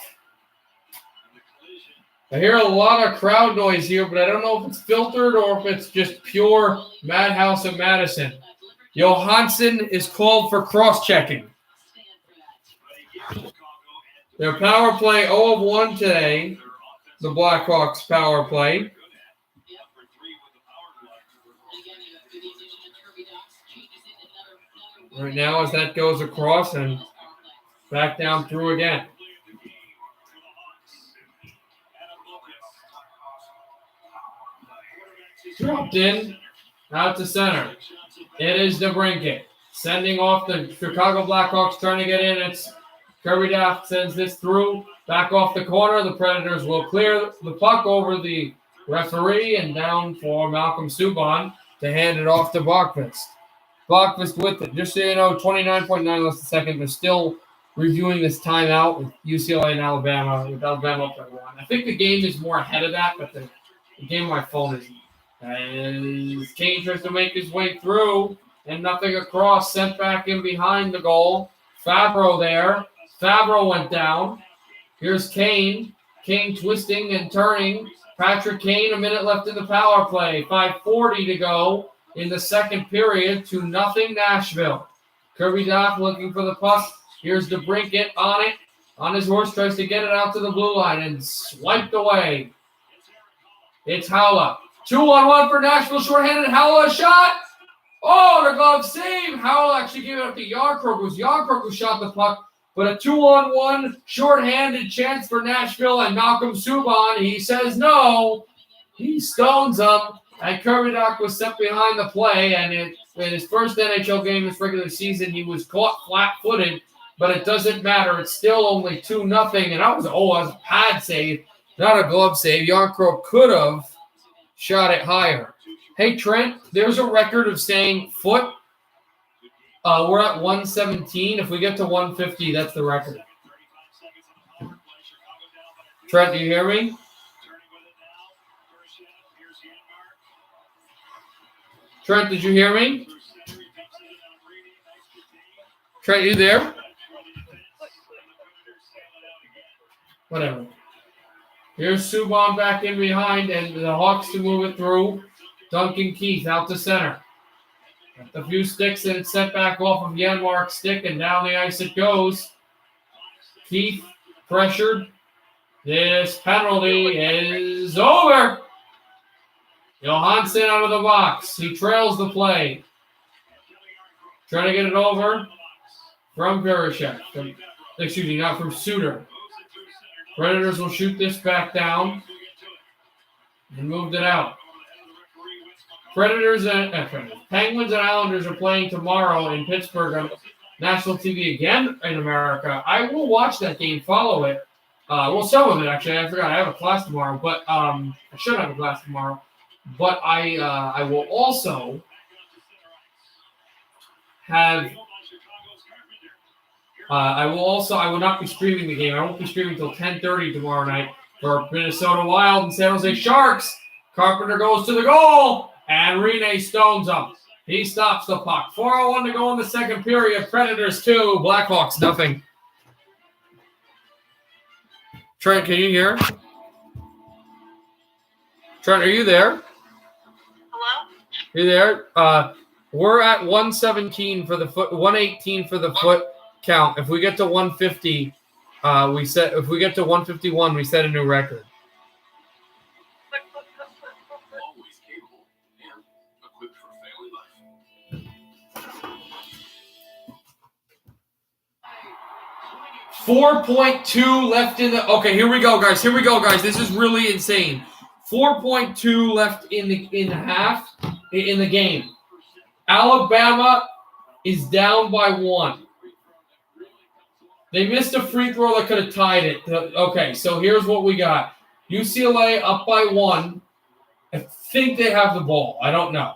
I hear a lot of crowd noise here, but I don't know if it's filtered or if it's just pure madhouse of Madison. Johansson is called for cross-checking. Their power play 0 of 1 today. The Blackhawks power play. Right now as that goes across and back down through again. Dropped in, out to center. It is DeBrincat. Sending off the Chicago Blackhawks trying to get in. It's Kirby Daft sends this through. Back off the corner. The Predators will clear the puck over the referee and down for Malcolm Subban to hand it off to Bachvist. Bachvist with it. Just so you know, 29.9 less a second. They're still reviewing this timeout with UCLA and Alabama. With Alabama up by 1. I think the game is more ahead of that, but the game on my phone isn't. As Kane tries to make his way through, and nothing across, sent back in behind the goal. Fabro there. Fabro went down. Here's Kane. Kane twisting and turning Patrick Kane, a minute left in the power play. 5:40 to go in the second period. 2-0 Nashville. Kirby Doc looking for the puck. Here's DeBrincat on it. On his horse, tries to get it out to the blue line and swiped away. It's Howla. 2-on-1 for Nashville. Shorthanded. Howla shot. Oh, the glove save. Howell actually gave it up to Yarkrook. It was Yarkrook who shot the puck. But a 2-on-1 shorthanded chance for Nashville and Malcolm Subban. He says no. He stones him. And Kirby Doc was set behind the play. And in his first NHL game this regular season, he was caught flat-footed. But it doesn't matter. It's still only 2-0. And that was a pad save, not a glove save. Yarkrook could have shot it higher. Hey, Trent, there's a record of saying foot. We're at 117. If we get to 150, that's the record. Trent, do you hear me? Trent, did you hear me? Trent, you there? Whatever. Here's Subban back in behind, and the Hawks to move it through. Duncan Keith out to center. A few sticks and it's set back off of Janmark's stick, and down the ice it goes. Keith pressured. This penalty is over. Johansson out of the box. He trails the play. Trying to get it over from Vereshek. Excuse me, not from Suter. Predators will shoot this back down and moved it out. Penguins and Islanders are playing tomorrow in Pittsburgh on national TV again in America. I will watch that game, follow it. Well, some of it, actually. I forgot I have a class tomorrow, but I should have a class tomorrow. But I will also have I will not be streaming the game. I won't be streaming until 10:30 tomorrow night for Minnesota Wild and San Jose Sharks. Carpenter goes to the goal. And Rene stones him. He stops the puck. 4:01 to go in the second period. Predators 2, Blackhawks nothing. Trent, can you hear? Trent, are you there? Hello? You there? We're at 117 for the foot, 118 for the foot count. If we get to 150, if we get to 151, we set a new record. Always capable and equipped for family life. 4.2 left in the. Okay, here we go, guys. This is really insane. 4.2 left in the half in the game. Alabama is down by 1. They missed a free throw that could have tied it. Okay, so here's what we got. UCLA up by 1. I think they have the ball. I don't know.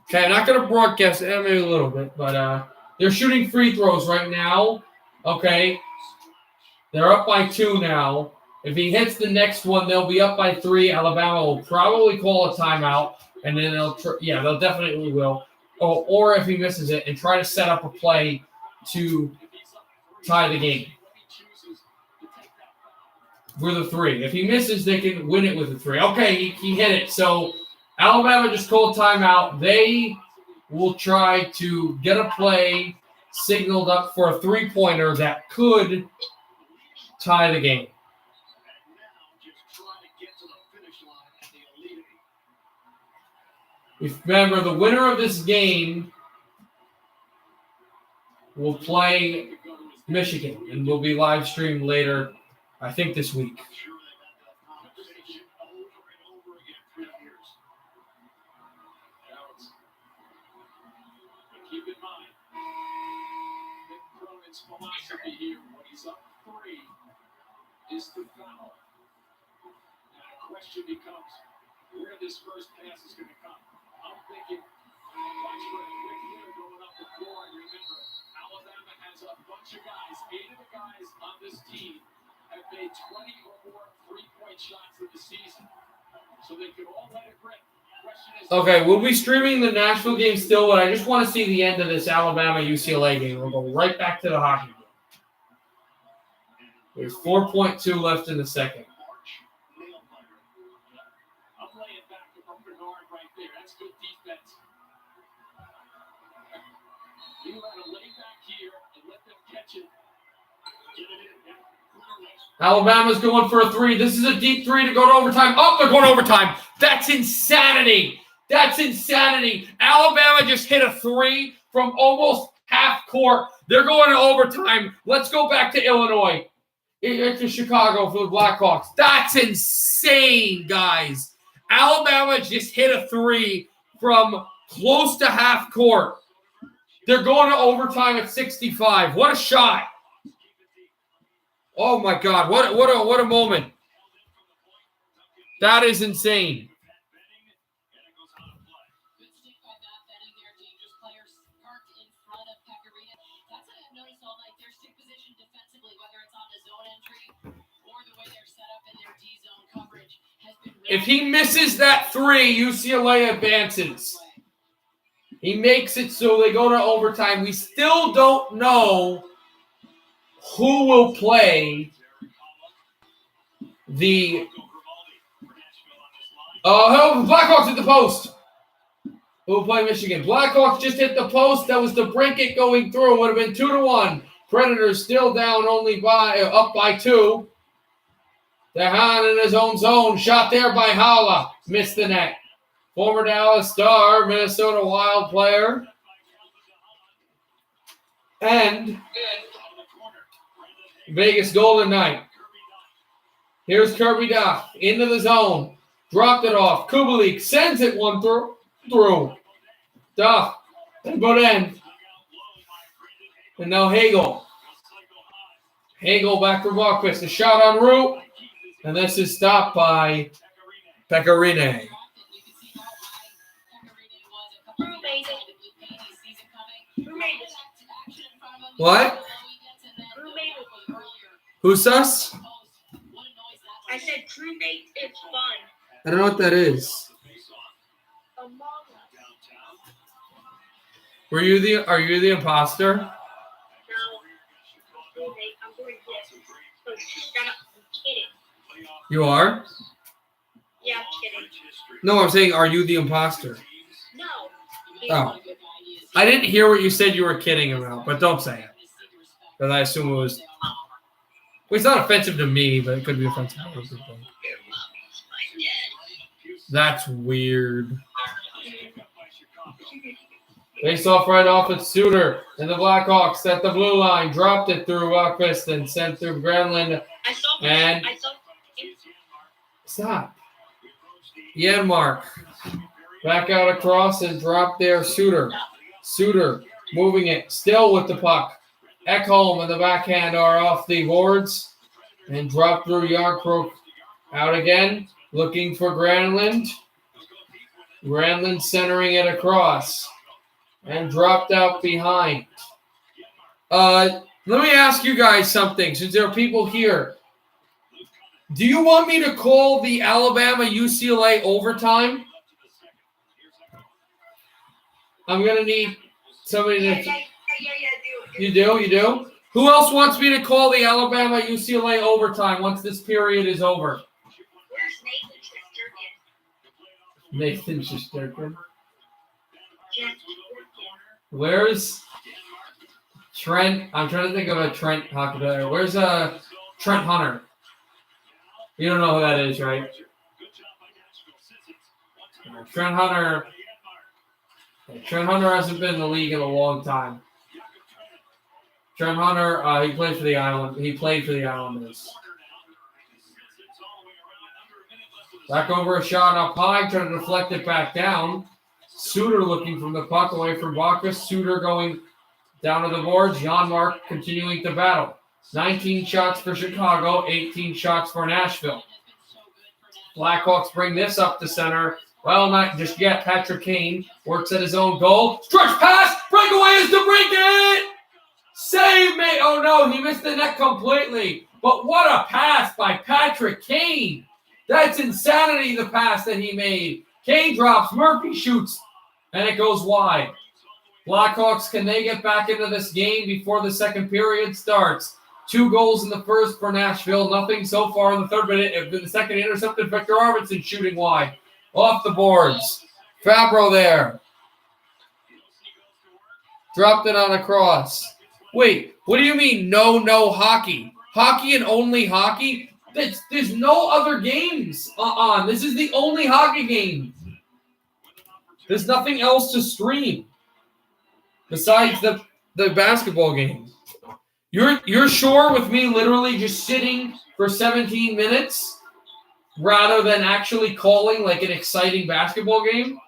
Okay, I'm not going to broadcast it, maybe a little bit, but they're shooting free throws right now. Okay, they're up by 2 now. If he hits the next one, they'll be up by 3. Alabama will probably call a timeout, and then they'll definitely will. Or if he misses it, and try to set up a play to tie the game with a 3. If he misses, they can win it with a 3. Okay, he hit it. So Alabama just called timeout. They will try to get a play signaled up for a 3-pointer that could tie the game. Remember, the winner of this game will play Michigan and will be live streamed later, I think this week. Keep in mind, Nick Cronin's philosophy here when he's up 3 is to foul. And the question becomes where this first pass is going to come. I'm thinking, watch for a quick hitter going up the floor. And remember, Alabama has a bunch of guys. 8 of the guys on this team have made 20 or more 3-point shots in the season. So they could all let it rip. Okay, we'll be streaming the Nashville game still, but I just want to see the end of this Alabama-UCLA game. We'll go right back to the hockey game. There's 4.2 left in the second. Alabama's going for a 3. This is a deep 3 to go to overtime. Oh, they're going to overtime. That's insanity. That's insanity. Alabama just hit a 3 from almost half court. They're going to overtime. Let's go back to Illinois. To Chicago for the Blackhawks. That's insane, guys. Alabama just hit a 3 from close to half court. They're going to overtime at 65. What a shot. Oh my God, what a moment. That is insane. If he misses that 3, UCLA advances. He makes it so they go to overtime. We still don't know who will play the Blackhawks at the post. Who will play Michigan? Blackhawks just hit the post. That was the Brinket going through. Would have been 2-1. Predators still down up by 2. Dehan in his own zone. Shot there by Hala. Missed the net. Former Dallas Star, Minnesota Wild player. And Vegas Golden Knight. Here's Kirby Duff into the zone. Dropped it off. Kubalik sends it one through. Duff and Boden. And now Hagel. Hagel back for Walquist. A shot on route. And this is stopped by Pecorine. What? Who's sus? I said crewmate is fun. I don't know what that is. Are you the imposter? No. Crewmate, I'm doing this. So shut up. I'm kidding. You are? Yeah, I'm kidding. No, I'm saying, are you the imposter? No. Oh. I didn't hear what you said you were kidding about, but don't say it. Because I assume it was... Well, it's not offensive to me, but it could be offensive to other people. That's weird. Face off right off at Suter. And the Blackhawks at the blue line. Dropped it through Walquist and sent through Granlund. And... Stop. Yanmark. Back out across and drop there. Suter. Suter moving it. Still with the puck. Ekholm and the backhand are off the boards. And drop through Yarncrook. Out again. Looking for Granlund. Granlund centering it across. And dropped out behind. Let me ask you guys something, since there are people here. Do you want me to call the Alabama-UCLA overtime? I'm going to need somebody to... Yeah, You do? You do? Who else wants me to call the Alabama-UCLA overtime once this period is over? Where's Nathan Shesterkin? Nathan Shesterkin. Where's Trent? I'm trying to think of a Trent hockey player. Where's Trent Hunter? You don't know who that is, right? Trent Hunter. Trent Hunter hasn't been in the league in a long time. Trent Hunter, he played for the Island. He played for the Islanders. Back over a shot up high, trying to deflect it back down. Suter looking from the puck away from Bacchus. Suter going down to the boards. Janmark continuing to battle. 19 shots for Chicago, 18 shots for Nashville. Blackhawks bring this up to center. Well, not just yet. Patrick Kane works at his own goal. Stretch pass. Breakaway is to break it. Save me. Oh, no. He missed the net completely. But what a pass by Patrick Kane. That's insanity, the pass that he made. Kane drops. Murphy shoots. And it goes wide. Blackhawks, can they get back into this game before the second period starts? 2 goals in the first for Nashville. Nothing so far in the third minute. In the second, intercepted Victor Arvidsson shooting wide. Off the boards. Fabro there. Dropped it on a cross. Wait, what do you mean no hockey? Hockey and only hockey? There's no other games on. This is the only hockey game. There's nothing else to stream besides the basketball game. You're sure with me literally just sitting for 17 minutes rather than actually calling like an exciting basketball game?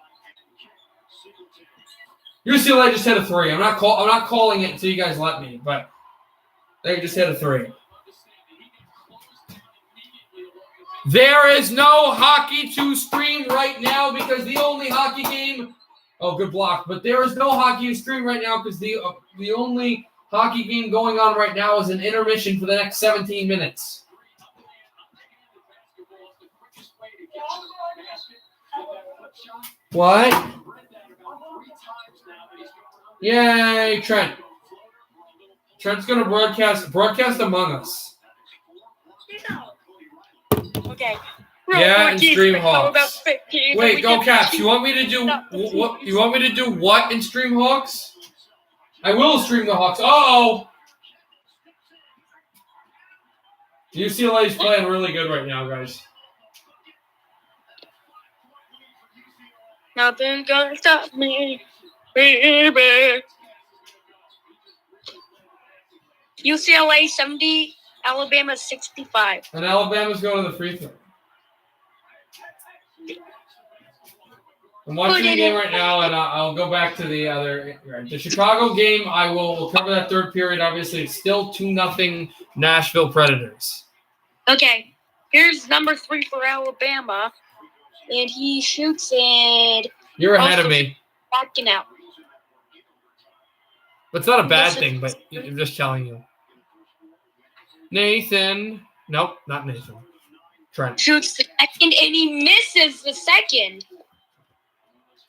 UCLA just hit a 3. I'm not calling it until you guys let me, but they just hit a 3. There is no hockey to stream right now because the only hockey game. Oh, good block! But there is no hockey to stream right now because the only hockey game going on right now is an intermission for the next 17 minutes. What? Yay, Trent! Trent's gonna broadcast Among Us. Okay. Yeah, and stream Hawks. Wait, go Caps. You want me to do what? You want me to do what in stream Hawks? I will stream the Hawks. Uh-oh. UCLA is playing really good right now, guys. Nothing's gonna stop me, baby. UCLA 70, Alabama 65. And Alabama's going to the free throw. I'm watching the game right now, and I'll go back to the Chicago game. We'll cover that third period. Obviously, it's still 2-0 Nashville Predators. Okay, here's number 3 for Alabama, and he shoots it. You're ahead of me. Backing out. It's not a bad thing, but I'm just telling you. Nathan. Nope, not Nathan. Trent. Shoots the second, and he misses the second.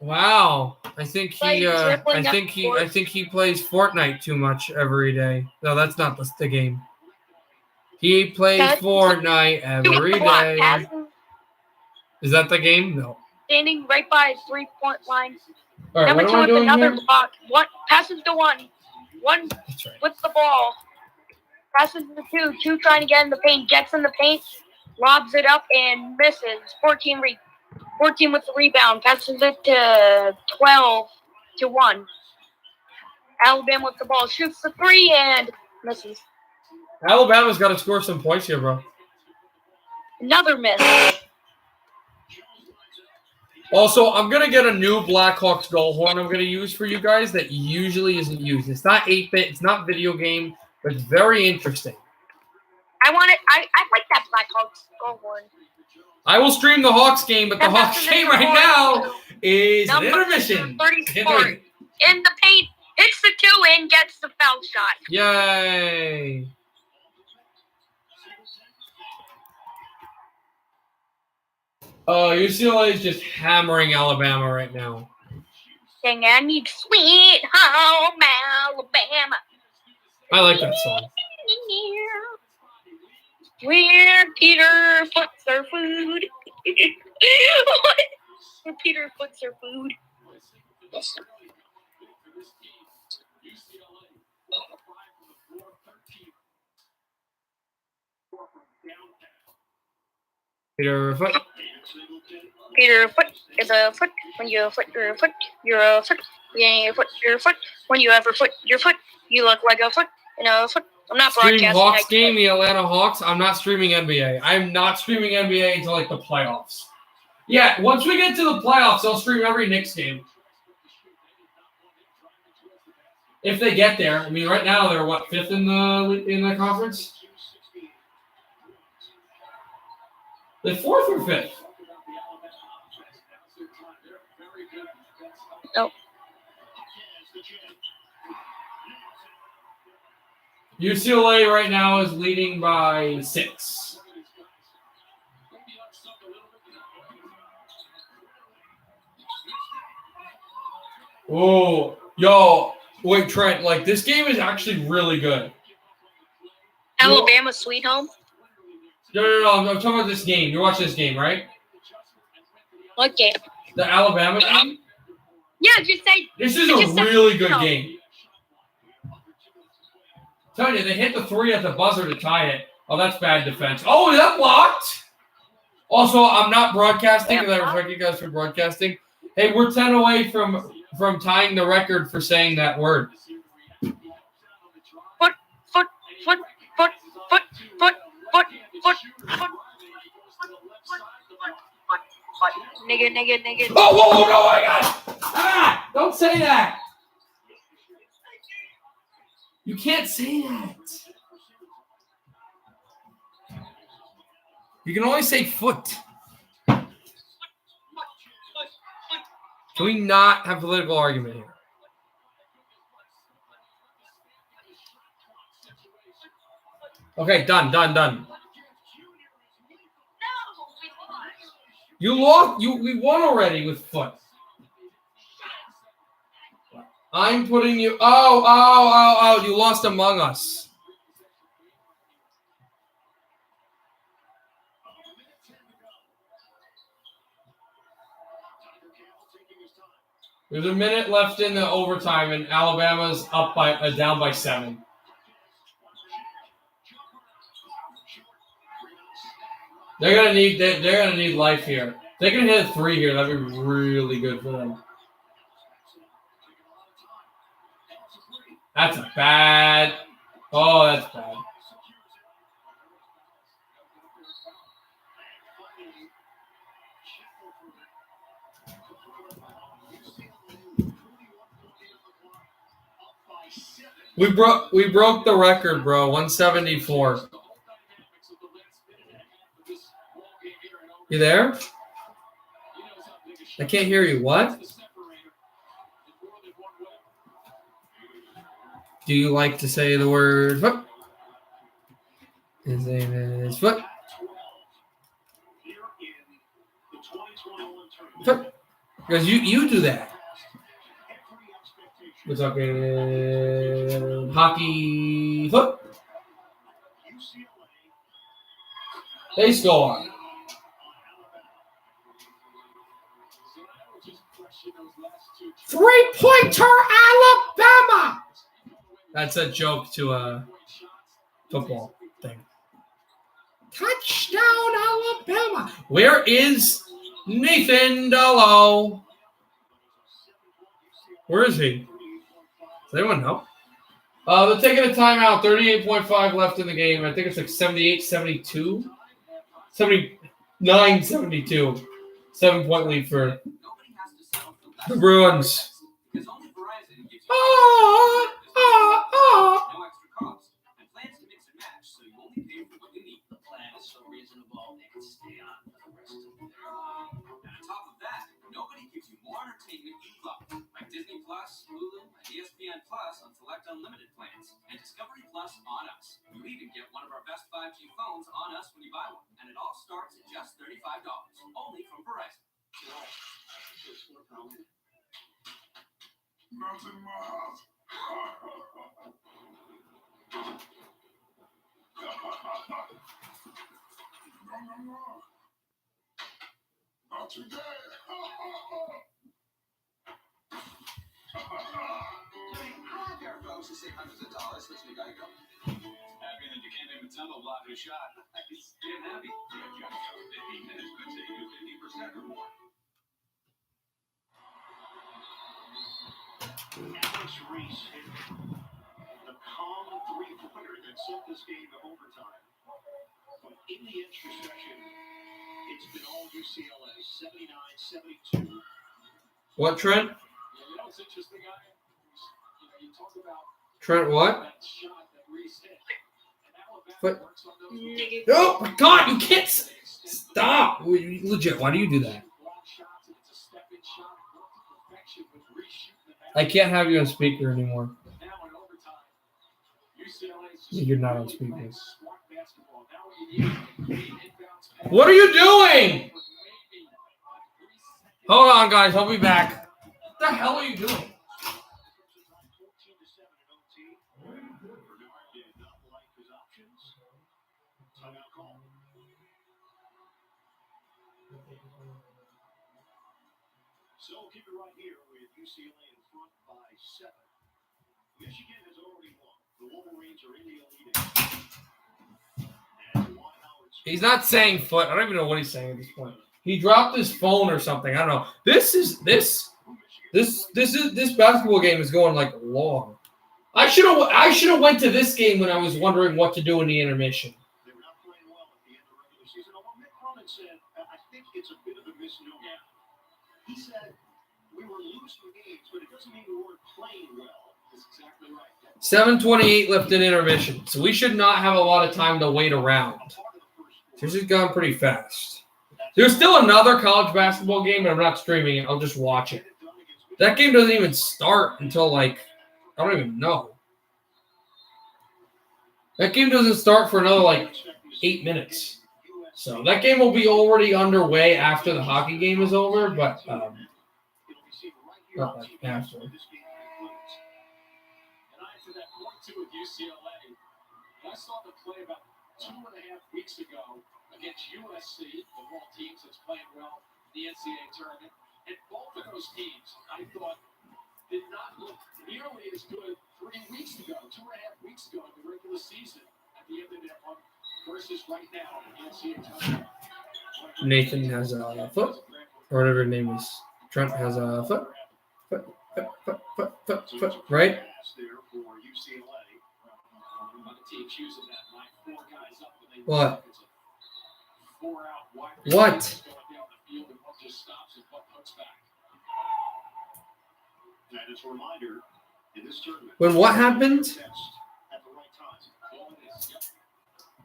Wow, I think he plays Fortnite too much every day. No, that's not the game. He plays Fortnite every day. Is that the game? No. Standing right by 3-point line. All right, number what 2 am I with doing another here? block. One passes to 1. 1 with the ball. Passes to 2. 2 trying to get in the paint. Gets in the paint. Lobs it up and misses. 14 with the rebound. Passes it to 12 to 1. Alabama with the ball. Shoots the 3 and misses. Alabama's got to score some points here, bro. Another miss. Also, I'm going to get a new Blackhawks goal horn I'm going to use for you guys that usually isn't used. It's not 8-bit. It's not video game, but it's very interesting. I want it. I like that Blackhawks goal horn. I will stream the Hawks game, but the Hawks game right now is an intermission. 34. In the paint, hits the 2 and gets the foul shot. Yay. UCLA is just hammering Alabama right now. Dang, I need sweet home Alabama. I like that song. Where Peter puts her food. What? Where Peter puts her food. Peter Foot. Peter Foot is a foot. When you foot your foot, you're a foot. You ain't foot your foot. When you ever foot your foot, you look like a foot and a foot. I'm not broadcasting. Stream Hawks game, the Atlanta Hawks. I'm not streaming NBA. I'm not streaming NBA until like the playoffs. Yeah, once we get to the playoffs, I'll stream every Knicks game. If they get there. I mean, right now they're what, 5th in the conference? They're 4th or 5th? Nope. UCLA right now is leading by 6. Oh, yo, wait, Trent, like this game is actually really good. Alabama Sweet Home? No, I'm talking about this game. You're watching this game, right? What game? The Alabama game? Yeah, just say. This is a really good game. Tell you, they hit the 3 at the buzzer to tie it. Oh, that's bad defense. Oh, that blocked. Also, I'm not broadcasting because I respect you guys for broadcasting. Hey, we're 10 away from tying the record for saying that word. Foot. Nigga. Oh, whoa, no, my God. Ah, don't say that. You can't say that. You can only say foot. Can we not have a political argument here? Okay, done. You lost. We won already with foot. I'm putting you. Oh! You lost Among Us. There's a minute left in the overtime, and Alabama's down by 7. They're gonna need life here. They can hit a 3 here. That'd be really good for them. That's a bad. Oh, that's bad. We broke the record, bro. 174. You there? I can't hear you. What? Do you like to say the word foot? His name is Foot. Foot. Because you do that. We're talking hockey foot. They score. Three-pointer Alabama. That's a joke to a football thing. Touchdown Alabama. Where is Nathan Dello? Where is he? Does anyone know? They're taking a timeout. 38.5 left in the game. I think it's like 78-72. 79-72. 7-point lead for the Bruins. Disney Plus, Hulu, and ESPN Plus on select unlimited plans, and Discovery Plus on us. You even get one of our best 5G phones on us when you buy one, and it all starts at just $35, only from Verizon. Nothing more. No. Not today. Hi there, folks. To save hundreds of dollars, let's make Geico. Happy that you can't even tell a lot who shot. Get happy. Get Geico. 15 minutes could save you 50% or more. Alex Reese hit the calm three-pointer that sent this game to overtime. But in the extra session, it's been all UCLA, 79-72. What, Trent? You know, it's interesting. You talk about Trent, what? that shot that Reese hit. What? Oh, my God, you can't stop. Legit, why do you do that? I can't have you on speaker anymore. You're not on speaker. What are you doing? Hold on, guys. I'll be back. What the hell are you doing? So we'll keep it right here with UCLA in front by 7. Michigan has already won. He's not saying foot. I don't even know what he's saying at this point. He dropped his phone or something. I don't know. This basketball game is going like long. I should have went to this game when I was wondering what to do in the intermission. They were not playing well at the end of the regular season. Although Mick Cronin said, I think it's a bit of a misnomer. He said, we were losing games, but it doesn't mean we weren't playing well. That's exactly right. 7:28 left in intermission. So we should not have a lot of time to wait around. This has gone pretty fast. There's still another college basketball game, and I'm not streaming it. I'll just watch it. That game doesn't even start until, like, I don't even know. That game doesn't start for another, like, 8 minutes. So that game will be already underway after the hockey game is over, but not like after. And I to that point two with UCLA. I saw them play about 2.5 weeks ago against USC, of all teams that's playing well in the NCAA tournament. And both of those teams, I thought, did not look nearly as good 3 weeks ago, 2.5 weeks ago in the regular season at the end of that one versus right now in the NCAA tournament. Nathan has a foot, or whatever his name is. Trent has a foot. Foot, right? What? What? And as a reminder, in this tournament, When what happened? at the right time.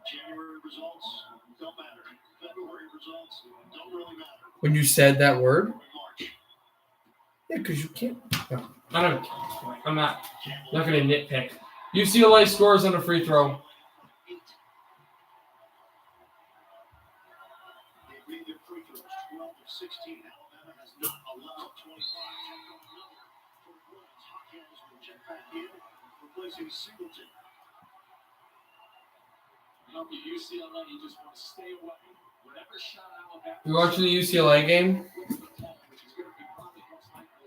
January results don't matter. February results don't really matter. When you said that word? Yeah, because you can't. No, I don't. I'm not going to nitpick. UCLA scores on a free throw. They've made their free throws 12 of 16. Alabama has not allowed 25. Hawkins will check back in, replacing Singleton. UCLA, you just want to stay away. Whatever shot Alabama. You watching the UCLA game?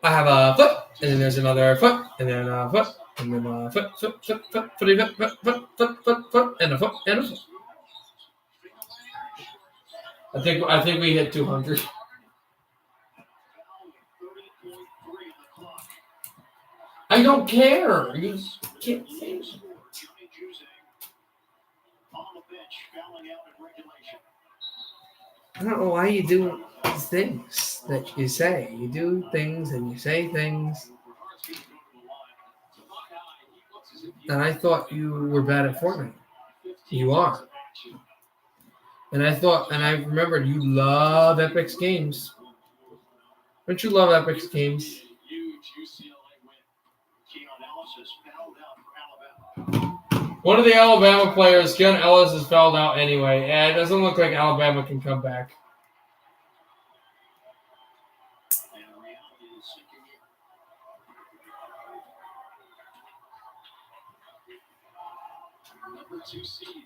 I have a foot, and then there's another foot, and then a foot, and then a foot, and a foot, and a foot. I think we hit 200. I don't care. You can't say it. I don't know why you do these things that you say. You do things and you say things. And I thought you were bad at Fortnite. You are. And I remembered you love Epic's games. Don't you love Epic's games? One of the Alabama players, Ken Ellis, has fouled out anyway. And it doesn't look like Alabama can come back. Number 2 seed.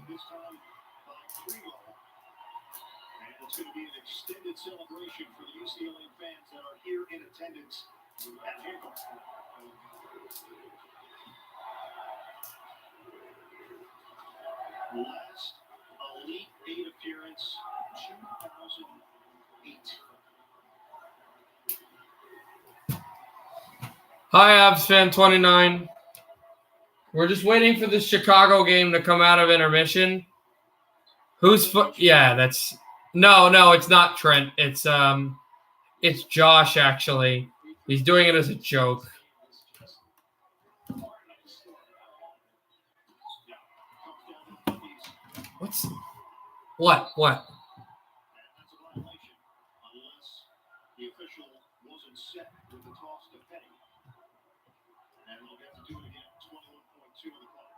This time by Primo. And it's going to be an extended celebration for the UCLA fans that are here in attendance at Hinkle. Last Elite 8 appearance, 2008. Hi, Abs fan 29. We're just waiting for the Chicago game to come out of intermission. Who's yeah, that's no, it's not Trent. It's Josh actually. He's doing it as a joke. What? The official wasn't set with the toss to Petty. And we'll get to do it again. 21.2 in the clock.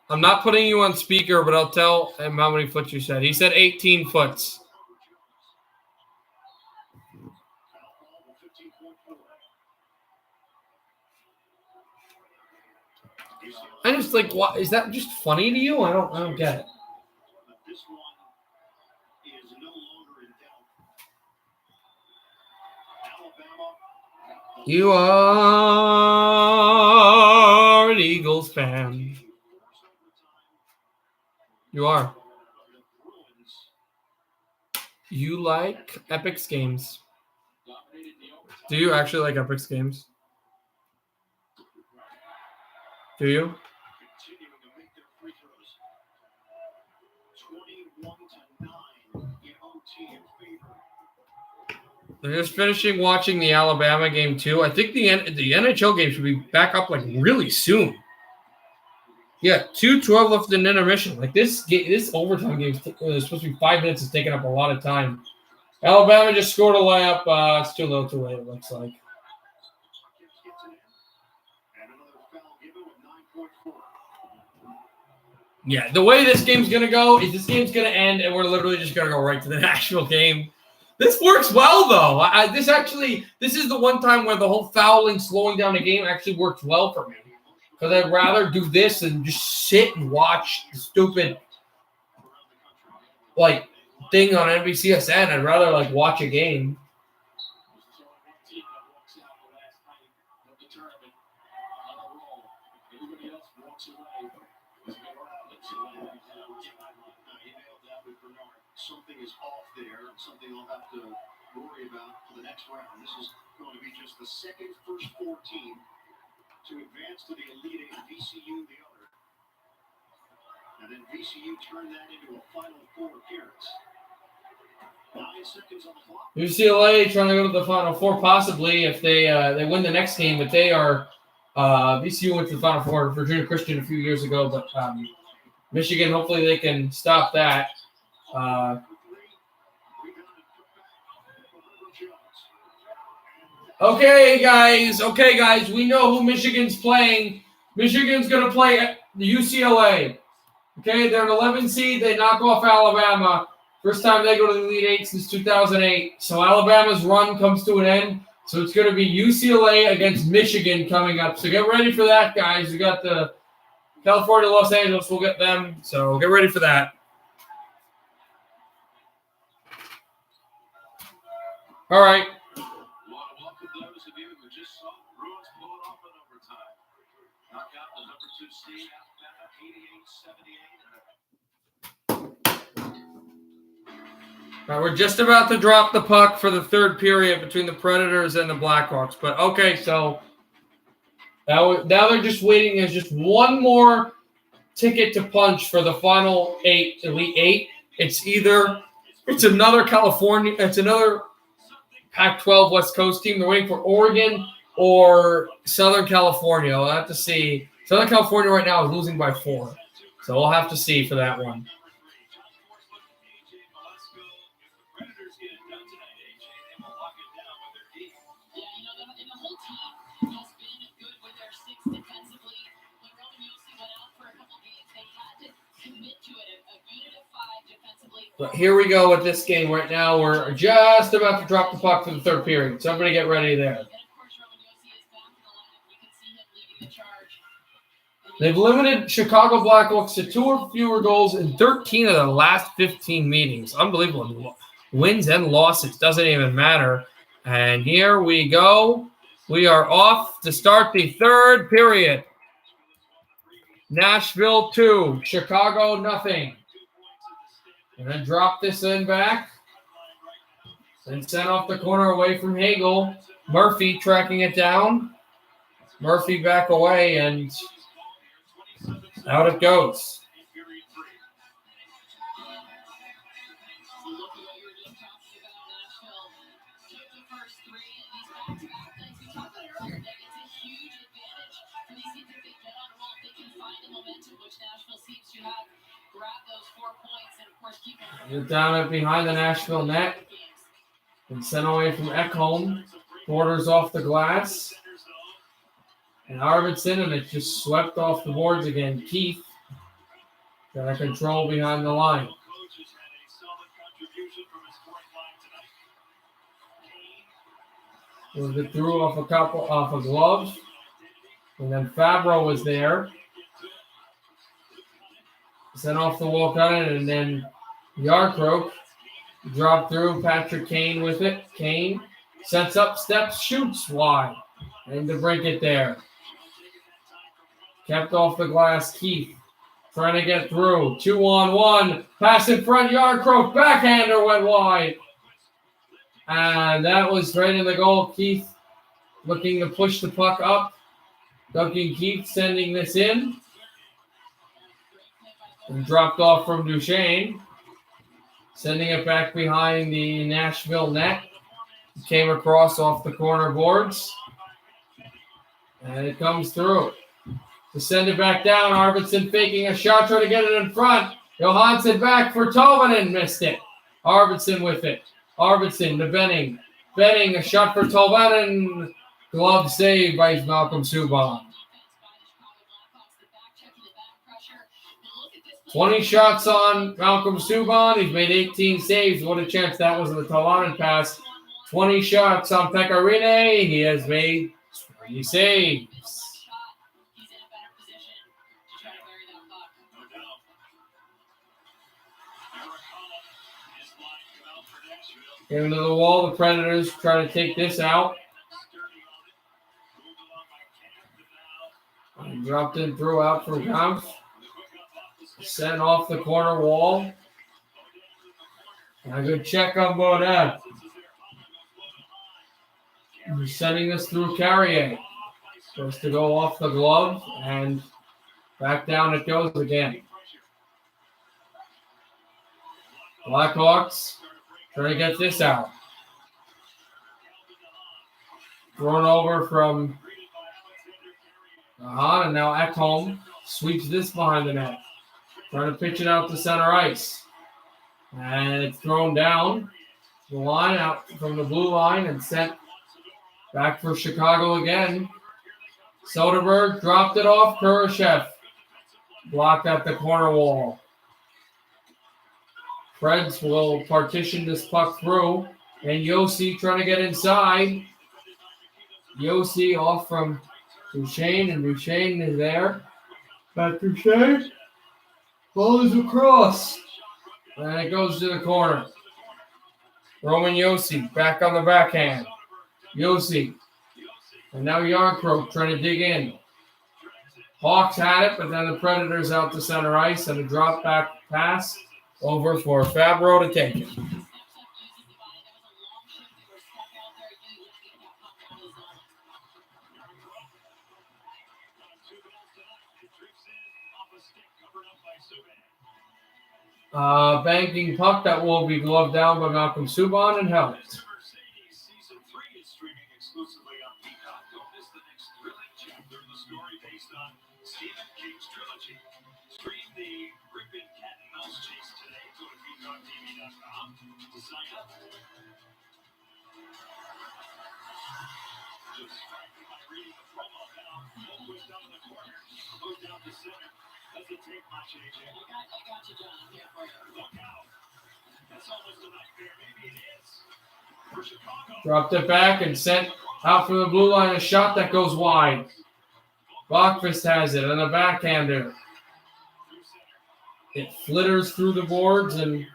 I'm not putting you on speaker, but I'll tell him how many foot you said. He said 18 foots. I just like, what is that just funny to you? I don't get it. This one is no longer in doubt. Alabama. You are an Eagles fan. You are. You like Epic's games. Do you actually like Epic's games? Do you? Continuing to make their free throws. 21-9 in OT in favor. They're just finishing watching the Alabama game too. I think the NHL game should be back up like really soon. Yeah, 2:12 left in intermission. Like this overtime game is supposed to be 5 minutes. It's taking up a lot of time. Alabama just scored a layup. It's too little, too late. It looks like. Yeah, the way this game's gonna go is this game's gonna end, and we're literally just gonna go right to the Nashville game. This works well though. This is the one time where the whole fouling, slowing down the game actually works well for me. Because I'd rather do this than just sit and watch the stupid thing on NBCSN. I'd rather watch a game. Something is off there, something I'll have to worry about for the next round. This is going to be just the second first 14 to advance to the Elite Eight, VCU the other. And then VCU turned that into a Final Four appearance. 9 seconds on the clock. UCLA trying to go to the Final Four possibly if they win the next game, but they are VCU went to the Final Four, Virginia Christian a few years ago, but Michigan, hopefully they can stop that. Okay, guys. We know who Michigan's playing. Michigan's going to play the UCLA. Okay, they're an 11 seed. They knock off Alabama. First time they go to the Elite Eight since 2008. So Alabama's run comes to an end. So it's going to be UCLA against Michigan coming up. So get ready for that, guys. You got the California, Los Angeles. We'll get them. So get ready for that. All right. Welcome those of you who just saw the Bruins pull it off in overtime. Knock out the number 2 seed, Alabama, 88-78. All right, we're just about to drop the puck for the third period between the Predators and the Blackhawks. But okay, so now they're just waiting. There's just one more ticket to punch for the final Elite Eight. It's another California. It's another Pac-12 West Coast team. They're waiting for Oregon or Southern California. We'll have to see. Southern California right now is losing by 4. So we'll have to see for that one. But here we go with this game right now. We're just about to drop the puck for the third period. So everybody get ready there. They've limited Chicago Blackhawks to 2 or fewer goals in 13 of the last 15 meetings. Unbelievable. Wins and losses. Doesn't even matter. And here we go. We are off to start the third period. Nashville 2, Chicago nothing. And then drop this in back. Then sent off the corner away from Hagel. Murphy tracking it down. Murphy back away, and out it goes. Get down it behind the Nashville net. And sent away from Ekholm. Borders off the glass. And Arvidsson, and it just swept off the boards again. Keith got a control behind the line. Moved it through off a glove. And then Fabro was there. Sent off the walk on it, and then Yarcroak dropped through. Patrick Kane with it. Kane sets up, steps, shoots wide. And to break it there. Kept off the glass. Keith trying to get through. 2-on-1. Pass in front. Yarcroak. Backhander went wide. And that was right in the goal. Keith looking to push the puck up. Duncan Keith sending this in. And dropped off from Duchesne. Sending it back behind the Nashville net. Came across off the corner boards. And it comes through. To send it back down. Arvidsson faking a shot, trying to get it in front. Johansson back for Tolvanen, missed it. Arvidsson with it. Arvidsson to Benning. Benning, a shot for Tolvanen. Glove save by Malcolm Subban. 20 shots on Malcolm Subban. He's made 18 saves. What a chance that was in the Tolvanen pass. 20 shots on Pecorine. He has made 20 saves. Getting to the wall, the Predators try to take this out. And dropped in, threw out from Kampf. Sent off the corner wall. And a good check on Baudin. He's sending this through Carrier. Supposed to go off the glove, and back down it goes again. Blackhawks trying to get this out. Thrown over from and now Ekholm sweeps this behind the net. Trying to pitch it out to center ice. And it's thrown down the line, out from the blue line, and sent back for Chicago again. Soderberg dropped it off. Kurashev blocked at the corner wall. Preds will partition this puck through. And Yossi trying to get inside. Yossi off from Duchesne, and Duchesne is there. Back Duchesne. Ball is across. And it goes to the corner. Roman Yossi back on the backhand. Yossi. And now Yarncroke trying to dig in. Hawks had it, but then the Predators out to center ice, and a drop back pass over for Fabro to take it. Banking puck that will be gloved down by Malcolm Subban and helped. Season 3 is streaming exclusively on Peacock. Don't miss the next thrilling chapter of the story based on Stephen King's trilogy. Stream the gripping cat and mouse chase today. Go to peacocktv.com to sign up. Just distracted by reading the promo now. Ball goes down in the corner. Goes down to center. Doesn't take much, AJ. I got you, John. I'm here for you. Look out. That's almost a nightmare. Maybe it is. For Chicago. Dropped it back and sent out from the blue line, a shot that goes wide. Bachfist has it on the backhander. It flitters through the boards and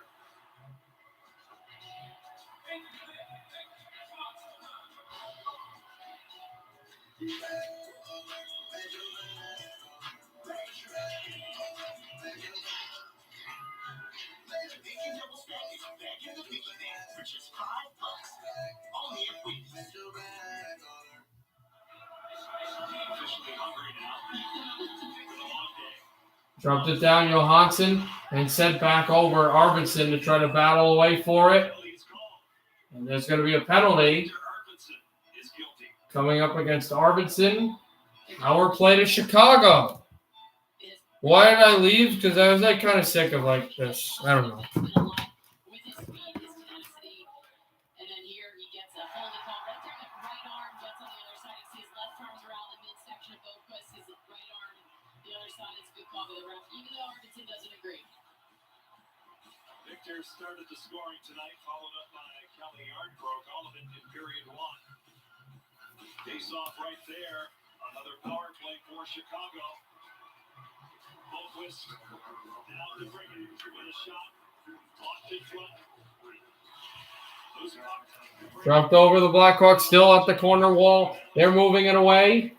dropped it down Johansson and sent back over Arvidsson to try to battle away for it. And there's going to be a penalty coming up against Arvidsson. Power play to Chicago. Why did I leave? Because I was kind of sick of this. I don't know. Victor started the scoring tonight, followed up by Kelly Yarncroke, all of it in period 1. Face off right there. Another power play for Chicago. Dropped over the Blackhawks, still at the corner wall. They're moving it away.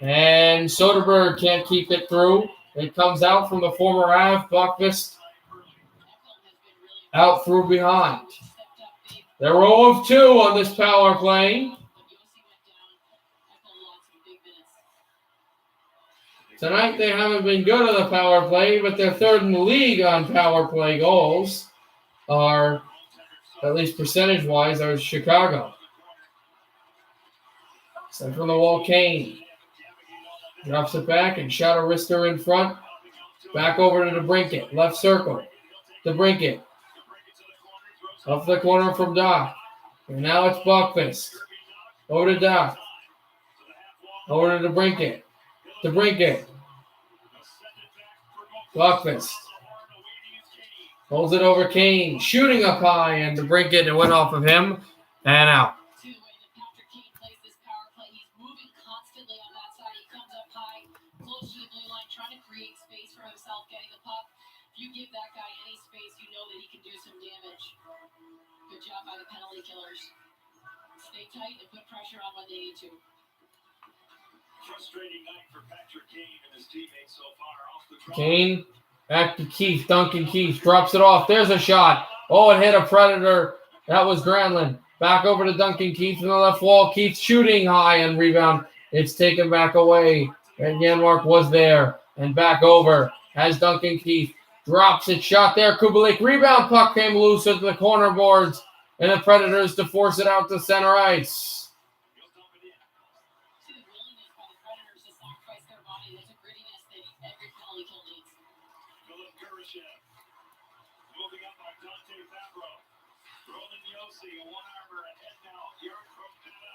And Soderberg can't keep it through. It comes out from the former Av. Buckfist out through behind. They're 0 of 2 on this power play. Tonight they haven't been good on the power play, but they're third in the league on power play goals. Are, at least percentage-wise, are Chicago. Sent from the wall, Kane. Drops it back and shot a wrister in front. Back over to DeBrincat. Left circle. DeBrincat. Up the corner from Doc. And now it's Buckfist. Over to Doc. Over to DeBrincat. DeBrincat. Buckfist. Holds it over Kane. Shooting up high, and DeBrincat, it went off of him and out. You give that guy any space, you know that he can do some damage. Good job by the penalty killers. Stay tight and put pressure on when they need to. Frustrating night for Patrick Kane and his teammates so far. Off the draw. Kane back to Keith. Duncan Keith drops it off. There's a shot. Oh, it hit a Predator. That was Granlund. Back over to Duncan Keith from the left wall. Keith shooting high and rebound. It's taken back away. And Janmark was there. And back over as Duncan Keith. Drops it, shot there. Kubalik, rebound puck came loose at the corner boards, and the Predators to force it out to center ice.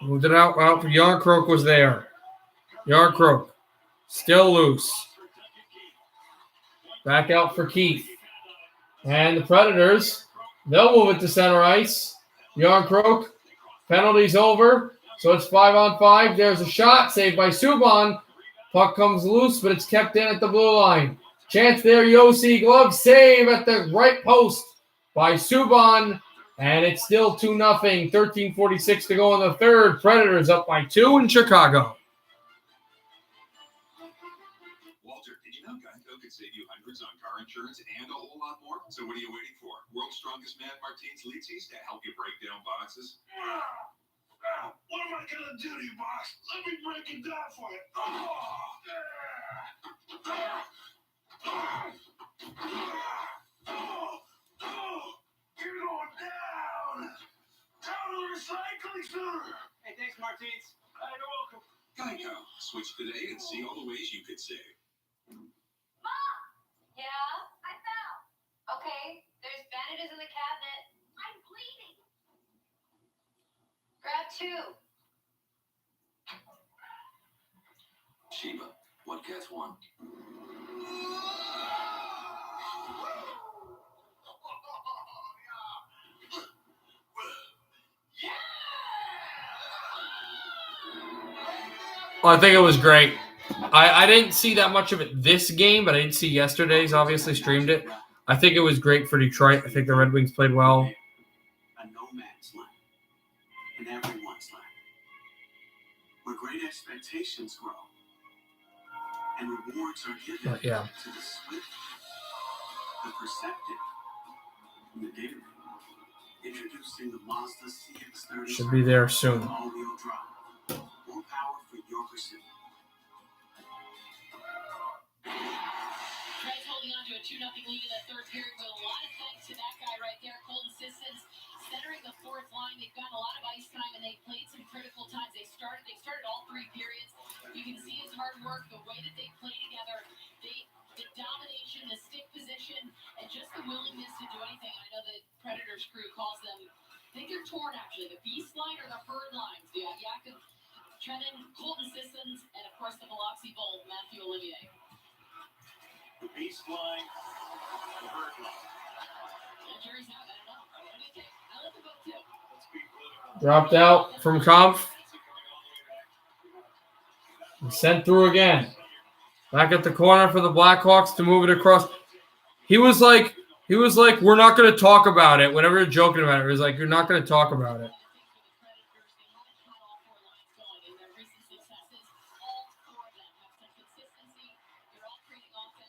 Moved it out for Yarncroke was there. Yarncroke still loose. Back out for Keith. And the Predators, they'll move it to center ice. Yarncroke, penalty's over. So it's 5-on-5. There's a shot saved by Subban. Puck comes loose, but it's kept in at the blue line. Chance there, Yossi. Glove save at the right post by Subban. And it's still 2-0. 13:46 to go in the third. Predators up by 2 in Chicago. Save you hundreds on car insurance and a whole lot more. So what are you waiting for? World's strongest man, Martins Litzis, to help you break down boxes. What am I gonna do to you, boss? Let me break it down for you. You're going down. Down to the recycling center. Hey, thanks, Martins. You're welcome. Geico. Switch today and see all the ways you could save. Mom! Yeah? I fell. Okay, there's bandages in the cabinet. I'm bleeding. Grab 2. Sheba, what gets one? Well, I think it was great. I didn't see that much of it this game, but I did see yesterday's, obviously streamed it. I think it was great for Detroit. I think the Red Wings played well. A no man's land. In everyone's land. Where great expectations grow. And rewards are given Yeah. to the swift, the perceptive, and the daring. Introducing the Mazda CX-30. Should be there soon. All-wheel drive. More power for your pursuit. Preds holding on to a 2-0 lead in the third period with a lot of thanks to that guy right there, Colton Sissons, centering the fourth line. They've gotten a lot of ice time and they've played some critical times. They started all 3 periods. You can see his hard work, the way that they play together, the domination, the stick position, and just the willingness to do anything. I know the Predators crew calls them, I think they're torn actually, the beast line or the herd lines. Yeah, Jakub Trenin, Colton Sissons, and of course the Biloxi Bolt, Matthew Olivier. The beast line, the bird line. Jury's out, I don't know. What do you think? I like the boat too. Let's be political. Dropped out from Kampf. Sent through again. Back at the corner for the Blackhawks to move it across. He was like, we're not going to talk about it. Whenever you're joking about it, he was like, you're not going to talk about it.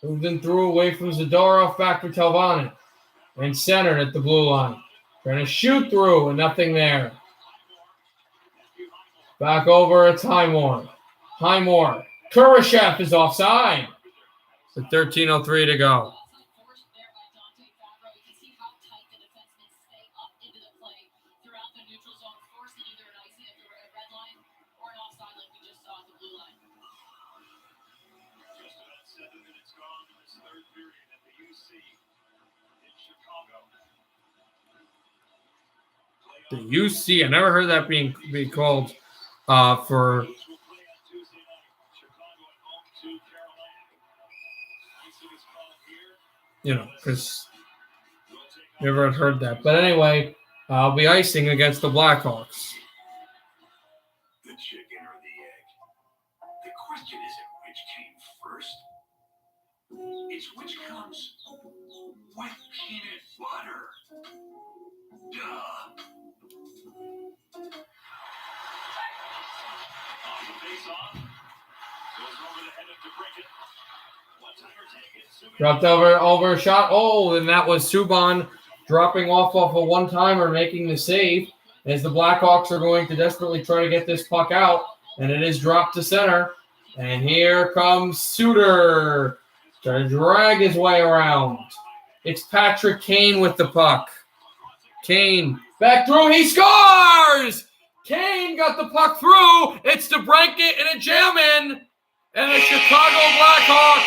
Moved in through away from Zadorov, back for Telvanen. And centered at the blue line. Trying to shoot through and nothing there. Back over, it's Highmore. Highmore. Kurashev is offside. With 13:03 to go. The UC, I never heard that being called for. You know, because never had heard that. But anyway, I'll be icing against the Blackhawks. The chicken or the egg? The question isn't which came first. It's which comes with peanut butter. Duh. On the face-off. Goes over the head of DeBrincat. One-timer taken. Dropped over a shot. Oh, and that was Subban dropping off a one-timer, making the save. As the Blackhawks are going to desperately try to get this puck out. And it is dropped to center. And here comes Suter. Trying to drag his way around. It's Patrick Kane with the puck. Kane back through. He scores! Kane got the puck through. It's DeBrincat and a jam in. And the Chicago Blackhawks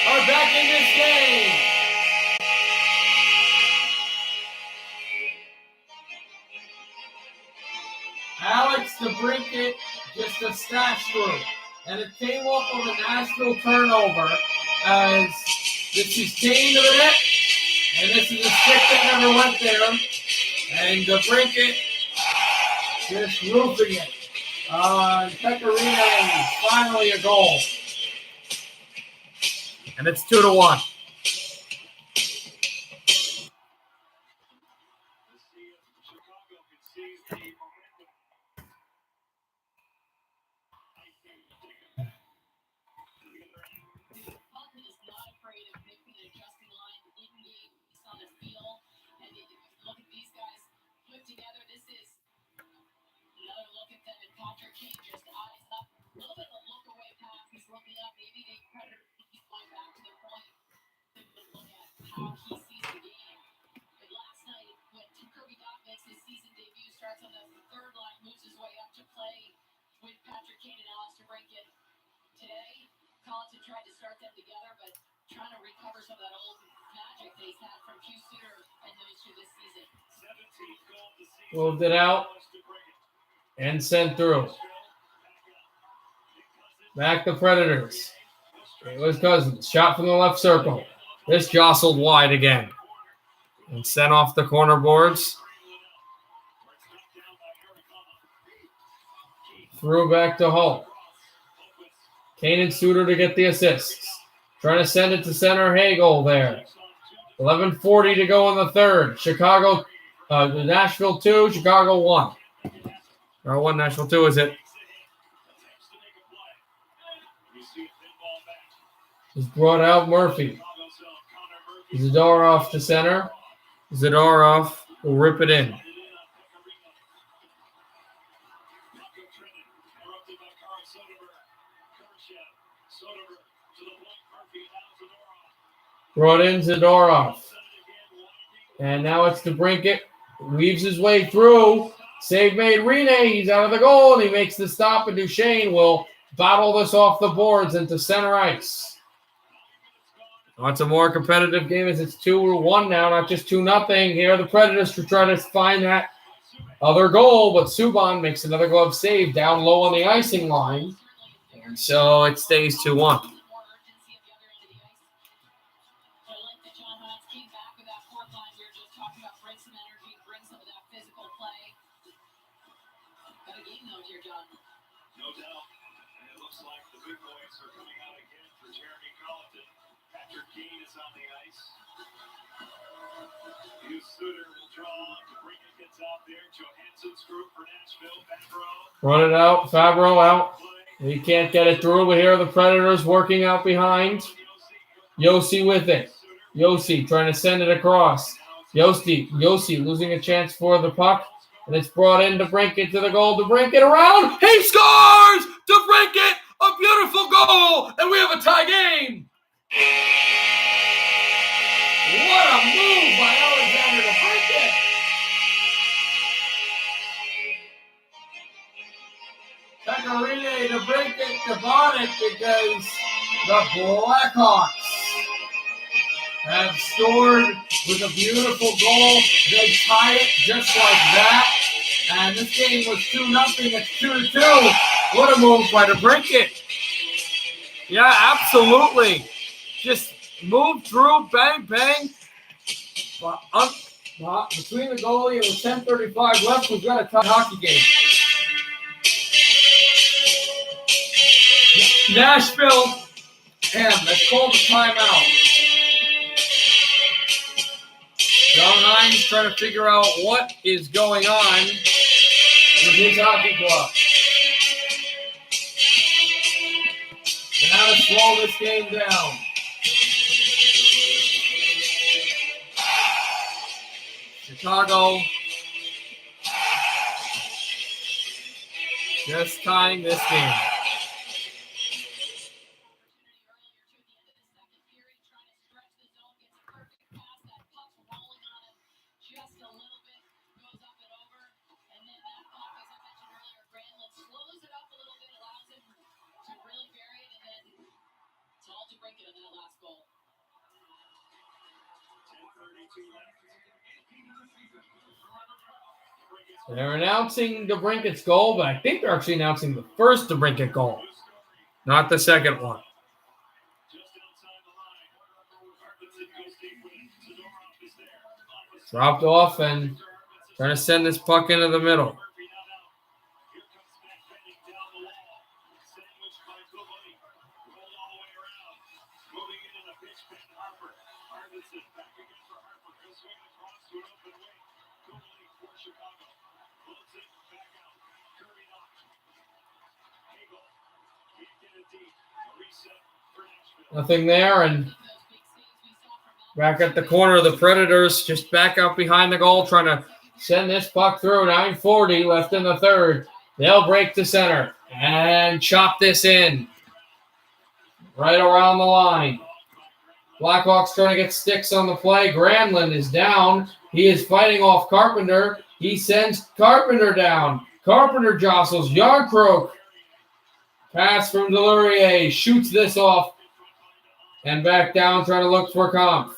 are back in this game. Alex DeBrincat just a stash through. And it came off of a Nashville turnover as this is Kane to the net. And this is a stick that never went there. And DeBrincat just roofing it. Pecorino, finally a goal. And it's 2-1. Moved it out and sent through. Back the Predators. It was Cousins. Shot from the left circle. This jostled wide again. And sent off the corner boards. Threw back to Hull. Kane and Suter to get the assists. Trying to send it to center. Hagel there. 11:40 to go in the third. Nashville 2, Chicago 1. Or 1, Nashville 2, is it? He's brought out Murphy. Zadorov to center. Zadorov will rip it in. Brought in Zadorov. And now it's DeBrincat. Weaves his way through. Save made Rene. He's out of the goal, and he makes the stop, and Duchesne will battle this off the boards into center ice. Well, it's a more competitive game as it's 2-1 now, not just 2-0. Here are the Predators to try to find that other goal, but Subban makes another glove save down low on the icing line. And so it stays 2-1. looks like the big boys are coming out again for Jeremy Colleton. Patrick Kane is on the ice. Hugh Suter will draw. DeBrincat gets out there. Johansson's group for Nashville. Fabro. Run it out. Fabro out. He can't get it through. But here are the Predators working out behind. Yossi with it. Yossi trying to send it across. Yossi losing a chance for the puck. And it's brought in DeBrincat to the goal. DeBrincat around. He scores! DeBrincat, a beautiful goal. And we have a tie game. What a move by Alexander DeBrincat. Pecorine, DeBrincat, Devonic, because the Blackhawks have scored with a beautiful goal. They tie it just like that. And this game was 2-0. It's 2-2. What a move by DeBrincat. Yeah, absolutely. Just move through, bang, bang. Between the goalie and the 10:35 left, we've got a tie hockey game. Nashville, let's call the timeout. John Hines trying to figure out what is going on with his hockey club. And how to slow this game down. Chicago just tying this game. They're announcing DeBrincat's goal, but I think they're actually announcing the first DeBrincat goal, not the second one. Dropped off and trying to send this puck into the middle. Nothing there, and back at the corner, the Predators just back up behind the goal, trying to send this puck through. 9:40 left in the third. They'll break to center and chop this in right around the line. Blackhawks trying to get sticks on the play. Granlund is down. He is fighting off Carpenter. He sends Carpenter down. Carpenter jostles Yarncroke. Pass from Delurier. Shoots this off. And back down, trying to look for Kampf.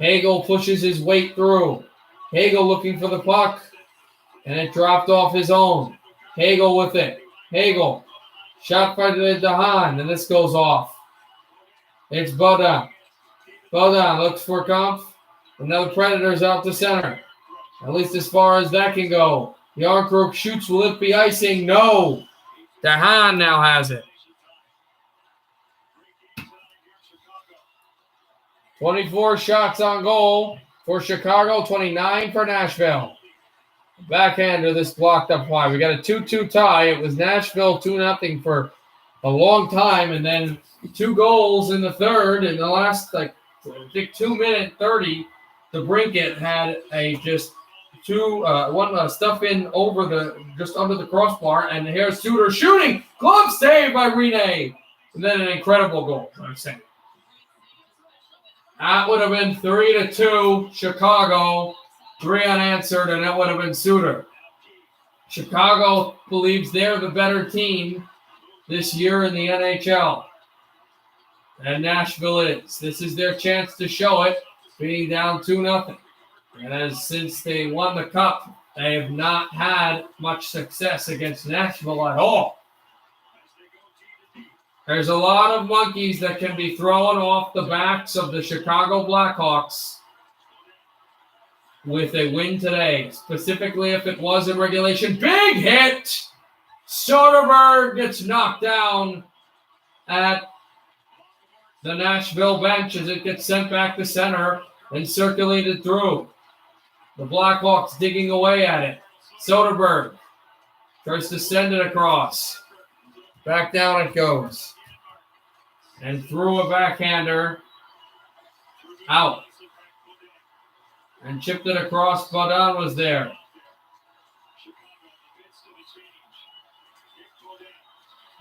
Hagel pushes his weight through. Hagel looking for the puck. And it dropped off his own. Hagel with it. Hagel. Shot by DeHaan. And this goes off. It's Bodin. Bodin looks for Kampf. Another Predators out to center. At least as far as that can go. Yarncroke shoots. Will it be icing? No. DeHaan now has it. 24 shots on goal for Chicago, 29 for Nashville. Backhander, this blocked up wide. We got a 2-2 tie. It was Nashville 2-0 for a long time, and then 2 goals in the third. In the last, I think 2 minute 30, DeBrincat had a just one stuff in over just under the crossbar, and here's Suter shooting. Glove save by Rene. And then an incredible goal, I'm saying. That would have been 3-2 Chicago, 3 unanswered, and that would have been Suter. Chicago believes they're the better team this year in the NHL. And Nashville is. This is their chance to show it, being down 2-0. And since they won the cup, they have not had much success against Nashville at all. There's a lot of monkeys that can be thrown off the backs of the Chicago Blackhawks with a win today, specifically if it was in regulation. Big hit Soderberg gets knocked down at the Nashville bench as it gets sent back to center and circulated through. The Blackhawks digging away at it. Soderberg tries to send it across. Back down it goes. And threw a backhander out. And chipped it across. Baudin was there.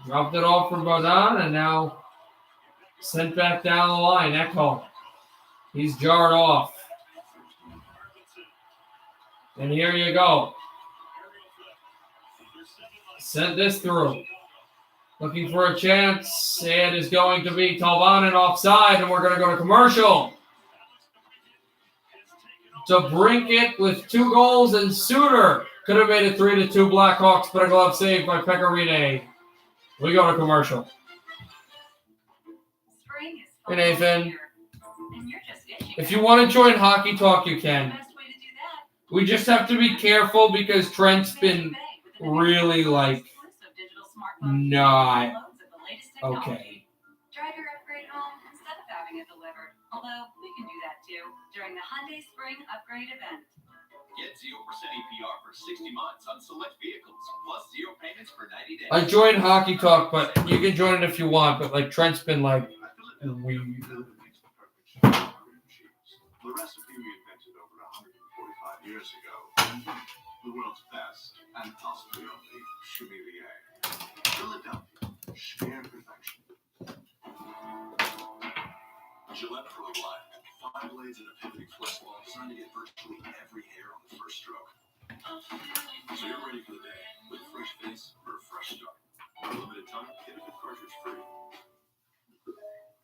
Dropped it off for Baudin and now sent back down the line. Ekholm. He's jarred off. And here you go. Sent this through. Looking for a chance. It is going to be Tolvanen offside, and we're going to go to commercial. DeBrincat with 2 goals, and Suter could have made it 3-2 Blackhawks, but a glove saved by Pecorine. We go to commercial. Hey, Nathan. If you want to join Hockey Talk, you can. We just have to be careful because Trent's been really, not okay. Drive your upgrade home instead of having it delivered. Although we can do that too during the Hyundai Spring Upgrade event. Get 0% APR for 60 months on select vehicles, plus 0 payments for 90 days. I joined Hockey Talk, but you can join it if you want. But Trent's been weird. The recipe we invented over 145 years ago. The world's best and possibly only Chimelier. Philadelphia, sheer perfection. Gillette Pro Line. 5 blades and a pivoting flex wall designed to get virtually every hair on the first stroke. So you're ready for the day with a fresh face or a fresh start. For a limited time, get a cartridge free.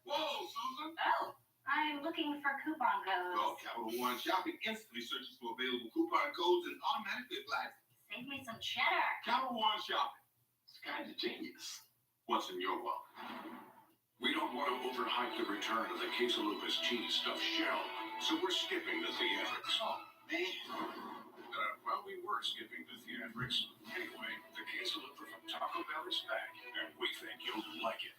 Whoa, Susan! Oh, I'm looking for coupon codes. Well, Capital One Shopping instantly searches for available coupon codes and automatically applies. Save me some cheddar. Capital One Shopping. It's kind of genius. What's in your wallet? We don't want to overhype the return of the Quesalupas cheese stuffed shell, so we're skipping the theatrics. Oh, man. Well, we were skipping the theatrics. Anyway, the Quesalupa from Taco Bell is back, and we think you'll like it.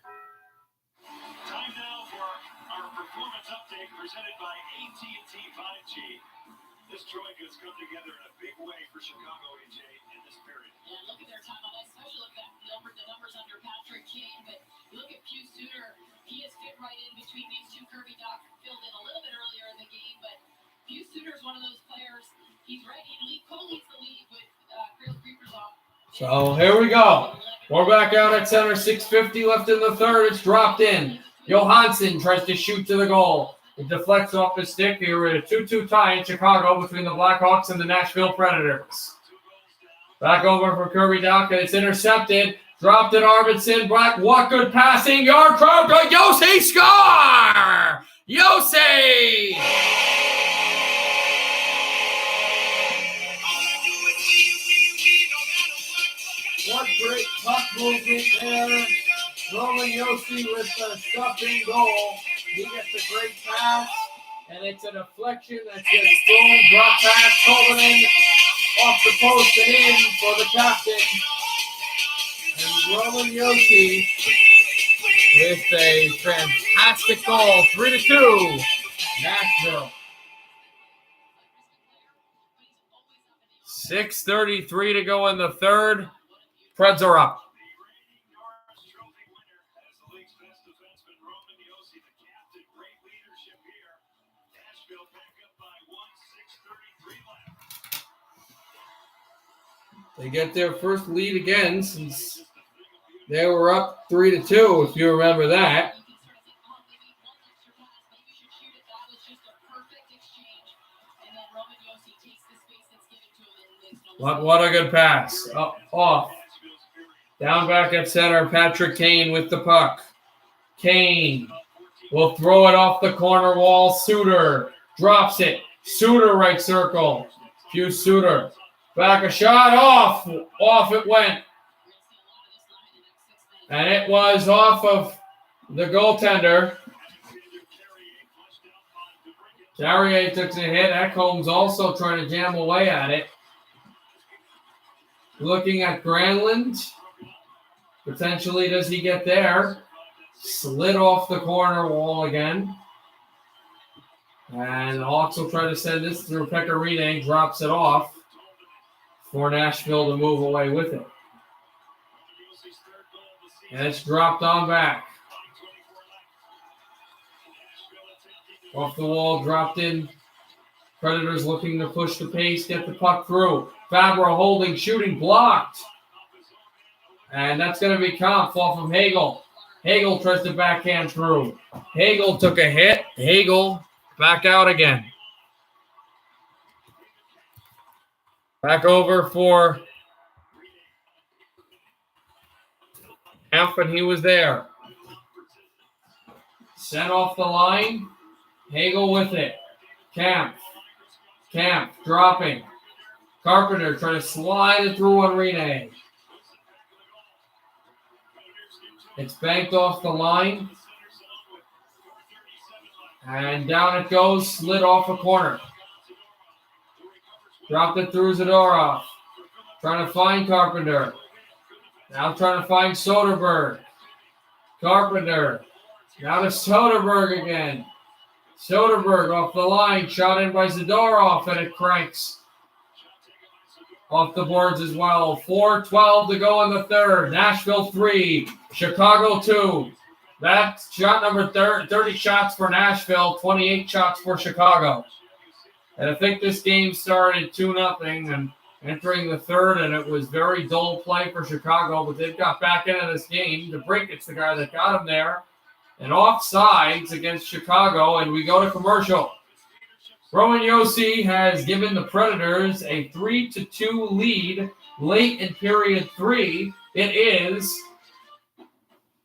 Time now for our performance update presented by AT&T 5G. This troika's come together in a big way for Chicago, AJ, in this period. Yeah, look at their time on ice, especially look at the numbers under Patrick Kane. But you look at Pius Suter, he has fit right in between these two. Kirby Doc filled in a little bit earlier in the game, but Pius Suter is one of those players. He's right. He co-leads the league with Chris Creepers. So here we go. We're back out at center. 6:50 left in the third. It's dropped in. Johansson tries to shoot to the goal. It deflects off his stick. Here we're at a 2-2 tie in Chicago between the Blackhawks and the Nashville Predators. Back over for Kirby Doc, and it's intercepted. Dropped it, Arvidsson. Black, what good passing. Yard crowd to Yossi. Score! Yossi! What great puck movement there. Roman Yossi with the stuffing goal. He gets a great pass, and it's a deflection that's just boom, drop pass, Tolvanen off the post and in for the captain. And Roman Yossi with a fantastic goal, 3-2, Nashville. 6:33 to go in the third. Preds are up. They get their first lead again since they were up 3-2, if you remember that. What a good pass. Off. Down back at center, Patrick Kane with the puck. Kane will throw it off the corner wall. Suter drops it. Suter right circle. Pius Suter. Back a shot off. Off it went. And it was off of the goaltender. Carrier took a hit. Ekholm's also trying to jam away at it. Looking at Granlund. Potentially, does he get there? Slid off the corner wall again. And the Hawks will try to send this through Pecorine. Drops it off for Nashville to move away with it. And it's dropped on back. Off the wall, dropped in. Predators looking to push the pace, get the puck through. Fabro holding, shooting, blocked. And that's going to be Kampf off of Hagel. Hagel tries to backhand through. Hagel took a hit. Hagel back out again. Back over for Kampf, and he was there. Sent off the line. Hagel with it. Kampf dropping. Carpenter trying to slide it through on Rene. It's banked off the line. And down it goes, slid off a corner. Dropped it through Zadorov. Trying to find Carpenter. Now trying to find Soderberg. Carpenter. Now to Soderberg again. Soderberg off the line. Shot in by Zadorov, and it cranks off the boards as well. 4:12 to go in the third. Nashville 3, Chicago 2. That's shot number 30 shots for Nashville, 28 shots for Chicago. And I think this game started 2-0 and entering the third, and it was very dull play for Chicago, but they've got back into this game. DeBrinket's the guy that got him there. And offsides against Chicago, and we go to commercial. Roman Josi has given the Predators a 3-2 lead late in period 3. It is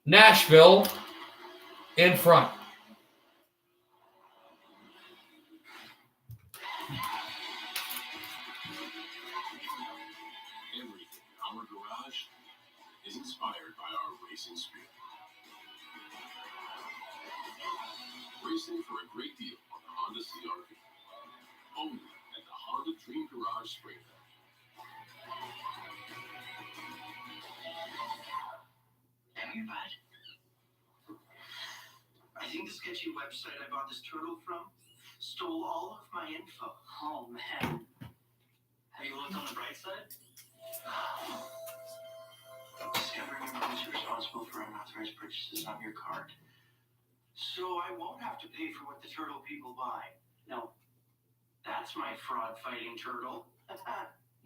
Nashville in front. Everything in our garage is inspired by our racing spirit. Racing for a great deal on the Honda CR-V. Only at the Honda Dream Garage Springfield. Damn, you're bad. I think the sketchy website I bought this turtle from stole all of my info. Oh, man. Have you looked on the bright side? Discovering your is responsible for unauthorized purchases on your card. So I won't have to pay for what the turtle people buy. No. That's my fraud-fighting turtle.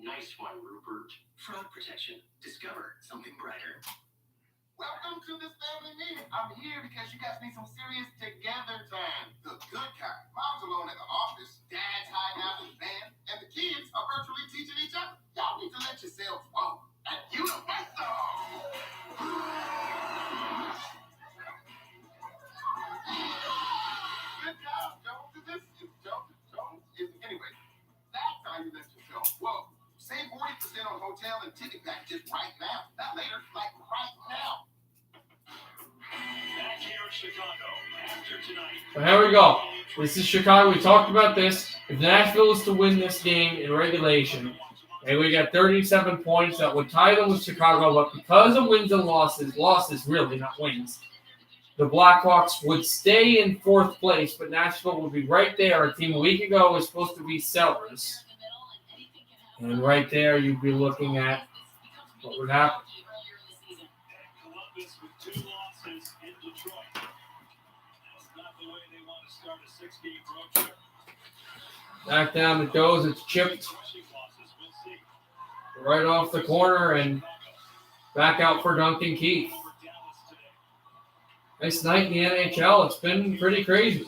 Nice one, Rupert. Fraud protection. Discover something brighter. Welcome to this family meeting. I'm here because you guys need some serious together time. The good kind. Mom's alone at the office, dad's hiding out in the van, and the kids are virtually teaching each other. Y'all need to let yourselves roll at Universal. Good job, Jones. This is Jones. Anyway, that's how you let yourself roll. Save 40% on hotel and ticket packages right now. Not later, like right now. Back here in Chicago after tonight. So here we go. This is Chicago. We talked about this. If Nashville is to win this game in regulation, and we got 37 points, that would tie them with Chicago. But because of wins and losses really, not wins, the Blackhawks would stay in fourth place, but Nashville would be right there. A team a week ago was supposed to be sellers. And right there, you'd be looking at what would happen. Columbus with 2 losses in Detroit. That's not the way they want to start a 6-game road trip. Back down it goes. It's chipped right off the corner and back out for Duncan Keith. Nice night in the NHL. It's been pretty crazy.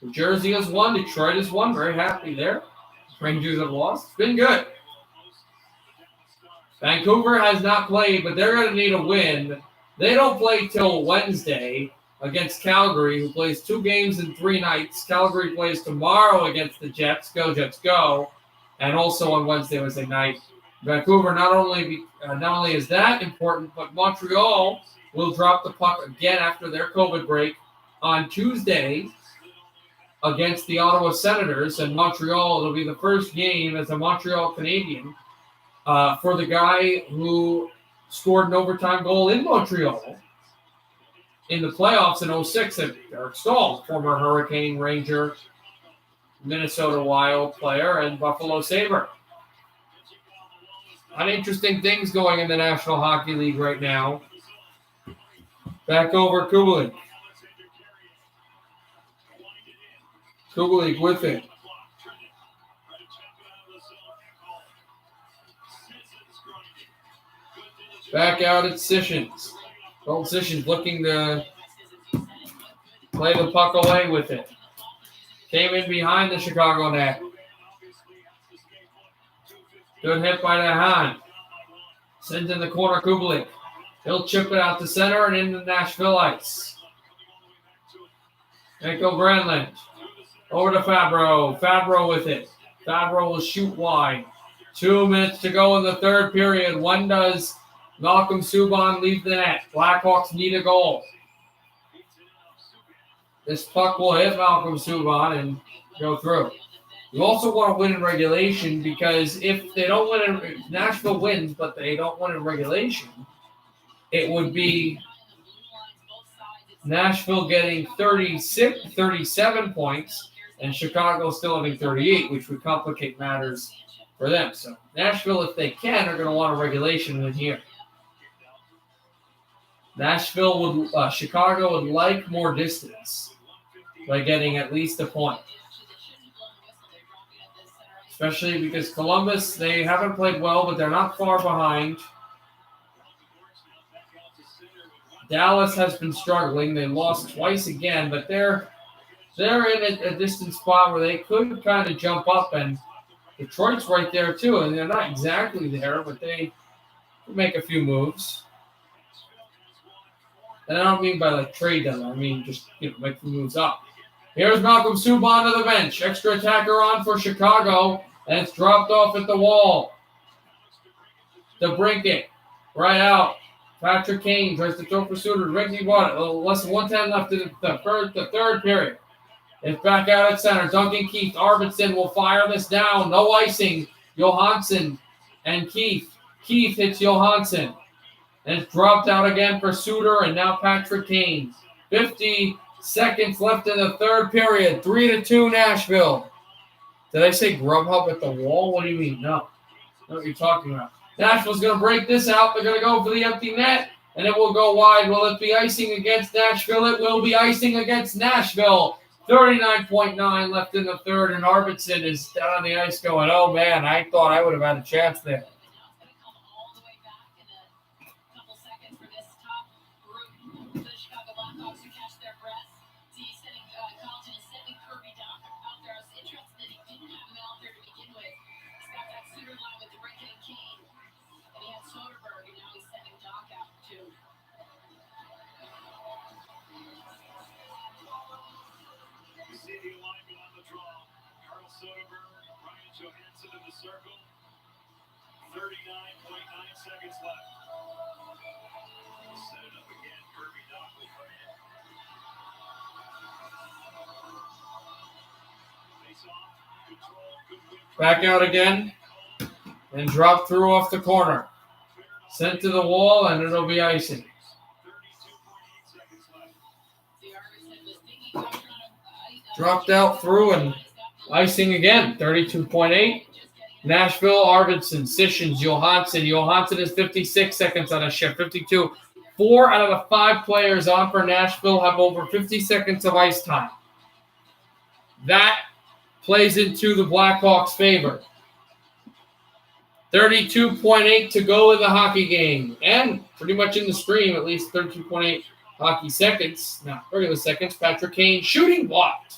New Jersey has won. Detroit has won. Very happy there. Rangers have lost. It's been good. Vancouver has not played, but they're going to need a win. They don't play till Wednesday against Calgary, who plays 2 games in 3 nights. Calgary plays tomorrow against the Jets. Go, Jets, go. And also on Wednesday night. Vancouver not only is that important, but Montreal will drop the puck again after their COVID break on Tuesday against the Ottawa Senators. And Montreal, it'll be the first game as a Montreal Canadian for the guy who scored an overtime goal in Montreal in the playoffs in 06. And Eric Stahl, former Hurricane, Ranger, Minnesota Wild player, and Buffalo Sabre. Uninteresting things going in the National Hockey League right now. Back over Kubalik. Kubalik with it. Back out at Sessions. Old Sessions looking to play the puck away with it. Came in behind the Chicago net. Good hit by Nahan. Sends in the corner Kubalik. He'll chip it out to center and into Nashville ice. Nico Granlund. Over to Fabro. Fabro with it. Fabro will shoot wide. 2 minutes to go in the third period. One does Malcolm Subban leave the net. Blackhawks need a goal. This puck will hit Malcolm Subban and go through. You also want to win in regulation because if they don't win, if Nashville wins, but they don't win in regulation, it would be Nashville getting 37 points and Chicago still having 38, which would complicate matters for them. So Nashville, if they can, are going to want a regulation win here. Chicago would like more distance by getting at least a point. Especially because Columbus, they haven't played well, but they're not far behind. Dallas has been struggling. They lost twice again, but they're in a distant spot where they could kind of jump up, and Detroit's right there too, and they're not exactly there, but they could make a few moves. And I don't mean by like trade them. I mean just make the moves up. Here's Malcolm Subban to the bench. Extra attacker on for Chicago, and it's dropped off at the wall. DeBrincat, right out. Patrick Kane tries to throw for Suter. Ricky won it. Less than 1:10 left in the third period. It's back out at center. Duncan Keith. Arvidsson will fire this down. No icing. Johansson and Keith. Keith hits Johansson. And it's dropped out again for Suter, and now Patrick Kane. 50 seconds left in the third period. 3-2 Nashville. Did I say Grubhub at the wall? What do you mean? No. I know what you're talking about. Nashville's going to break this out. They're going to go for the empty net, and it will go wide. Will it be icing against Nashville? It will be icing against Nashville. 39.9 left in the third, and Arvidsson is down on the ice going, oh, man, I thought I would have had a chance there. Johansson in the circle. 39.9 seconds left. Set it up again. Kirby Doc will put in. Face off. Control. Good win. Back out again. And drop through off the corner. Sent to the wall, and it'll be icing. 32.8 seconds left. Dropped out through and icing again. 32.8. Nashville, Arvidsson, Sessions, Johansson. Johansson is 56 seconds on a shift. 52. 4 out of the 5 players on for Nashville have over 50 seconds of ice time. That plays into the Blackhawks' favor. 32.8 to go in the hockey game. And pretty much in the stream, at least 32.8 hockey seconds. Not regular seconds. Patrick Kane shooting blocked.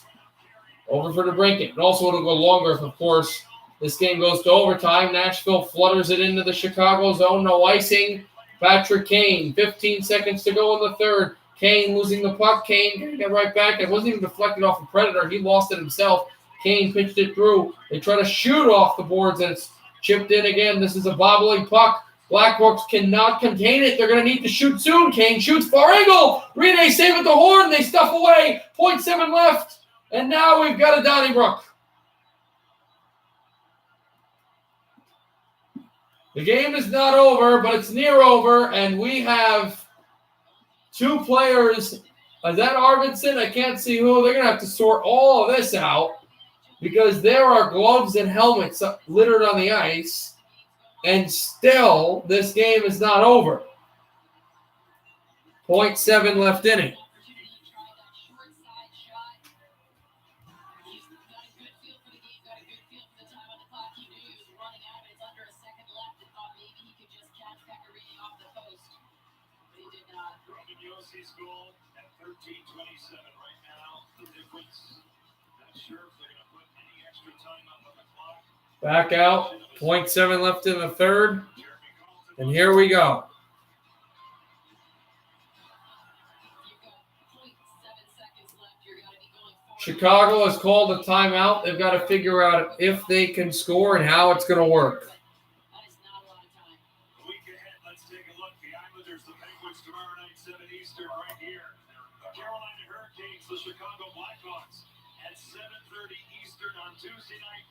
Over for DeBrincat. And also it'll go longer if, of course, this game goes to overtime. Nashville flutters it into the Chicago zone. No icing. Patrick Kane. 15 seconds to go in the third. Kane losing the puck. Kane getting it right back. It wasn't even deflected off a Predator. He lost it himself. Kane pitched it through. They try to shoot off the boards, and it's chipped in again. This is a bobbling puck. Blackhawks cannot contain it. They're going to need to shoot soon. Kane shoots far angle. Rene save at the horn. They stuff away. 0.7 left. And now we've got a Donnybrook. The game is not over, but it's near over, and we have 2 players. Is that Arvidsson? I can't see who. They're going to have to sort all of this out because there are gloves and helmets littered on the ice, and still this game is not over. 0.7 left in it. Yossi's goal at 13:27 right now. The difference. Not sure if they're going to put any extra time on the clock. Back out. 0.7 left in the third. And here we go. Chicago has called a timeout. They've got to figure out if they can score and how it's going to work. A week ahead, let's take a look. The Islanders, the Penguins tomorrow night, 7 Eastern, right here. The Carolina Hurricanes, the Chicago Blackhawks at 7:30 Eastern on Tuesday night.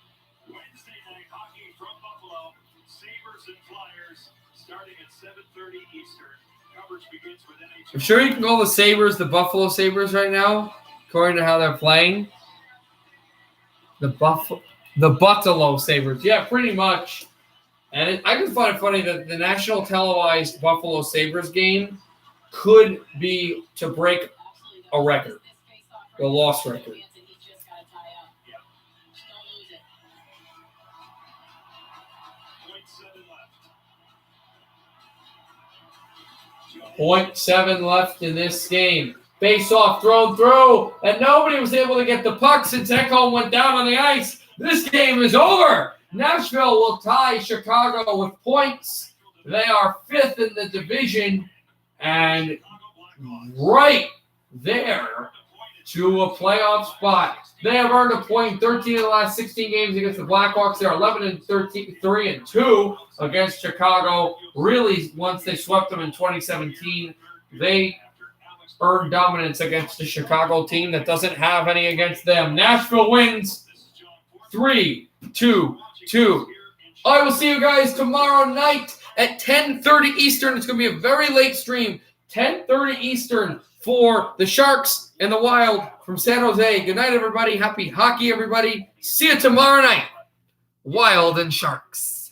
Wednesday night, hockey from Buffalo. Sabres and Flyers starting at 7:30 Eastern. Coverage begins with NHL. I'm sure you can call the Sabres the Buffalo Sabres right now, according to how they're playing. The Buffalo Sabres. Yeah, pretty much. And I just find it funny that the national televised Buffalo Sabres game could be to break a record, the loss record. 0.7 left in this game. Face off, thrown through, and nobody was able to get the puck since Ekholm went down on the ice. This game is over. Nashville will tie Chicago with points. They are 5th in the division and right there to a playoff spot. They have earned a point in 13 of the last 16 games against the Blackhawks. They're 11-3-2 against Chicago. Really, once they swept them in 2017, they earned dominance against the Chicago team that doesn't have any against them. Nashville wins 3-2-2. I will see you guys tomorrow night at 10:30 Eastern. It's going to be a very late stream. 10:30 Eastern for the Sharks and the Wild from San Jose. Good night, everybody. Happy hockey, everybody. See you tomorrow night. Wild and Sharks.